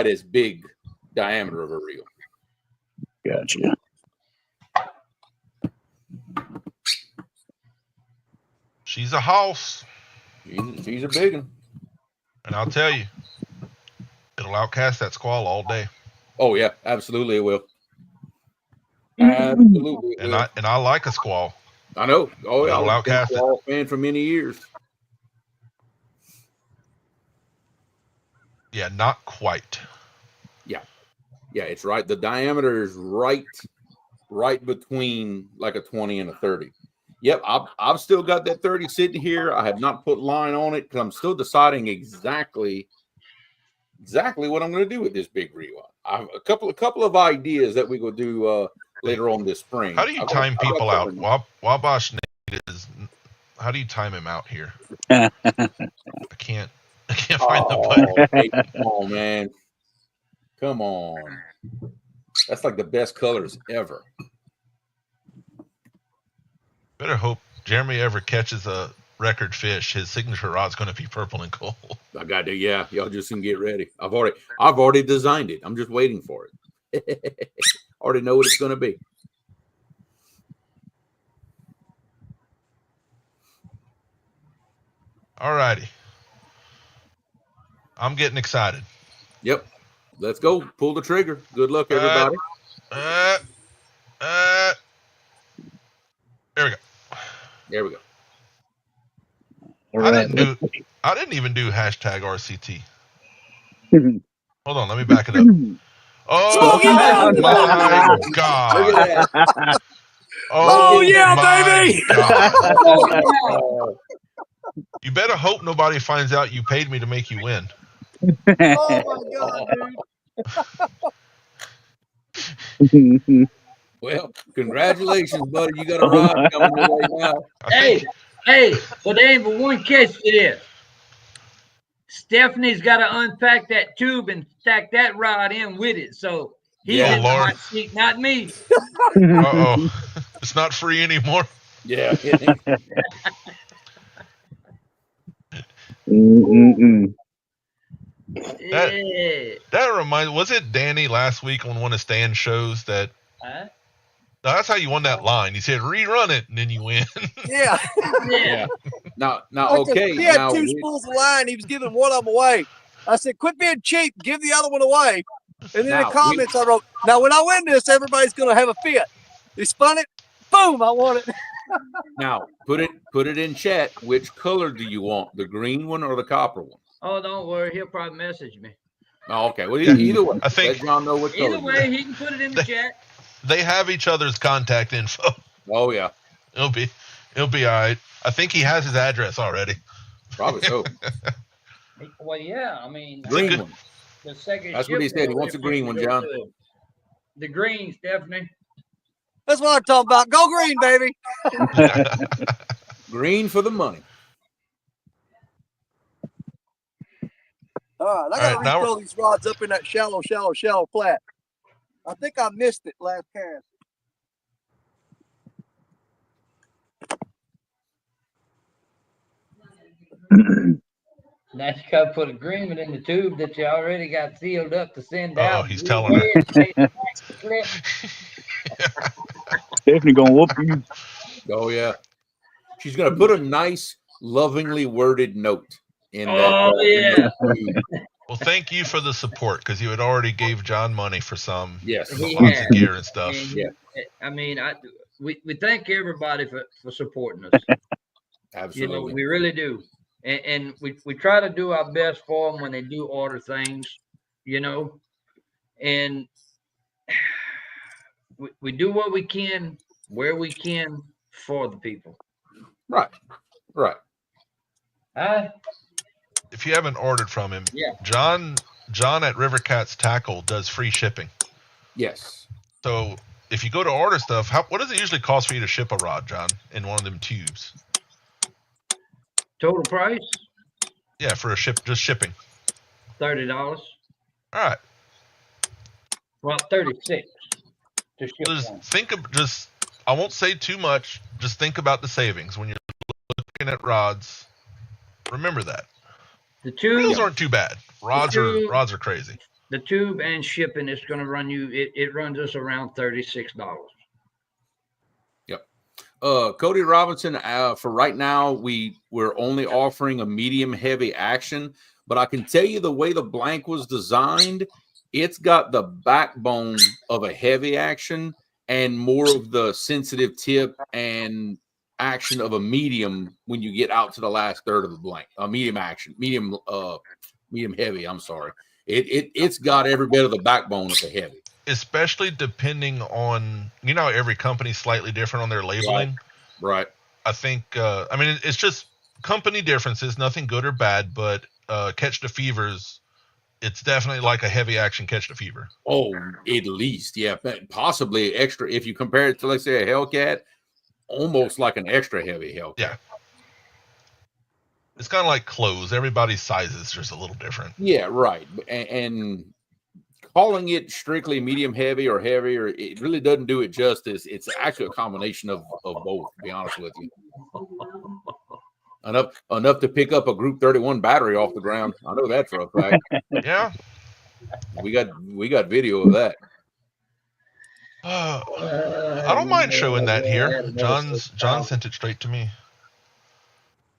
as big diameter of a reel. Gotcha. She's a house. She's a big one. And I'll tell you, it'll outcast that squall all day. Oh yeah, absolutely it will. Absolutely it will. And I like a squall. I know. Oh yeah, I'll outcast it. Squall fan for many years. Yeah, not quite. Yeah, it's right. The diameter is right between like a 20 and a 30. Yep, I've still got that 30 sitting here. I have not put line on it because I'm still deciding exactly what I'm going to do with this big reel. I have a couple of ideas that we will do later on this spring. How do you time people out? Wabash Nate is. How do you time him out here? I can't find the button. Hey, come on, man. Come on. That's like the best colors ever. Better hope Jeremy ever catches a record fish. His signature rod's going to be purple and gold. I got to, yeah. Y'all just can get ready. I've already designed it. I'm just waiting for it. Already know what it's going to be. All righty. I'm getting excited. Yep. Let's go. Pull the trigger. Good luck, everybody. There we go. There we go. I didn't even do hashtag RCT. Hold on, let me back it up. Oh my God. Look at that. Oh yeah, my baby. God. You better hope nobody finds out you paid me to make you win. Oh my God, dude. Well, congratulations, buddy. You got a rod coming your way now. Hey, but there ain't but one catch to this. Stephanie's got to unpack that tube and stack that rod in with it. So he's in the hot seat, not me. Uh-oh. It's not free anymore. Yeah. That reminds. Was it Danny last week on one of Stan's shows that? No, that's how you won that line. He said, "Rerun it," and then you win. Yeah. Now, Like okay. He had now, two spools of line. He was giving one of them away. I said, "Quit being cheap. Give the other one away." And then in the comments, I wrote, "Now, when I win this, everybody's going to have a fit." He spun it. Boom! I won it. Now, put it in chat. Which color do you want? The green one or the copper one? Oh, don't worry. He'll probably message me. Oh, okay. Well, either way. I think let John know what color. Either way, he can put it in the chat. They have each other's contact info. Oh yeah. It'll be all right. I think he has his address already. Probably so. Well, yeah. I mean, Green one. the second. That's what he said. He wants a green one, John. The green, Stephanie. That's what I'm talking about. Go green, baby. Green for the money. All right, I got to re-throw these rods up in that shallow flat. I think I missed it last cast. Now you got to put agreement in the tube that you already got sealed up to send out. Oh, he's telling her. Stephanie gonna whoop you. Oh yeah. She's gonna put a nice, lovingly worded note in that. Oh yeah. Well, Well, thank you for the support because you had already gave John money for some Yes. He lots has. of gear and stuff. And Yeah. I mean, we thank everybody for supporting us. Absolutely. We really do. And we try to do our best for them when they do order things, and we do what we can, where we can for the people. Right. If you haven't ordered from him, Yeah. John at River Cats Tackle does free shipping. Yes. So if you go to order stuff, what does it usually cost for you to ship a rod, John, in one of them tubes? Total price? Yeah, for just shipping. $30. All right. Well, 36 to ship one. I won't say too much. Just think about the savings when you're looking at rods. Remember that. The tube, reels aren't too bad. Rods are crazy. The tube and shipping is going to run you. It runs us around $36. Yep. Cody Robinson. For right now, we're only offering a medium heavy action, but I can tell you the way the blank was designed, it's got the backbone of a heavy action and more of the sensitive tip and action of a medium when you get out to the last third of the blank. Medium heavy. I'm sorry. It's got every bit of the backbone of a heavy. Especially depending on, every company's slightly different on their labeling. Right. I think, it's just company differences, nothing good or bad, but Catch the Fevers, it's definitely like a heavy action Catch the Fever. Oh, at least, yeah. Possibly extra. If you compare it to, let's say, a Hellcat, almost like an extra heavy Hellcat. Yeah. It's kind of like clothes. Everybody's size is just a little different. Yeah, right. And calling it strictly medium heavy or heavier, it really doesn't do it justice. It's actually a combination of both, to be honest with you. Enough to pick up a Group 31 battery off the ground. I know that for a fact. Yeah. We got video of that. I don't mind showing that here. John sent it straight to me.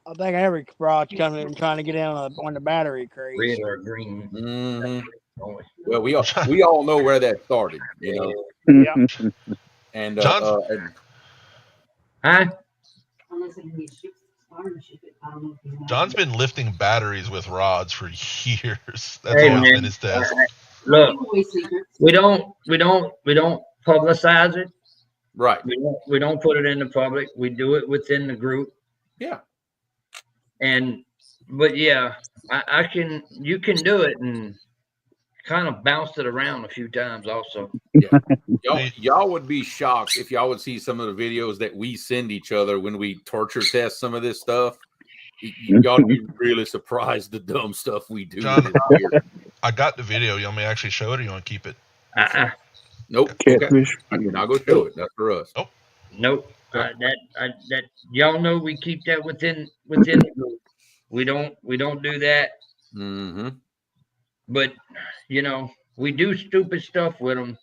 I think every rod's coming and trying to get in on the battery craze. Red or green. Mm-hmm. Well, we all know where that started, Yeah. And Huh? John's been lifting batteries with rods for years. That's Hey, always man. been his test. Look, we don't publicize it. right. We don't put it in the public. We do it within the group. Yeah. But yeah, you can do it and kind of bounce it around a few times also. Yeah. Y'all would be shocked if y'all would see some of the videos that we send each other when we torture test some of this stuff. Y'all would be really surprised the dumb stuff we do. John, I got the video. You want me to actually show it or you want to keep it? Nope. Catfish. Okay. I'll go show it. That's for us. Oh. Nope. That y'all know we keep that within the group. We don't do that. Mm-hmm. But we do stupid stuff with them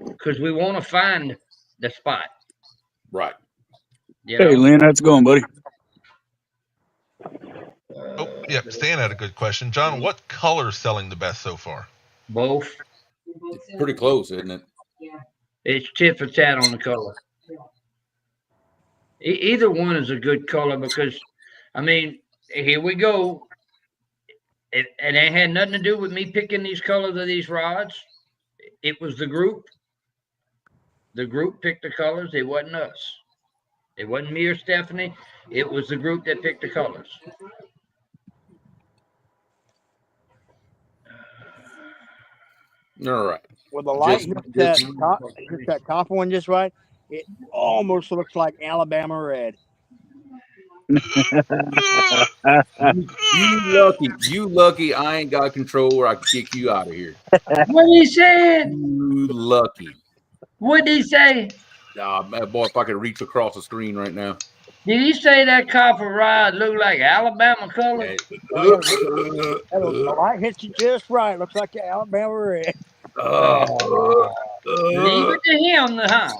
because we want to find the spot. Right. Hey, Lynn, how's it going, buddy? Oh, yeah. Stan had a good question. John, what color's selling the best so far? Both. It's pretty close, isn't it? It's tit for tat on the color. Either one is a good color because, here we go. And it had nothing to do with me picking these colors of these rods. It was the group. The group picked the colors. It wasn't us. It wasn't me or Stephanie. It was the group that picked the colors. All right. With the light hits that copper one just right, it almost looks like Alabama red. You lucky I ain't got control where I can kick you out of here. What he said? You lucky. What did he say? Boy, if I could reach across the screen right now. Did he say that copper rod looked like Alabama color? The light hits you just right. Looks like the Alabama red. Leave it to him, huh?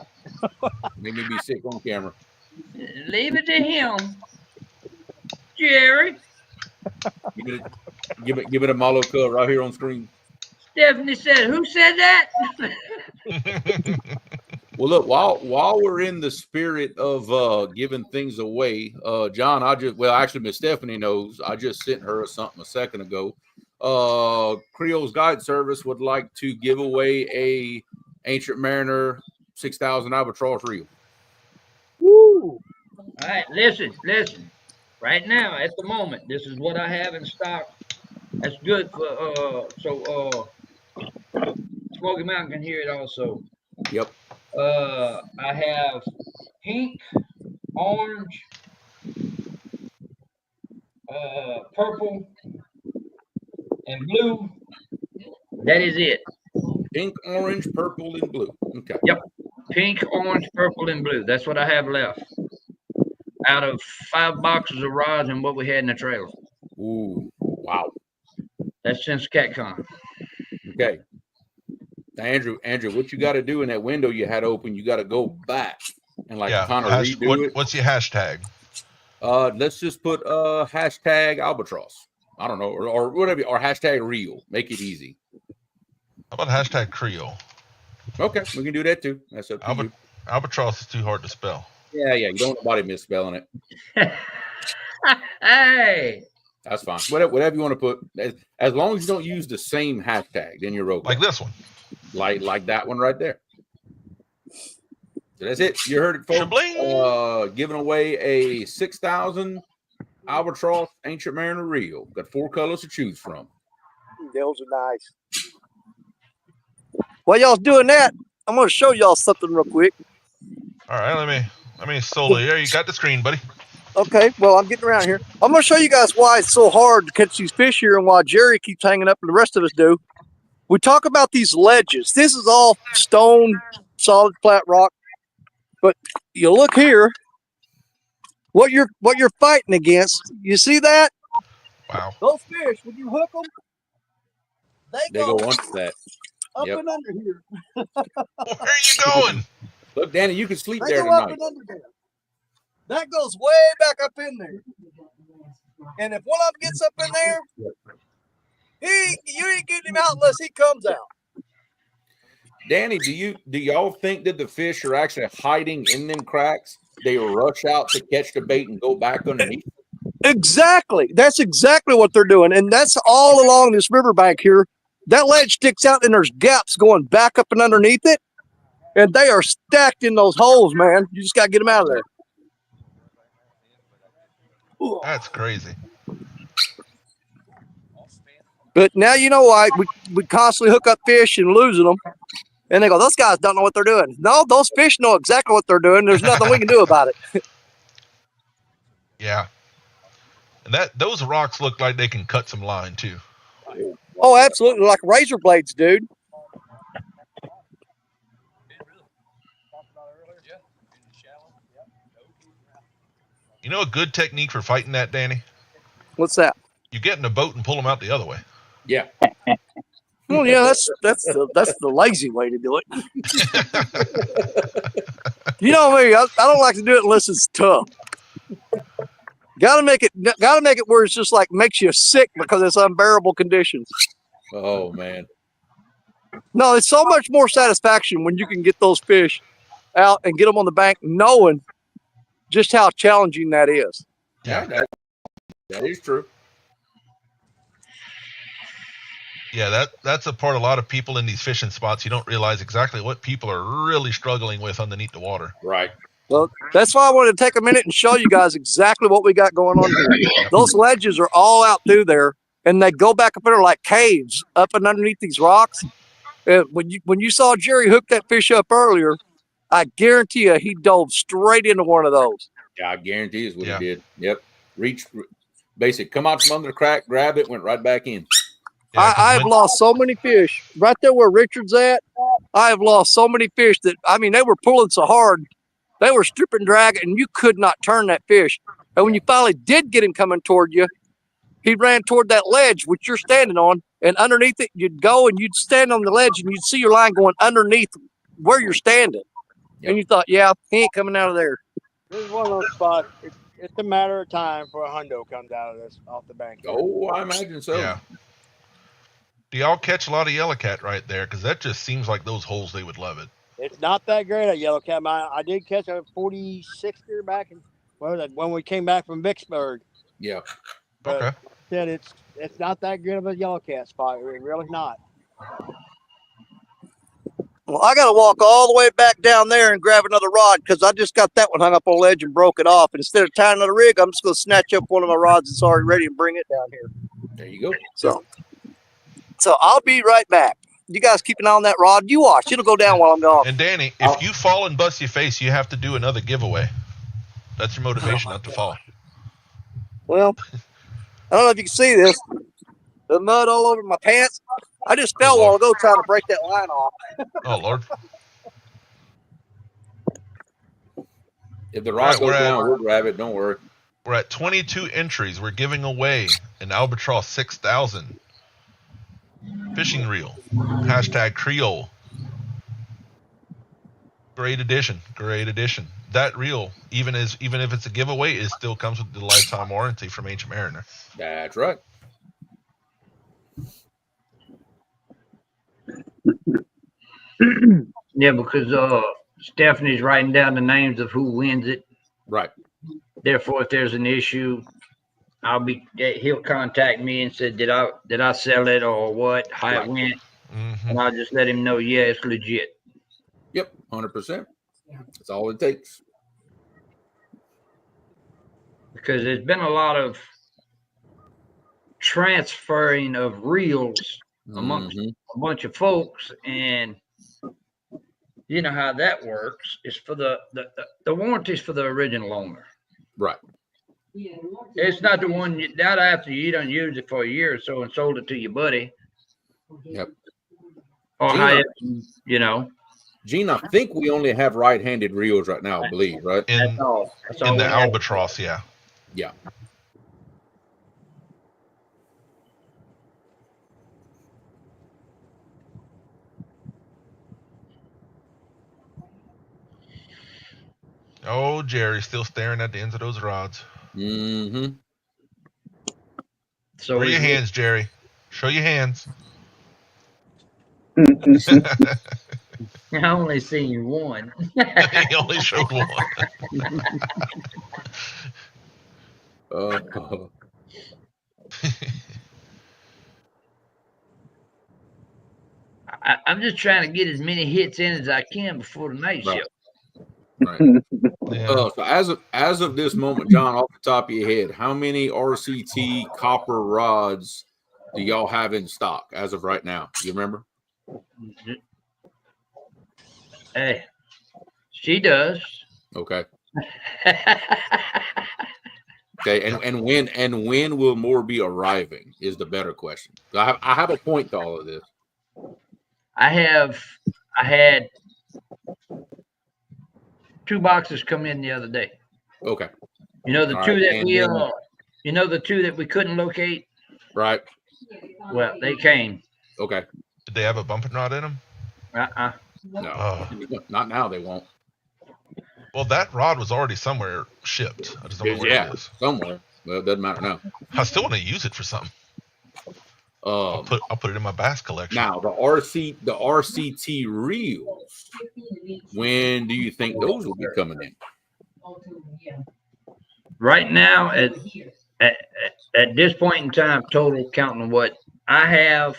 Make me be sick on camera. Leave it to him, Jerry. Give it a Malo cut right here on screen. Stephanie said, "Who said that?" Well, look, while we're in the spirit of giving things away, John, actually Miss Stephanie knows. I just sent her something a second ago. Creole's Guide Service would like to give away a Ancient Mariner 6,000 albatross reel. Woo! All right, listen. Right now, at the moment, this is what I have in stock. That's good for Smoky Mountain can hear it also. Yep. I have pink, orange, purple, and blue. That is it. Pink, orange, purple, and blue. Okay. Yep. Pink, orange, purple, and blue. That's what I have left. Out of 5 boxes of rods and what we had in the trailer. Ooh, wow. That's since CatCon. Okay. Now, Andrew, what you got to do in that window you had open, you got to go back and kind of redo it. What's your hashtag? Let's just put hashtag albatross. I don't know, or whatever, or hashtag reel. Make it easy. How about hashtag Creole? Okay, we can do that too. That's up to you. Albatross is too hard to spell. Yeah, you don't want nobody misspelling it. Hey. That's fine. Whatever you want to put, as long as you don't use the same hashtag, then you're okay. Like this one. Like that one right there. So that's it. You heard it, folks. Giving away a 6,000 albatross Ancient Mariner reel. Got 4 colors to choose from. Those are nice. While y'all's doing that, I'm going to show y'all something real quick. All right, let me solo here. You got the screen, buddy. Okay, well, I'm getting around here. I'm going to show you guys why it's so hard to catch these fish here and why Jerry keeps hanging up and the rest of us do. We talk about these ledges. This is all stone, solid, flat rock. But you look here, what you're fighting against. You see that? Wow. Those fish, when you hook them, they go under that. Up and under here. Where are you going? Look, Danny, you can sleep They there go up tonight. and under there. That goes way back up in there. And if one of them gets up in there, you ain't getting him out unless he comes out. Danny, do y'all think that the fish are actually hiding in them cracks? They rush out to catch the bait and go back underneath? Exactly. That's exactly what they're doing. And that's all along this riverbank here. That ledge sticks out and there's gaps going back up and underneath it. And they are stacked in those holes, man. You just got to get them out of there. That's crazy. But now you know why we constantly hook up fish and losing them. And they go, those guys don't know what they're doing. No, those fish know exactly what they're doing. There's nothing we can do about it. Yeah. And those rocks look like they can cut some line too. Oh, absolutely. Like razor blades, dude. You know a good technique for fighting that, Danny? What's that? You get in a boat and pull them out the other way. Yeah. Well, yeah, that's the lazy way to do it. You know me, I don't like to do it unless it's tough. Gotta make it where it's just like makes you sick because it's unbearable conditions. Oh man. No, it's so much more satisfaction when you can get those fish out and get them on the bank knowing just how challenging that is. Yeah, that is true. Yeah, that's a part a lot of people in these fishing spots, you don't realize exactly what people are really struggling with underneath the water. Right. Well, that's why I wanted to take a minute and show you guys exactly what we got going on here. Those ledges are all out through there, and they go back up there like caves up and underneath these rocks. When you saw Jerry hook that fish up earlier, I guarantee you he dove straight into one of those. Yeah, I guarantee is what he did. Yep. Come out from under the crack, grab it, went right back in. Yeah, I've lost so many fish right there where Richard's at. I have lost so many fish that, I mean, they were pulling so hard. They were stripping, dragging, and you could not turn that fish. And when you finally did get him coming toward you, he ran toward that ledge, which you're standing on, and underneath it, you'd go and you'd stand on the ledge and you'd see your line going underneath where you're standing. Yep. And you thought, yeah, he ain't coming out of there. This is one of those spots. it's a matter of time before a hundo comes out of this off the bank. Oh, I imagine so. Yeah. Do y'all catch a lot of yellowcat right there? Because that just seems like those holes they would love it. It's not that great at yellowcat. I did catch a 46er back in when we came back from Vicksburg. Yeah. Okay. Said it's not that good of a yellowcat spot. It really not. Well, I got to walk all the way back down there and grab another rod because I just got that one hung up on a ledge and broke it off. And instead of tying another rig, I'm just going to snatch up one of my rods that's already ready and bring it down here. There you go. So I'll be right back. You guys keep an eye on that rod. You watch. It'll go down while I'm gone. And Danny, if you fall and bust your face, you have to do another giveaway. That's your motivation not to fall. Well, I don't know if you can see this. The mud all over my pants. I just fell a while ago trying to break that line off. Oh, Lord. If the rod goes down, we'll grab it. Don't worry. We're at 22 entries. We're giving away an Albatross 6000 fishing reel. Hashtag Creole. Great addition. Great addition. That reel, even if it's a giveaway, it still comes with the lifetime warranty from Ancient Mariner. That's right. Yeah, because Stephanie's writing down the names of who wins it. Right. Therefore, if there's an issue, he'll contact me and say, did I sell it or what, how it went, and I'll just let him know, yeah, it's legit. Yep, 100%. That's all it takes. Because there's been a lot of transferring of reels amongst a bunch of folks, and you know how that works. It's for the warranty's for the original owner. Right. It's not the one that after you done used it for a year or so and sold it to your buddy. Yep. Or how you know. Gene, I think we only have right-handed reels right now, I believe, right? That's all In the Albatross, yeah. Yeah. Oh, Jerry's still staring at the ends of those rods. Mm-hmm. So show your hands, Jerry. Show your hands. I only seen one. He only showed one. I'm just trying to get as many hits in as I can before the night show. Right. Yeah. So as of this moment, John, off the top of your head, how many RCT copper rods do y'all have in stock as of right now? Do you remember? Hey, she does. Okay. Okay, and when will more be arriving is the better question. I have a point to all of this. I had 2 boxes come in the other day. Okay. You know the two that we couldn't locate? Right. Well, they came. Okay. Did they have a bumping rod in them? No. Oh. Not now, they won't. Well, that rod was already somewhere shipped. I just don't know where it is. Somewhere. Well, it doesn't matter now. I still want to use it for something. I'll put it in my bass collection. Now the RCT reels. When do you think those will be coming in? Right now, at this point in time, total counting what I have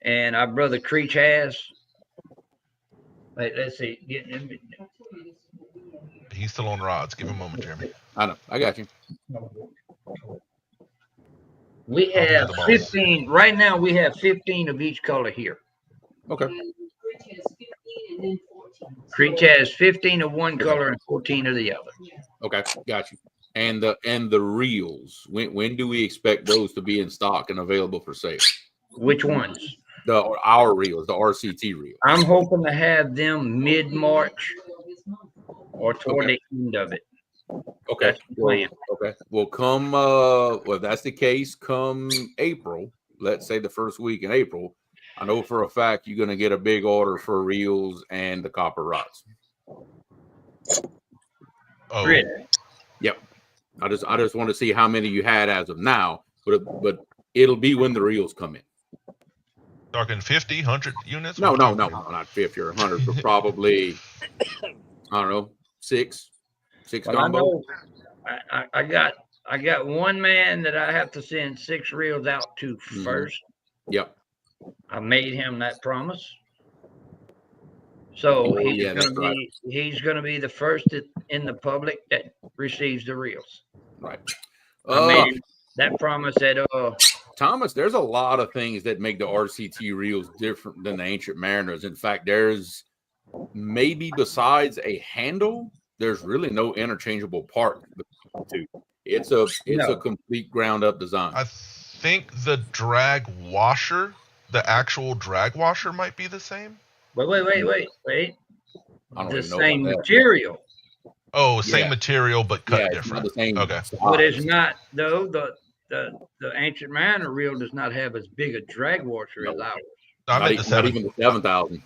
and our brother Creech has. Let's see. He's still on rods. Give him a moment, Jeremy. I know. I got you. We have 15 right now. We have 15 of each color here. Okay. Creech has 15 of one color and 14 of the other. Okay, got you. And the reels. When do we expect those to be in stock and available for sale? Which ones? Our reels, the RCT reels. I'm hoping to have them mid-March or toward the end of it. Okay. Okay. Well, come if that's the case, come April, let's say the first week in April, I know for a fact you're gonna get a big order for reels and the copper rods. Oh, really? Yep. I just want to see how many you had as of now, but it'll be when the reels come in. Talking 50, 100 units? No, What are we talking? not 50 or 100, but probably I don't know, six Well, I combo. know I got one man that I have to send 6 reels out to first. Yep. I made him that promise. So Oh, he's yeah, gonna that's be right. he's gonna be the first in the public that receives the reels. Right. I made him that promise at Thomas, there's a lot of things that make the RCT reels different than the Ancient Mariners. In fact, there's maybe besides a handle, there's really no interchangeable part. It's a complete ground up design. I think the drag washer, the actual drag washer, might be the same. Wait. I don't The even know same about that. material. Oh, same Yeah. material but cut Yeah, it's different. not the same Okay. size. But it's not though. The Ancient Mariner reel does not have as big a drag washer as ours. I meant the Not even the 7,000.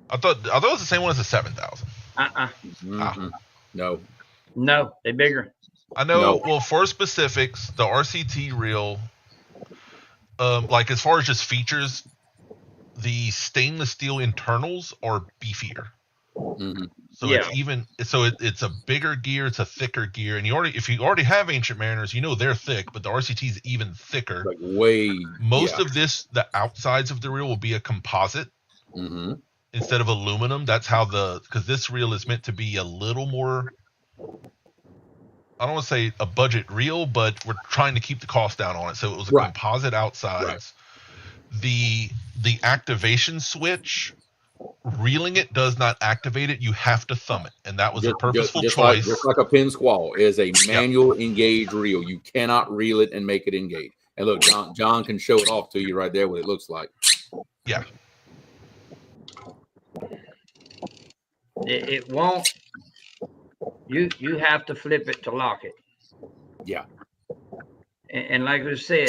I thought it was the same one as the 7,000. No, they're bigger. I know. No. Well, for specifics, the RCT reel, like as far as just features, the stainless steel internals are beefier. So it's a bigger gear, it's a thicker gear, and if you already have Ancient Mariners, you know they're thick, but the RCT is even thicker. Like way. Most of this, the outsides of the reel will be a composite instead of aluminum. That's how because this reel is meant to be a little more, I don't want to say a budget reel, but we're trying to keep the cost down on it. So it was a composite outsides. Right. The activation switch, reeling it does not activate it. You have to thumb it, and that was a purposeful choice. Just like a pin squall is a manual engage reel. You cannot reel it and make it engage. And look, John can show it off to you right there what it looks like. Yeah. It won't. You have to flip it to lock it. Yeah. And like I said,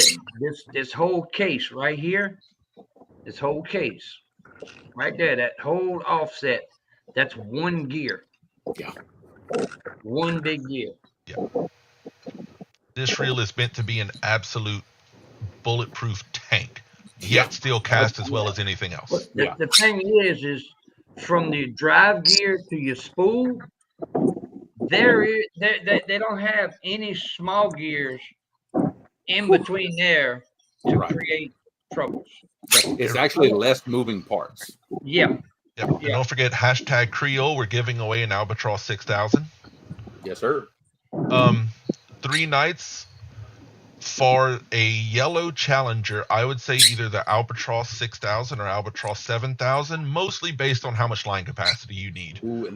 this whole case right here, this whole case right there, that whole offset, that's one gear. Yeah. One big gear. Yeah. This reel is meant to be an absolute bulletproof tank, yet still cast as well as anything else. The thing is from the drive gear to your spool, they don't have any small gears in between there to create troubles. It's actually less moving parts. Yeah. Yep. And don't forget #Creole. We're giving away an Albatross 6000. Yes, sir. 3 nights for a yellow Challenger. I would say either the Albatross 6000 or Albatross 7000, mostly based on how much line capacity you need. Ooh,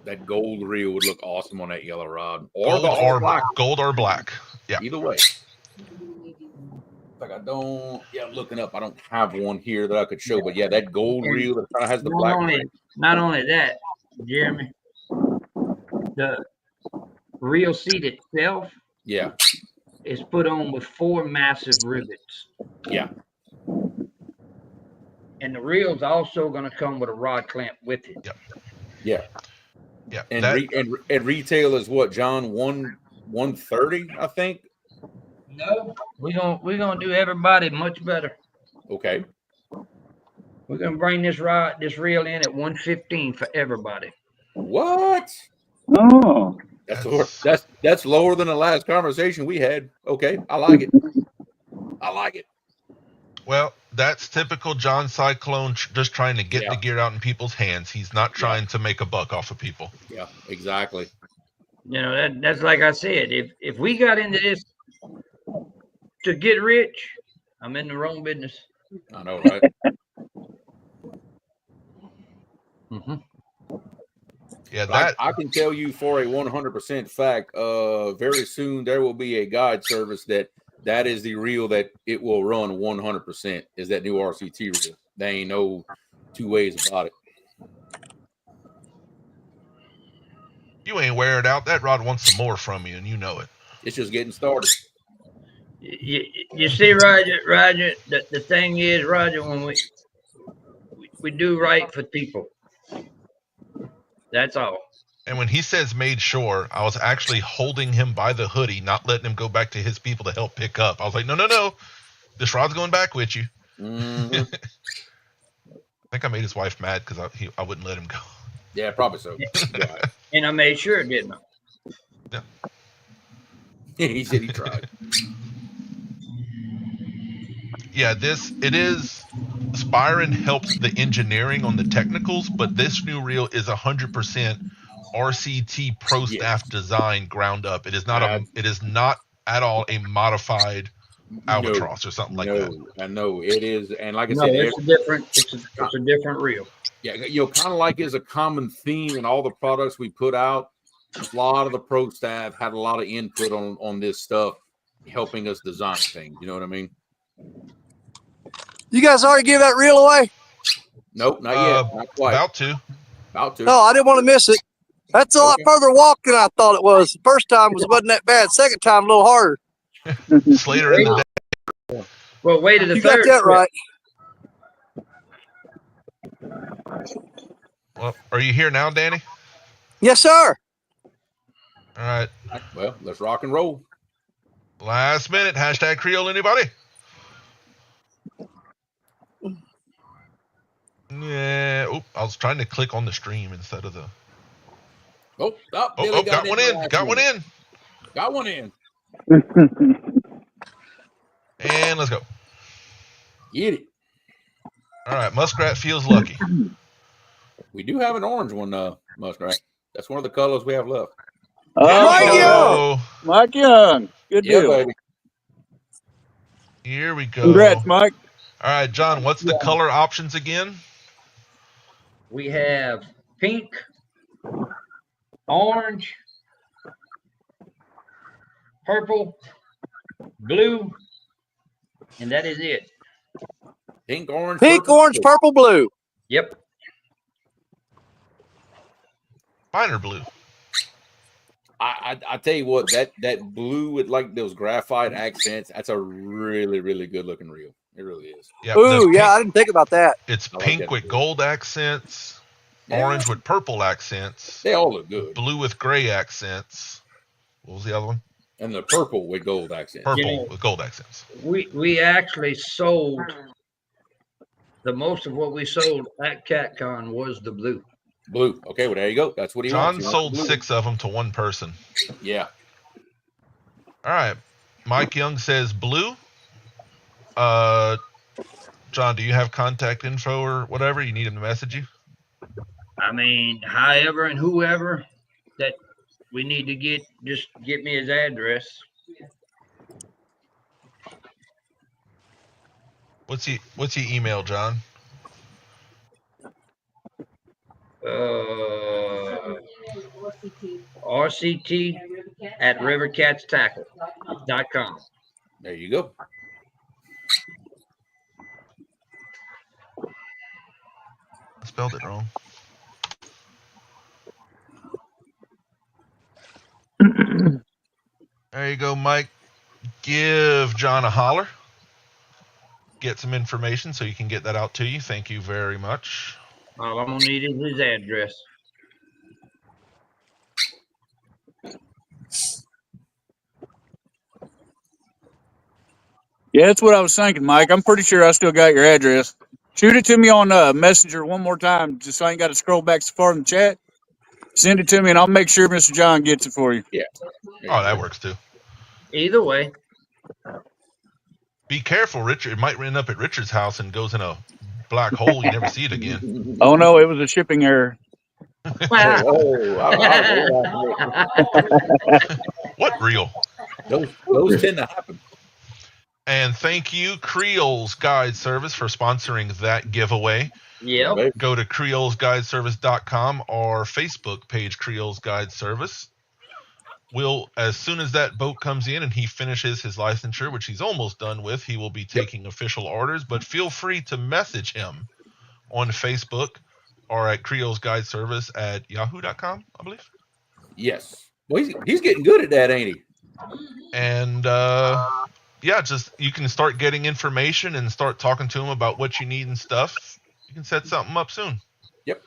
that gold reel would look awesome on that yellow rod, or gold or black. Yeah. Either way. Like I'm looking up. I don't have one here that I could show, but yeah, that gold reel that kind of has the black. Not only that, Jeremy, the reel seat itself, is put on with 4 massive rivets. Yeah. And the reel's also going to come with a rod clamp with it. Yep. Yeah. Yeah. And retail is what, John? 130, I think. No, we're gonna do everybody much better. Okay. We're gonna bring this reel in at 115 for everybody. What? Oh, that's lower than the last conversation we had. Okay, I like it. Well, that's typical John Cyclone, just trying to get the gear out in people's hands. He's not trying to make a buck off of people. Yeah, exactly. You know, that's like I said. If we got into this to get rich, I'm in the wrong business. I know, right? Yeah, I can tell you for a 100% fact. Very soon there will be a guide service that is the reel that it will run 100%. Is that new RCT reel? There ain't no two ways about it. You ain't wear it out. That rod wants some more from you, and you know it. It's just getting started. You see, Roger. The thing is, Roger, when we do right for people, that's all. And when he says made sure, I was actually holding him by the hoodie, not letting him go back to his people to help pick up. I was like, no. This rod's going back with you. Mhm. I think I made his wife mad because I wouldn't let him go. Yeah, probably so. Right. And I made sure it didn't. He said he tried. Yeah, Spyron helps the engineering on the technicals, but this new reel is 100% RCT Pro Staff design ground up. It is not at all a modified albatross or something like that. I know it is, and like I No, said, it's a different reel. yeah, kind of like is a common theme in all the products we put out. A lot of the pro staff had a lot of input on this stuff, helping us design things. You know what I mean? You guys already give that reel away? Nope, not yet. Not quite. About to. No, I didn't want to miss it. That's a lot further walk than I thought it was. The first time wasn't that bad. Second time, a little harder. Slater in the day. Well, wait to the You third. got that right. Well, are you here now, Danny? Yes, sir. All right. Well, let's rock and roll. Last minute. # Creole anybody? Yeah. Oh, I was trying to click on the stream instead of the. Billy got one in. Got one in. Got one in. And let's go. Get it. All right. Muskrat feels lucky. We do have an orange one, Muskrat. That's one of the colors we have left. Oh, Mike Young. Good deal. Baby. Here we go. Congrats, Mike. All right, John, what's the color options again? We have pink, orange, purple, blue, and that is it. Pink, orange, purple, blue. Yep. Mine are blue. I tell you what, that blue with like those graphite accents, that's a really, really good looking reel. It really is. Yeah, ooh, yeah, I didn't think about that. It's pink with gold accents, orange with purple accents. They all look good. Blue with gray accents. What was the other one? And the purple with gold accents. Purple with gold accents. We actually sold the most of what we sold at CatCon was the blue. Blue. Okay, well there you go. That's what he wants. John sold 6 of them to one person. Yeah. All right. Mike Young says blue. John, do you have contact info or whatever? You need him to message you? I mean, however and whoever that we need to get, just get me his address. What's your email, John? RCT@rivercatstackle.com. There you go. I spelled it wrong. There you go, Mike. Give John a holler. Get some information so you can get that out to you. Thank you very much. All I'm going to need is his address. Yeah, that's what I was thinking, Mike. I'm pretty sure I still got your address. Shoot it to me on Messenger one more time, just so I ain't got to scroll back so far in the chat. Send it to me, and I'll make sure Mr. John gets it for you. Yeah. Oh, that works too. Either way. Be careful, Richard. It might end up at Richard's house and goes in a black hole. You never see it again. Oh, no, it was a shipping error. What reel? Those tend to happen. And thank you, Creole's Guide Service, for sponsoring that giveaway. Yeah. Go to creolesguideservice.com or Facebook page Creole's Guide Service. As soon as that boat comes in and he finishes his licensure, which he's almost done with, he will be taking official orders. But feel free to message him on Facebook or at Creole's Guide Service at yahoo.com, I believe. Yes. Well, he's getting good at that, ain't he? And just you can start getting information and start talking to him about what you need and stuff. You can set something up soon. Yep.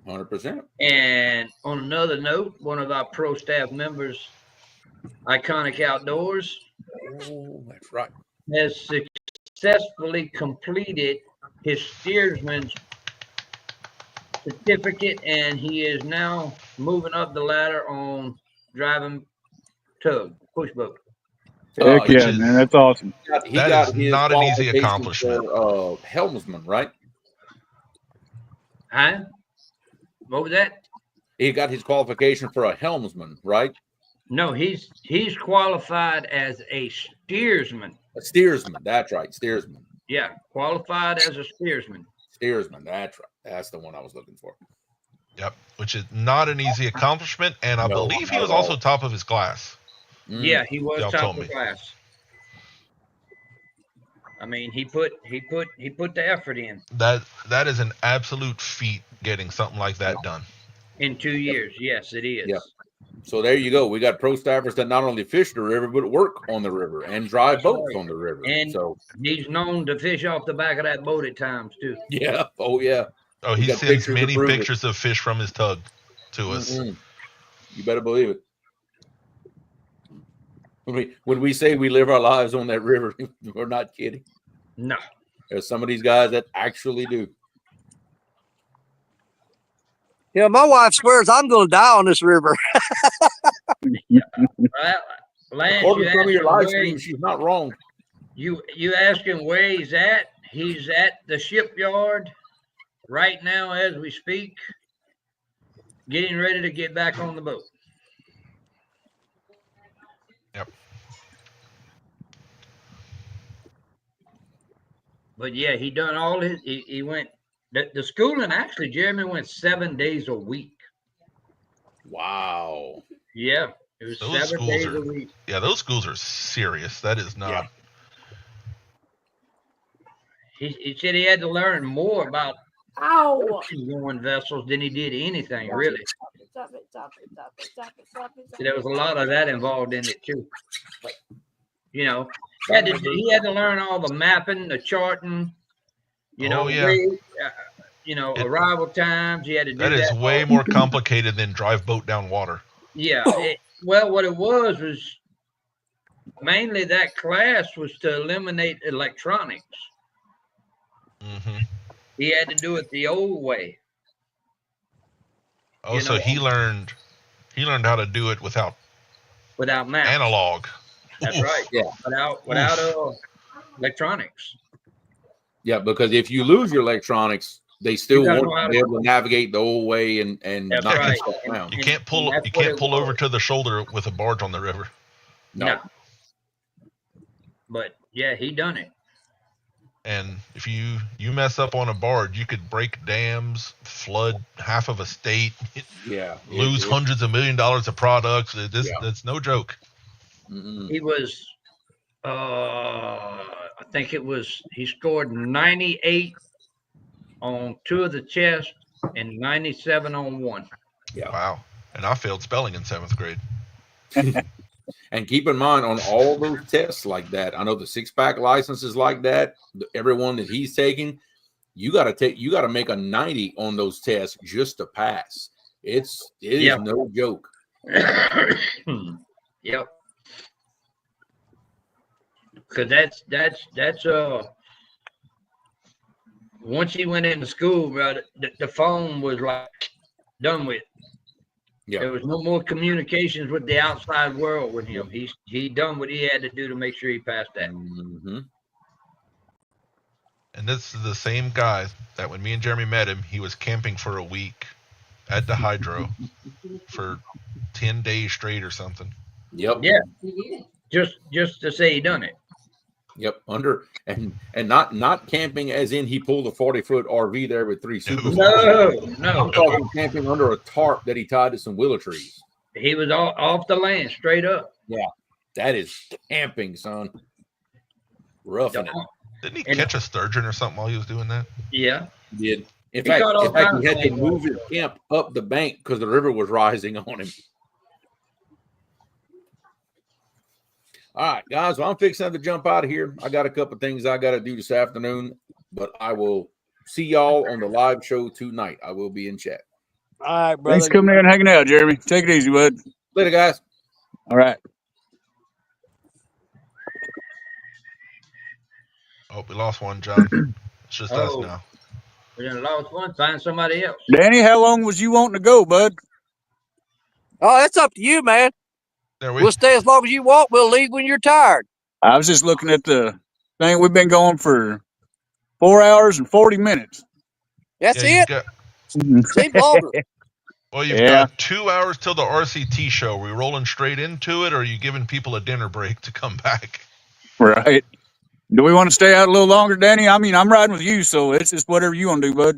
100%. And on another note, one of our pro staff members, Iconic Outdoors, Oh, that's right. has successfully completed his steersman's certificate, and he is now moving up the ladder on driving tug, push boat. Heck Which yeah, is- man. That's awesome. He That got is his not an easy qualification accomplishment. for helmsman, right? Huh? What was that? He got his qualification for a helmsman, right? No, he's qualified as a steersman. A steersman. That's right. Steersman. Yeah, qualified as a steersman. Steersman. That's right. That's the one I was looking for. Yep, which is not an easy accomplishment, and I No, believe he not was at all. also top of his class. Yeah, he was Y'all top told of me. class. I mean, he put the effort in That is an absolute feat getting something like that done. in 2 years. Yes, it is. Yeah. So there you go. We got pro staffers that not only fish the river, but work on the river and drive That's boats right. on the river. And so he's known to fish off the back of that boat at times too. yeah. Oh yeah. Oh, We he got sends pictures to many prove it. pictures of fish from his tug to us. Mhm. You better believe it. When we say we live our lives on that river, we're not kidding. No. There's some of these guys that actually do. Yeah, my wife swears I'm going to die on this river. Well, Lance, According you to some of your asked him live where streams, she's not wrong. you ask him where he's at. He's at the shipyard right now as we speak, getting ready to get back on the boat. Yep. But yeah, he done all his. He went. The schooling actually, Jeremy went 7 days a week. Wow. Yeah, it was Those 7 schools days are- a week. Yeah, those schools are serious. That is not. Yeah. He said he had to learn more about ocean-going vessels than he did anything really. There was a lot of that involved in it too. You know, he had to learn all the mapping, the charting. You know, Oh, yeah. arrival times. He had to do That is way more complicated than drive boat down water. Yeah. Well, what it was mainly that class was to eliminate electronics. Hmm. He had to do it the old way. Oh, You so know- he learned whow to do it without Without maps. analog. That's Oof. right. Yeah. Without electronics. Yeah, because if you lose your electronics, they still You gotta won't know how be to- able to navigate the old way and That's not right. stuff around. You can't pull. that's You what can't it pull over was. to the shoulder with a barge on the river. No. But yeah, he done it. And if you mess up on a barge, you could break dams, flood half of a state, Yeah. lose hundreds of $1 million of products. That's no joke. Mm-mm. He was I think he scored 98 on 2 of the chest and 97 on 1. Yeah. Wow. And I failed spelling in 7th grade. And keep in mind on all those tests like that, I know the 6-pack licenses like that, everyone that he's taking, you got to make a 90 on those tests just to pass. It is no joke. Yep. Cause that's once he went into school, bro, the phone was like done with. Yeah. There was no more communications with the outside world with him. He done what he had to do to make sure he passed that. Mm-hmm. And this is the same guy that when me and Jeremy met him, he was camping for a week at the hydro for 10 days straight or something. Yep. Yeah. Just to say he done it. Yep. And not camping as in he pulled a 40-foot RV there with 3 super. No. I'm talking camping under a tarp that he tied to some willow trees. He was off the land straight up. Yeah. That is camping, son. Roughing it. Didn't he catch a sturgeon or something while he was doing that? Yeah. He did. In He fact, caught all he kinds had of to things. move his camp up the bank because the river was rising on him. All right, guys. Well, I'm fixing to jump out of here. I got a couple things I got to do this afternoon, but I will see y'all on the live show tonight. I will be in chat. All right, brother. Thanks for coming in and hanging out, Jeremy. Take it easy, bud. Later, guys. All right. Oh, we lost one, John. It's just us Oh, now. we done lost one. Find somebody else. Danny, how long was you wanting to go, bud? Oh, that's up to you, man. There we. We'll stay as long as you want. We'll leave when you're tired. I was just looking at the thing. We've been going for 4 hours and 40 minutes. That's Yeah, you've it. got. Seems longer. Well, you've Yeah. got 2 hours till the RCT show. Are we rolling straight into it, or are you giving people a dinner break to come back? Right. Do we want to stay out a little longer, Danny? I mean, I'm riding with you, so it's just whatever you want to do, bud.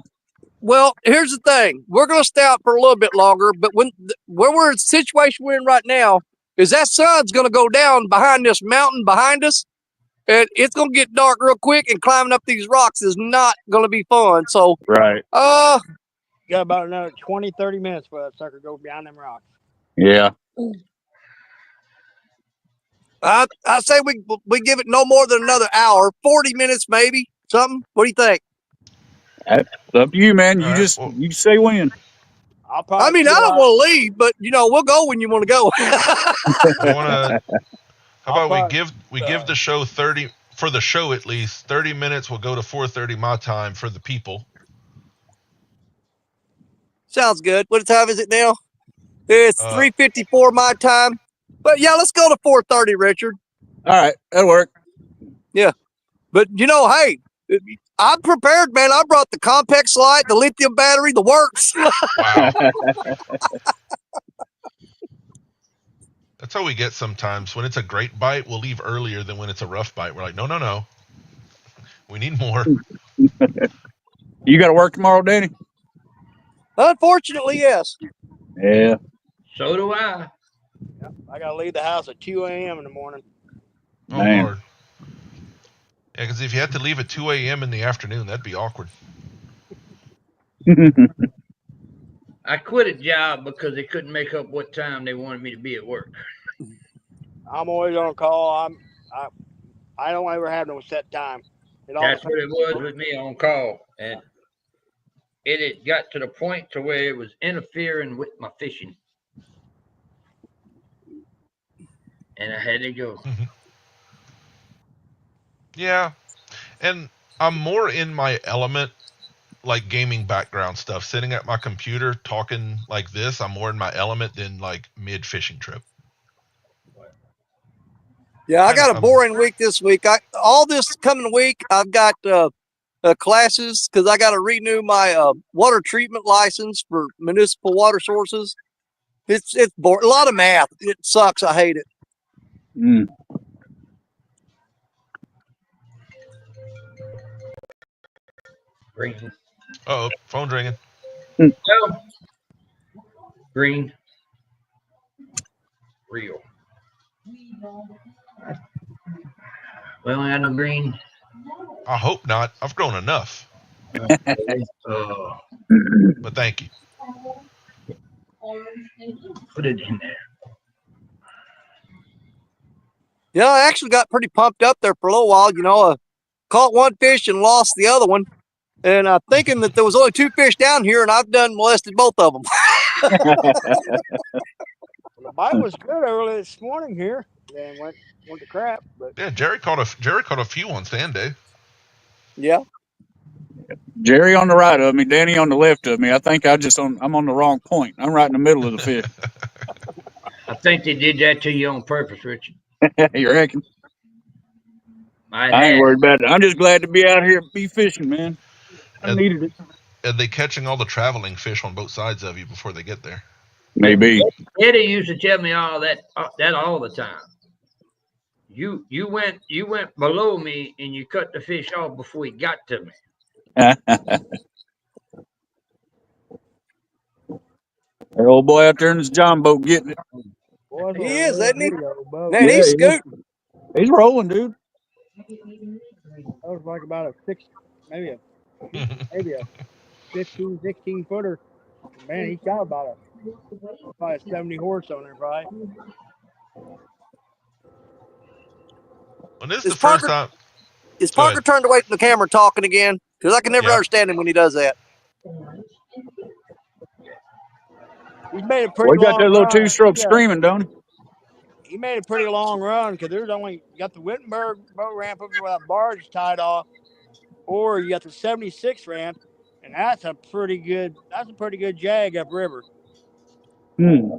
Well, here's the thing. We're going to stay out for a little bit longer, but where we're in the situation we're in right now is that sun's going to go down behind this mountain behind us, and it's going to get dark real quick, and climbing up these rocks is not going to be fun. So, Right. You got about another 20, 30 minutes for that sucker go behind them rocks. Yeah. I say we give it no more than another hour, 40 minutes maybe, something. What do you think? It's up to you, man. All You right, just well- you say when. I'll probably I mean, I chill don't out. want to leave, but we'll go when you want to go. I want to. How about I'll we give the show 30 for the show at least 30 minutes. We'll go to 4:30 my time for the people. Sounds good. What time is it now? It's 3:54 my time. But yeah, let's go to 4:30, Richard. All right, that'll work. But hey, I'm prepared, man. I brought the Compex light, the lithium battery, the works. Wow. That's how we get sometimes. When it's a great bite, we'll leave earlier than when it's a rough bite. We're like, no. We need more. You got to work tomorrow, Danny? Unfortunately, yes. Yeah. So do I. I got to leave the house at 2 a.m. in the morning. Oh, Man. Lord. Yeah, because if you had to leave at 2 a.m. in the afternoon, that'd be awkward. I quit a job because they couldn't make up what time they wanted me to be at work. I'm always on call. I don't ever have no set time. That's what it was with me on call. And it had got to the point to where it was interfering with my fishing. And I had to go. Yeah. And I'm more in my element, like gaming background stuff. Sitting at my computer talking like this, I'm more in my element than like mid fishing trip. Yeah, I got a boring week this week. All this coming week, I've got classes because I got to renew my water treatment license for municipal water sources. It's boring. A lot of math. It sucks. I hate it. Mm. Green. Oh, phone's ringing. No. Green. Real. Well, I no green. I hope not. I've grown enough. Oh, But thank you. put it in there. Yeah, I actually got pretty pumped up there for a little while. I caught one fish and lost the other one. And thinking that there was only 2 fish down here, and I've done molested both of them. The bite was good early this morning here. Then went to crap. But Yeah, Jerry caught a few on stand day. Yeah. Jerry on the right of me, Danny on the left of me. I think I'm on the wrong point. I'm right in the middle of the fish. I think they did that to you on purpose, Richard. You reckon? I ain't worried about it. I'm just glad to be out here be fishing, man. I needed it. Are they catching all the traveling fish on both sides of you before they get there? Maybe. Eddie used to tell me all that all the time. You went below me and you cut the fish off before he got to me. That old boy out there in his John boat getting it. boy, He is, isn't he? boat. Man, he's scooting. He's rolling, dude. That was like about a 15, 16 footer. Man, he's got about probably a 70 horse on there, probably. Well, this is Is the first Parker- time. Is Go Parker ahead. turned away from the camera talking again? Because I can never Yeah. understand him when he does that. He's made a Well, pretty he got long that little run. two-stroke screaming, don't he? He made a pretty long run because there's only you got the Wittenberg boat ramp up where that barge tied off, or you got the 76 ramp, and that's a pretty good jag upriver. Hmm.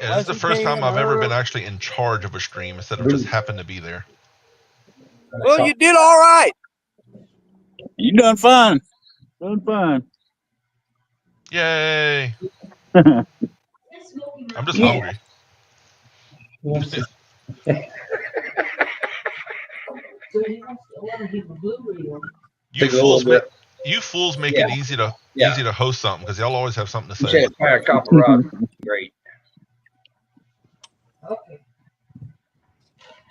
Yeah, this is the Leslie first came time in I've ever been early. actually in charge of a stream instead of just happened to be there. Well, you did all right. You done fine. Done fine. Yay! I'm just Yeah. hungry. You fools make Yeah. it easy to host something because y'all always have something to You say. said fire copper rod. Great.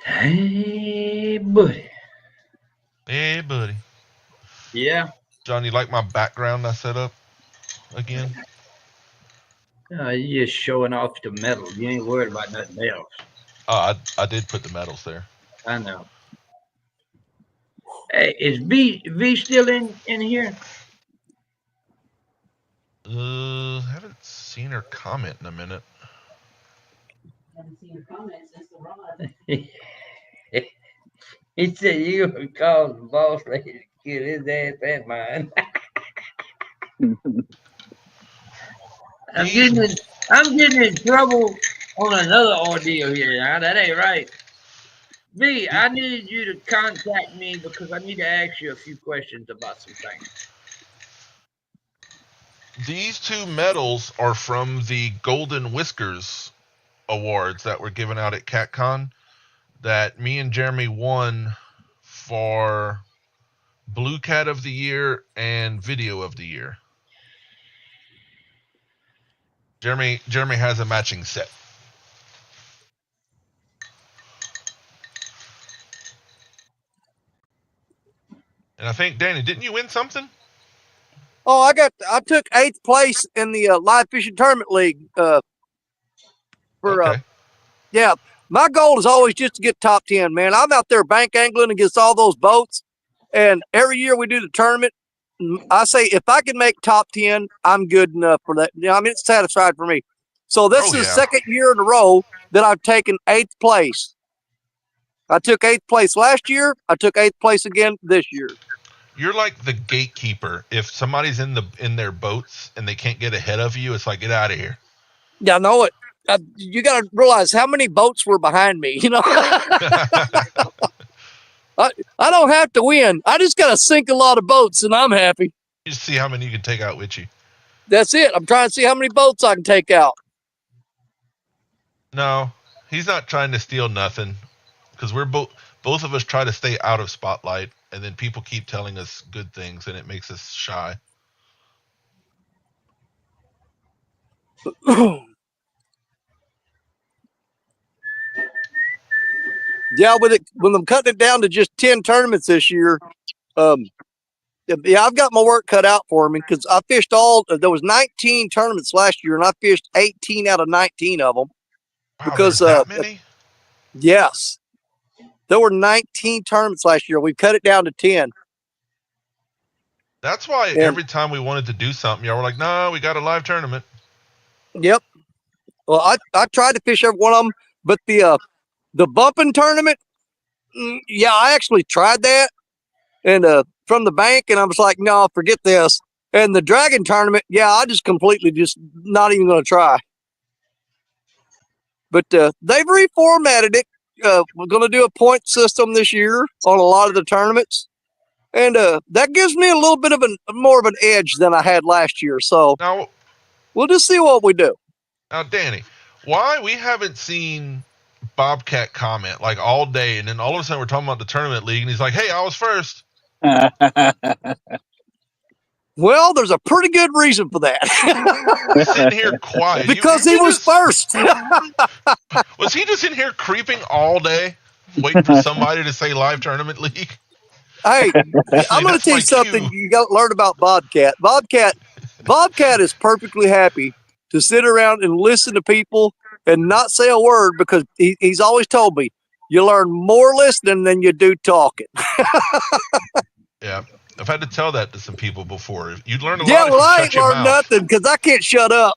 Hey, buddy. Hey, buddy. Yeah. John, you like my background I set up again? You just showing off the metal. You ain't worried about nothing else. I did put the medals there. I know. Hey, is V still in here? Haven't seen her comment in a minute. Haven't seen your comments since the rod. He said you gonna call the boss lady to kill his ass and mine. I'm getting in trouble on another ordeal here now. That ain't right. V, I need you to contact me because I need to ask you a few questions about some things. These two medals are from the Golden Whiskers Awards that were given out at CatCon that me and Jeremy won for Blue Cat of the Year and Video of the Year. Jeremy has a matching set. And I think, Danny, didn't you win something? Oh, I took 8th place in the live fishing tournament league. Okay. Yeah, my goal is always just to get top 10, man. I'm out there bank angling against all those boats, and every year we do the tournament. I say if I can make top 10, I'm good enough for that. I mean, it's satisfied for me. So this is the second year in a row that I've taken 8th place. I took 8th place last year. I took 8th place again this year. You're like the gatekeeper. If somebody's in their boats and they can't get ahead of you, it's like, get out of here. Yeah, I know it. You got to realize how many boats were behind me. You know, I don't have to win. I just got to sink a lot of boats, and I'm happy. You see how many you can take out with you. That's it. I'm trying to see how many boats I can take out. No, he's not trying to steal nothing, because we're both of us try to stay out of spotlight, and then people keep telling us good things, and it makes us shy. Yeah, when I'm cutting it down to just 10 tournaments this year, yeah, I've got my work cut out for me because I fished there was 19 tournaments last year, and I fished 18 out of 19 of them. Wow, because that many? Yes, there were 19 tournaments last year. We cut it down to 10. That's why every time we wanted to do something, y'all were like, "No, we got a live tournament." Yep. Well, I tried to fish every one of them, but the bumping tournament, yeah, I actually tried that, and from the bank, and I was like, no, forget this. And the dragon tournament, yeah, I just completely not even going to try. But they've reformatted it. We're going to do a point system this year on a lot of the tournaments, and that gives me a little bit of more of an edge than I had last year. So now we'll just see what we do. Now, Danny, why we haven't seen Bobcat comment like all day, and then all of a sudden we're talking about the tournament league, and he's like, "Hey, I was first." Well, there's a pretty good reason for that. He's sitting here quiet because he was first. Was he just in here creeping all day, waiting for somebody to say live tournament league? Hey, I'm going to tell you something you got to learn about Bobcat. Bobcat is perfectly happy to sit around and listen to people and not say a word because he's always told me, you learn more listening than you do talking. Yeah. If had to tell that to some people before. You'd learn a Yeah, lot if well, you I shut ain't your learned mouth. nothing because I can't shut up.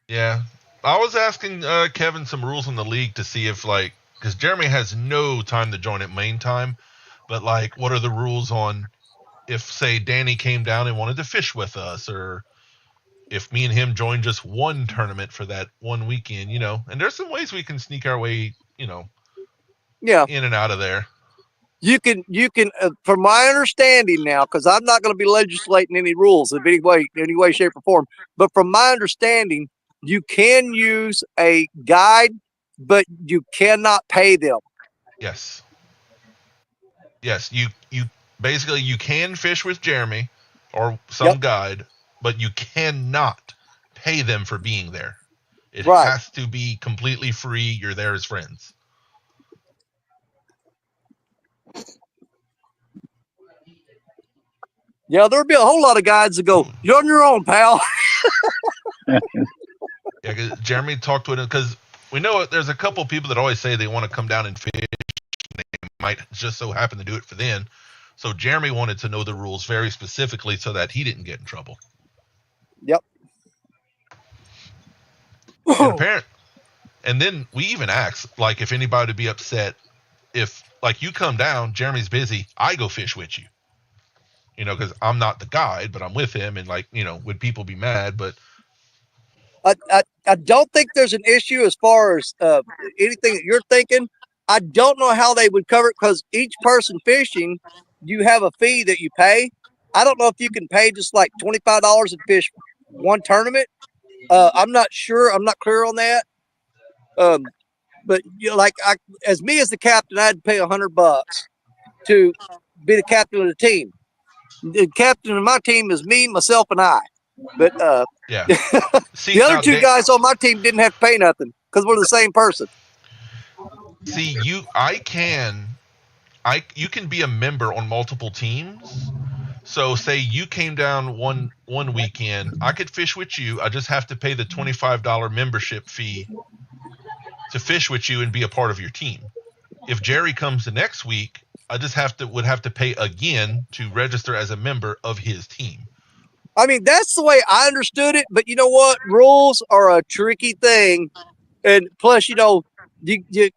Yeah. I was asking Kevin some rules in the league to see if, like, because Jeremy has no time to join at main time, but, like, what are the rules on if, say, Danny came down and wanted to fish with us, or if me and him joined just one tournament for that one weekend, you know? And there's some ways we can sneak our way, you know, Yeah, in and out of there. you can, from my understanding now, because I'm not going to be legislating any rules of any way, shape, or form. But from my understanding, you can use a guide, but you cannot pay them. Yes. Yes, you basically you can fish with Jeremy or some Yep. guide, but you cannot pay them for being there. It Right. has to be completely free. You're there as friends. Yeah, there'll be a whole lot of guides that go, "You're on your own, pal." Yeah, 'cause Jeremy talked to it because we know there's a couple people that always say they want to come down and fish. And they might just so happen to do it for then. So Jeremy wanted to know the rules very specifically so that he didn't get in trouble. Yep. And then we even asked, like, if anybody would be upset if, like, you come down, Jeremy's busy, I go fish with you. You know, because I'm not the guide, but I'm with him, and, like, you know, would people be mad? But I don't think there's an issue as far as anything that you're thinking. I don't know how they would cover it because each person fishing, you have a fee that you pay. I don't know if you can pay just like $25 and fish one tournament. I'm not sure. I'm not clear on that. But you know, like as the captain, I had to pay $100 to be the captain of the team. The captain of my team is me, myself, and I. But yeah, see, the other now, two guys on my team didn't have to pay nothing because we're the same person. see, you can be a member on multiple teams. So say you came down one weekend, I could fish with you. I just have to pay the $25 membership fee to fish with you and be a part of your team. If Jerry comes the next week, I just would have to pay again to register as a member of his team. I mean, that's the way I understood it. But you know what? Rules are a tricky thing. And plus, you know, you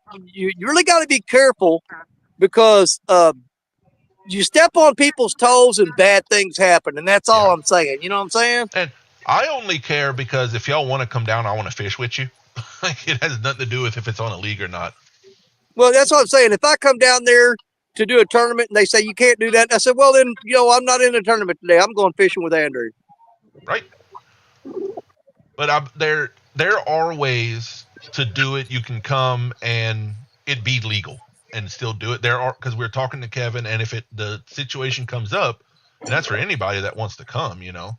really got to be careful because you step on people's toes and bad things happen. And that's all I'm saying. You know what I'm saying? And I only care because if y'all want to come down, I want to fish with you. Like, it has nothing to do with if it's on a league or not. Well, that's what I'm saying. If I come down there to do a tournament and they say you can't do that, I said, well, then, you know, I'm not in a tournament today. I'm going fishing with Andrew. Right. But there are ways to do it. You can come and it be legal and still do it. There are, because we're talking to Kevin, and if the situation comes up, and that's for anybody that wants to come, you know,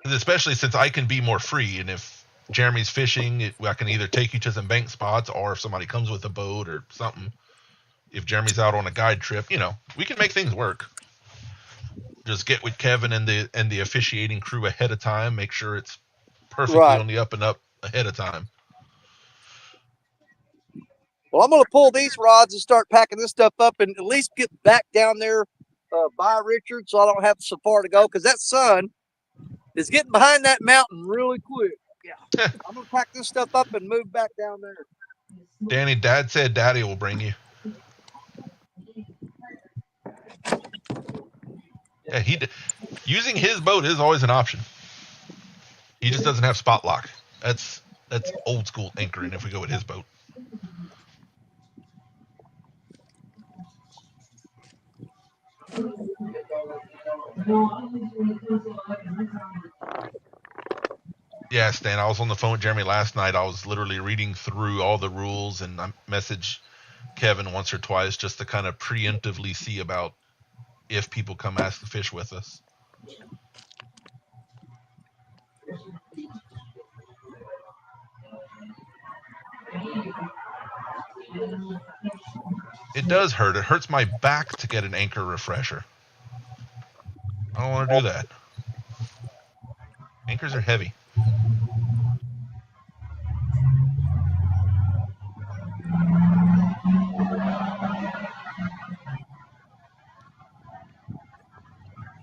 especially since I can be more free, and if Jeremy's fishing, I can either take you to some bank spots, or if somebody comes with a boat or something, if Jeremy's out on a guide trip, you know, we can make things work. Just get with Kevin and the officiating crew ahead of time, make sure it's perfectly on the up and up ahead of time. Well, I'm going to pull these rods and start packing this stuff up and at least get back down there by Richard so I don't have so far to go because that sun is getting behind that mountain really quick. Yeah. I'm going to pack this stuff up and move back down there. Danny, Dad said Daddy will bring you. Yeah, using his boat is always an option. He just doesn't have spot lock. That's old school anchoring if we go with his boat. Yeah, Stan, I was on the phone with Jeremy last night. I was literally reading through all the rules, and I messaged Kevin once or twice just to kind of preemptively see about if people come ask to fish with us. It does hurt. It hurts my back to get an anchor refresher. I don't want to do that. Anchors are heavy.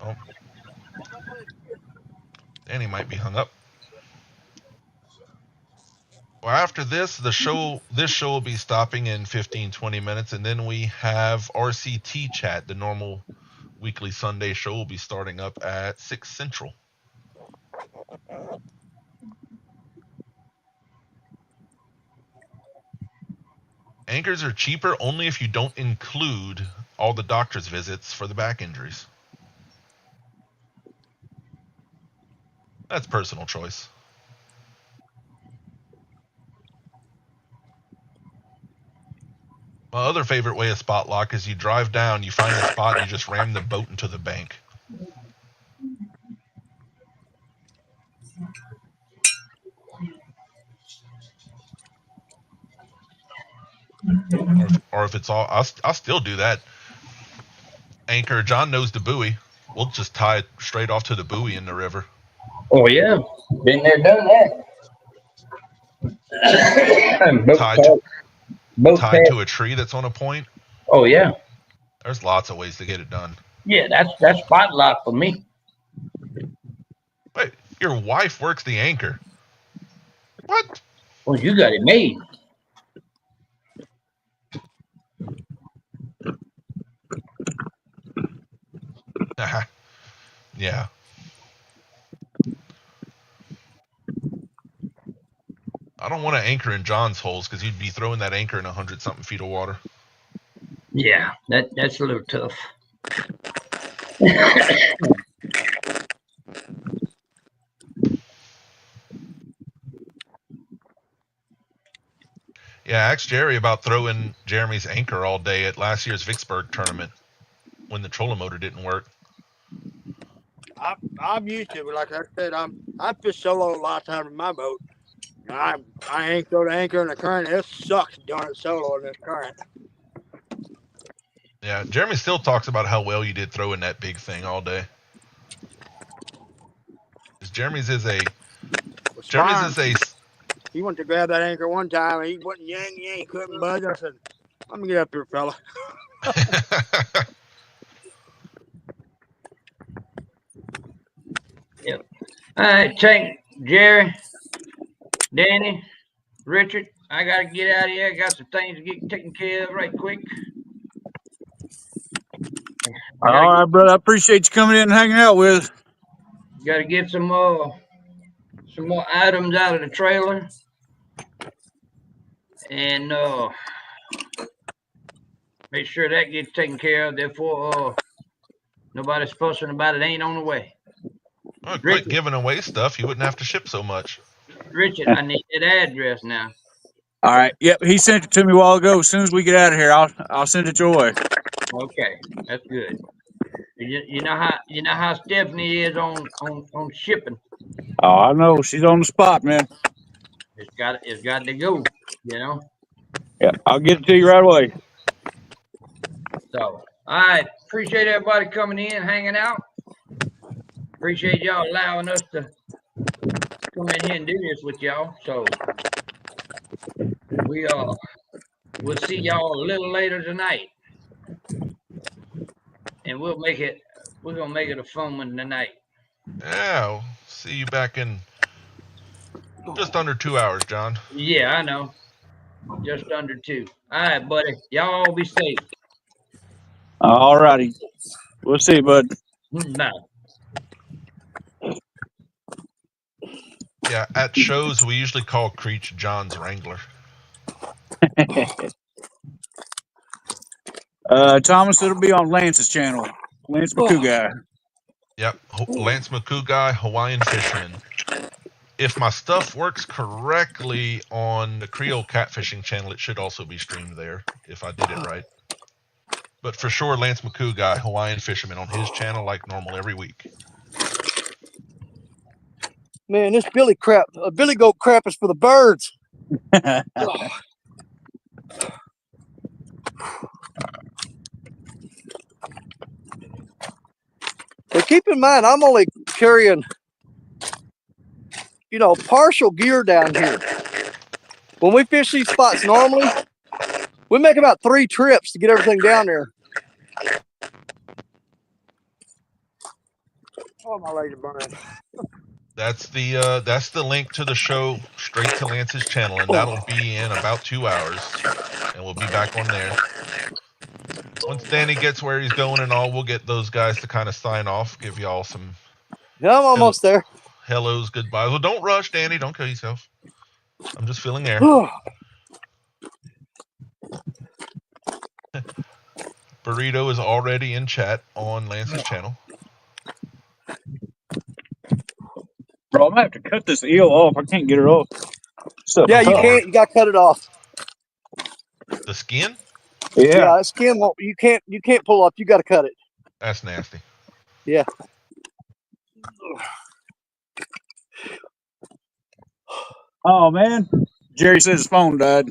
Oh, Danny might be hung up. Well, after this show will be stopping in 15-20 minutes, and then we have RCT chat. The normal weekly Sunday show will be starting up at 6 Central. Anchors are cheaper only if you don't include all the doctor's visits for the back injuries. That's personal choice. My other favorite way of spot lock is you drive down, you find the spot, and you just ram the boat into the bank. Or if it's all, I'll still do that. Anchor, John knows the buoy. We'll just tie it straight off to the buoy in the river. Oh yeah, been there, done that. Tied to a tree that's on a point. Oh yeah. There's lots of ways to get it done. Yeah, that's spot lock for me. Wait, your wife works the anchor. What? Well, you got it made. Yeah. I don't want to anchor in John's holes because you'd be throwing that anchor in 100-something feet of water. Yeah, that's a little tough. Yeah, ask Jerry about throwing Jeremy's anchor all day at last year's Vicksburg tournament when the trolling motor didn't work. I'm used to it. Like I said, I fish solo a lot of times in my boat. I ain't throw the anchor in the current. It sucks doing it solo in this current. Yeah, Jeremy still talks about how well you did throwing that big thing all day. Jeremy's is a. He went to grab that anchor one time and he wouldn't yank, couldn't budge. I said, "I'm gonna get up here, fella." Yep. All right, Tank, Jerry, Danny, Richard. I gotta get out of here. I got some things to get taken care of right quick. All right, brother. I appreciate you coming in and hanging out with us. Got to get some more items out of the trailer, and make sure that gets taken care of. Therefore, nobody's fussing about it. Ain't on the way. Well, quit giving away stuff. You wouldn't have to ship so much. Richard, I need that address now. All right. Yep. He sent it to me a while ago. As soon as we get out of here, I'll send it your way. Okay, that's good. You know how Stephanie is on shipping. Oh, I know. She's on the spot, man. It's got to go. You know. Yeah, I'll get it to you right away. So, all right. Appreciate everybody coming in, hanging out. Appreciate y'all allowing us to come in here and do this with y'all. So we'll see y'all a little later tonight, and we're gonna make it a fun one tonight. Yeah, we'll see you back in just under 2 hours, John. Yeah, I know. Just under 2. All right, buddy. Y'all be safe. All righty. We'll see you, bud. Bye. Yeah, at shows we usually call Creech John's Wrangler. Thomas, it'll be on Lance's channel. Lance McCoo guy. Yep, Lance McCoo guy, Hawaiian fisherman. If my stuff works correctly on the Creole catfishing channel, it should also be streamed there if I did it right. But for sure, Lance McCoo guy, Hawaiian fisherman on his channel like normal every week. Man, this billy goat crap is for the birds. But keep in mind, I'm only carrying partial gear down here. When we fish these spots normally, we make about 3 trips to get everything down there. Oh, my legs are burning. That's the link to the show straight to Lance's channel, and that'll be in about 2 hours, and we'll be back on there. Once Danny gets where he's going and all, we'll get those guys to kind of sign off, give y'all some Yeah, I'm almost there. hellos, goodbyes. Well, don't rush, Danny. Don't kill yourself. I'm just filling air. Burrito is already in chat on Lance's channel. Bro, I'm gonna have to cut this eel off. I can't get her off. Yeah, you can't. You got to cut it off. The skin? Yeah. That skin won't. You can't pull off. You got to cut it. That's nasty. Yeah. Oh man, Jerry says his phone died.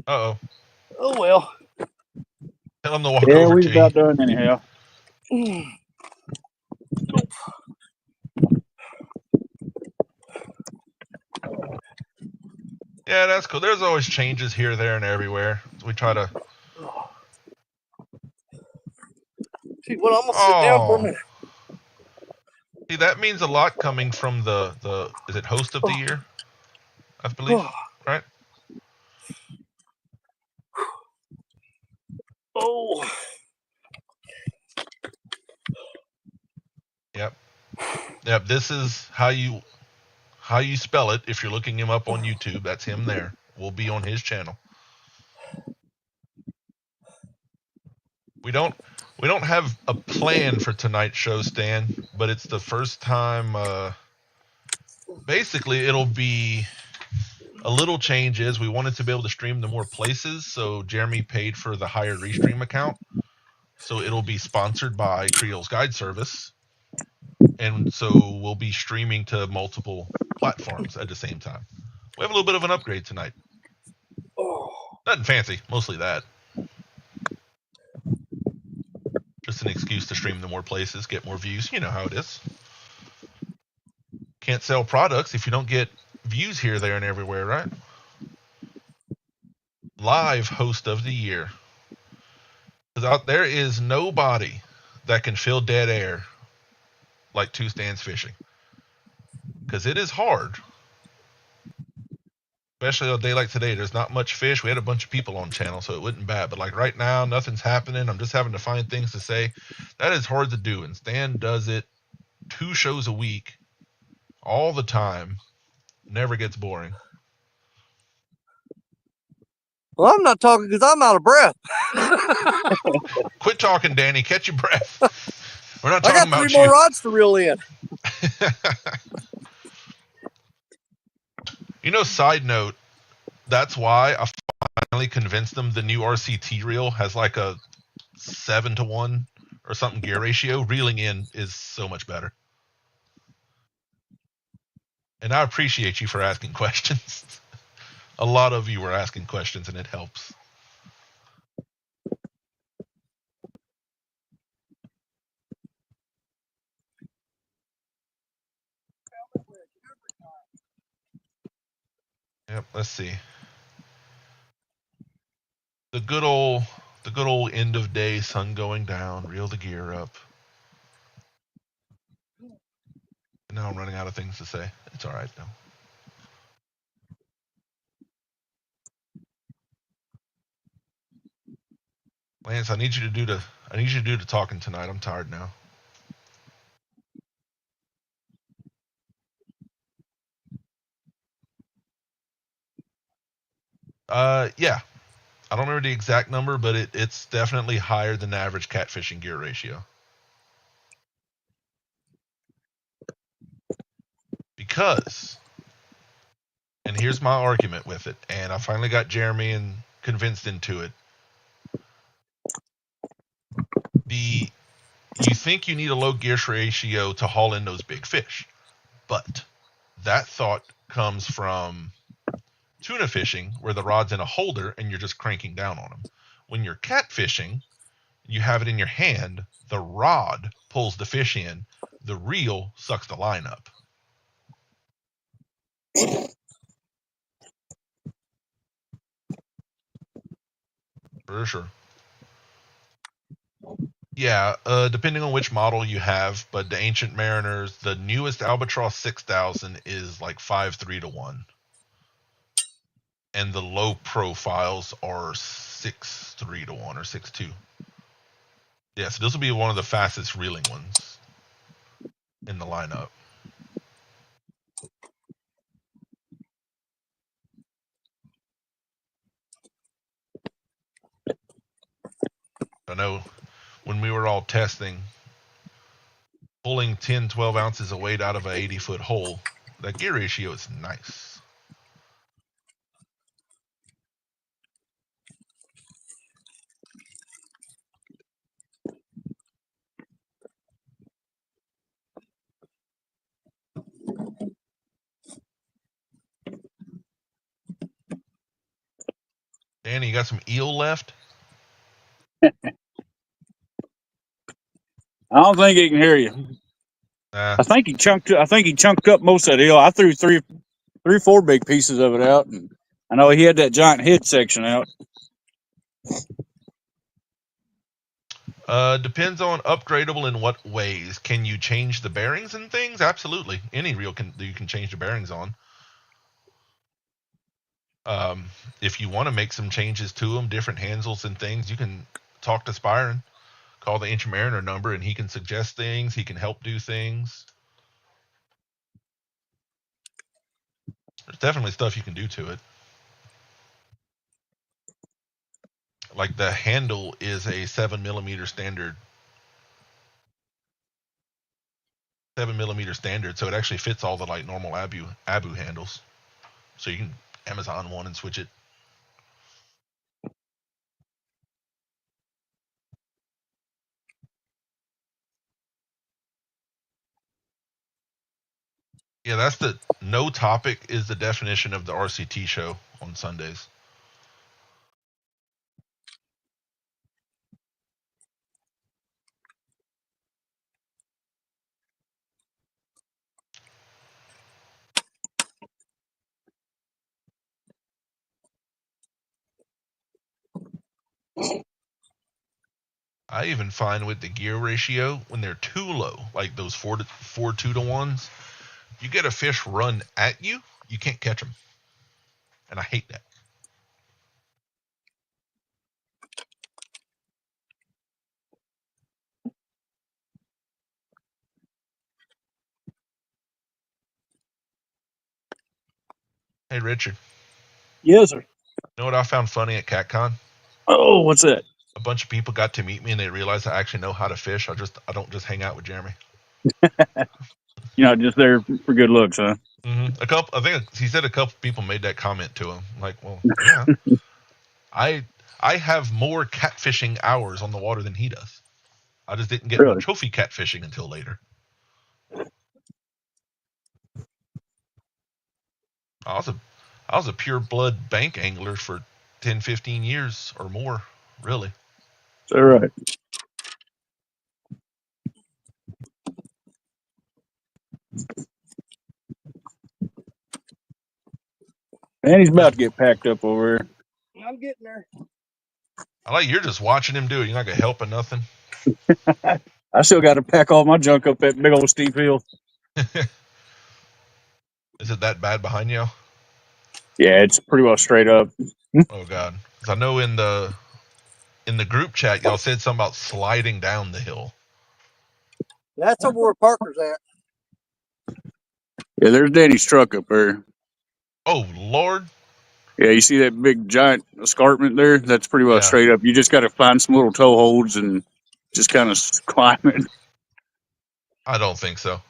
Uh-oh. Oh well. Tell him to walk Yeah, over we to about you. done anyhow. Yeah, that's cool. There's always changes here, there, and everywhere. So we try to. See, well, I'm gonna sit down for a minute. See, that means a lot coming from the is it host of the year? I believe, right? Oh. Yep. This is how you spell it. If you're looking him up on YouTube, that's him there. We'll be on his channel. We don't have a plan for tonight's show, Stan, but it's the first time. Basically, it'll be a little change. Is we wanted to be able to stream to more places, so Jeremy paid for the higher restream account. So it'll be sponsored by Creole's Guide Service, and so we'll be streaming to multiple platforms at the same time. We have a little bit of an upgrade tonight. Nothing fancy, mostly that. Just an excuse to stream to more places, get more views. You know how it is. Can't sell products if you don't get views here, there, and everywhere, right? Live host of the year. There is nobody that can fill dead air like Two Stands Fishing. Because it is hard. Especially on a day like today, there's not much fish. We had a bunch of people on channel, so it wasn't bad. But like right now, nothing's happening. I'm just having to find things to say. That is hard to do. And Stan does it 2 shows a week, all the time. Never gets boring. Well, I'm not talking because I'm out of breath. Quit talking, Danny. Catch your breath. We're not I talking got about 3 more rods to reel in. Side note, that's why I finally convinced them the new RCT reel has like a 7-to-1 or something gear ratio. Reeling in is so much better. And I appreciate you for asking questions. A lot of you were asking questions, and it helps. Yep, let's see. The good old end of day, sun going down, reel the gear up. And now I'm running out of things to say. It's all right though. Lance, I need you to do the talking tonight. I'm tired now. Yeah. I don't remember the exact number, but it's definitely higher than the average catfishing gear ratio. Because, and here's my argument with it, and I finally got Jeremy and convinced into it. You think you need a low gear ratio to haul in those big fish, but that thought comes from tuna fishing where the rod's in a holder and you're just cranking down on them. When you're catfishing, you have it in your hand, the rod pulls the fish in, the reel sucks the line up. For sure. Yeah, depending on which model you have, but the Ancient Mariners, the newest Albatross 6000 is like 5.3 to 1. And the low profiles are 6.3 to 1 or 6.2. Yeah, so this will be one of the fastest reeling ones in the lineup. I know when we were all testing, pulling 10, 12 ounces of weight out of an 80-foot hole, that gear ratio is nice. Danny, you got some eel left? I don't think he can hear you. Nah. I think he chunked up most of that eel. I threw three, 4 big pieces of it out, and I know he had that giant head section out. Depends on upgradable in what ways. Can you change the bearings and things? Absolutely. Any reel you can change the bearings on. If you want to make some changes to them, different handles and things, you can talk to Spyron, call the Ancient Mariner number, and he can suggest things. He can help do things. There's definitely stuff you can do to it. Like the handle is a 7mm standard. 7mm standard, so it actually fits all the like normal Abu handles. So you can Amazon one and switch it. Yeah, that's the no topic is the definition of the RCT show on Sundays. I even find with the gear ratio when they're too low, like those 4 2 to 1s, you get a fish run at you, you can't catch them, and I hate that. Hey Richard, Yes, sir. you know what I found funny at CatCon? Oh, what's that? A bunch of people got to meet me and they realized I actually know how to fish. I don't just hang out with Jeremy. You're not just there for good looks, huh? I think he said a couple people made that comment to him. Like, well, yeah, I have more catfishing hours on the water than he does. I just didn't get my Really? trophy catfishing until later. I was a pure blood bank angler for 10, 15 years or more, really. Is that right? And he's about to get packed up over here. I'm getting there. I like you're just watching him do it. You're not gonna help or nothing. I still got to pack all my junk up that big old steep hill. Is it that bad behind you? Yeah, it's pretty well straight up. Oh God, 'cause I know in the group chat y'all said something about sliding down the hill. That's over where Parker's at. Yeah, there's Danny's truck up there. Oh Lord. Yeah, you see that big giant escarpment there? That's pretty well Yeah. straight up. You just got to find some little toe holds and just kind of climb it. I don't think so.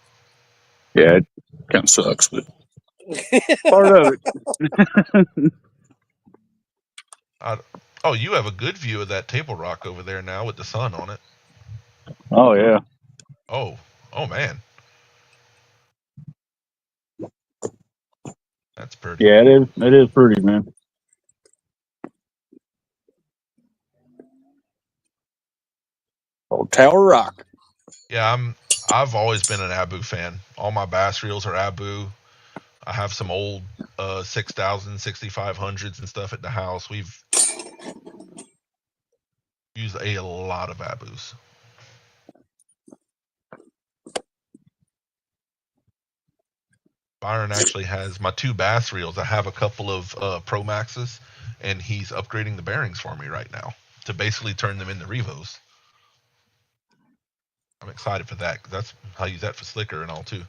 Yeah, it kind of sucks, but part of it. Oh, you have a good view of that table rock over there now with the sun on it. Oh yeah. Oh man. That's pretty. Yeah, it is. It is pretty, man. Old Tower Rock. Yeah, I've always been an Abu fan. All my bass reels are Abu. I have some old 6,000, 6,500s and stuff at the house. We've used a lot of abus. Byron actually has my 2 bass reels. I have a couple of Pro Maxes, and he's upgrading the bearings for me right now to basically turn them into Revos. I'm excited for that because I'll use that for slicker and all too.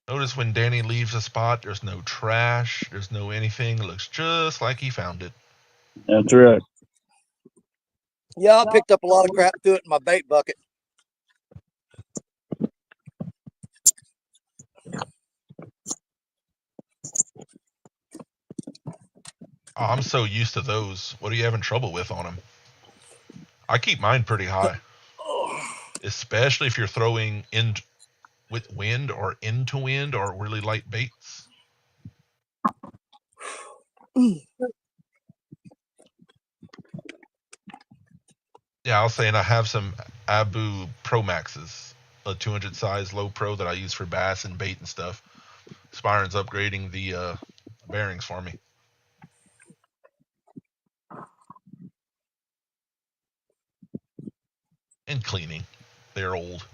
Notice when Danny leaves a spot, there's no trash, there's no anything. It looks just like he found it. That's right. Yeah, I picked up a lot of crap, threw it in my bait bucket. Oh, I'm so used to those. What are you having trouble with on them? I keep mine pretty high, especially if you're throwing in with wind or into wind or really light baits. Yeah, I was saying I have some Abu Pro Maxes, a 200 size low pro that I use for bass and bait and stuff. Spyron's upgrading the bearings for me. And cleaning. They're old.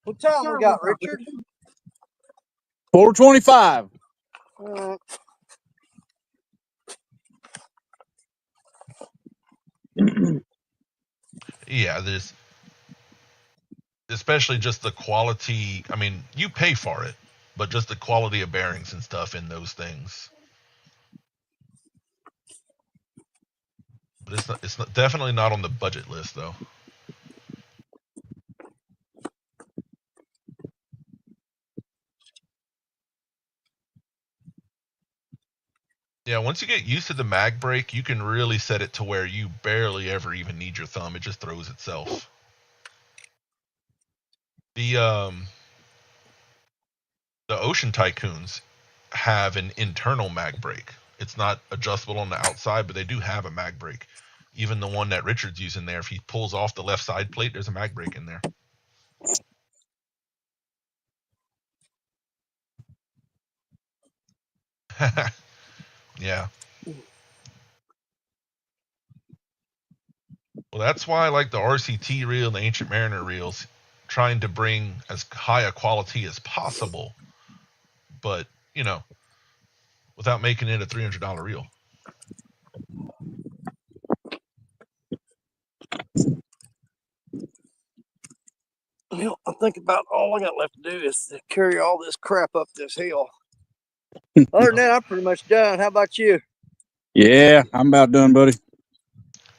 What time we got, Richard? 425. Yeah, there's especially just the quality. I mean, you pay for it, but just the quality of bearings and stuff in those things. But it's not definitely not on the budget list though. Yeah, once you get used to the mag brake, you can really set it to where you barely ever even need your thumb. It just throws itself. The Ocean Tycoons have an internal mag brake. It's not adjustable on the outside, but they do have a mag brake. Even the one that Richard's using there, if he pulls off the left side plate, there's a mag brake in there. Yeah. Well, that's why I like the RCT reel and the Ancient Mariner reels, trying to bring as high a quality as possible, but, you know, without making it a $300 reel. Well, I think about all I got left to do is to carry all this crap up this hill. Other than that, I'm pretty much done. How about you? Yeah, I'm about done, buddy.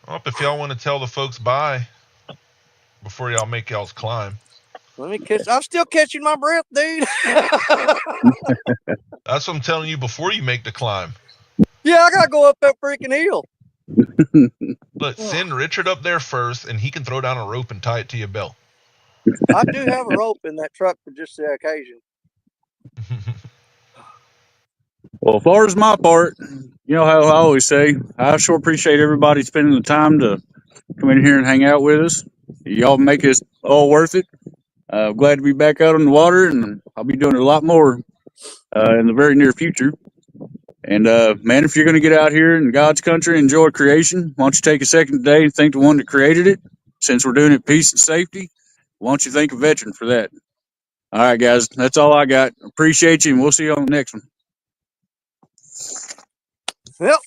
Well, if y'all want to tell the folks bye before y'all make y'all's climb. Let me catch. I'm still catching my breath, dude. That's what I'm telling you before you make the climb. Yeah, I gotta go up that freaking hill. Look, send Richard up there first, and he can throw down a rope and tie it to your belt. I do have a rope in that truck for just the occasion. Well, as far as my part, you know how I always say, I sure appreciate everybody spending the time to come in here and hang out with us. Y'all make it all worth it. Glad to be back out on the water, and I'll be doing it a lot more in the very near future. And man, if you're going to get out here in God's country and enjoy creation, why don't you take a second today and thank the one that created it? Since we're doing it peace and safety, why don't you thank a veteran for that? All right, guys, that's all I got. Appreciate you, and we'll see you on the next one. Well,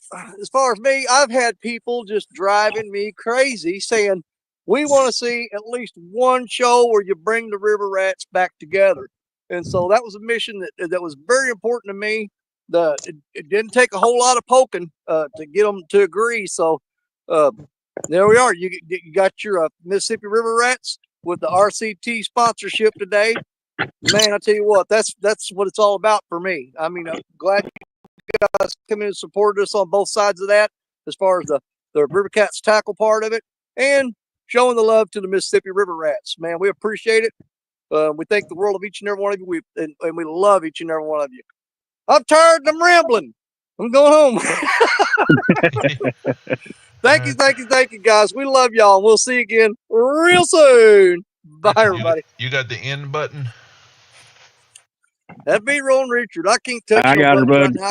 as far as me, I've had people just driving me crazy saying, We want to see at least one show where you bring the river rats back together. And so that was a mission that was very important to me. It didn't take a whole lot of poking to get them to agree. So there we are. You got your Mississippi River Rats with the RCT sponsorship today. Man, I tell you what, that's what it's all about for me. I mean, I'm glad you guys come in and supported us on both sides of that, as far as the River Cats tackle part of it, and showing the love to the Mississippi River Rats. Man, we appreciate it. We thank the world of each and every one of you. And we love each and every one of you. I'm tired and I'm rambling. I'm going home. Thank you, guys. We love y'all. We'll see you again real soon. Bye, Richard, everybody. You got the end button? That'd be Rolling Richard. I can't touch I no got her, buttons right bud. now.